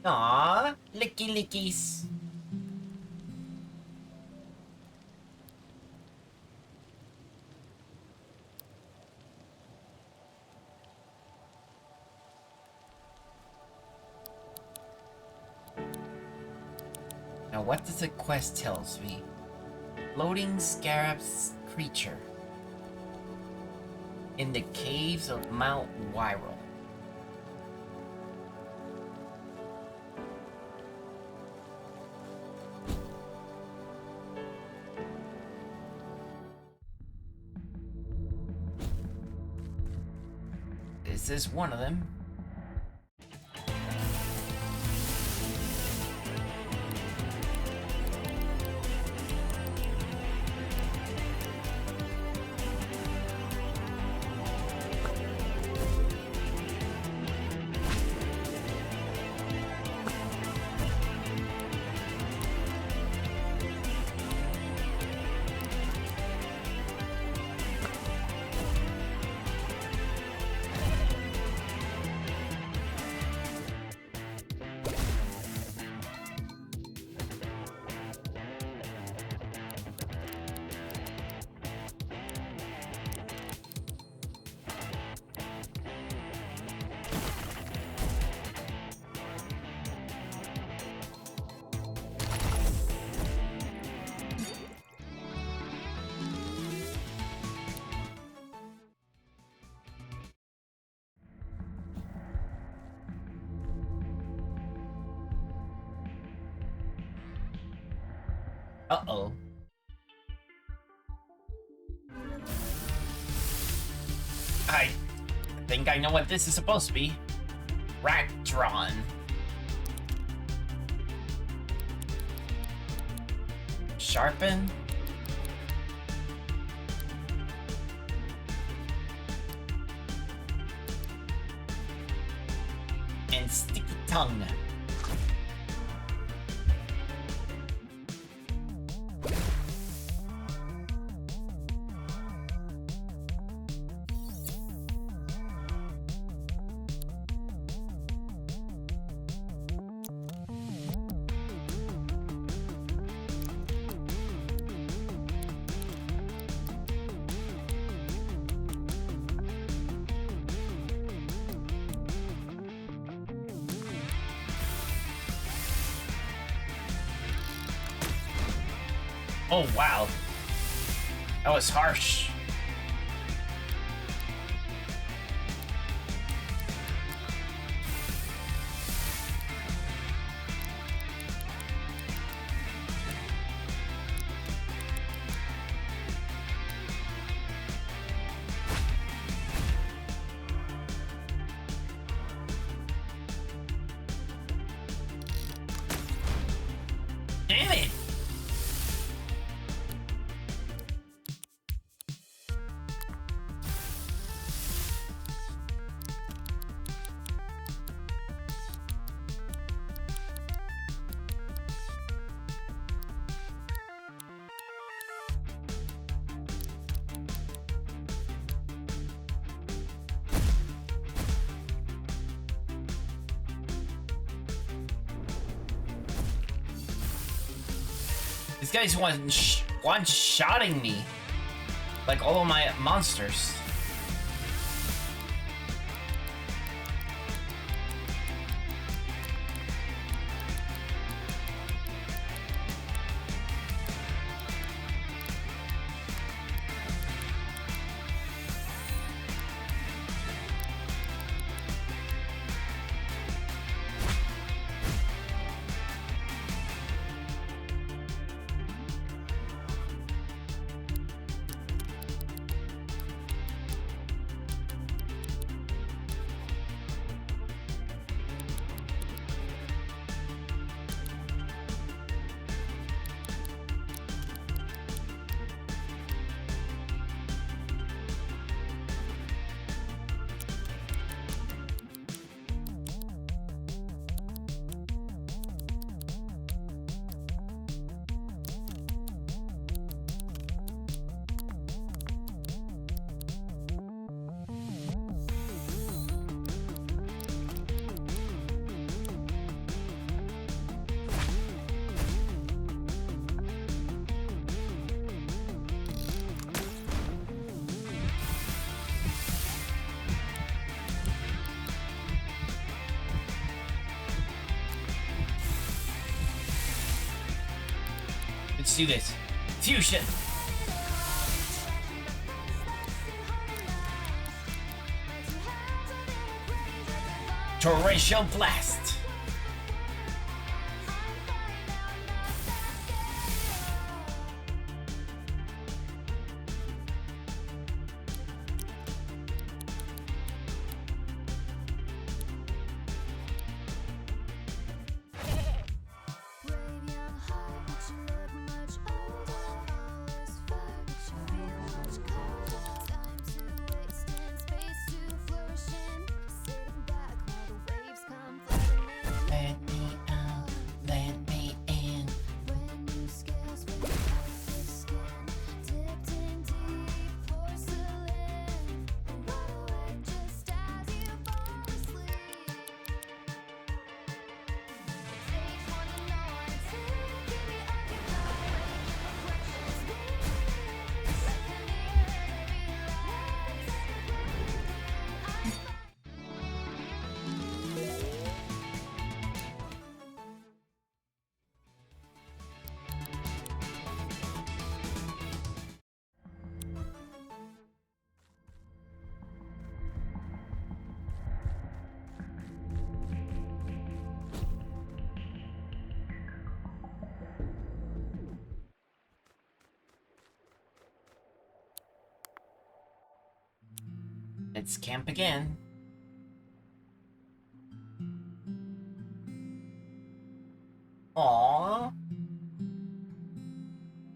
Aww, licky lickies. Now what does the quest tells me? Floating scarab's creature in the caves of Mount Wyral. This is one of them. Uh-oh. I think I know what this is supposed to be. Rack drawn. Sharpen. And sticky tongue. Oh, wow. That was harsh. Damn it! This guy's one-shotting me. Like all of my monsters. Let's do this. Fusion! Torrential Blast! Let's camp again. Aww.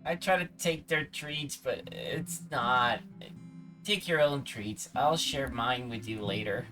I try to take their treats, but it's not. Take your own treats. I'll share mine with you later.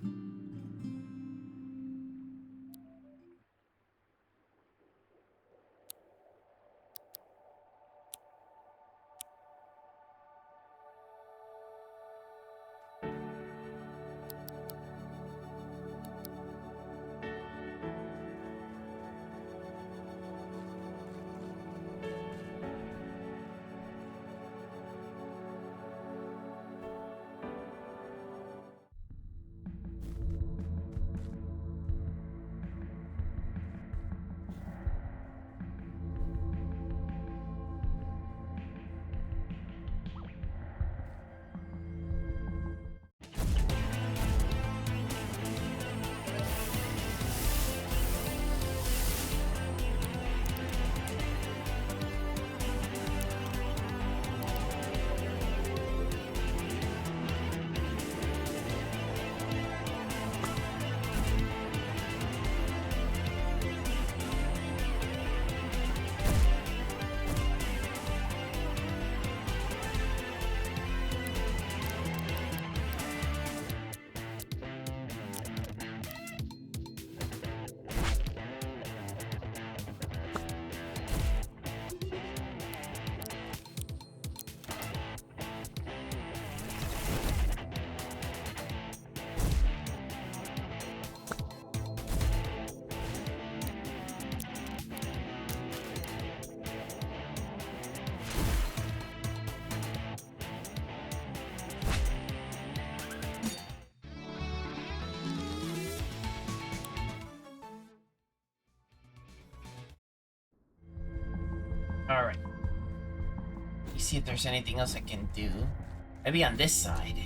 me see if there's anything else I can do. Maybe on this side.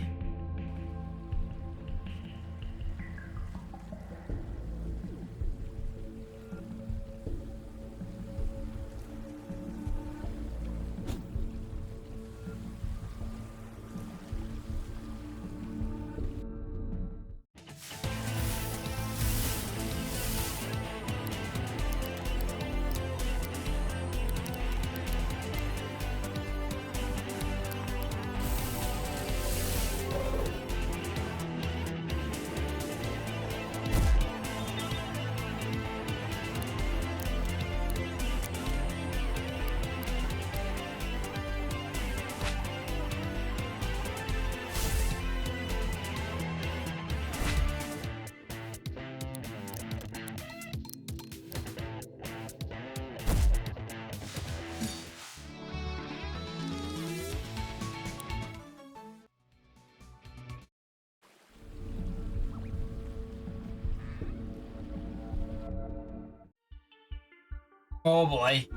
Oh boy.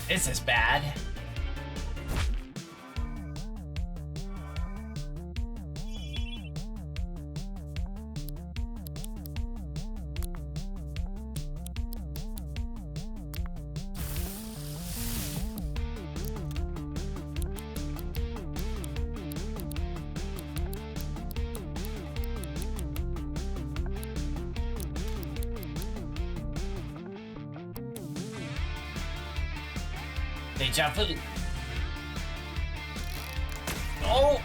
This is bad. Deja vu. Oh!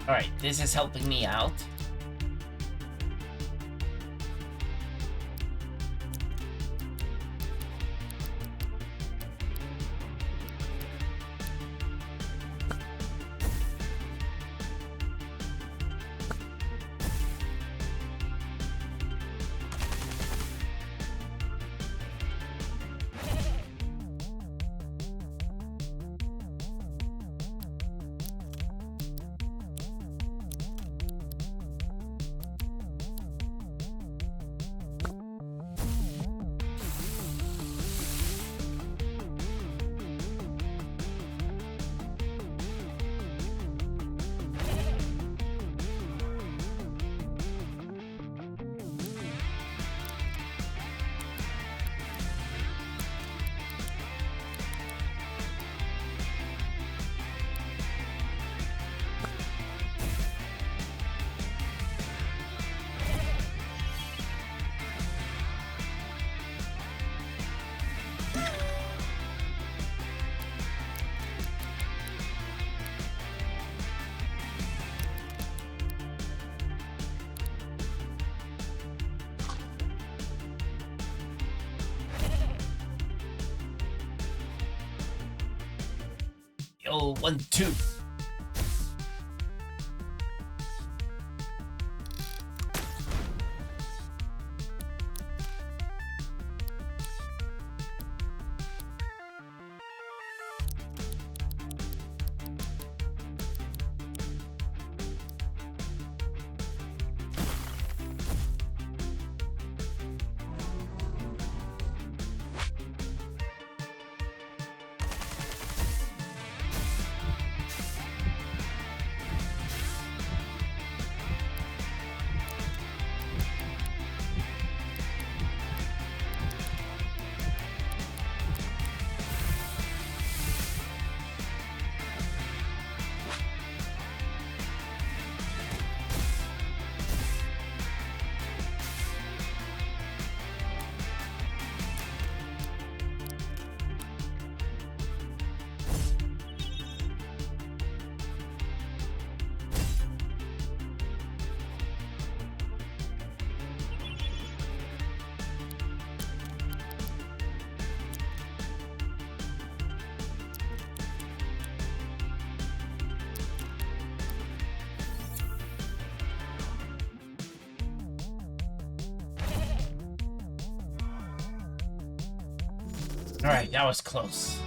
Alright, this is helping me out. Deal 1-2. Alright, that was close.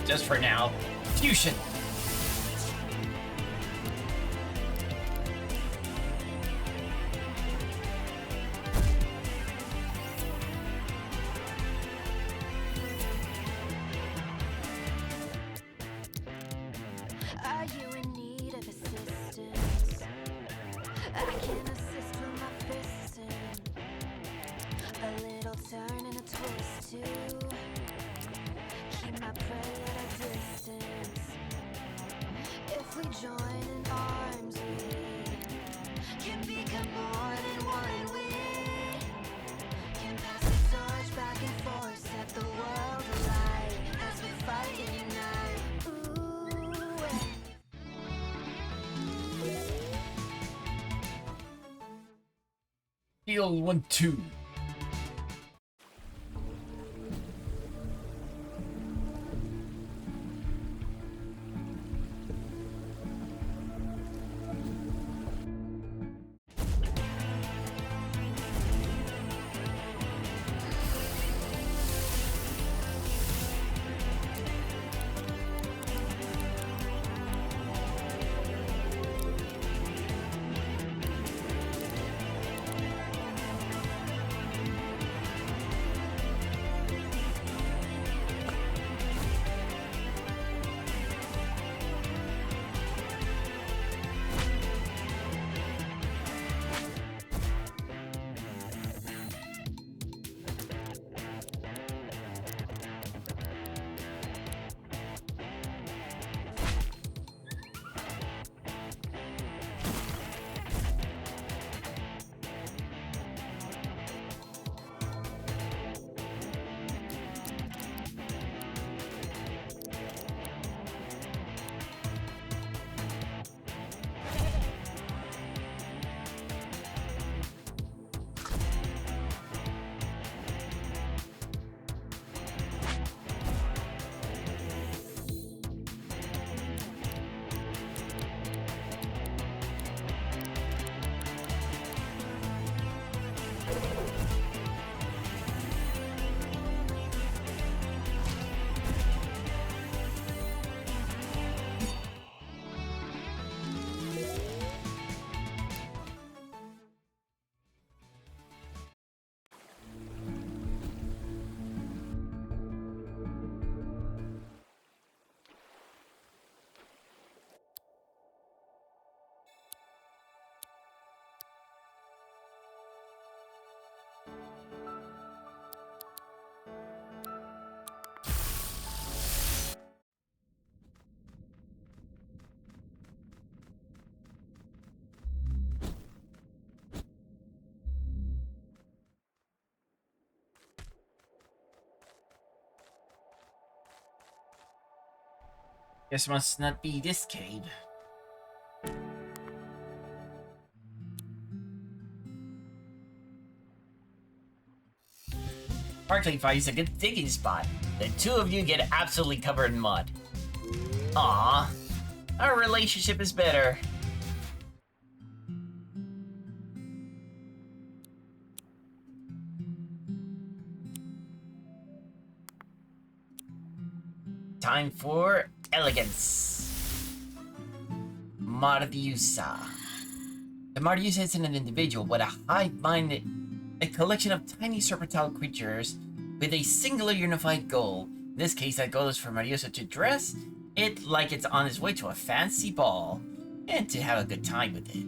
Just for now. Fusion! Are you in need of assistance? I can assist with my piston. A little turn and a twist too. Keep my prey at a distance. If we join in arms, we can become more than one. We can pass the torch back and forth, set the world alight as we fight and unite. Ooh. Deal 1-2. Guess must not be this cave. Sparkly finds a good digging spot. The two of you get absolutely covered in mud. Aww. Our relationship is better. Time for elegance. Mardiusa. The Mardiusa isn't an individual, but a hive-minded, a collection of tiny serpentine creatures with a singular unified goal. In this case, that goal is for Mardiusa to dress it like it's on its way to a fancy ball, and to have a good time with it.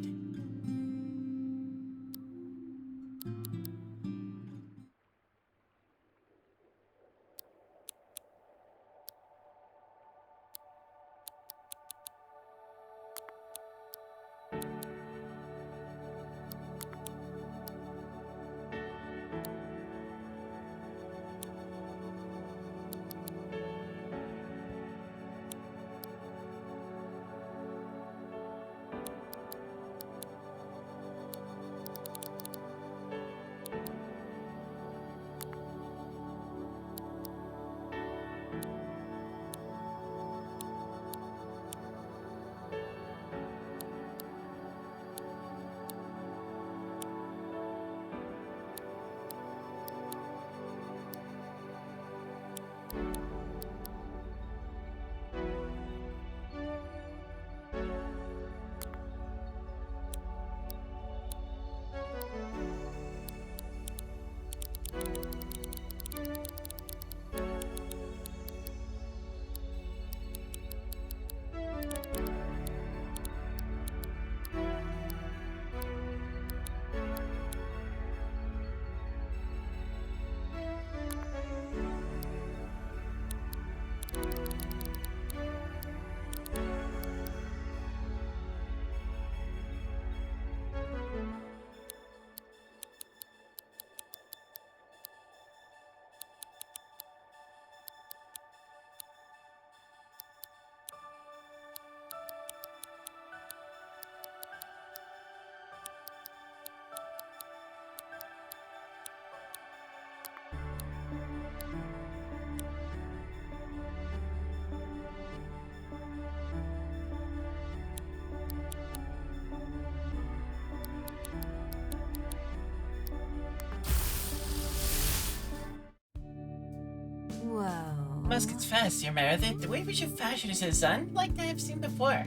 Whoa. Musket's fast, Your Meredith. The way we should fashion is unlike I have seen before.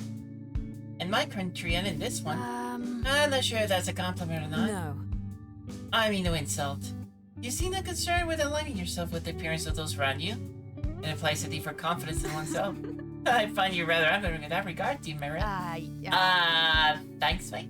In my country and in this one. I'm not sure if that's a compliment or not. No. I mean no insult. You seem not concerned with aligning yourself with the appearance of those around you. It implies a deeper confidence in oneself. I find you rather evident in that regard, dear Meredith. Thanks, mate.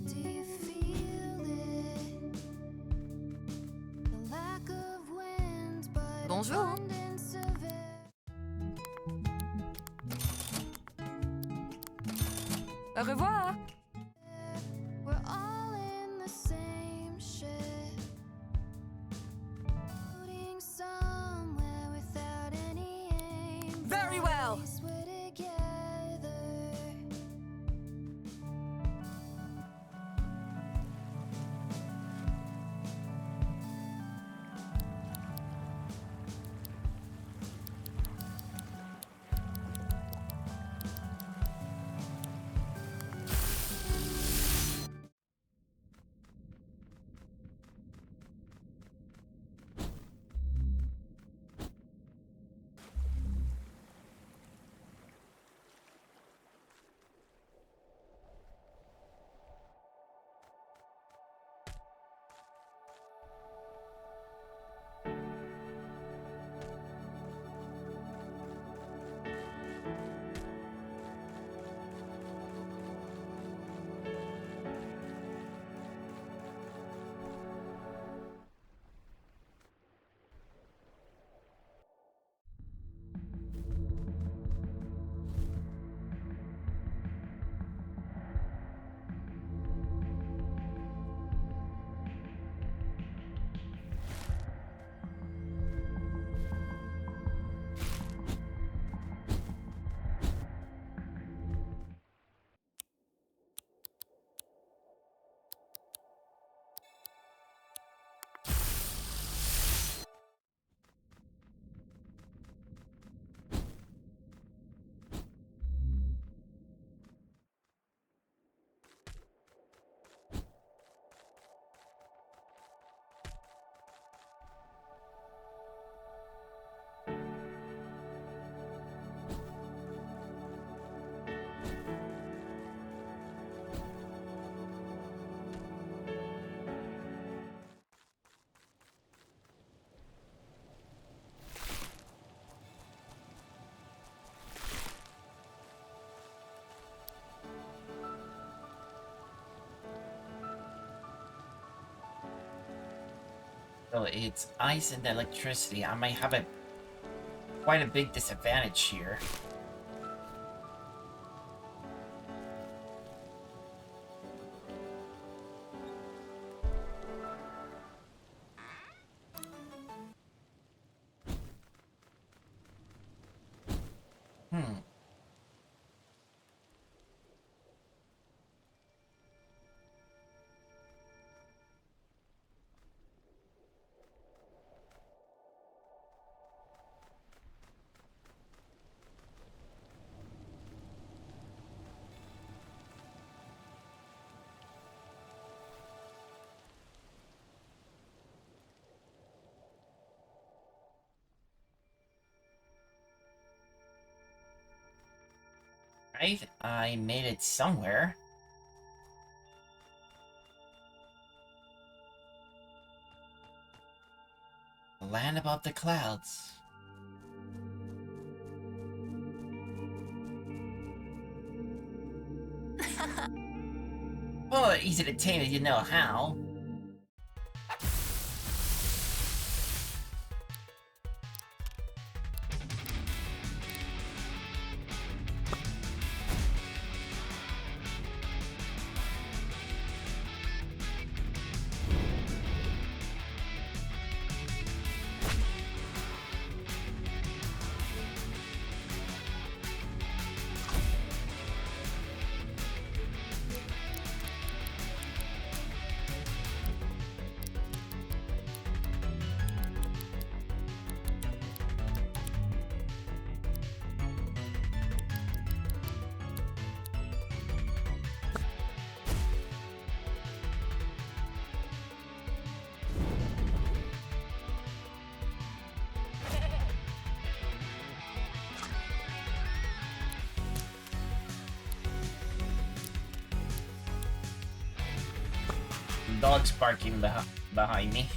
Do you feel it? The lack of wind, but Bonjour. abundance of air. Au revoir. We're all in the same ship, floating somewhere without any aim. Very well. At least we're together. So it's ice and electricity. I might have quite a big disadvantage here. Right, I made it somewhere. Land above the clouds. Well, easy to tame if you know how. Dogs barking behind me.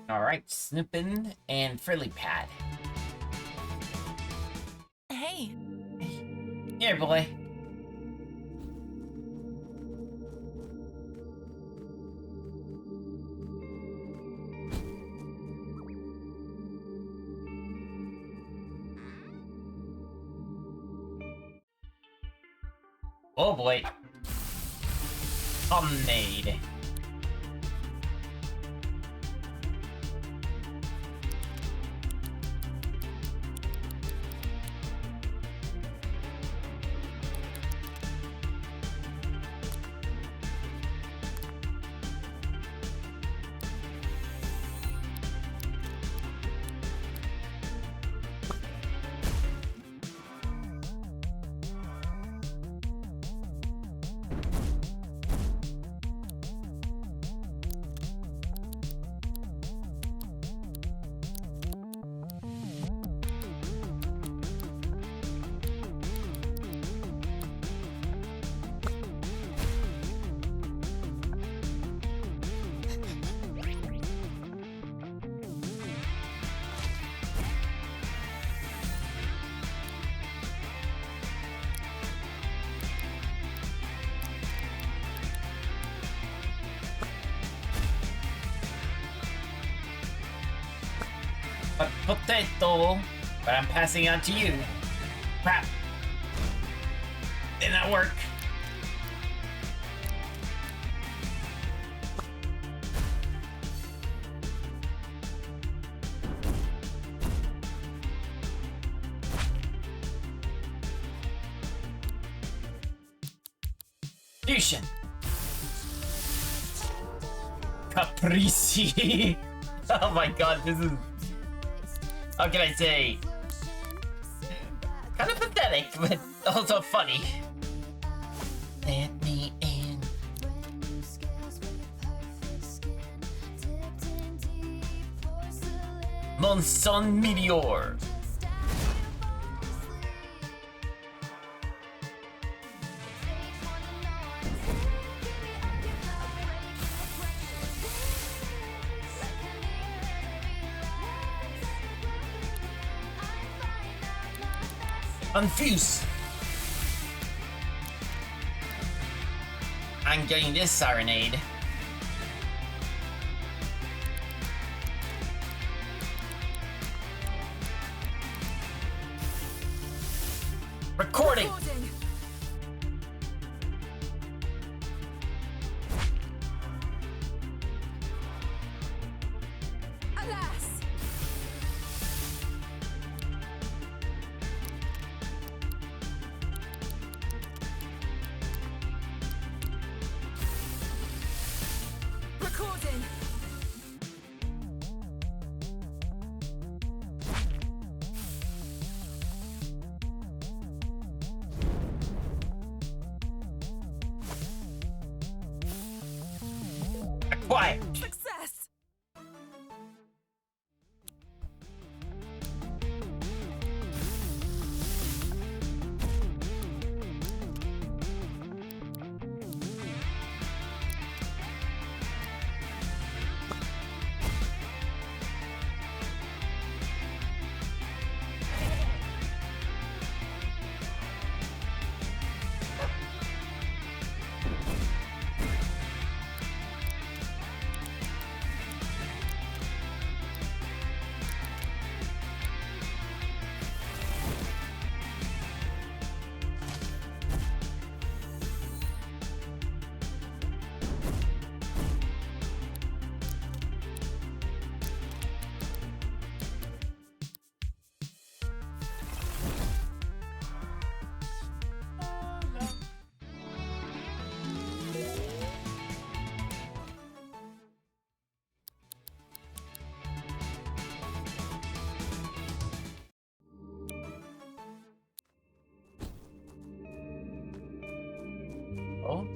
Alright, Snoopin' and Frilly Pad. Hey. Here, boy. Oh boy. Homemade. A potato, but I'm passing on to you. Crap. Did not work. Fusion. Capricci. Oh my god, this is... How can I say? Kind of pathetic, but also funny. Let me in. Monson Meteor. Unfuse. I'm getting this serenade. Recording. Alas! Recording. Acquire. Success! Oh.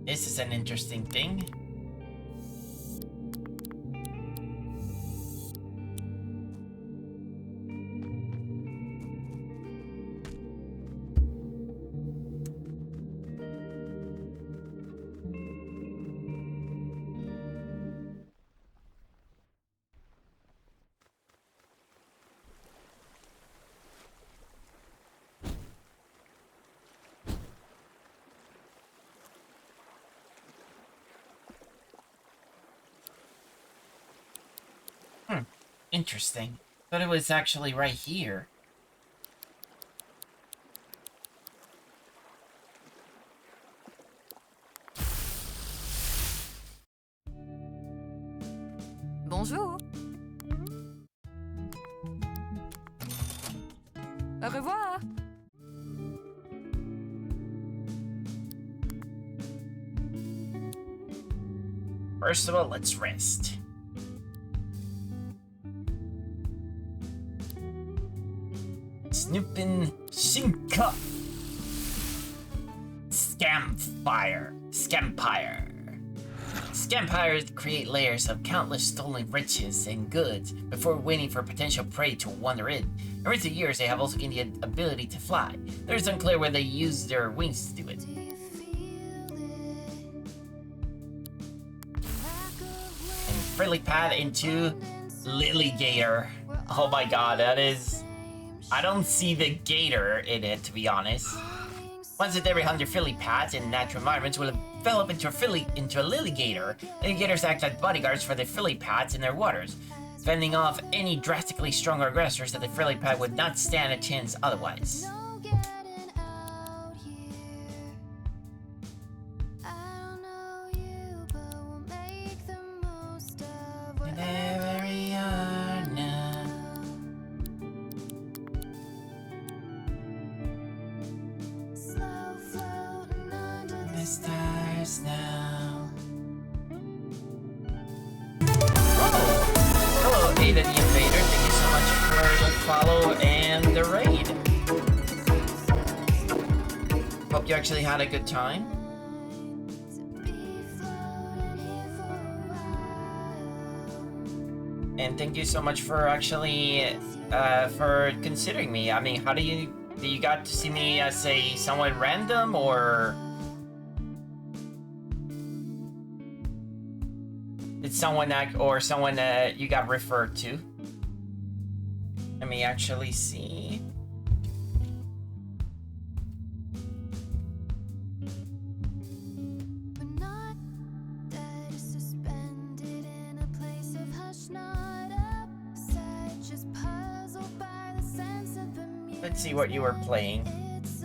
This is an interesting thing. Interesting. But it was actually right here. Bonjour. Au revoir. First of all, let's rest. Snoopin' Shinka. Scampire. Scampires create layers of countless stolen riches and goods before waiting for potential prey to wander in. In recent years, they have also gained the ability to fly. It is unclear whether they use their wings to do it. And Friendly Path into Lilygator. Oh my god, that is... I don't see the gator in it, to be honest. Once a every 100 Philly pads in natural environments will develop into a Lilygator. Lilygators act like bodyguards for the Philly pads in their waters, fending off any drastically stronger aggressors that the Philly pad would not stand a chance otherwise. No getting out here. I don't know you, but we'll make the most of Wherever we are now. slow flow stars now. Oh! Hello, Ada the Invader. Thank you so much for the follow and the raid. Hope you actually had a good time. And thank you so much for actually for considering me. I mean, how do you got to see me as a someone random, or did someone you got referred to? Let me actually see. We're not dead, suspended in a place of hush, not upset, just puzzled by the sense of amusement. Let's see what you were playing. It's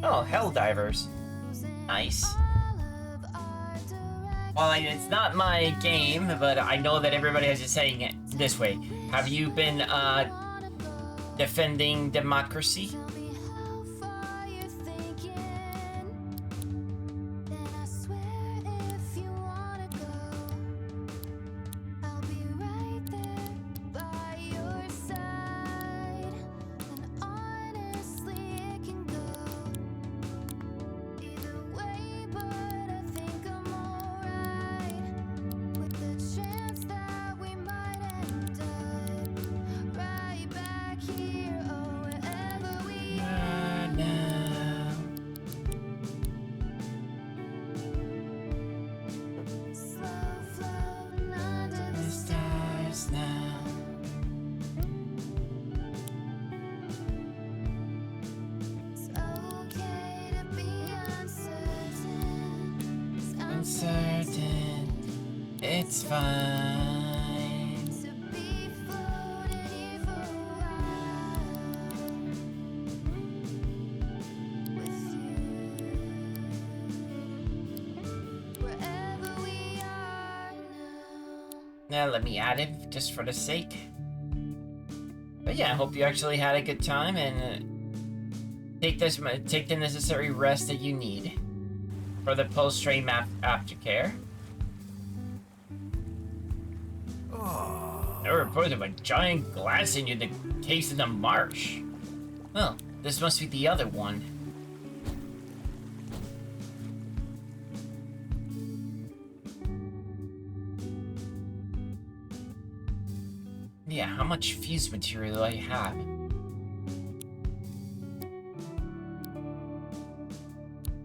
Oh, Helldivers. Nice. Well, I mean, it's not my game, but I know that everybody has just saying it this way. Have you been defending democracy? Tell me how far you're thinking. Then I swear if you wanna go, I'll be right there by your side. And honestly, it can go either way, but I think I'm alright with the chance that we might end up right back here or wherever we are Now. slow floating under the The stars now. It's okay to be uncertain. 'Cause I'm Uncertain. It's fine. to be floating here for a while with you. Wherever we are now. Now let me add it just for the sake. But yeah, I hope you actually had a good time, and take the necessary rest that you need for the post-stream aftercare. I reported of a giant glass in you that case in the marsh. Well, this must be the other one. Yeah, how much fuse material do I have?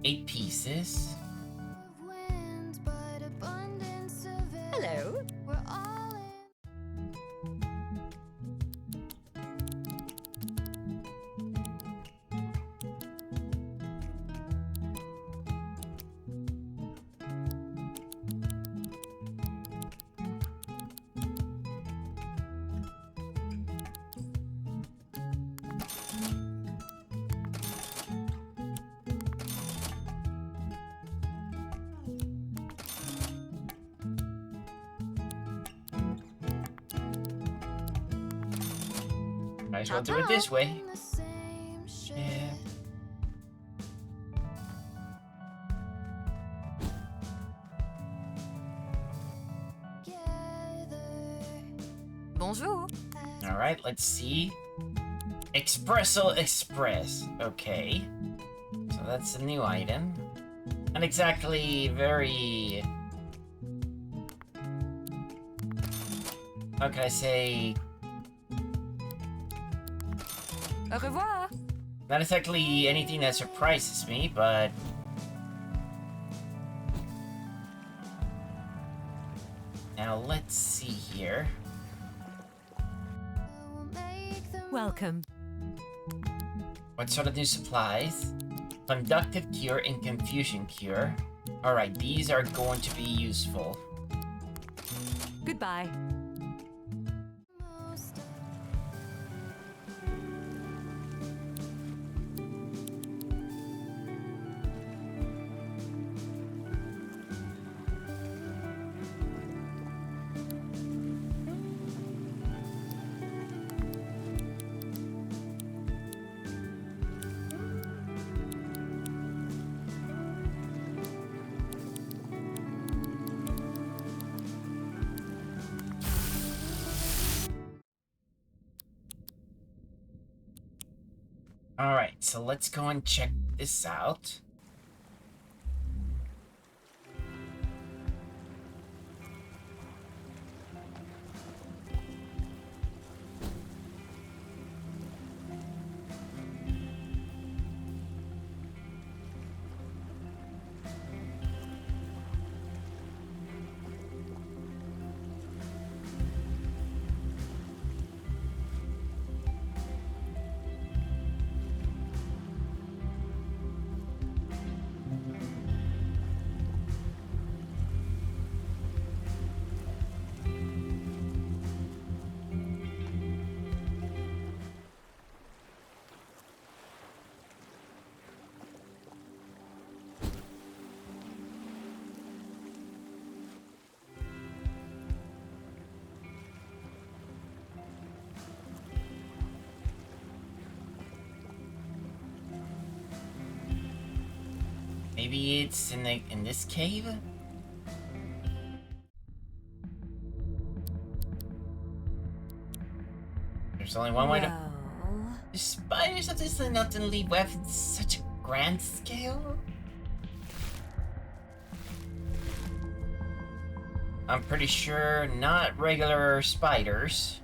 Eight pieces. Of wind, but abundance of it. Hello. We're all in. Might as well do it this way. In the same ship. Yeah. Bonjour. Alright, let's see. Espresso Express. Okay. So that's a new item. Not exactly very... How can I say? Au revoir. Not exactly anything that surprises me, but... Now let's see here. Welcome. What sort of new supplies? Conductive cure and confusion cure. Alright, these are going to be useful. Goodbye. Alright, so let's go and check this out. Maybe it's in this cave? There's only one way to... Well, The spiders of this often leave web in such a grand scale? I'm pretty sure not regular spiders.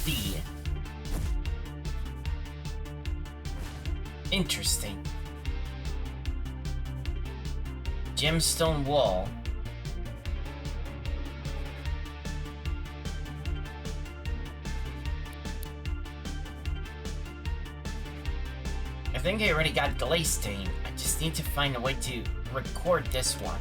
See. Interesting. Gemstone wall. I think I already got glaze stain. I just need to find a way to record this one.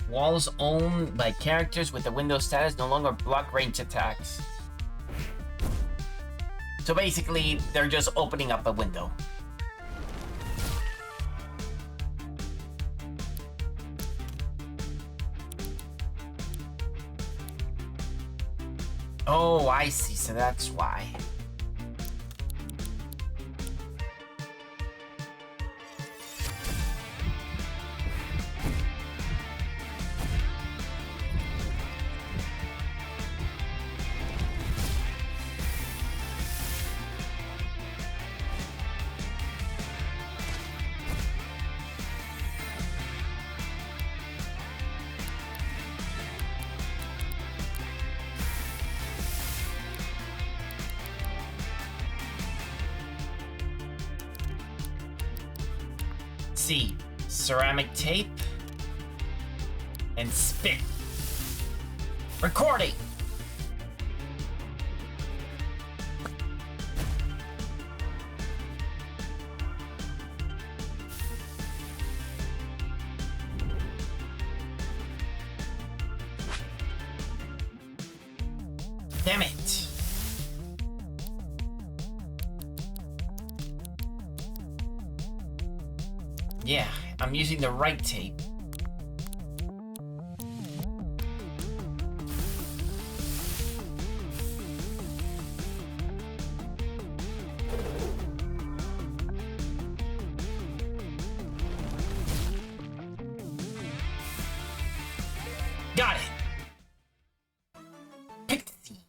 Walls owned by characters with the window status no longer block range attacks. So basically, they're just opening up a window. Oh, I see, so that's why. See, ceramic tape and spit. Recording. Damn it. Yeah, I'm using the right tape. Got it! Pixie.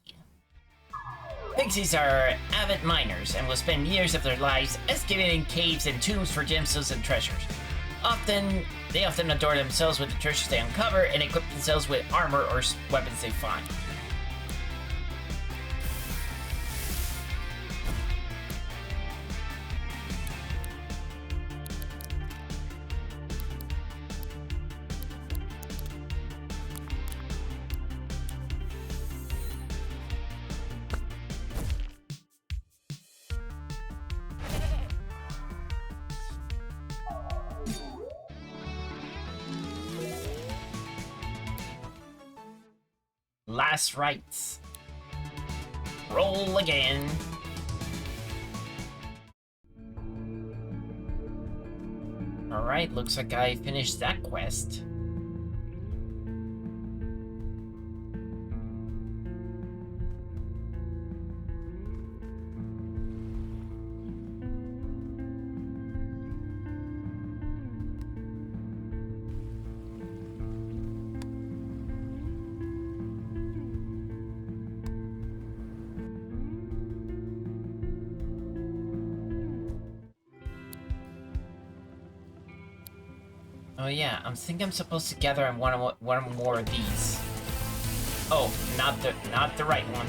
Pixies are avid miners and will spend years of their lives excavating caves and tombs for gemstones and treasures. They often adorn themselves with the treasures they uncover and equip themselves with armor or weapons they find. Last rites. Roll again. Alright, looks like I finished that quest. Oh yeah, I'm supposed to gather on one more of these. Oh, not the right one.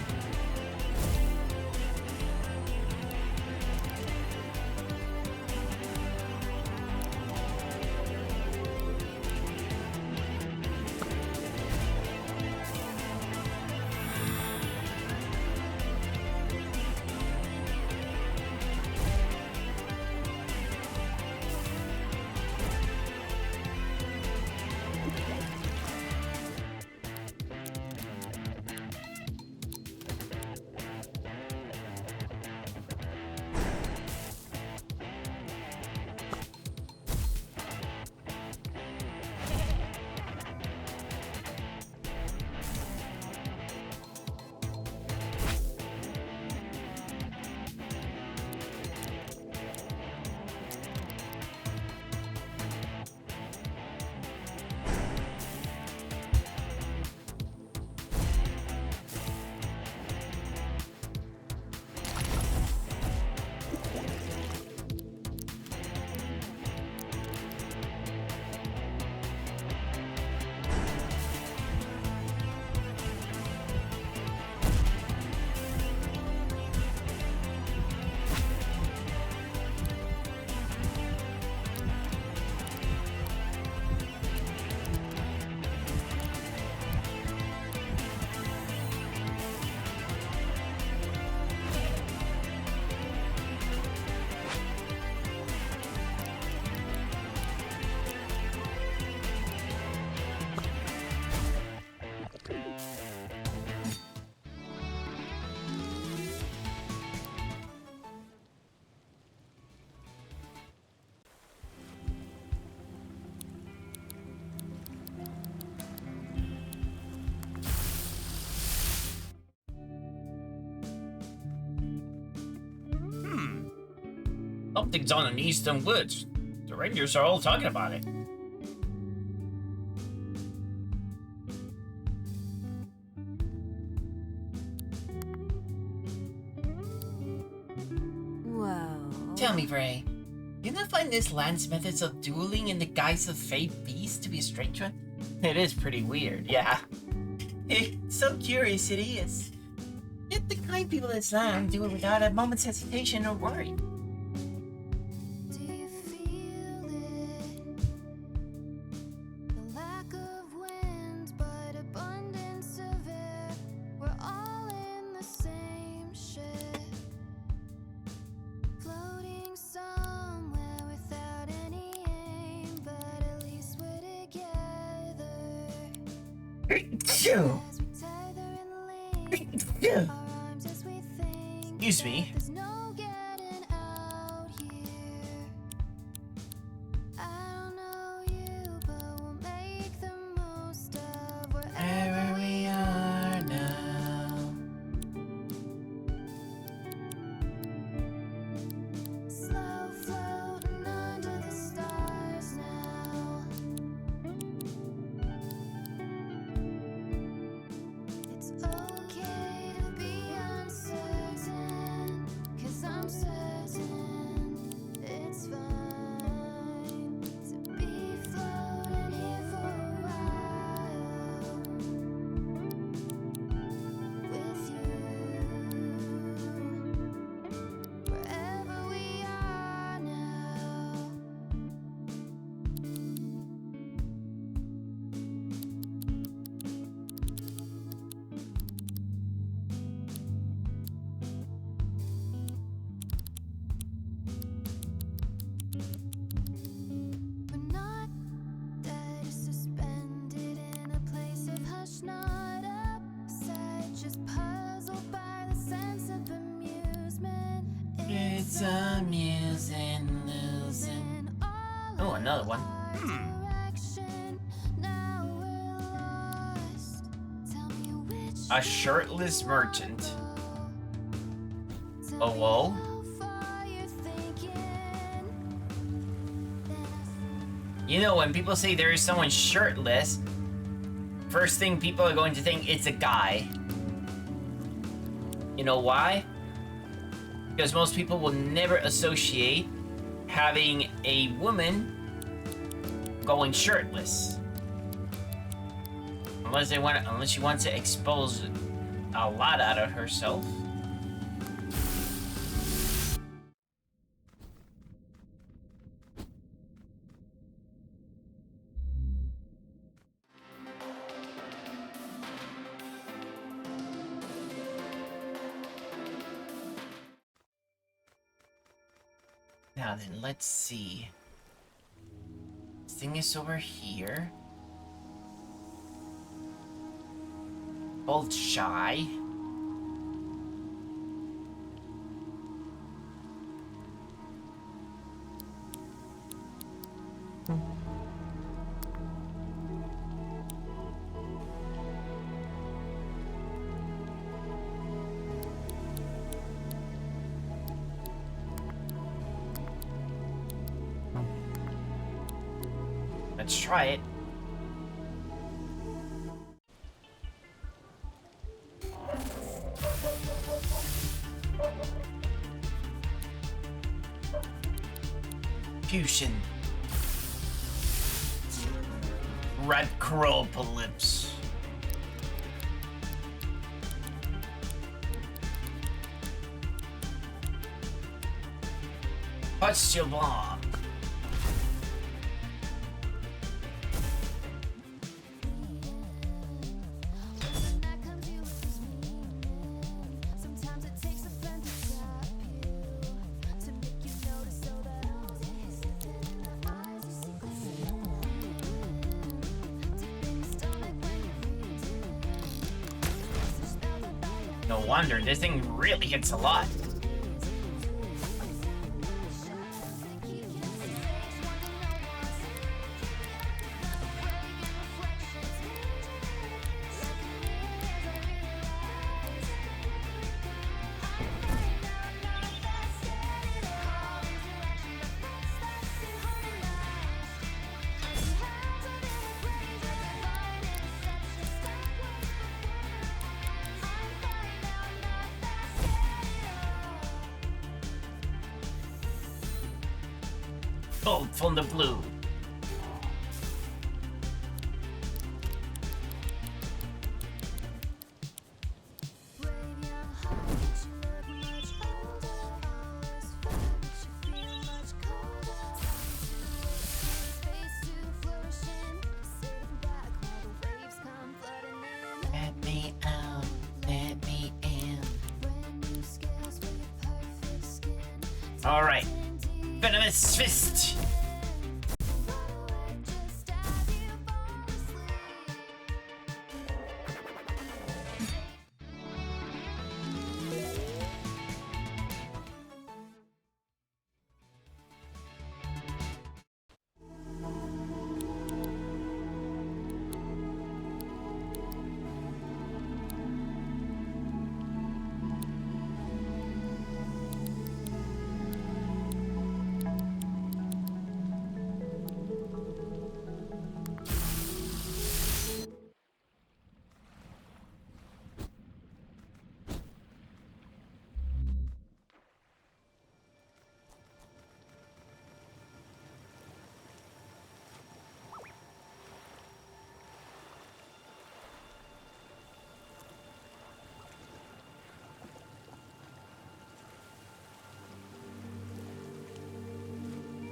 Something's on in Eastern Woods. The rangers are all talking about it. Well. Tell me, Bray, you not find this land's methods of dueling in the guise of fake beasts to be a strange one? It is pretty weird, yeah. It's so curious it is. Yet the kind people in this land do it without a moment's hesitation or worry. Do you feel it? The lack of wind, but abundance of air. We're all in the same ship, floating somewhere without any aim, but at least we're together. Achoo! As we tether and lean Yeah. Our rhymes as we think. Excuse me. There's no getting out here. I don't know you, but we'll make the most of wherever we are now. Slow floating under the stars now. It's okay to be uncertain, 'cause I'm certain it's fine to be floating here for a while with you, wherever we are now. We're not dead, suspended in a place of hush, not upset, just puzzled by the sense of amusement. It's amusing, losing. Oh, another one. Direction. Now we're lost. Tell me which A shirtless merchant. Tell Oh, me whoa. how far you're thinking. You know, when people say there is someone shirtless, first thing people are going to think it's a guy. You know why? Because most people will never associate having a woman going shirtless. Unless she wants to expose a lot out of herself. Now then, let's see. This thing is over here. Bolt shy. Let's try it. Fusion. Red Cropolyps. Postulon. That confuses me. Sometimes it takes a friend to stop you, to make you notice so that hesitant in the eyes you see glistening. Deep in your stomach when you read it. No wonder, this thing really hits a lot. Bolt from the blue. Let me out, let me in. Alright. Venomous fist.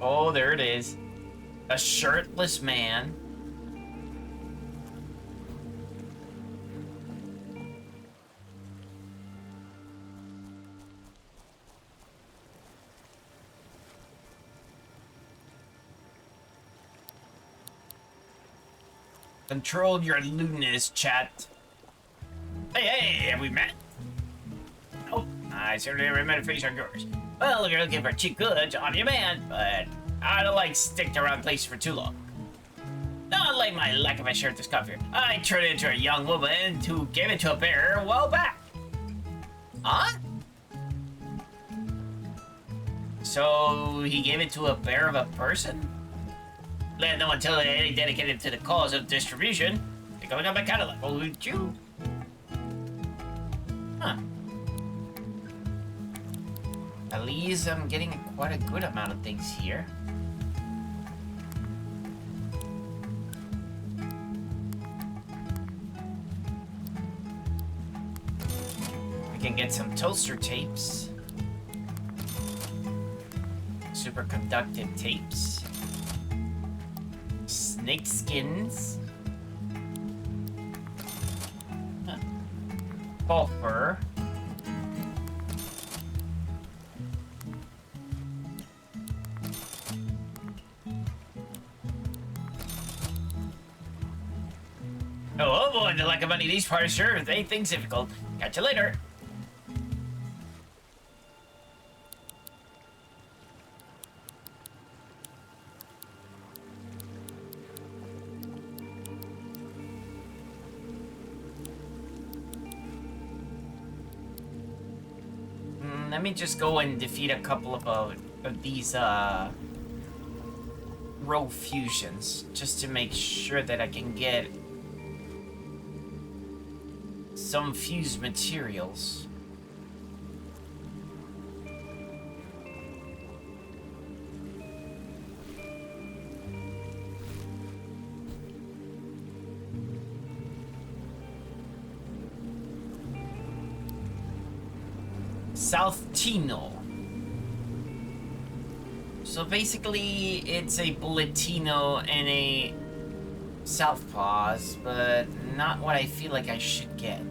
Oh, there it is. A shirtless man. Control your lewdness, chat. Hey, have we met? Nope, I certainly never met a face like yours. Well, you're looking for cheap goods on demand, but I don't like sticking around places for too long. Not like my lack of a shirt discomfort. I turned into a young woman who gave it to a bear a while back. Huh? So he gave it to a bear of a person? Let no one tell it any dedicated to the cause of distribution. You're going up a Cadillac, would you? Huh. At least I'm getting quite a good amount of things here. We can get some toaster tapes. Superconductive tapes. Snake skins. Huh. Ball fur. Oh boy, the lack of money these parts sure they things difficult. Catch you later. Let me just go and defeat a couple of these row fusions just to make sure that I can get some fused materials. South Tino. So basically, it's a Bulletino and a Southpaws, but not what I feel like I should get.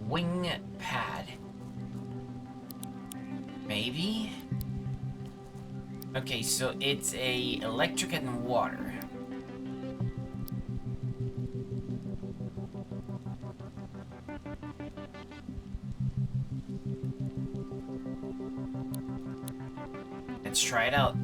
Wing pad. Maybe? Okay, so it's a electric and water. Let's try it out.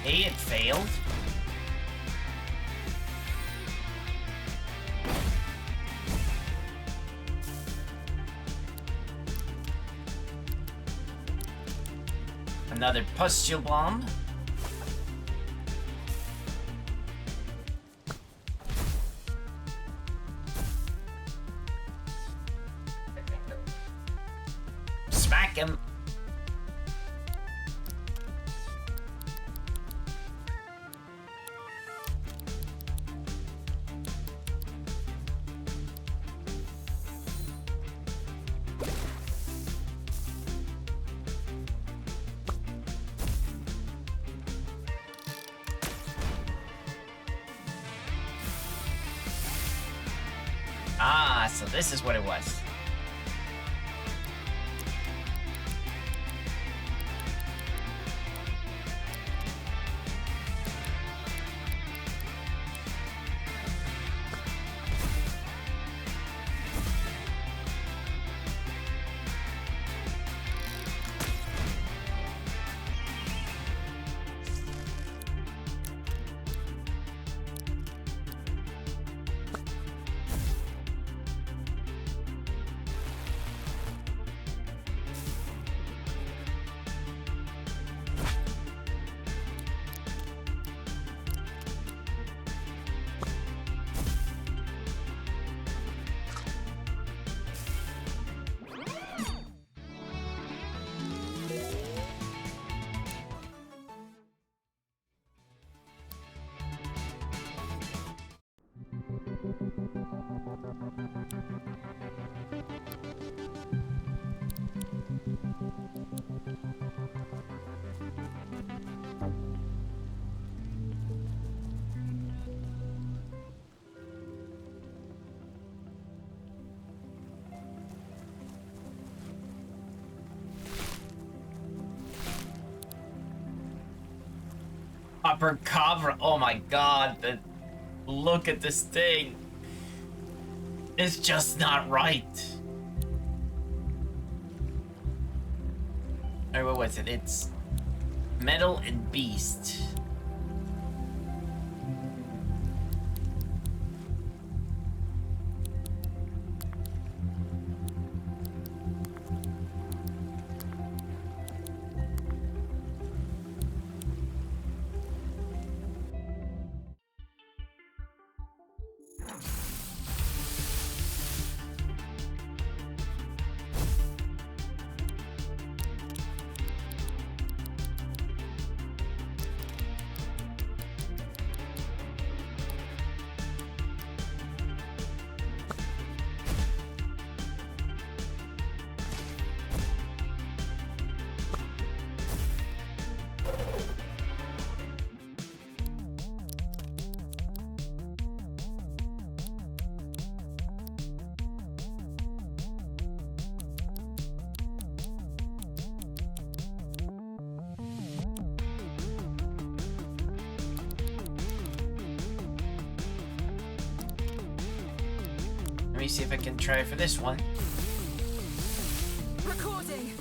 Hey, it failed. Another pustule bomb. Smack him. Ah, so this is what it was. Upper cover. Oh my god, look at this thing. It's just not right. Alright, what was it? It's Metal and Beast. Let me see if I can try for this one. Recording.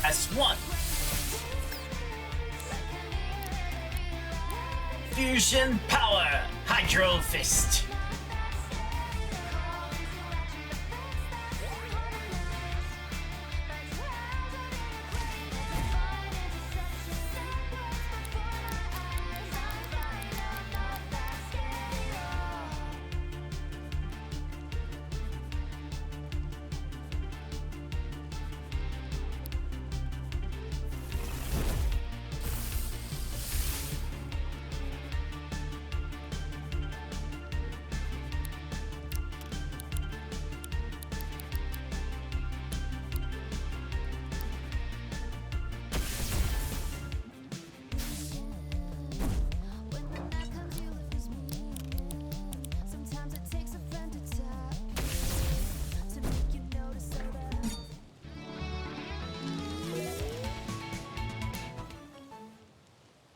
S1. Fusion Power Hydro Fist.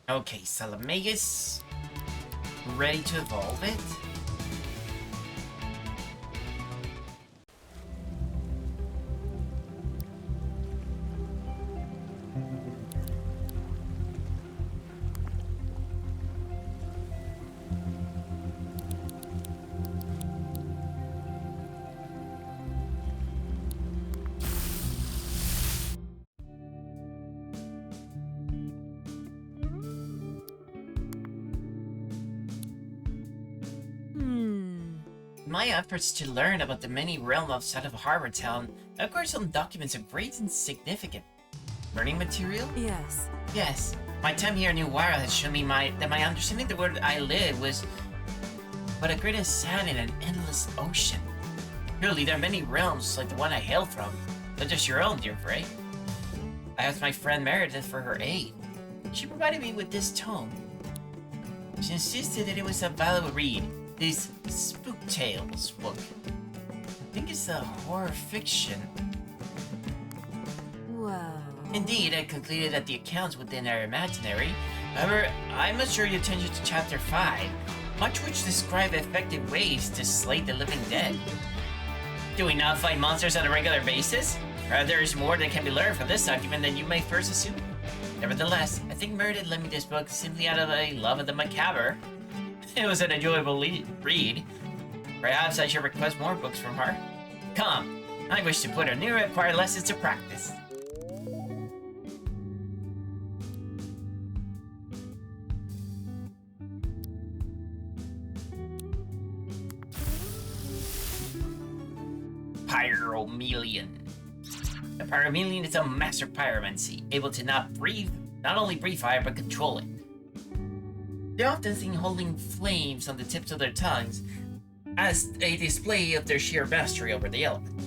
Okay, Salamagus. Ready to evolve it? My efforts to learn about the many realms outside of Harbor Town acquired some documents of great and significant. Learning material? Yes. Yes. My time here in New Wire has shown me that my understanding of the world I live was but a grain of sand in an endless ocean. Surely there are many realms like the one I hail from, not just your own, dear Frey. I asked my friend Meredith for her aid. She provided me with this tome. She insisted that it was a valuable read. This Spook Tales book. I think it's a horror fiction. Whoa. Indeed, I concluded that the accounts within are imaginary. However, I must draw your attention to Chapter 5, much which describe effective ways to slay the living dead. Do we not fight monsters on a regular basis? Or there is more that can be learned from this document than you may first assume? Nevertheless, I think Meredith lent me this book simply out of a love of the macabre. It was an enjoyable read. Perhaps I should request more books from her. Come, I wish to put her newly acquired lessons to practice. Pyromelian. The Pyromelian is a master pyromancy, able to not only breathe fire, but control it. They're often seen holding flames on the tips of their tongues as a display of their sheer mastery over the element.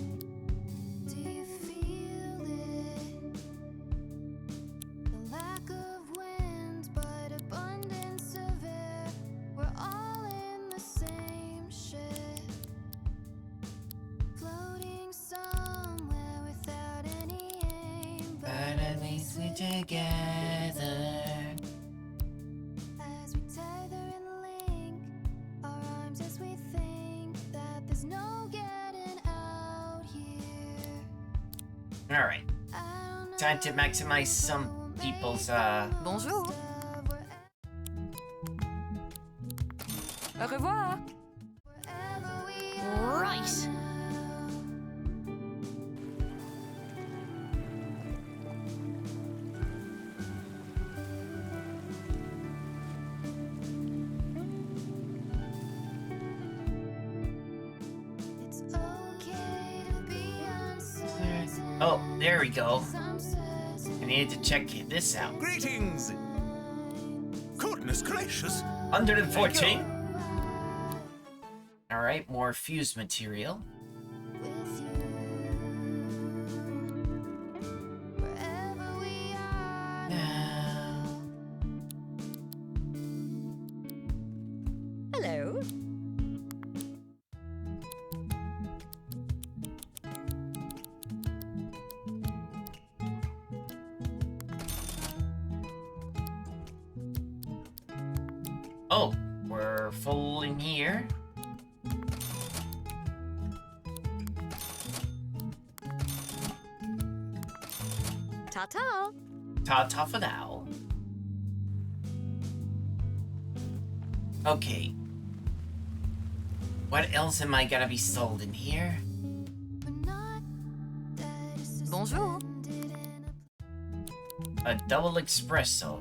Do you feel it? The lack of wind, but abundance of air. We're all in the same ship, floating somewhere without any aim. But at least we're together. As we tether and link our arms as we think that there's no getting out here. Alright, I don't time to know maximize some people's, Bonjour. of Au revoir. wherever we are Right. now. It's okay to be uncertain. Oh, there we go. I'm certain I needed to check this out. Greetings! Goodness gracious! 114. Alright, more fused material. with you. Wherever we are Now, Hello. oh, we're full in here. Ta-ta. Ta-ta for now. Okay. What else am I gonna be sold in here? We're not dead, it's just Bonjour. suspended in A double espresso.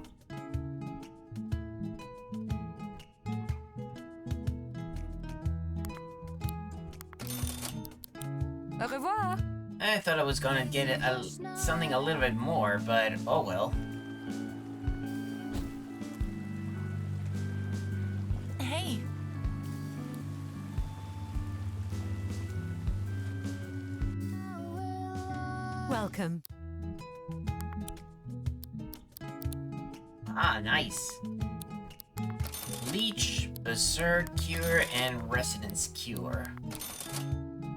Au revoir. I thought I was gonna get something a little bit more, but oh well. Hey, Welcome. Ah, nice. Leech, Berserk Cure, and Resonance Cure.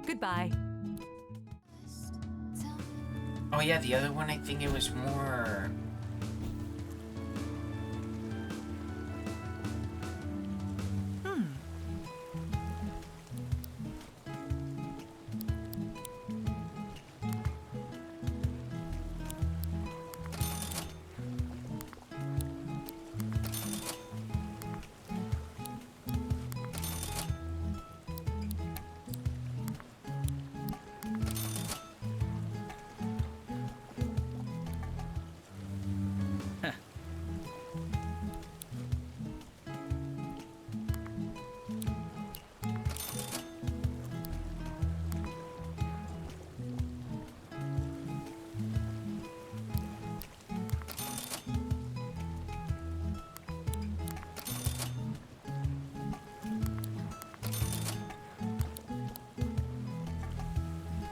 Goodbye. Tell me Oh yeah, the other one I think it was more...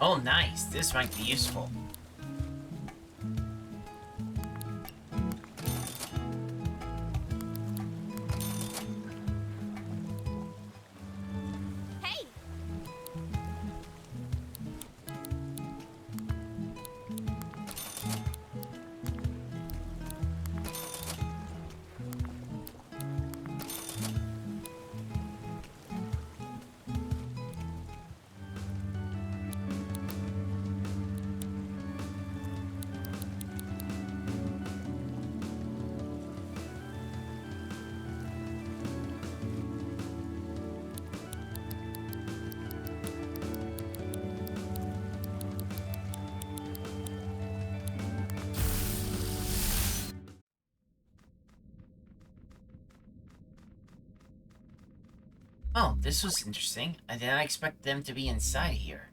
Oh, nice. This might be useful. Hey! Oh, this was interesting. I didn't expect them to be inside here.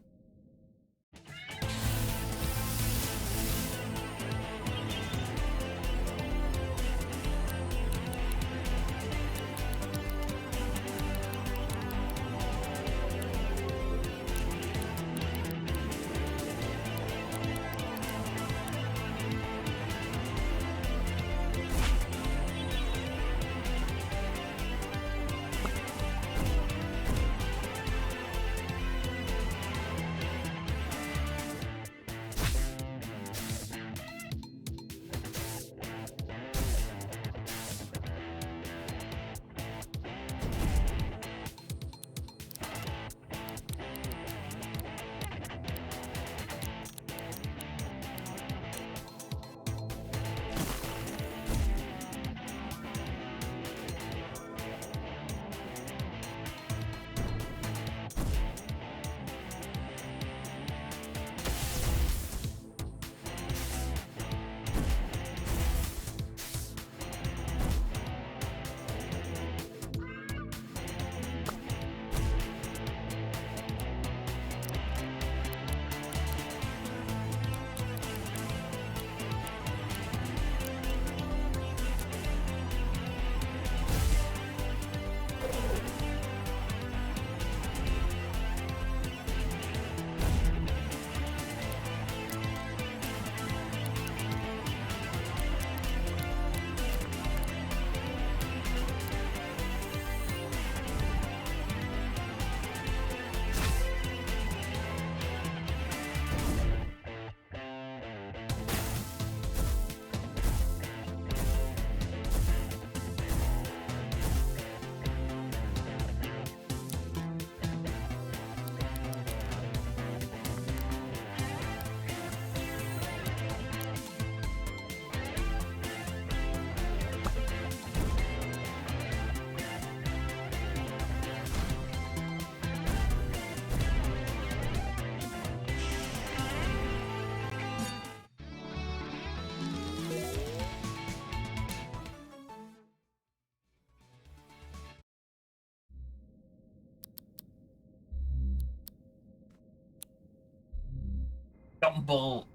Dumble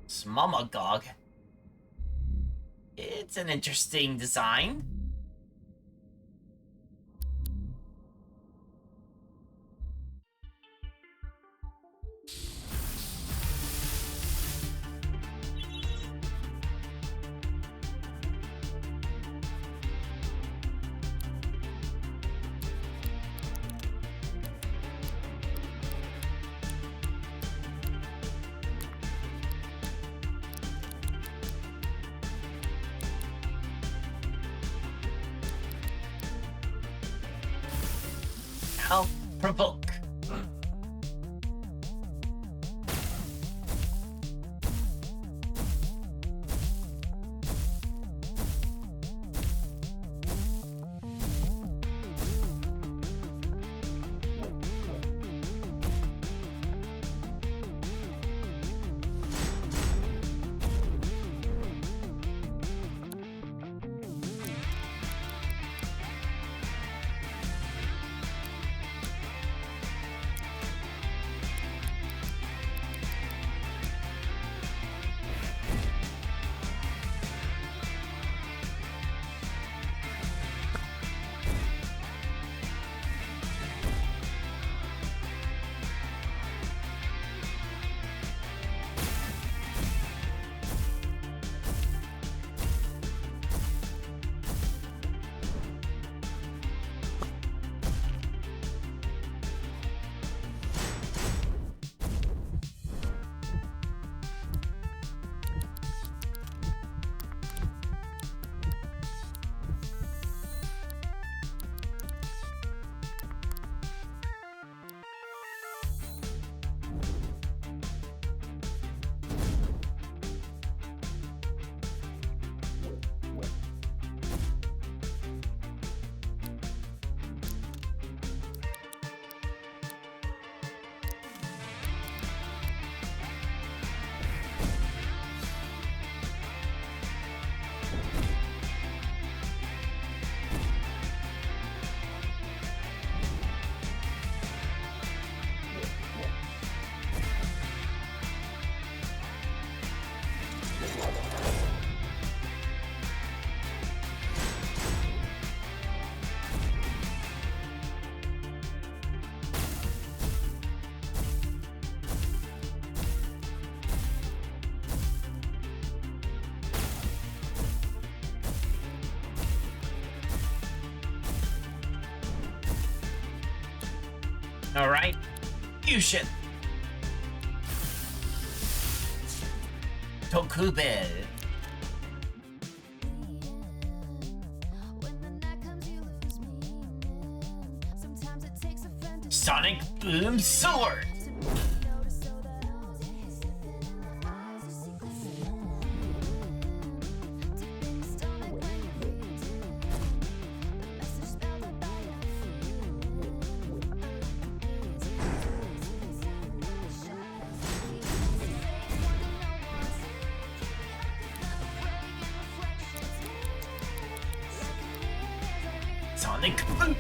Smomagog. It's an interesting design. Now, provoke. All right, Fusion. Tokubel. When the night comes, you lose meaning. Sometimes it takes a friend to Sonic Boom Sword. notice so that you're slipping in the eyes, your secret feeling. Deep in your stomach when you're reading the message spelled out by your feeling. Easy, easy, easy, Sonic Boom.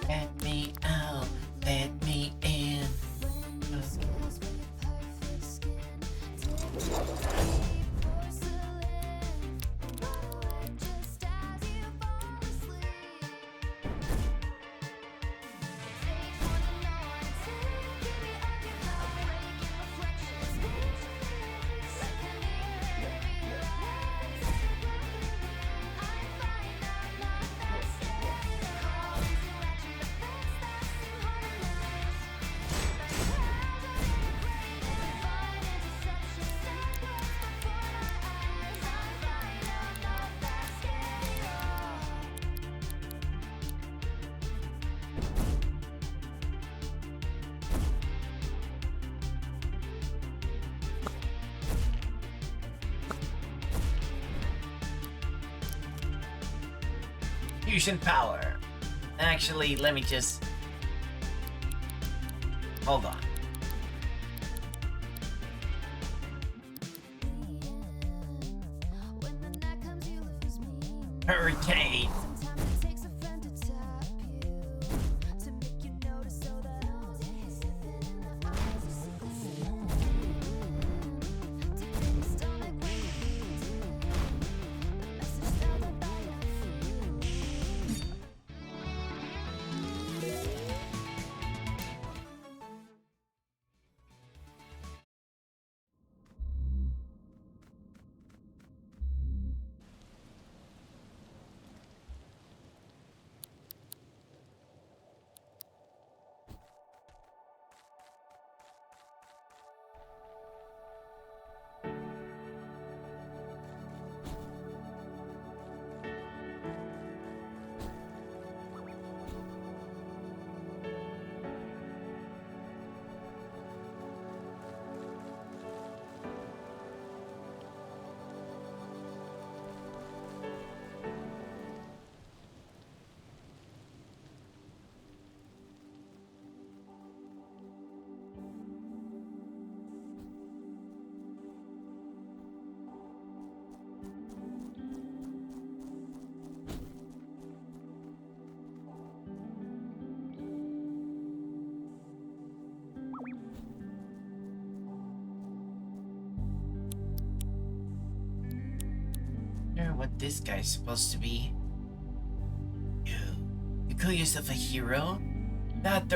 Let me out, let me in. Fusion power. Actually, let me just... Hold on. Hurricane. What this guy's supposed to be. You call yourself a hero? That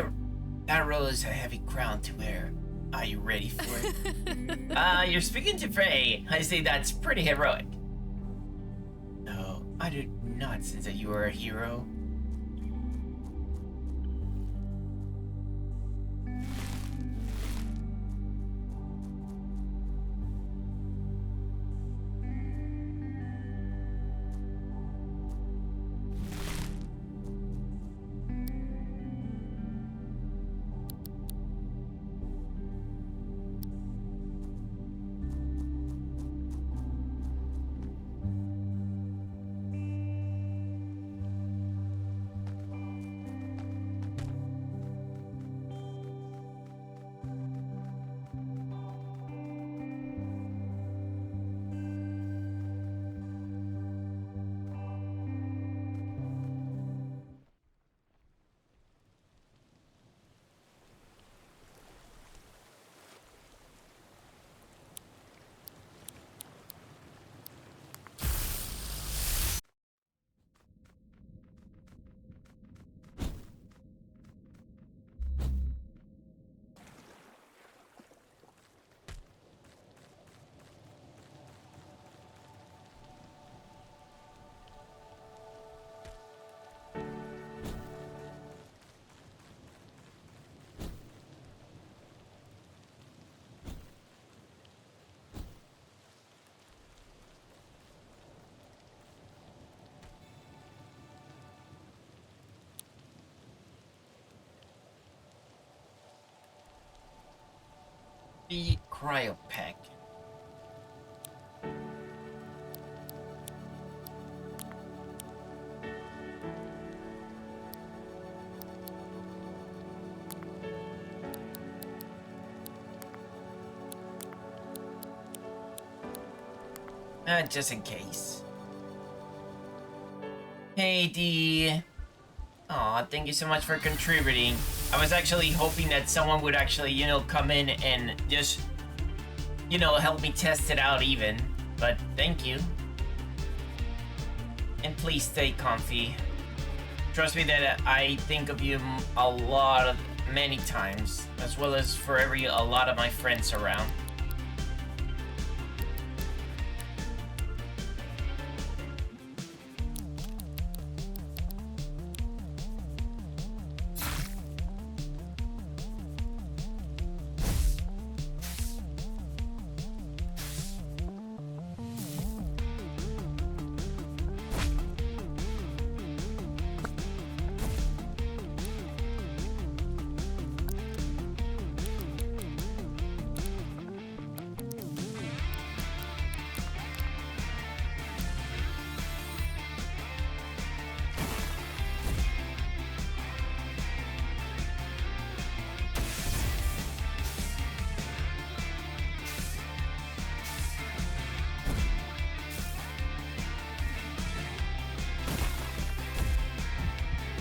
role is a heavy crown to wear. Are you ready for it? You're speaking to Frey. I say that's pretty heroic. No, I did not sense that you are a hero. The cryopack. Just in case. Hey, D. Aw, thank you so much for contributing. I was actually hoping that someone would actually, you know, come in and just, you know, help me test it out even. But thank you. And please stay comfy. Trust me that I think of you a lot of, many times, as well as for a lot of my friends around.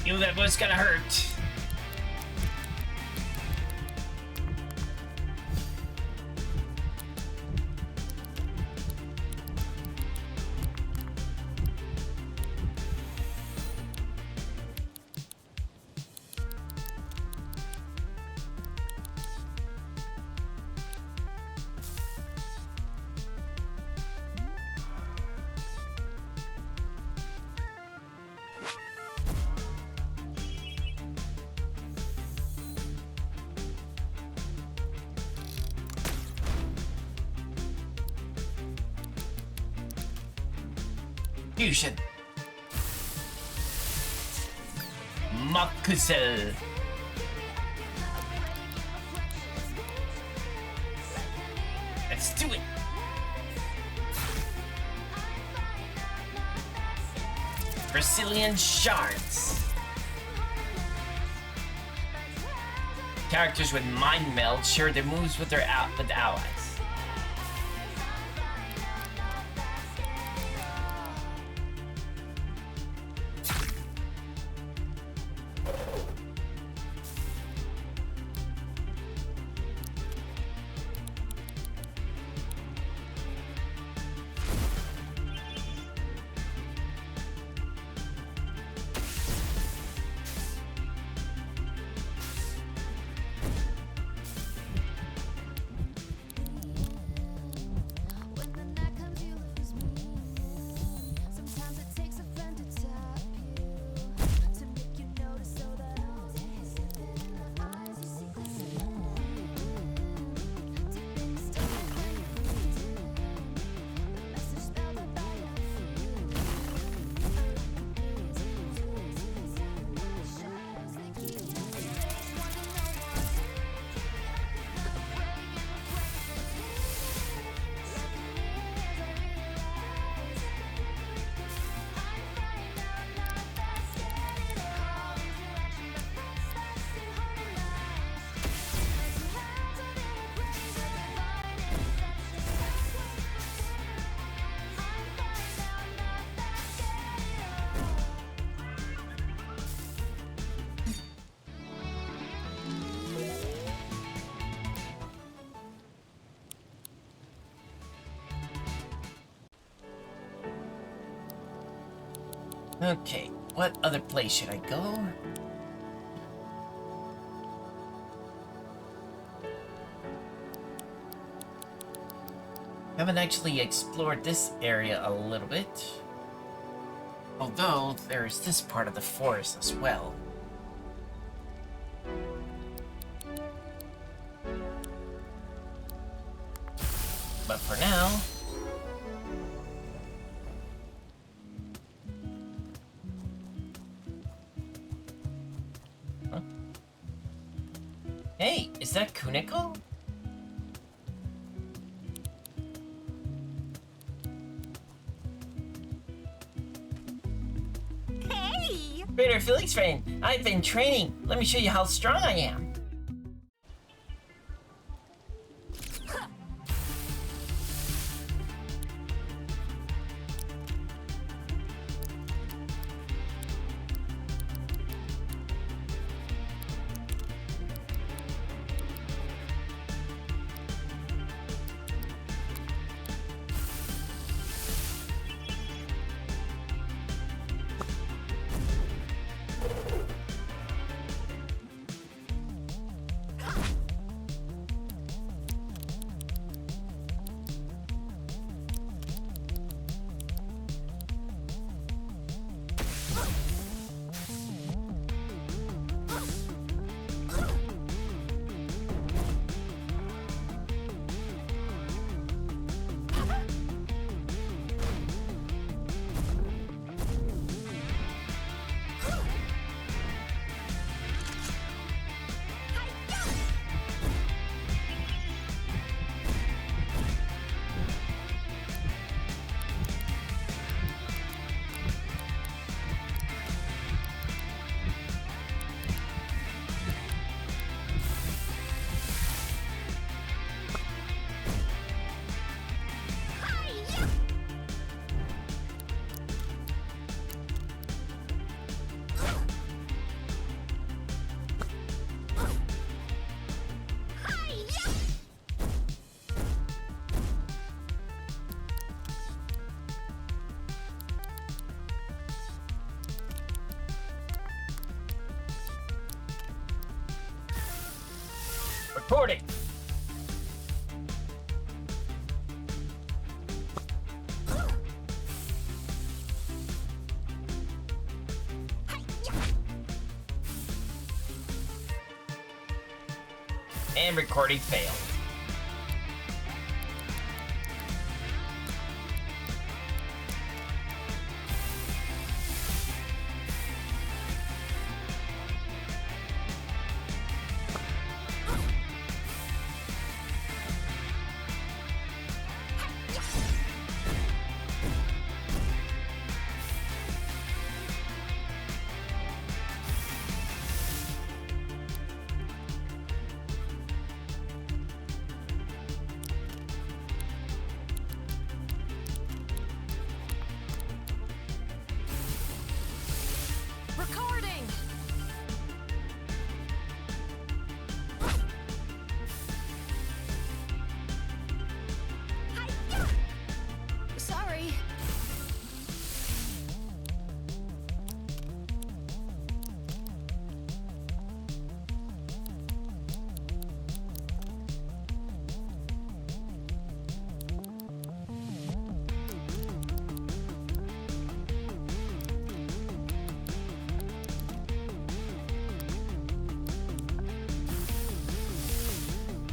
Ew, that was gonna hurt. Fusion. Makusel. Let's do it. Brazilian shards. Characters with mind meld share their moves with with allies. When the night comes, you lose me. Sometimes it takes a friend to tap you, to make you notice so that take a sip in the eyes you see glistening. Deep in the stomach when you breathe in, the message spelled out by your feet. Shadows that keep you safe when no one's Okay, what other place should I go? Haven't actually explored this area a little bit. Although, there's this part of the forest as well. But for now... Huh? Hey, is that Kuniko? Felix friend. I've been training. Let me show you how strong I am. Recording. And recording failed. Recording. Sorry.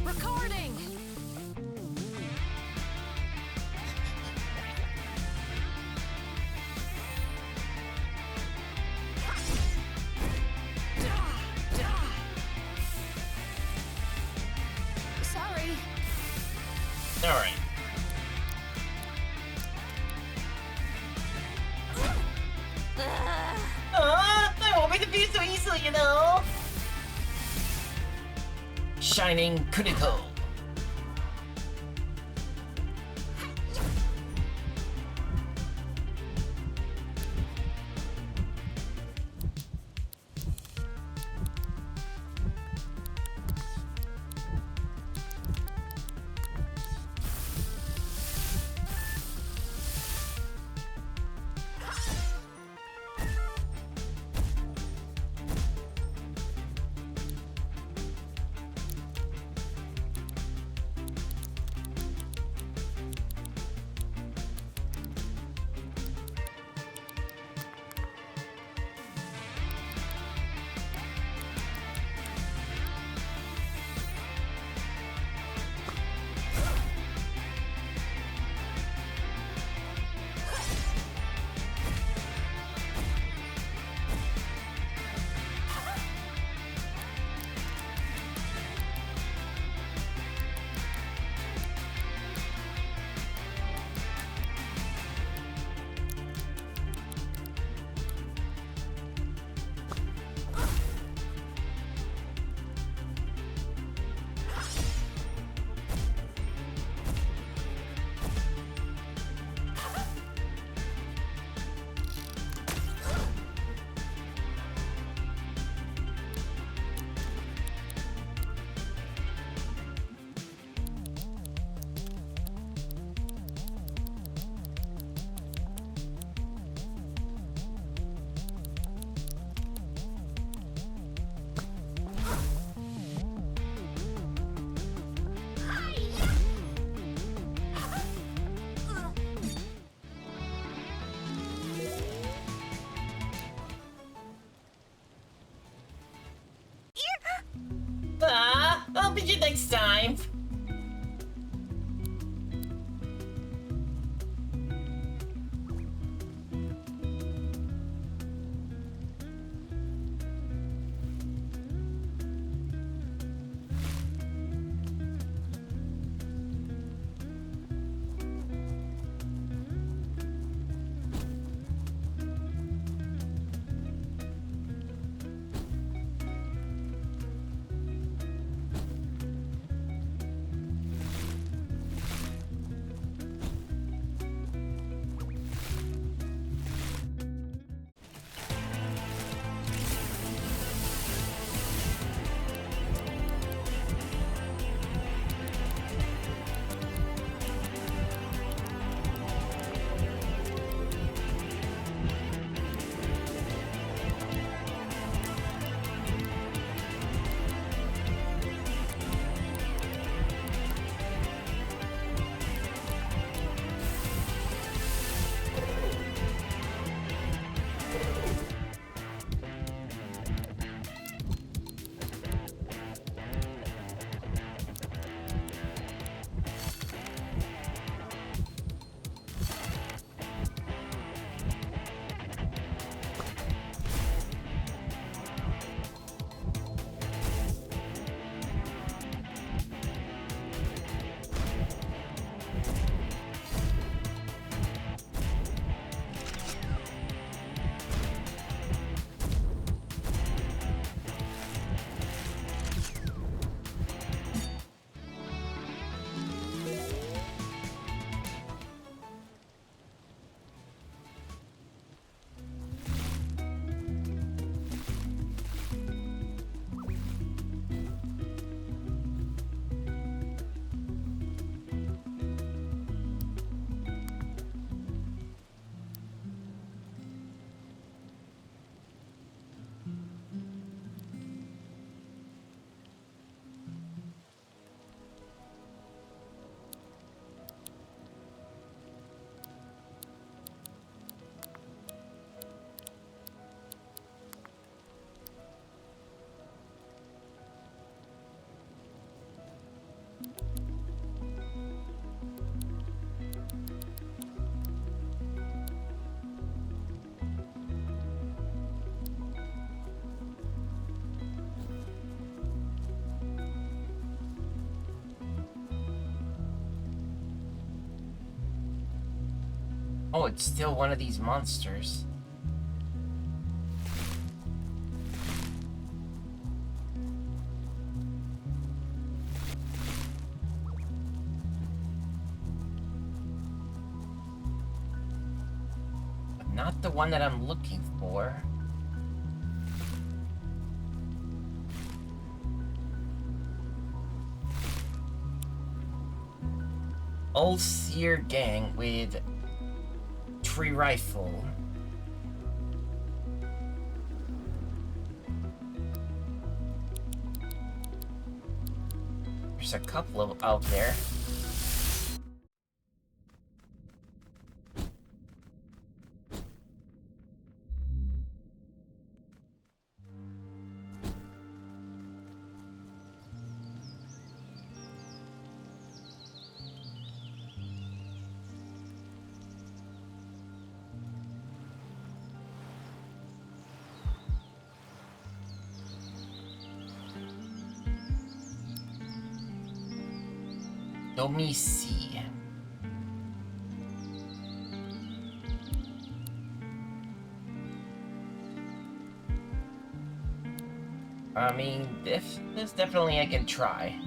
Recording. Sorry. All right. I won't be defeated so easily, you know. Shining critical. I'll beat you next time. Oh, it's still one of these monsters. But not the one that I'm looking for. Old Seer gang with tree rifle. There's a couple of out there. Let me see. I mean, this definitely I can try.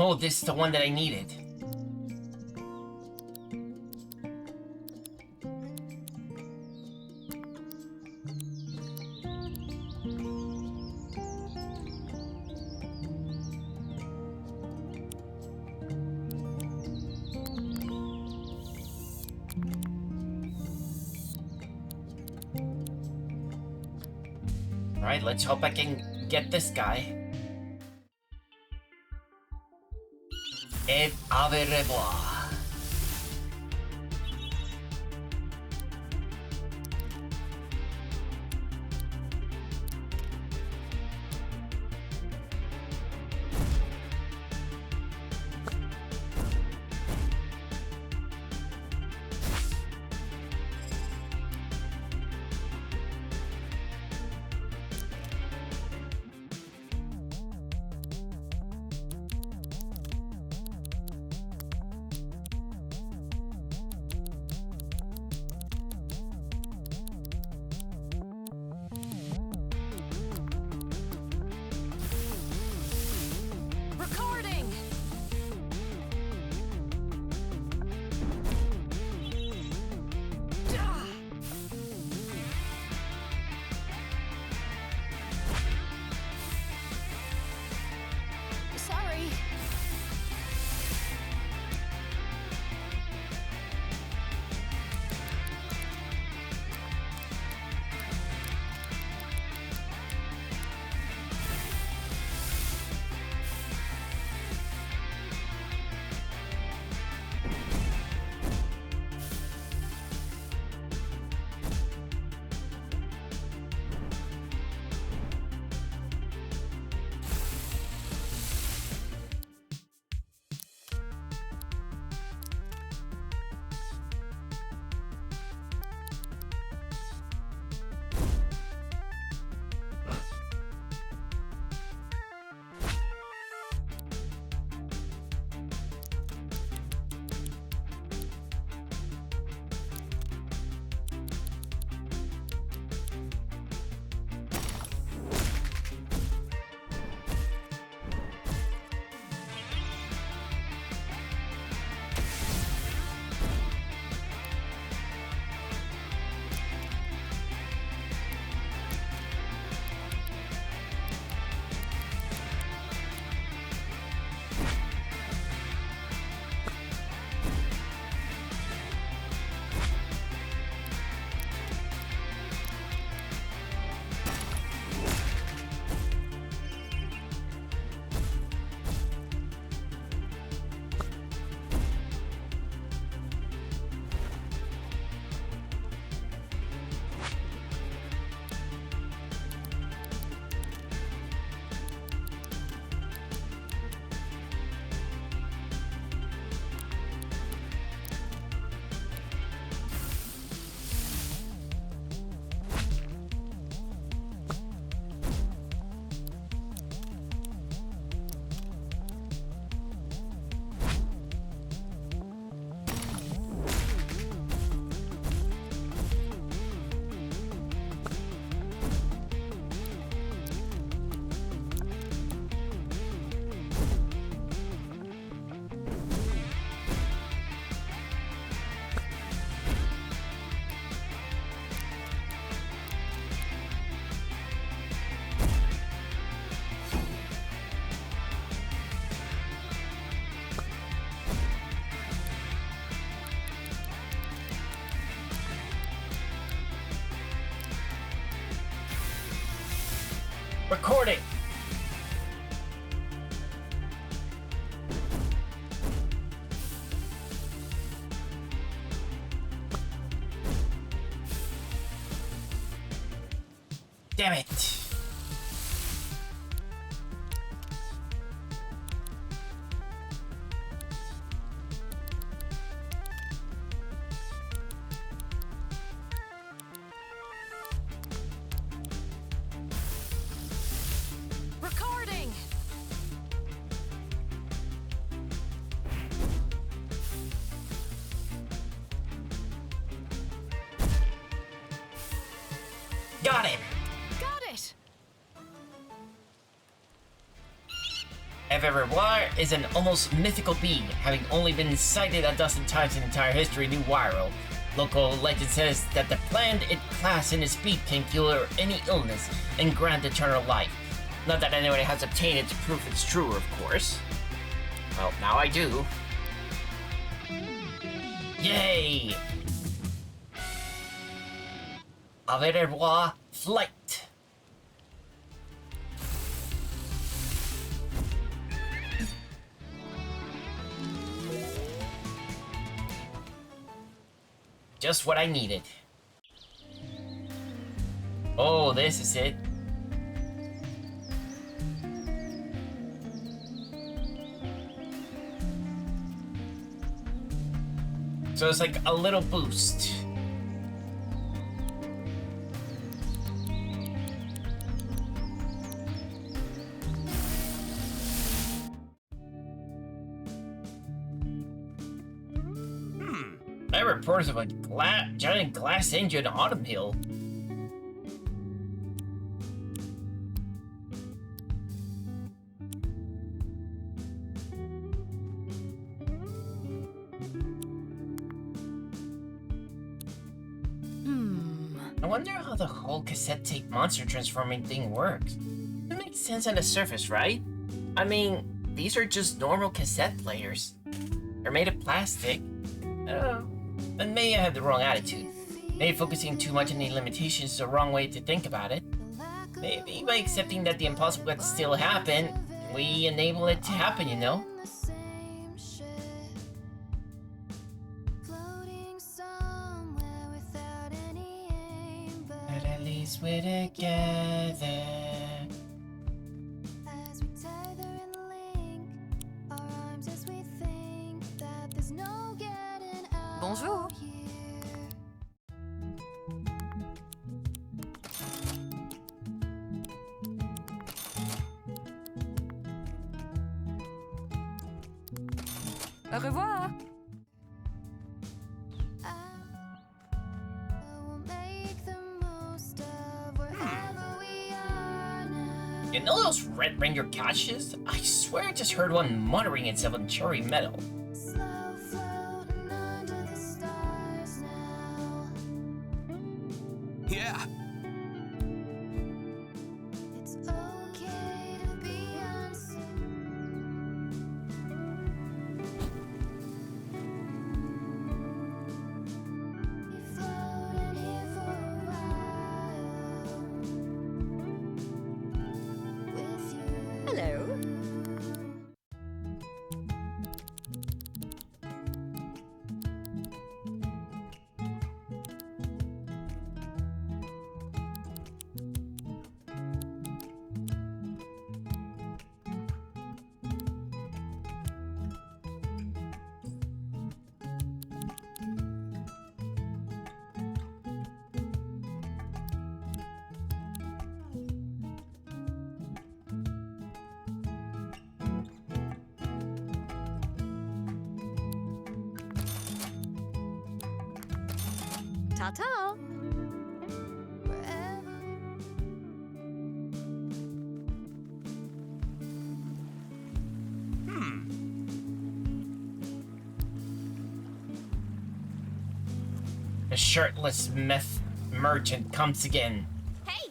Oh, this is the one that I needed. Alright, let's hope I can get this guy. Et au revoir. Recording. Ah. Sorry. Recording. Damn it. Recording. Got him. Got it. Evervoir is an almost mythical being, having only been sighted a dozen times in entire history of New Wyral. Local legend says that the plant it class in its beak can cure any illness and grant eternal life. Not that anyone has obtained it to prove it's true, of course. Well, now I do. Yay! Evervoir flight! Just what I needed. Oh, this is it. So it's like a little boost. I have reports of a giant glass engine automobile. I wonder how the whole cassette tape monster transforming thing works. It makes sense on the surface, right? I mean, these are just normal cassette players. They're made of plastic. And maybe I have the wrong attitude. Maybe focusing too much on the limitations is the wrong way to think about it. Maybe by accepting that the impossible can still happen, we enable it to happen, you know? the same ship, floating somewhere without any aim, But at least we're together. as we tether and link our arms as we think that there's no getting out. Bonjour. Here. Au revoir. We'll make the most of wherever we are now. You know those Red Ranger caches? I swear I just heard one muttering itself on cherry metal. Slow floating under the stars now. Yeah. It's okay to be unseen. You're floating here for a while. With you. Hello. Ta-ta. Wherever. The shirtless meth merchant comes again. Hey.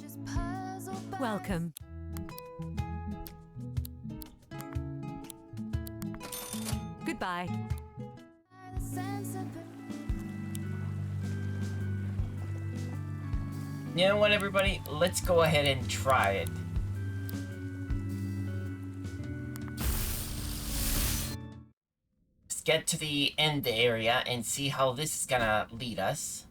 Just puzzled by Welcome. Goodbye. You know what, everybody? Let's go ahead and try it. Let's get to the end area and see how this is gonna lead us.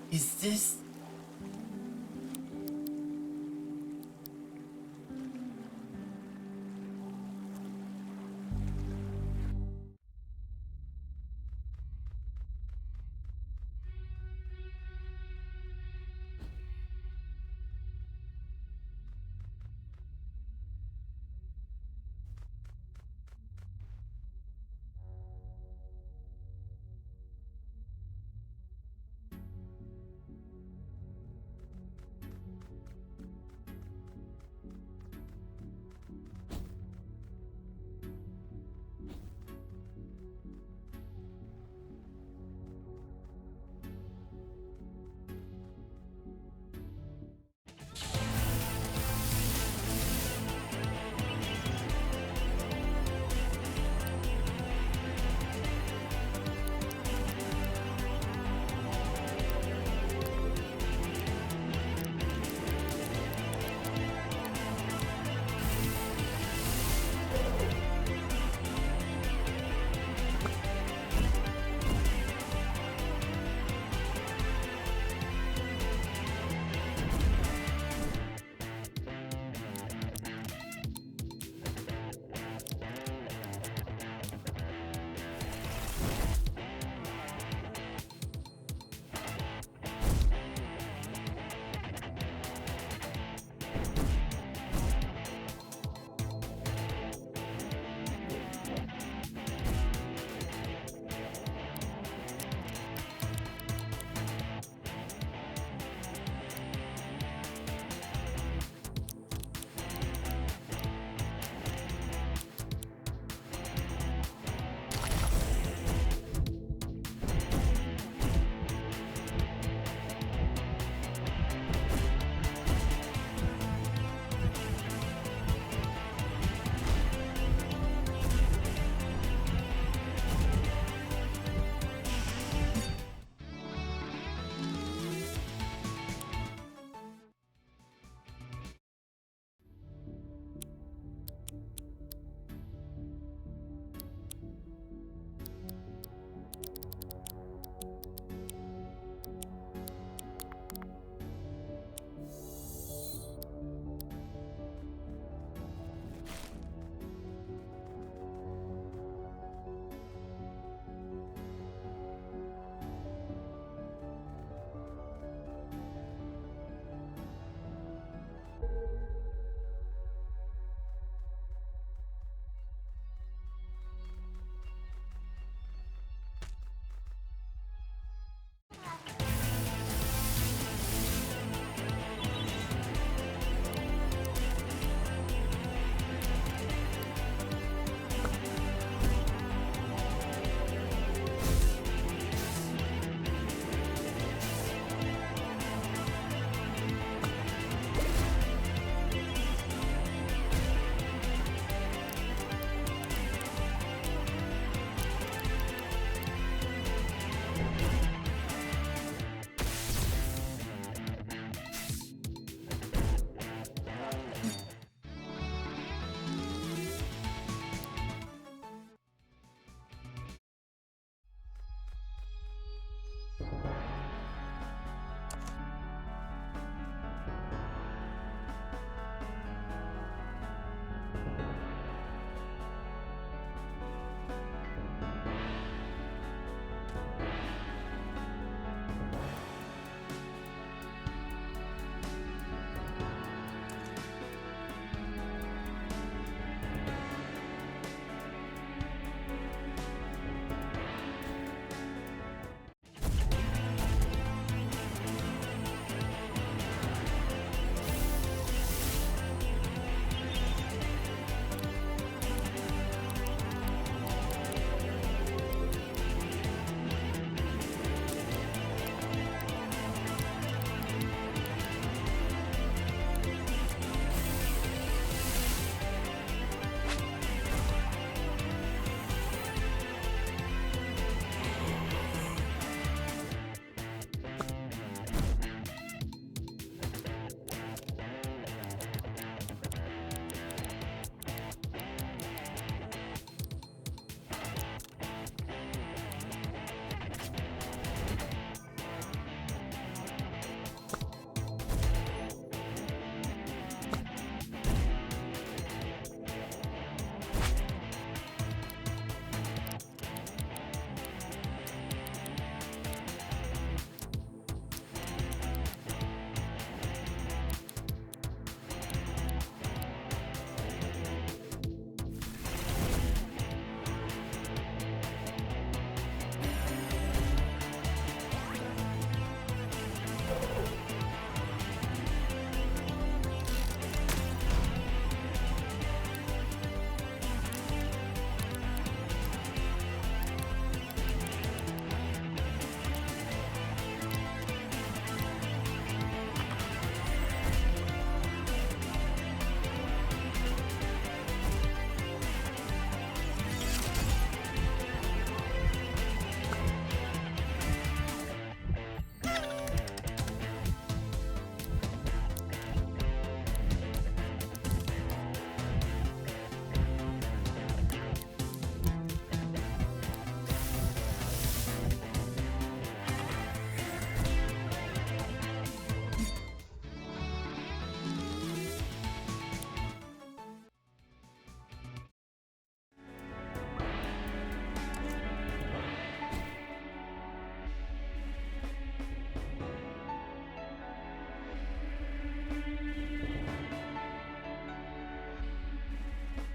Is this...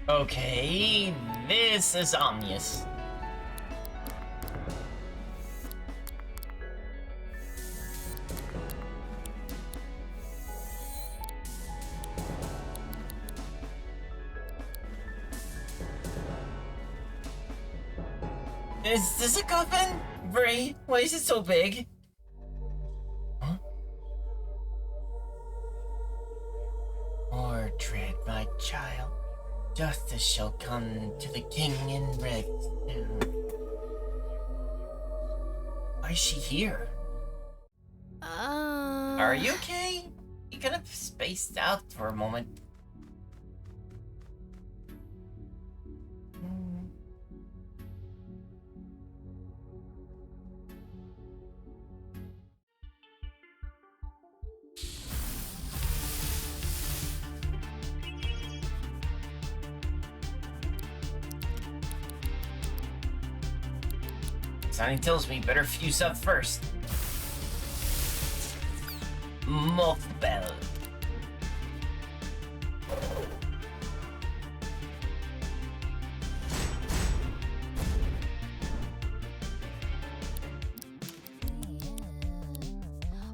Okay, this is ominous. Is this a coffin? Bray, why is it so big? Huh? Mordred, my child. Justice shall come to the king in red. Why is she here? Are you okay? You kind of spaced out for a moment. Something tells me better fuse up first. Mothbell.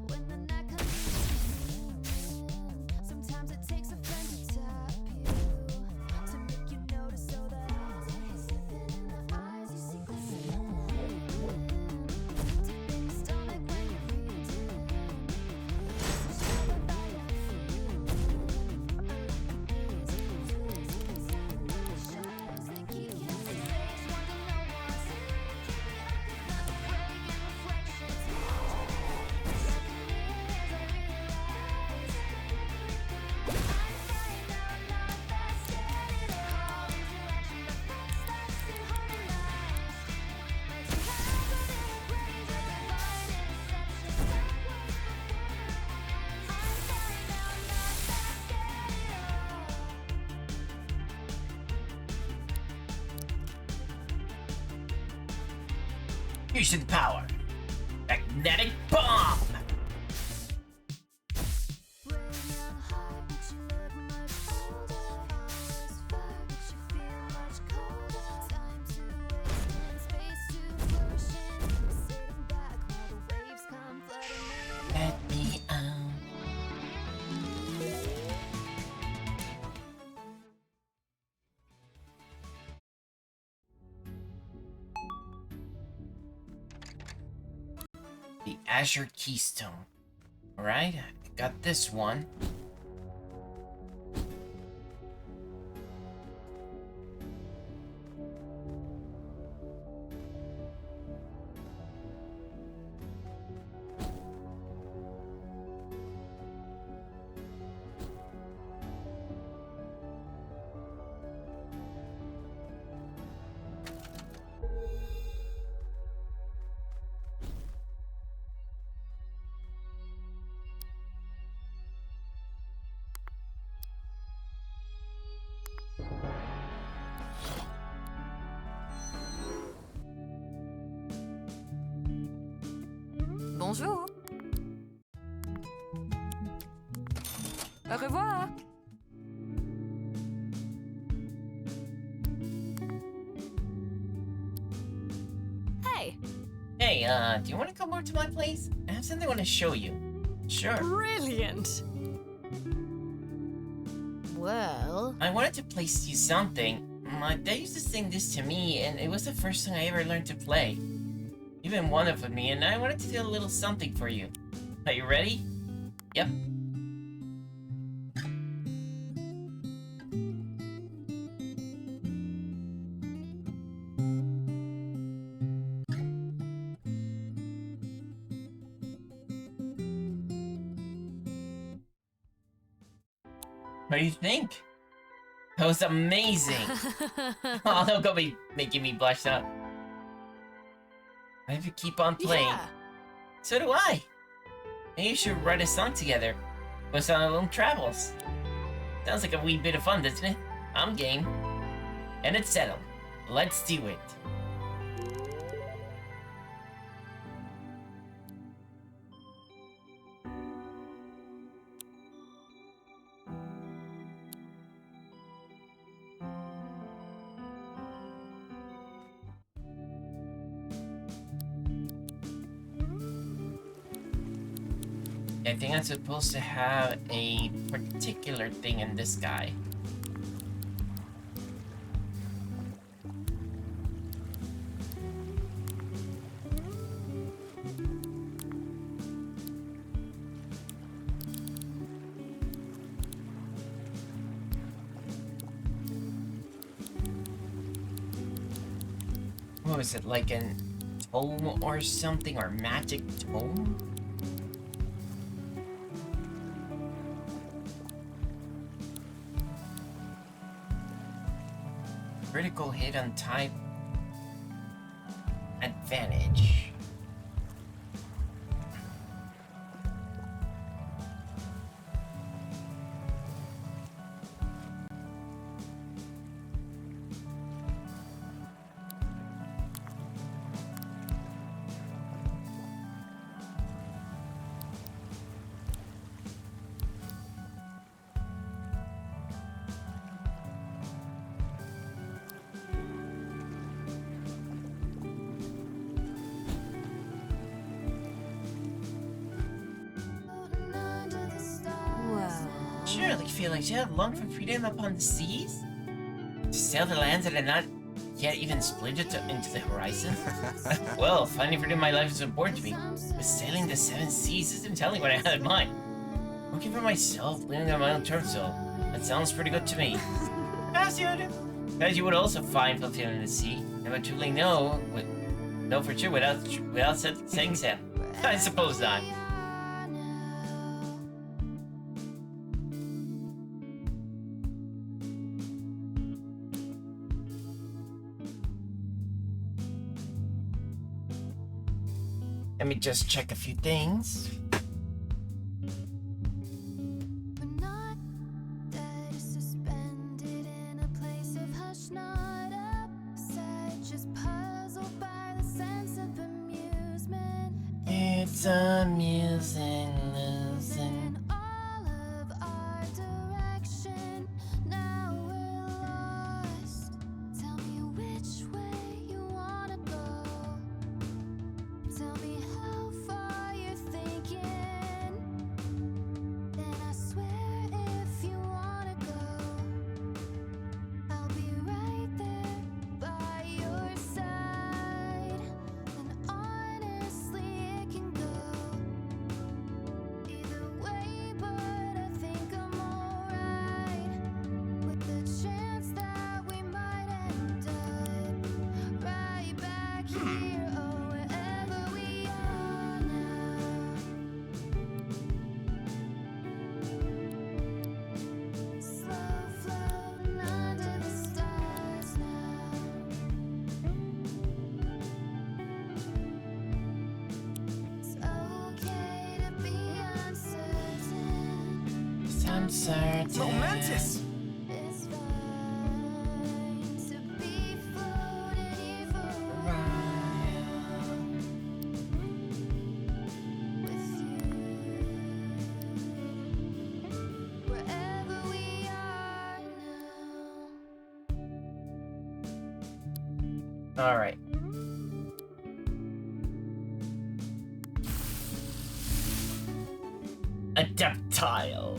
When the night comes in, sometimes it takes a friend to tap you, to make you notice so that slipping in the eyes, you see glistening, deep in your stomach when you're reading. This is all that I shadows that keep you safe, one to no one's never breaking reflections. Use the power. Magnetic bomb! Let me out. The Azure Keystone. Alright, I got this one. Bonjour. Au revoir. Hey, Hey, do you want to come over to my place? I have something I want to show you. Sure. brilliant. Well, I wanted to play you something. My dad used to sing this to me, and it was the first song I ever learned to play. You've been wonderful to me, and I wanted to do a little something for you. Are you ready? Yep. What do you think? That was amazing! Oh, don't go be making me blush up. I have to keep on playing. yeah. So do I. Maybe you should write a song together. With our own travels. Sounds like a wee bit of fun, doesn't it? I'm game. And it's settled. Let's do it. I think I'm supposed to have a particular thing in this guy. What was it, like an tome or something, or magic tome? Critical hit on type advantage. Surely Felix, you have longed for freedom upon the seas? To sail the lands that had not yet even split into the horizon? Well, finding freedom in my life is important to me, but sailing the seven seas isn't telling what I had in mind. Working for myself, living on my own terms, so that sounds pretty good to me. As you do. As you would also find fulfillment in the sea, and would truly know for sure without saying so. I suppose not. Let me just check a few things. We're not dead, suspended in a place of hush, not upset, just puzzled by the sense of amusement. It's amusing losing. All of our direction, now we're lost. Tell me which way you wanna go. Tell me how far you're thinking. Then I swear if you wanna go, I'll be right there by your side. And honestly, it can go either way, but I think I'm alright with the chance that we might end up right back here or wherever we are now. Slow floating under the stars now. It's okay to be uncertain. I'm certain. Momentous! It's fine to be floating here for a while with you. Wherever we are now. All right. Adaptile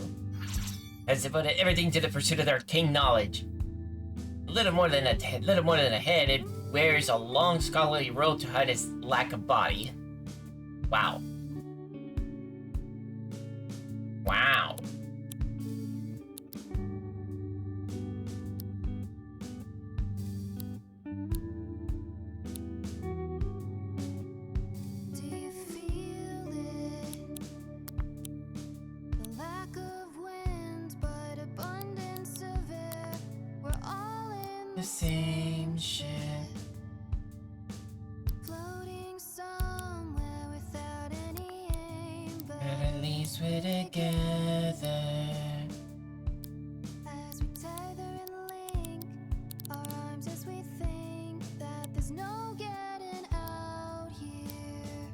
has devoted everything to the pursuit of arcane knowledge. Little more than a head, it wears a long scholarly robe to hide its lack of body. Wow. Wow. Do you feel it? The lack of wind, but abundance of air. We're all in The same ship. floating somewhere without any aim, but But at least we're together. as we tether and link our arms as we think that there's no getting out here.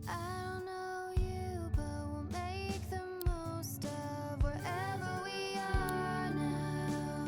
I don't know you, but we'll make the most of wherever we are now.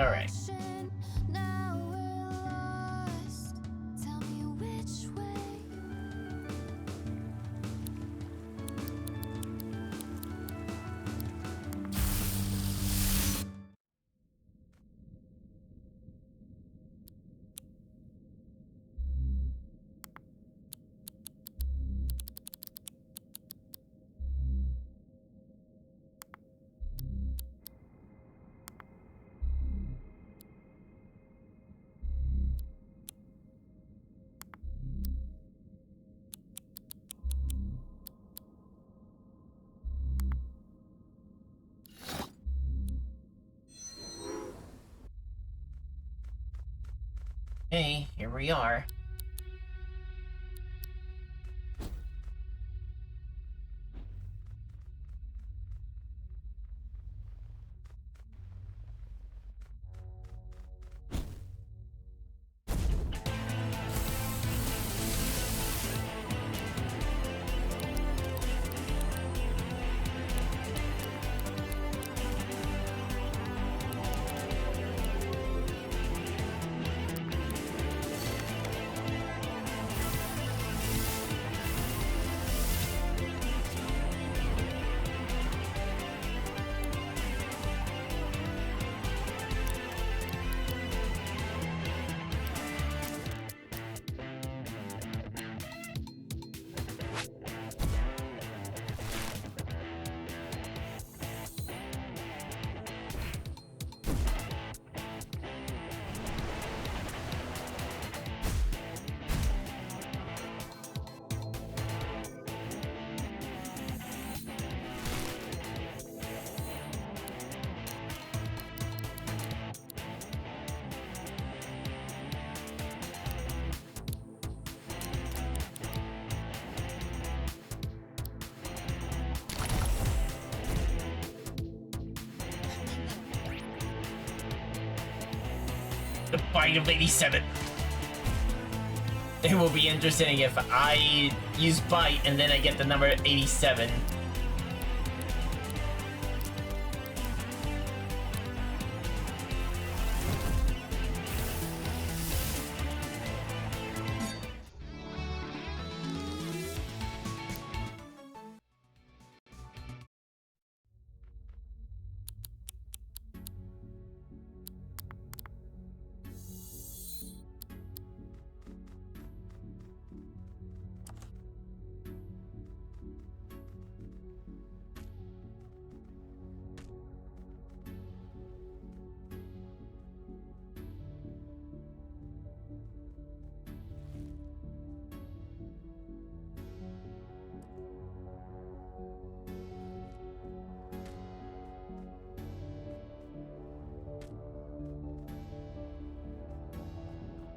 Alright. Now we're lost. Tell me which way. Hey, here we are. The fight of 87. It will be interesting if I use bite and then I get the number 87.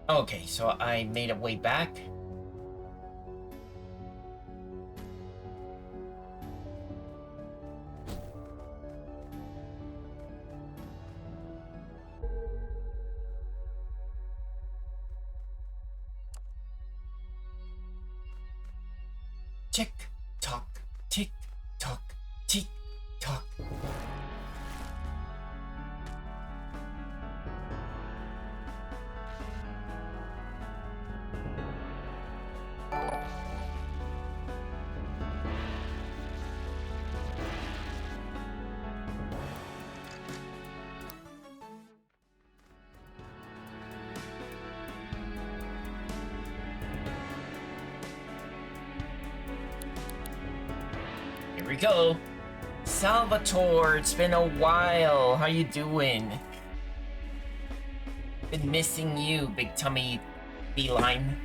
Okay, so I made a way back. Tick tock, tick tock, tick tock. Here we go. Salvatore, it's been a while. How you doing? Been missing you, big tummy feline.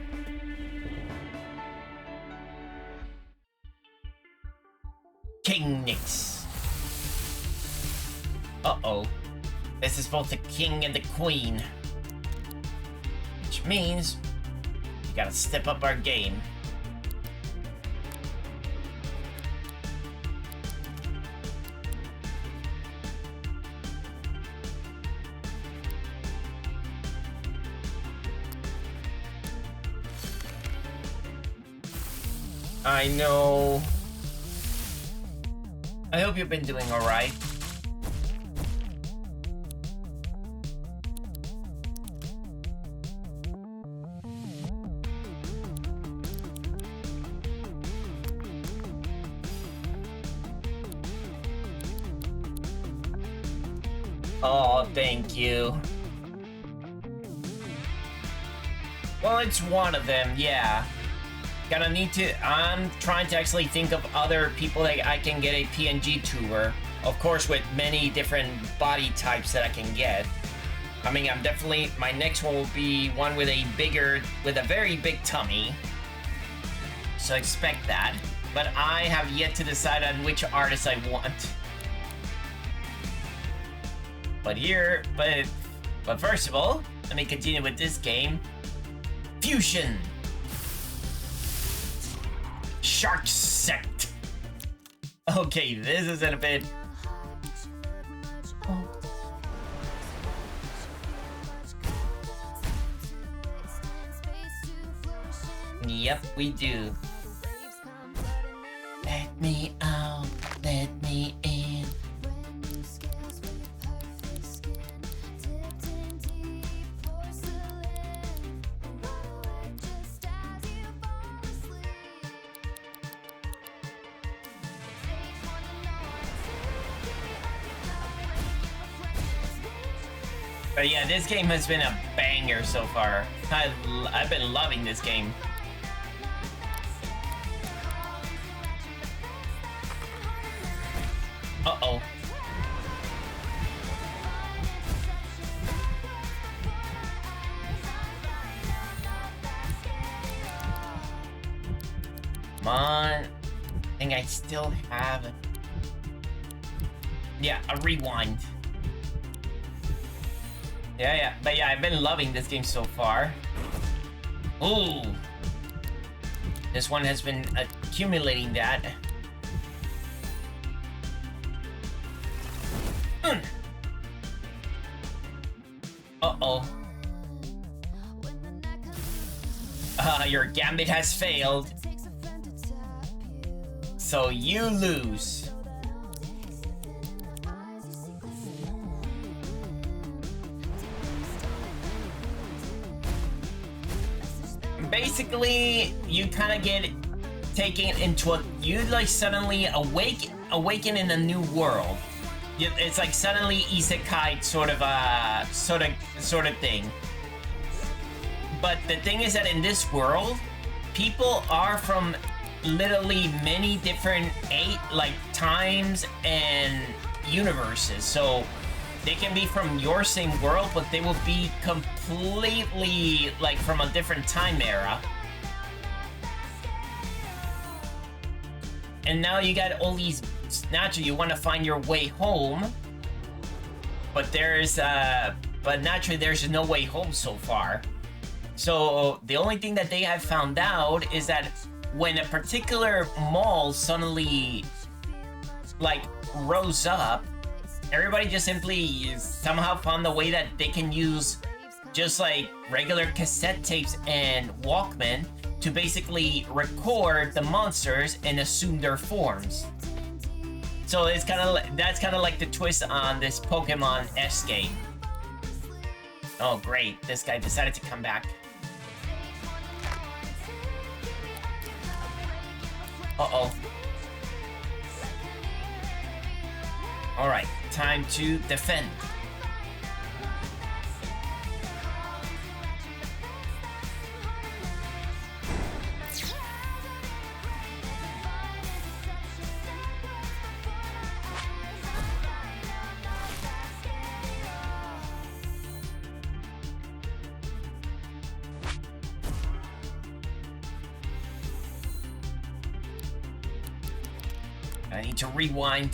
King Nix. Uh-oh. This is both the king and the queen. Which means we gotta step up our game. I know. I hope you've been doing alright. Oh, thank you. Well, it's one of them, yeah. Gonna need to... I'm trying to actually think of other people that I can get a PNG tour. Of course, with many different body types that I can get. I mean, I'm definitely... My next one will be one with a bigger... With a very big tummy. So expect that. But I have yet to decide on which artist I want. But first of all, let me continue with this game. Fusion! Shark Sect! Okay, this is a bit... Oh. Yep, we do. Let me out, let me in. But yeah, this game has been a banger so far. I've been loving this game. Uh-oh. Come on. I think I still have it. Yeah, a rewind. Yeah, but yeah, I've been loving this game so far. Ooh. This one has been accumulating that. Uh-oh. Your gambit has failed. So you lose. Basically, you kind of get taken into a... You like suddenly awaken in a new world. It's like suddenly isekai sort of thing. But the thing is that in this world, people are from literally many different times and universes. So they can be from your same world, but they will be completely like from a different time era. And now you got all these... Naturally, you want to find your way home, but naturally there's no way home so far. So the only thing that they have found out is that when a particular mall suddenly like rose up, everybody just simply somehow found a way that they can use just like regular cassette tapes and Walkman to basically record the monsters and assume their forms. So it's that's kind of like the twist on this Pokemon S game. Oh great, this guy decided to come back. Uh-oh. Alright, time to defend. I need to rewind.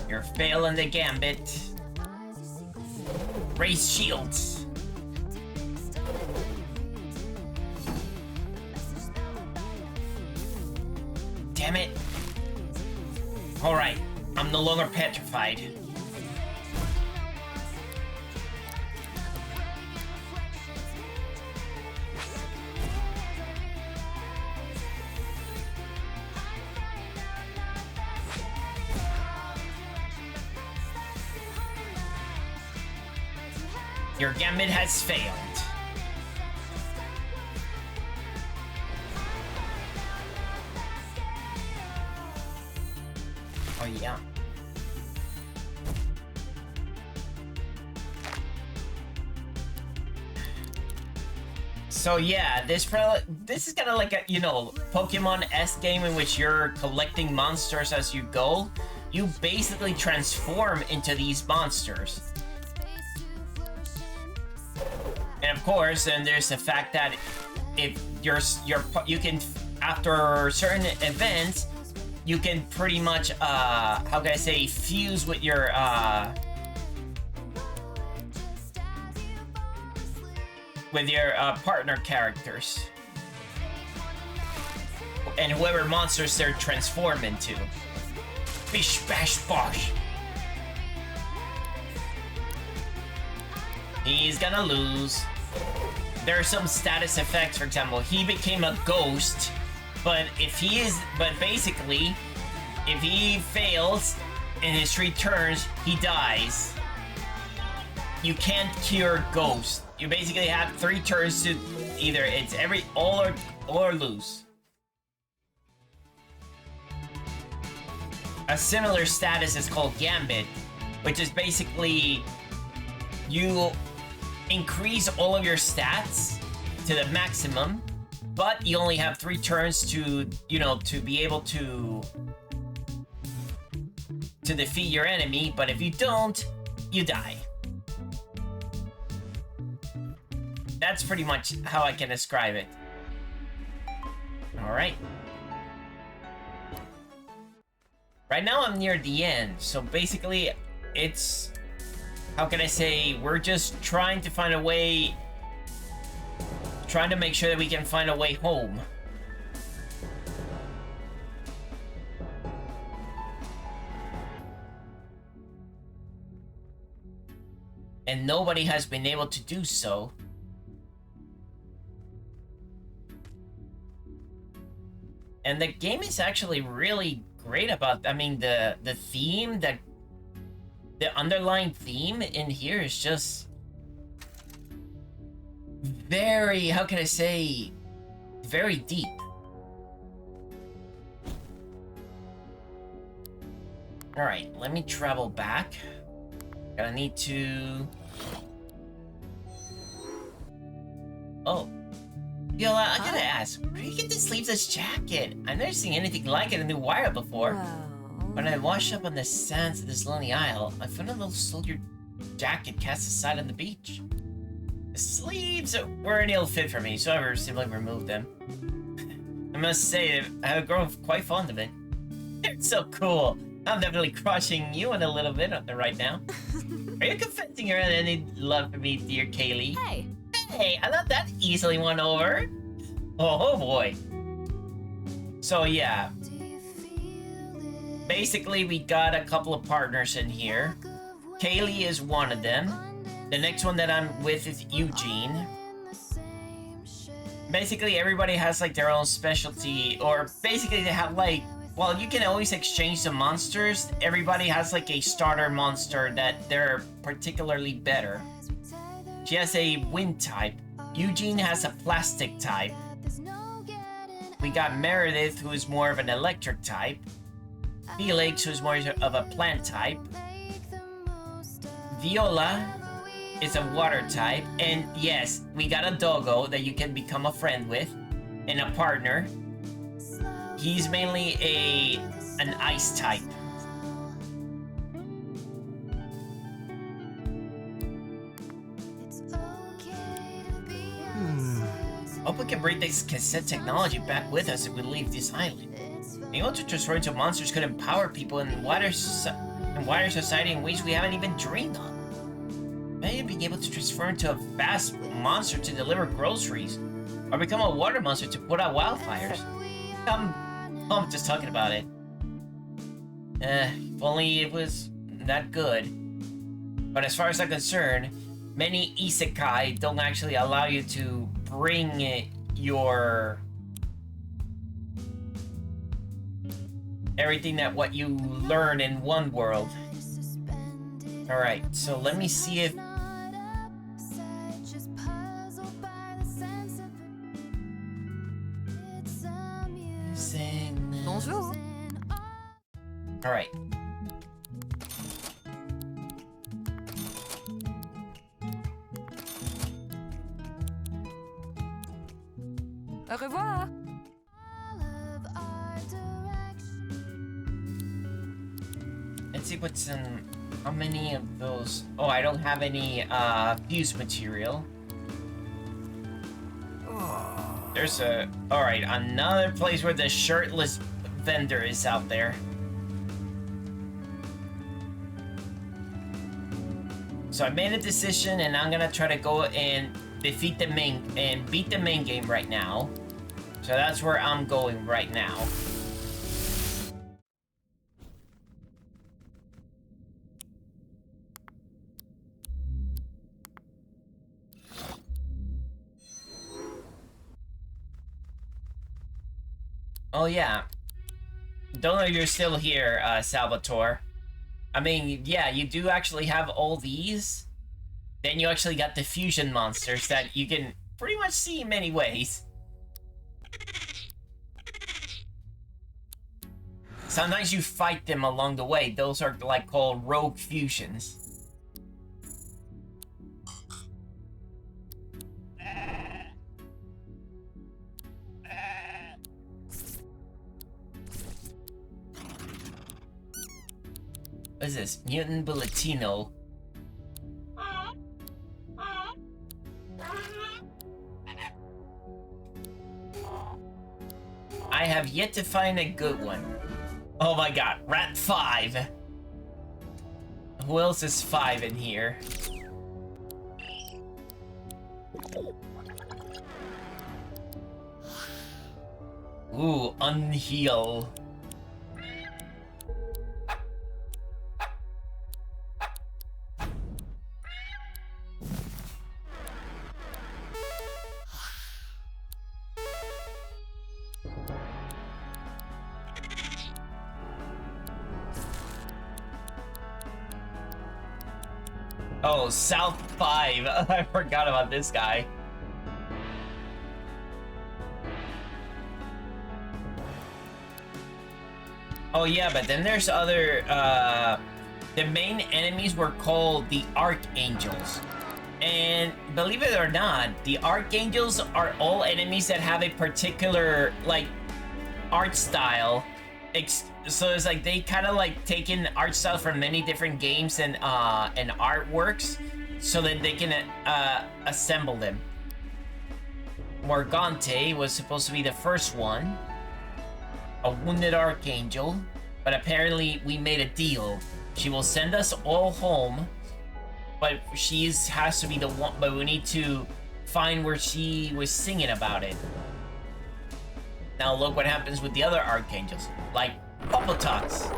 You're failing the gambit. Raise shields. Damn it. Alright, I'm no longer petrified. Your gambit has failed. Oh yeah. So yeah, this is kind of like a, you know, Pokemon-esque game in which you're collecting monsters as you go. You basically transform into these monsters. And of course, then there's the fact that if you can, after certain events, you can pretty much how can I say, fuse with your partner characters and whoever monsters they're transformed into. Bish bash bosh. He's gonna lose. There are some status effects, for example, he became a ghost, but basically, if he fails in his 3 turns, he dies. You can't cure ghosts. You basically have 3 turns to either it's all or lose. A similar status is called Gambit, which is basically you increase all of your stats to the maximum, but you only have 3 turns to, you know, to be able to defeat your enemy, but if you don't, you die. That's pretty much how I can describe it. Alright. Right now I'm near the end, so basically it's... how can I say? We're just trying to find a way... trying to make sure that we can find a way home. And nobody has been able to do so. And the game is actually really great about, I mean, the theme, the underlying theme in here is just very, how can I say, very deep. Alright, let me travel back. Gonna need to... oh. Viola, I gotta ask, where do you get this sleeveless jacket? I've never seen anything like it in New Wire before. When I washed up on the sands of this lonely isle, I found a little soldier jacket cast aside on the beach. The sleeves weren't ill fit for me, so I simply removed them. I must say, I have grown quite fond of it. It's so cool. I'm definitely crushing you in a little bit right now. Are you confessing your any love for me, dear Kaylee? Hey. Hey, I'm not that easily won over. Oh boy. So yeah. Basically, we got a couple of partners in here. Kaylee is one of them. The next one that I'm with is Eugene. Basically, everybody has like their own specialty, or basically they have like, well, you can always exchange the monsters. Everybody has like a starter monster that they're particularly better. She has a wind type. Eugene has a plastic type. We got Meredith, who is more of an electric type. Felix, who is more of a plant type. Viola is a water type. And yes, we got a doggo that you can become a friend with and a partner. He's mainly an ice type. Hope we can bring this cassette technology back with us if we leave this island. Being able to transform into monsters could empower people in wider society in ways we haven't even dreamed of. Maybe being able to transform into a vast monster to deliver groceries, or become a water monster to put out wildfires. I'm just talking about it. If only it was that good. But as far as I'm concerned, many isekai don't actually allow you to bring your everything that what you learn in one world. Alright, so let me see if Bonjour. All right. Au revoir. all of our direction. Let's see what's in. How many of those? Oh, I don't have any fuse material. There's a. All right, another place where the shirtless vendor is out there. So I made a decision, and I'm gonna try to go and defeat the main and beat the main game right now. So that's where I'm going right now. Oh yeah. Don't know you're still here, Salvatore. I mean, yeah, you do actually have all these. Then you actually got the fusion monsters that you can pretty much see in many ways. Sometimes you fight them along the way. Those are like called rogue fusions. What is this? Mutant Bulletino. I have yet to find a good one. Oh my god, Rat 5. Who else is 5 in here? Ooh, Unheal. Oh, South 5. I forgot about this guy. Oh yeah, but then there's other, the main enemies were called the Archangels. And believe it or not, the Archangels are all enemies that have a particular, like, art style. So it's like they kind of like taken art style from many different games and artworks, so that they can assemble them. Morgante was supposed to be the first one, a wounded archangel, but apparently we made a deal. She will send us all home, but has to be the one. But we need to find where she was singing about it. Now look what happens with the other archangels, like Popotox.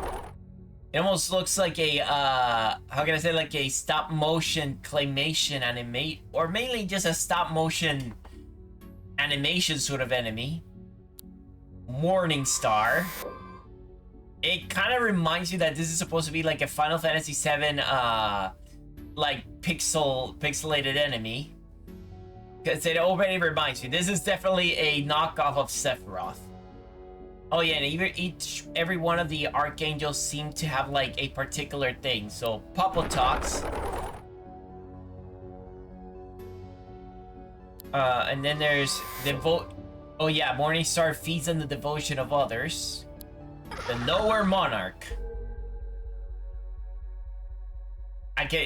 It almost looks like a, how can I say, like a stop motion claymation anime, or mainly just a stop motion animation sort of enemy. Morning Star. It kind of reminds you that this is supposed to be like a Final Fantasy VII, like pixelated enemy. Because it already reminds me. This is definitely a knockoff of Sephiroth. Oh yeah, and every one of the archangels seem to have like a particular thing. So Popotox. And then there's oh yeah, Morningstar feeds on the devotion of others. The Nowhere Monarch.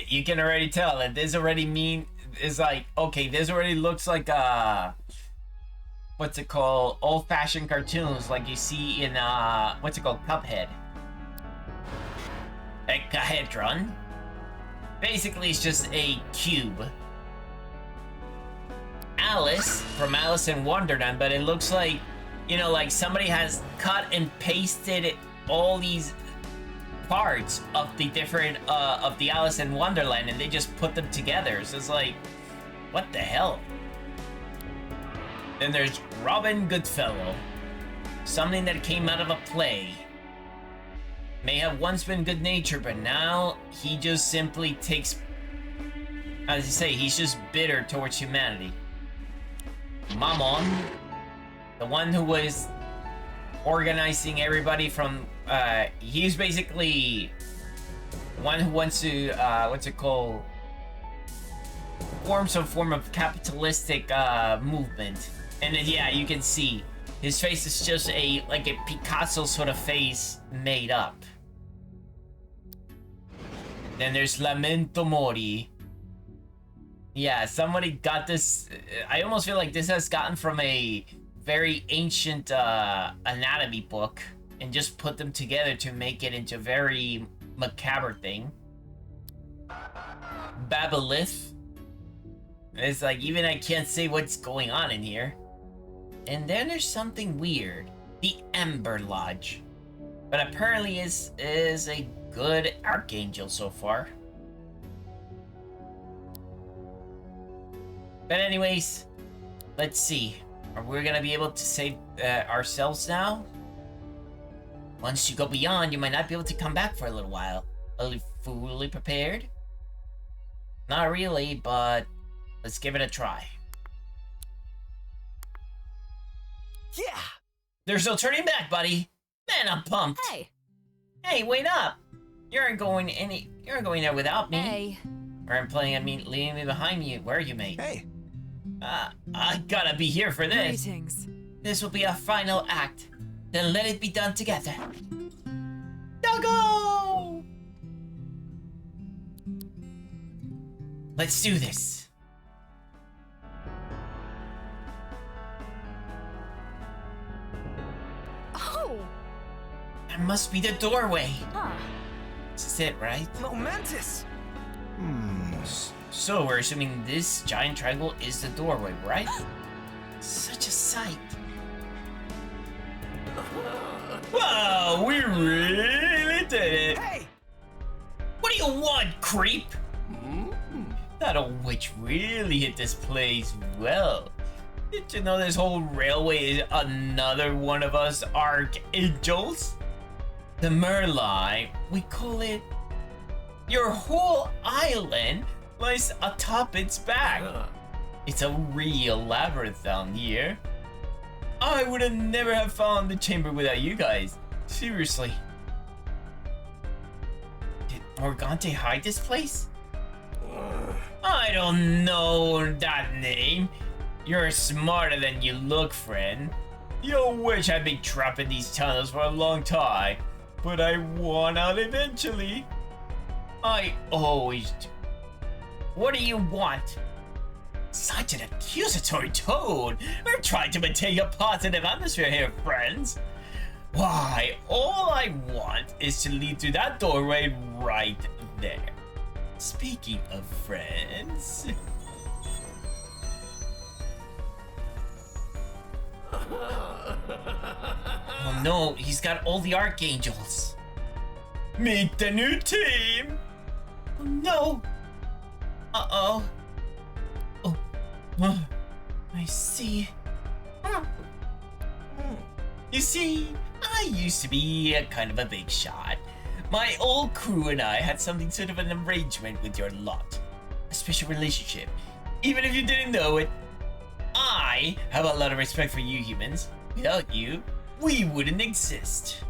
You can already tell that this already is like, okay, this already looks like what's it called, old-fashioned cartoons like you see in what's it called, Cuphead. Ecahedron. Basically it's just a cube. Alice from Alice in Wonderland, but it looks like, you know, like somebody has cut and pasted all these parts of the different of the Alice in Wonderland, and they just put them together. So it's like, what the hell? Then there's Robin Goodfellow, something that came out of a play. May have once been good-natured, but now he just simply takes, as you say, he's just bitter towards humanity. Mammon, the one who was organizing everybody from. He's basically one who wants to what's it called? Form some form of capitalistic movement. And then yeah, you can see his face is just like a Picasso sort of face made up. Then there's Lamento Mori. Yeah, somebody got this. I almost feel like this has gotten from a very ancient anatomy book and just put them together to make it into a very macabre thing. Babolith. It's like, even I can't say what's going on in here. And then there's something weird. The Ember Lodge. But apparently is a good archangel so far. But anyways, let's see. Are we gonna be able to save ourselves now? Once you go beyond, you might not be able to come back for a little while. Are you fully prepared? Not really, but let's give it a try. Yeah! There's no turning back, buddy. Man, I'm pumped. Hey. Hey, wait up. You aren't going there without me. Hey. Or I'm planning on leaving me behind you. Where are you, mate? Hey, I gotta be here for this. Greetings. This will be our final act. Then let it be done together. Doggo! Let's do this. Oh. That must be the doorway. Huh. This is it, right? Momentous! So we're assuming this giant triangle is the doorway, right? Such a sight. Wow, we really did it. Hey! What do you want, creep? That old witch really hit this place well. Did you know this whole railway is another one of us archangels? The Merline, we call it. Your whole island lies atop its back. It's a real labyrinth down here. I would have never have found the chamber without you guys. Seriously. Did Morgante hide this place? I don't know that name. You're smarter than you look, friend. Your witch had been trapped in these tunnels for a long time, but I won out eventually. I always do. What do you want? Such an accusatory tone. We're trying to maintain a positive atmosphere here, friends. Why, all I want is to lead to that doorway right there. Speaking of friends... Oh no, he's got all the archangels. Meet the new team! Oh no! Uh-oh. Oh, I see. You see, I used to be a kind of a big shot. My old crew and I had something sort of an arrangement with your lot. A special relationship. Even if you didn't know it. I have a lot of respect for you humans. Without you, we wouldn't exist.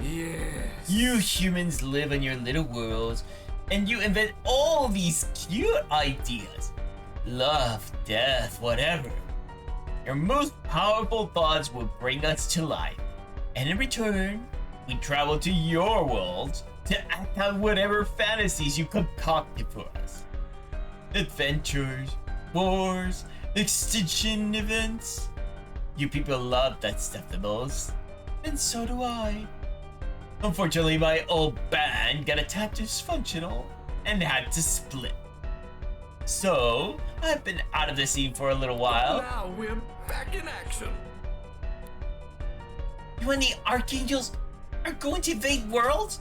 Yes. You humans live in your little worlds, and you invent all these cute ideas. Love, death, whatever. Your most powerful thoughts will bring us to life. And in return, we travel to your worlds to act out whatever fantasies you concocted for us. Adventures, wars, extinction events. You people love that stuff the most, and so do I. Unfortunately, my old band got a tad dysfunctional and had to split. So, I've been out of the scene for a little while. Now we're back in action. When the Archangels are going to invade worlds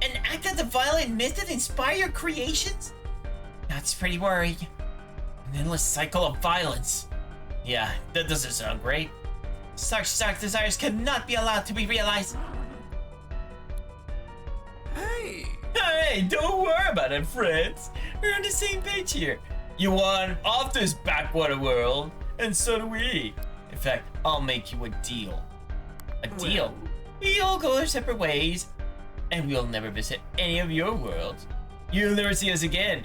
and act as the violent myth that inspire your creations? That's pretty worrying. An endless cycle of violence. Yeah, that doesn't sound great. Such dark desires cannot be allowed to be realized. Hey! Hey, don't worry about it, friends. We're on the same page here. You want off this backwater world, and so do we. In fact, I'll make you a deal. A deal? Well? We'll go our separate ways, and we'll never visit any of your worlds. You'll never see us again.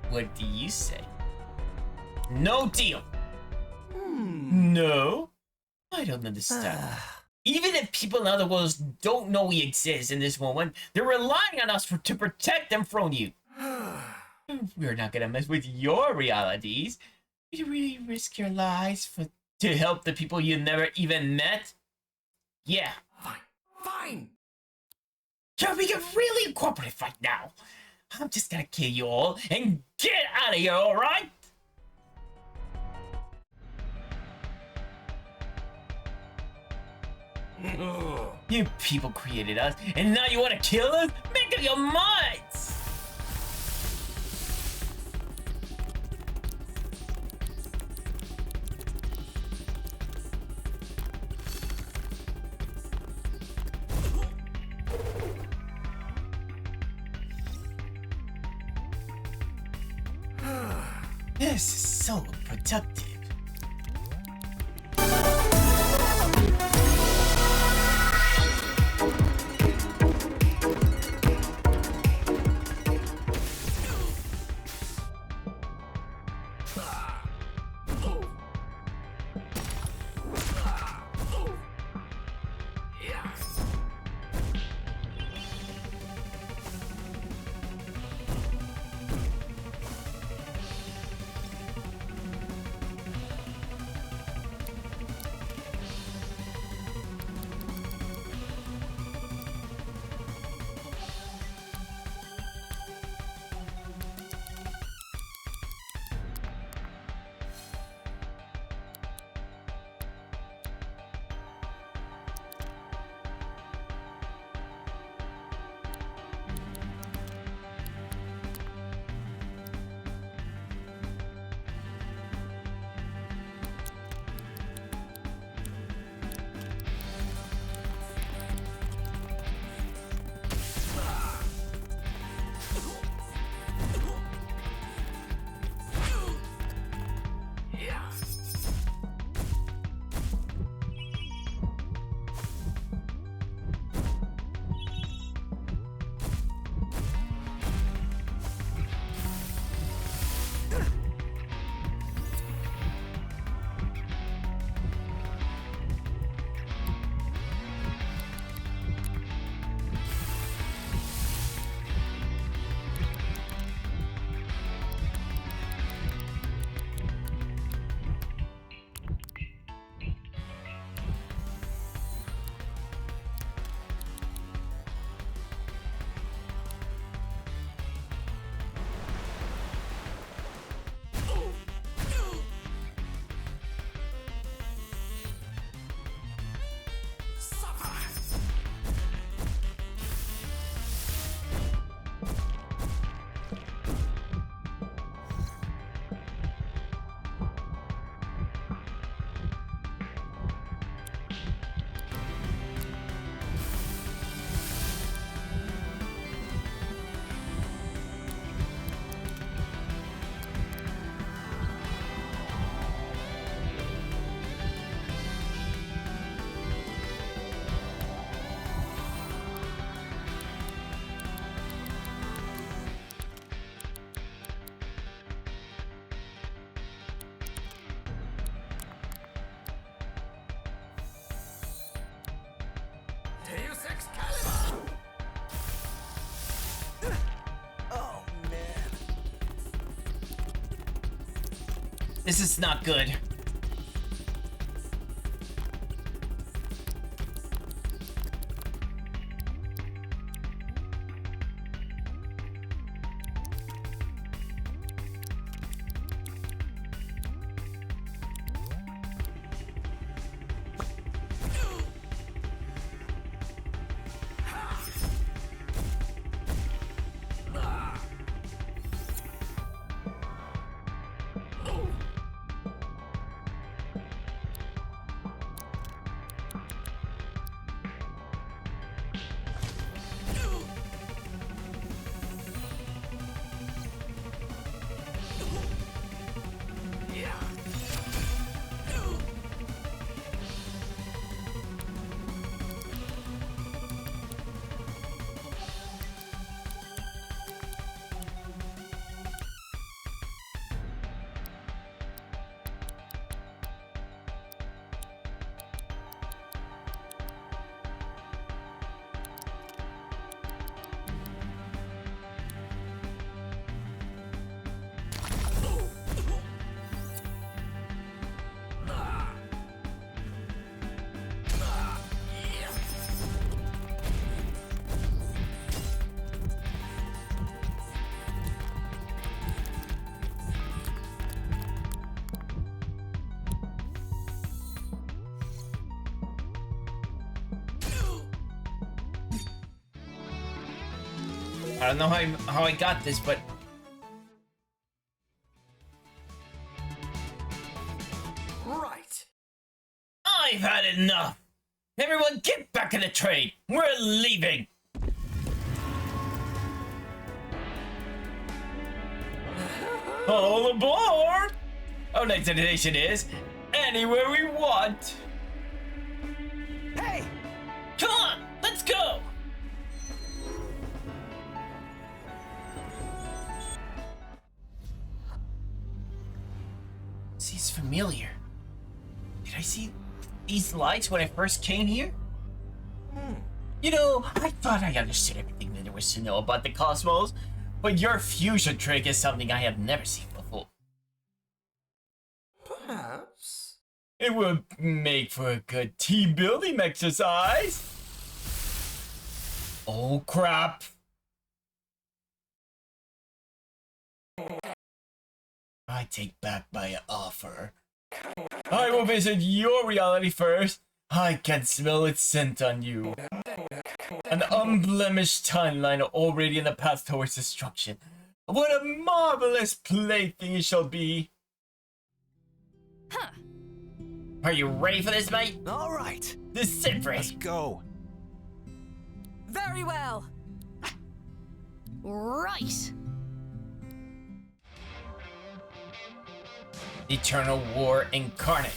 What do you say? No deal. No? I don't understand. Even if people in other worlds don't know we exist in this moment, they're relying on us to protect them from you. We're not gonna mess with your realities. You really risk your lives to help the people you never even met? Yeah. Fine. Yeah, we can really cooperate right now. I'm just gonna kill you all and get out of here, alright? You people created us, and now you want to kill us? Make up your minds! This is so productive. Deus Excalibur! Oh, man. This is not good. I don't know how I got this, but Right. I've had enough. Everyone, get back in the train. We're leaving. All aboard! Our next destination is anywhere we want. Hey! Come on, let's go! Seems familiar. Did I see these lights when I first came here? You know, I thought I understood everything that there was to know about the cosmos, but your fusion trick is something I have never seen before. Perhaps. It would make for a good team building exercise. Oh crap. I take back my offer. I will visit your reality first. I can smell its scent on you. An unblemished timeline already in the path towards destruction. What a marvelous plaything it shall be. Huh. Are you ready for this, mate? All right, Decipher let's it. go. Very well. Right. Eternal War Incarnate.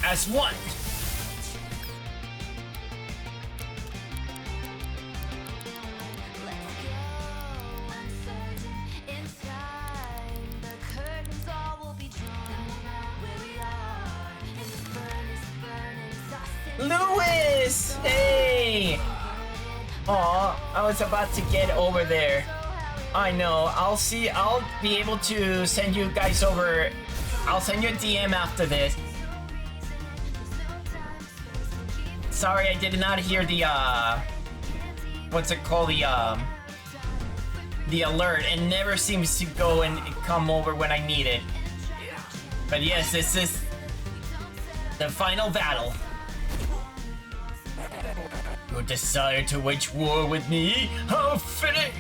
As one. Let's go uncertain in time. The curtains all will be drawn where we are in this furnace burning, tossing. Lewis! Hey! Aw, I was about to get over there. I know, I'll be able to send you guys over. I'll send you a DM after this. Sorry, I did not hear the, what's it called, the alert. It never seems to go and come over when I need it. But yes, this is the final battle. Your desire to wage war with me? How fitting!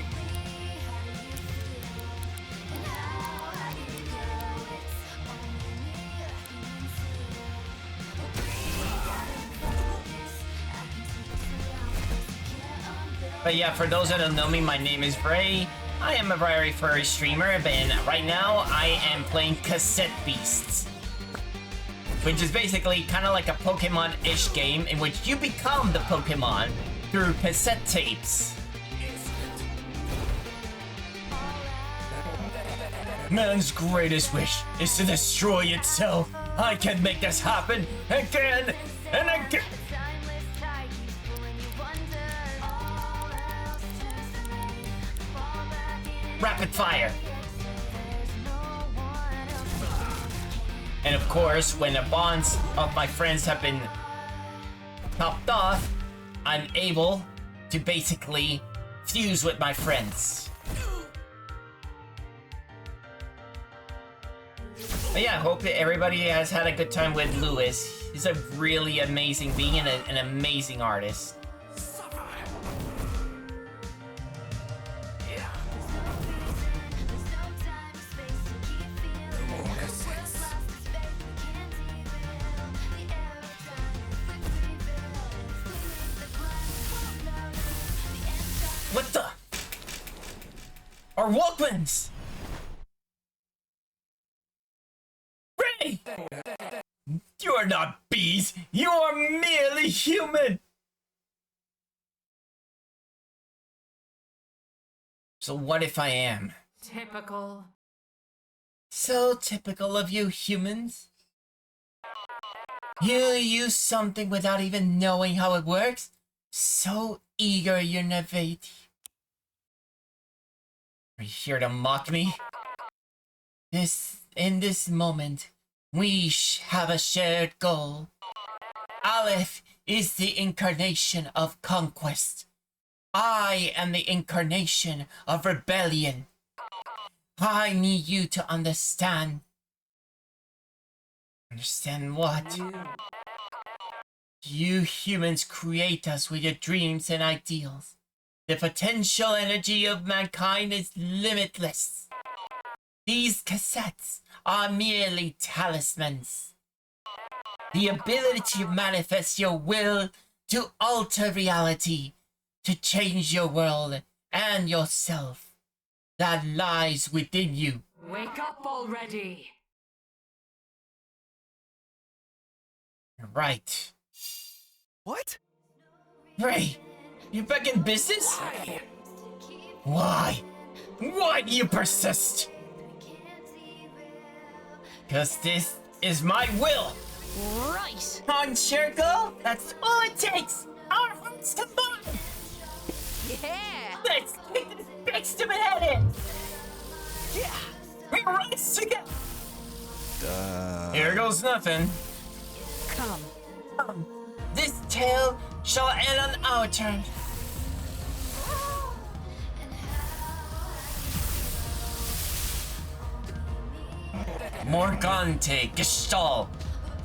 But yeah, for those that don't know me, my name is Bray. I am a very furry streamer, and right now I am playing Cassette Beasts, which is basically kind of like a Pokemon-ish game in which you become the Pokemon through cassette tapes. Man's greatest wish is to destroy itself. I can make this happen again and again. Timeless tide keeps pulling you under. All else turns to rain. Fall back in. Rapid fire. There's no one else. And of course, when the bonds of my friends have been topped off, I'm able to basically fuse with my friends. But yeah, I hope that everybody has had a good time with Lewis. He's a really amazing being and an amazing artist. There's no time or space to keep feeling. What's lost in space can't derail. The arrow time quickly the glass won't know. The end. What the? Our Walkmans! Ray! You are not bees! You are merely human! So what if I am? Typical. So typical of you humans. You use something without even knowing how it works. So eager you innovate. Are you here to mock me? In this moment, we have a shared goal. Aleph is the incarnation of conquest. I am the incarnation of rebellion. I need you to understand Understand what? You humans create us with your dreams and ideals. The potential energy of mankind is limitless. These cassettes are merely talismans. The ability to manifest your will, to alter reality, to change your world and yourself, that lies within you. Wake up already! Right. What? Ray, you back in business? Why? Why do you persist? Cause this is my will. Right! On circle, that's all it takes. Our hearts combine. Yeah! Let's kick this big stupid head in. Yeah, we rise together. Here goes nothing. Come. This tale shall end on our terms. Morgante Gestalt.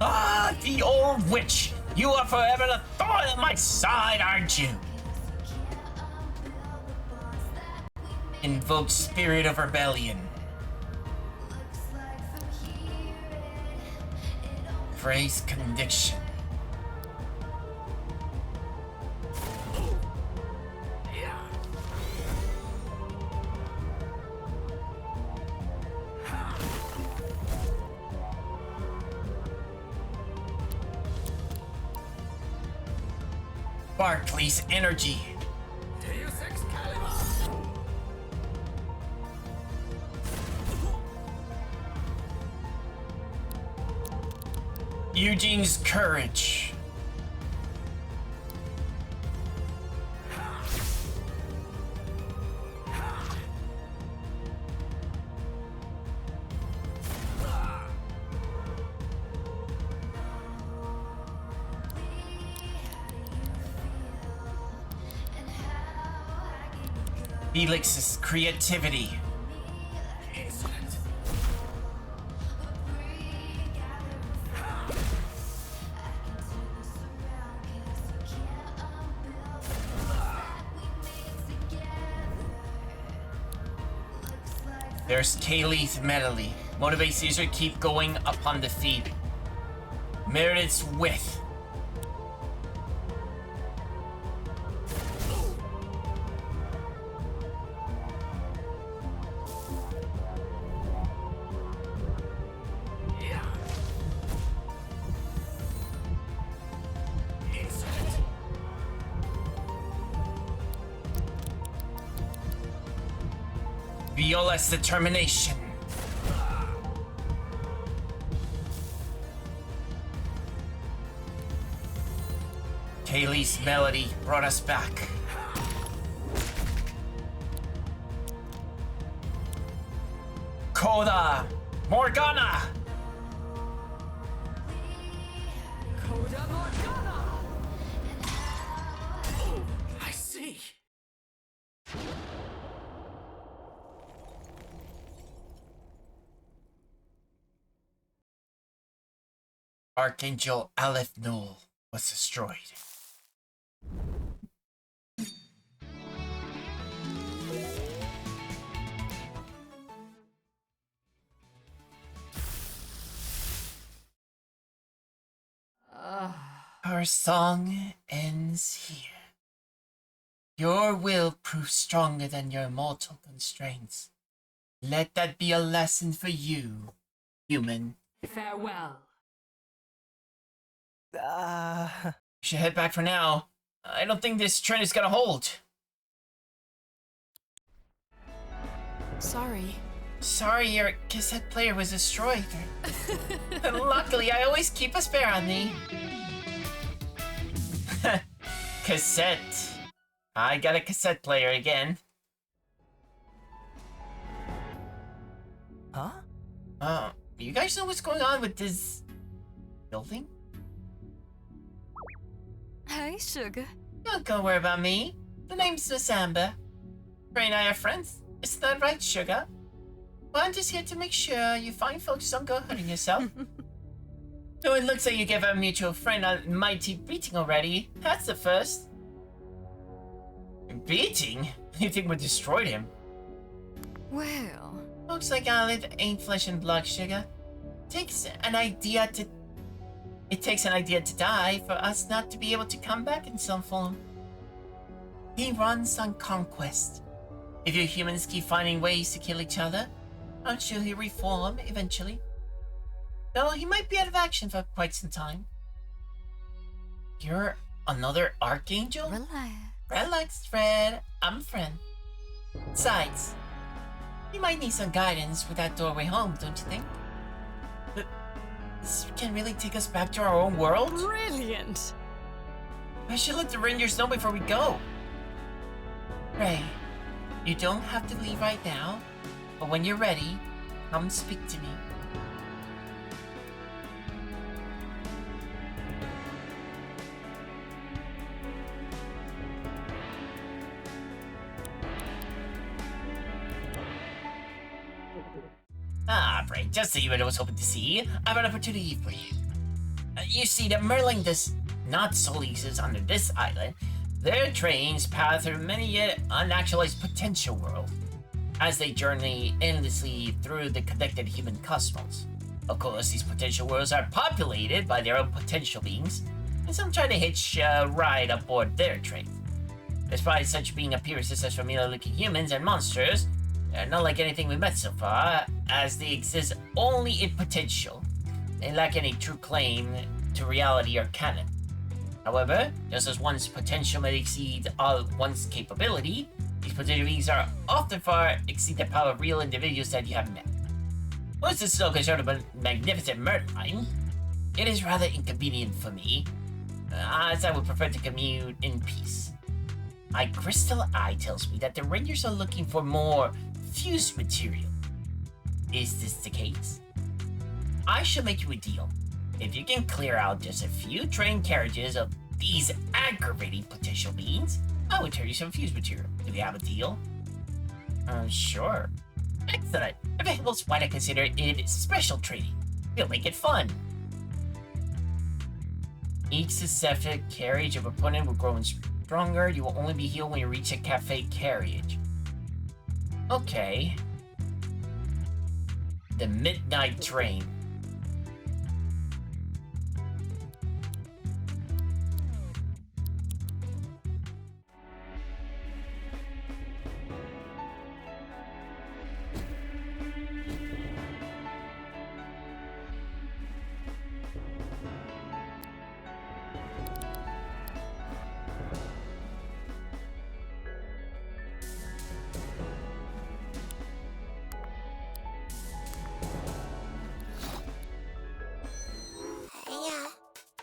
Ah, the old witch. You are forever the thorn at my side, aren't you? Invoke spirit of rebellion. Phrase conviction. Barclay's energy. Deus Excalibur! Eugene's courage. Felix's creativity. Excellent. There's Kaylee's medley. Motivates user to keep going upon defeat. Meredith's wit. Excellent. Viola's determination. Kaylee's melody brought us back. Coda Morgana. Coda Morgana! Oh, I see. Archangel Aleph Null was destroyed. Our song ends here. Your will proves stronger than your mortal constraints. Let that be a lesson for you, human. Farewell. We should head back for now. I don't think this trend is gonna hold. Sorry. Sorry, your cassette player was destroyed. Luckily, I always keep a spare on me. Cassette. I got a cassette player again. Huh? You guys know what's going on with this building? Hey, sugar. Don't worry about me. The name's Miss Amber. Ray and I are friends. Isn't that right, sugar? Well, I'm just here to make sure you fine folks don't go hurting yourself. So it looks like you gave our mutual friend a mighty beating already. That's the first. Beating? You think we destroyed him? Well, Looks like Olive ain't flesh and blood, sugar. Takes an idea to... It takes an idea to die for us not to be able to come back in some form. He runs on conquest. If you humans keep finding ways to kill each other, I'm sure he'll reform eventually. Though he might be out of action for quite some time. You're another Archangel? relax. Relax, Fred. I'm a friend. Besides, you might need some guidance with that doorway home, don't you think? But this can really take us back to our own world? Brilliant. I should let the Rangers know before we go. Ray, you don't have to leave right now, but when you're ready, come speak to me. Ah, Ray, just so you what I was hoping to see, I have an opportunity for you. You see, the Merlin does not solely exist under this island. Their trains pass through many yet unactualized potential worlds as they journey endlessly through the connected human cosmos. Of course, these potential worlds are populated by their own potential beings, and some try to hitch a ride aboard their train. Despite such being appearances as familiar-looking humans and monsters, they're not like anything we've met so far, as they exist only in potential. They lack any true claim to reality or canon. However, just as one's potential may exceed all one's capability, these potential beings are often far exceed the power of real individuals that you have met. Once this is all concerned about magnificent Merlin, it is rather inconvenient for me, as I would prefer to commute in peace. My crystal eye tells me that the Rangers are looking for more fused material. Is this the case? I shall make you a deal. If you can clear out just a few train carriages of these aggravating potential beings, I will turn you some fused material. Do we have a deal? Sure. Excellent. Available is what I consider it special trading. We'll make it fun. Each successive carriage of opponent will grow stronger. You will only be healed when you reach a cafe carriage. Okay. The midnight train.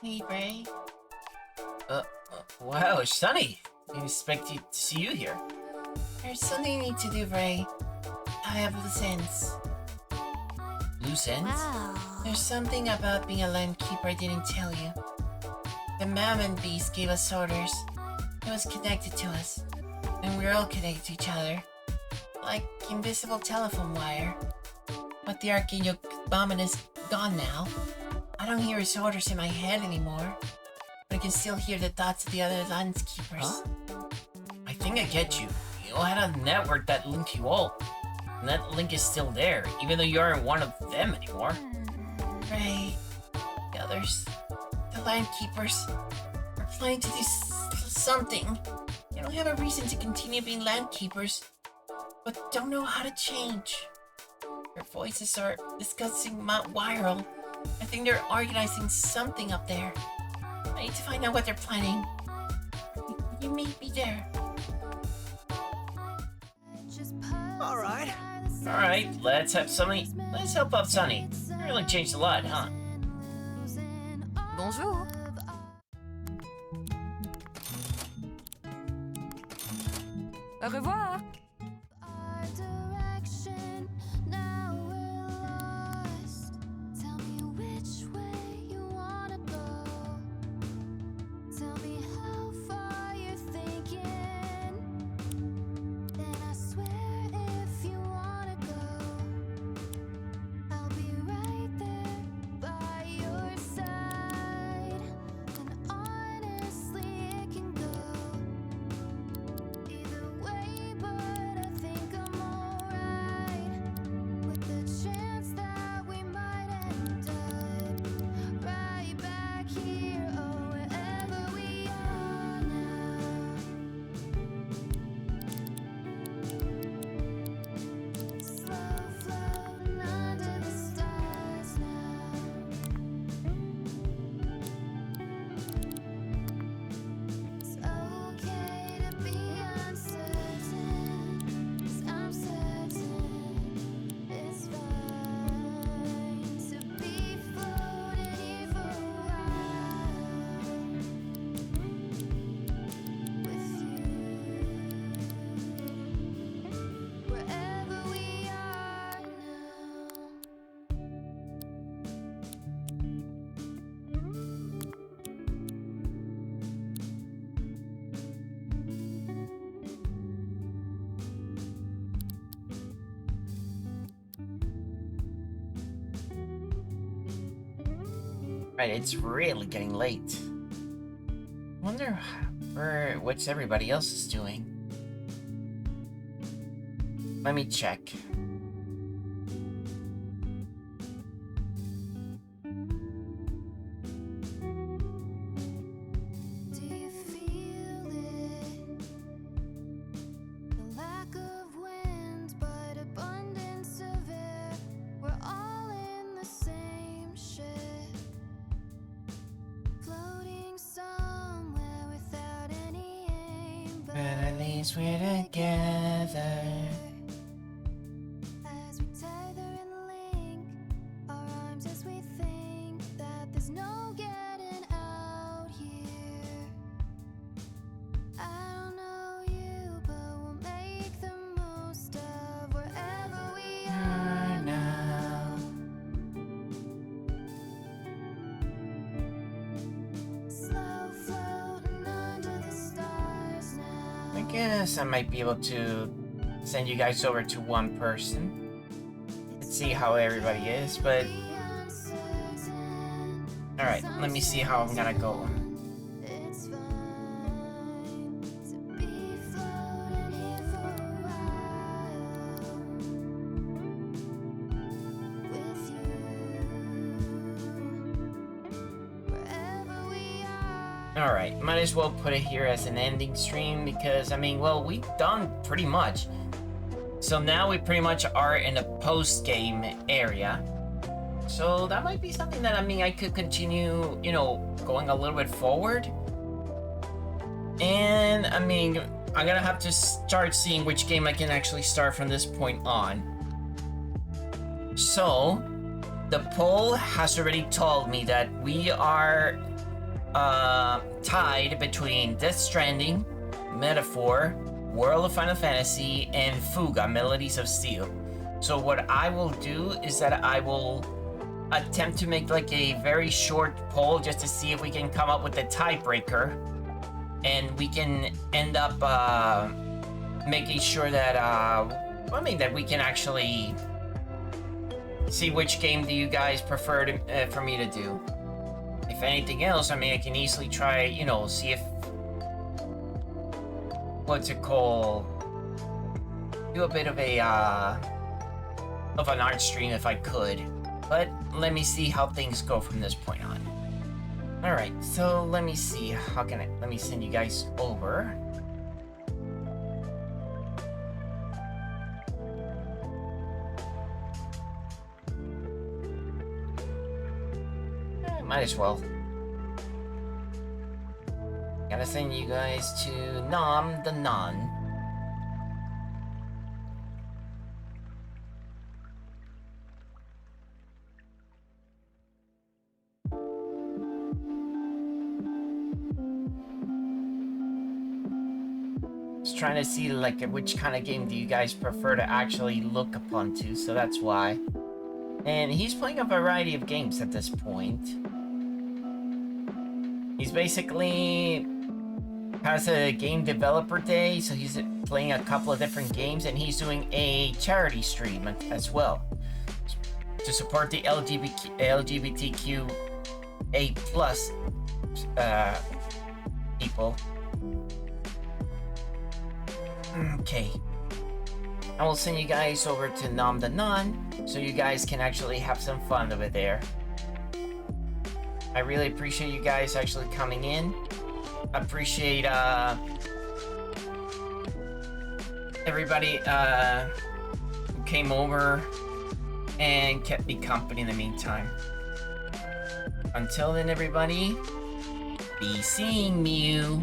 Hey, Ray. Wow, Sunny. Didn't expect to see you here. There's something you need to do, Ray. I have loose ends. Loose ends? Wow. There's something about being a land keeper I didn't tell you. The Mammon Beast gave us orders. It was connected to us. And we're all connected to each other. Like invisible telephone wire. But the Archangel Bombin is gone now. I don't hear his orders in my head anymore. But I can still hear the thoughts of the other landskeepers. Huh? I think I get you. You all had a network that linked you all. And that link is still there, even though you aren't one of them anymore. Ray, the others, the landkeepers, are planning to do something. They don't have a reason to continue being landkeepers, but don't know how to change. Their voices are discussing Mount Viral. I think they're organizing something up there. I need to find out what they're planning. You meet me there. Alright, let's help out Sunny. You really changed a lot, huh? Bonjour. Au revoir. Our direction, now we're lost. Tell me which way you wanna go. Tell me how far you're thinking. Then I swear if you wanna go, I'll be right there by your side. Right, it's really getting late. Wonder what's everybody else is doing. Let me check. Do you feel it? The lack of wind, but abundance of air. We're all in the same ship, floating somewhere without any aim. But at least we're together. As we tether and link our arms as we think that there's no getting out here. I don't know you, but we'll make the most of wherever we are now. Slow floating under the stars now. I guess I might be able to send you guys over to one person. Let's see how everybody is, but alright, let me see how I'm gonna go. It's fine to be floating here for a while with you. Wherever we are. Alright, might as well put it here as an ending stream because, I mean, well, we've done pretty much. So now we pretty much are in a post-game area. So that might be something that, I mean, I could continue, you know, going a little bit forward. And, I mean, I'm gonna have to start seeing which game I can actually start from this point on. So, the poll has already told me that we are tied between Death Stranding, Metaphor, World of Final Fantasy, and Fuga, Melodies of Steel. So what I will do is that I will attempt to make like a very short poll just to see if we can come up with a tiebreaker, and we can end up making sure that I mean that we can actually see which game do you guys prefer to, for me to do. If anything else, I mean, I can easily try, you know, see if what's it called? Do a bit of a of an art stream if I could. But let me see how things go from this point on. Alright, so let me see. How can I let me send you guys over. Might as well. Gotta send you guys to Nom the Nun. Just trying to see like which kind of game do you guys prefer to actually look upon to, so that's why. And he's playing a variety of games at this point. He's basically has a game developer day, so he's playing a couple of different games, and he's doing a charity stream as well to support the LGBTQA+ people. Okay. I will send you guys over to Nom the Nun, so you guys can actually have some fun over there. I really appreciate you guys actually coming in. Appreciate everybody who came over and kept me company in the meantime. Until then, everybody, be seeing you.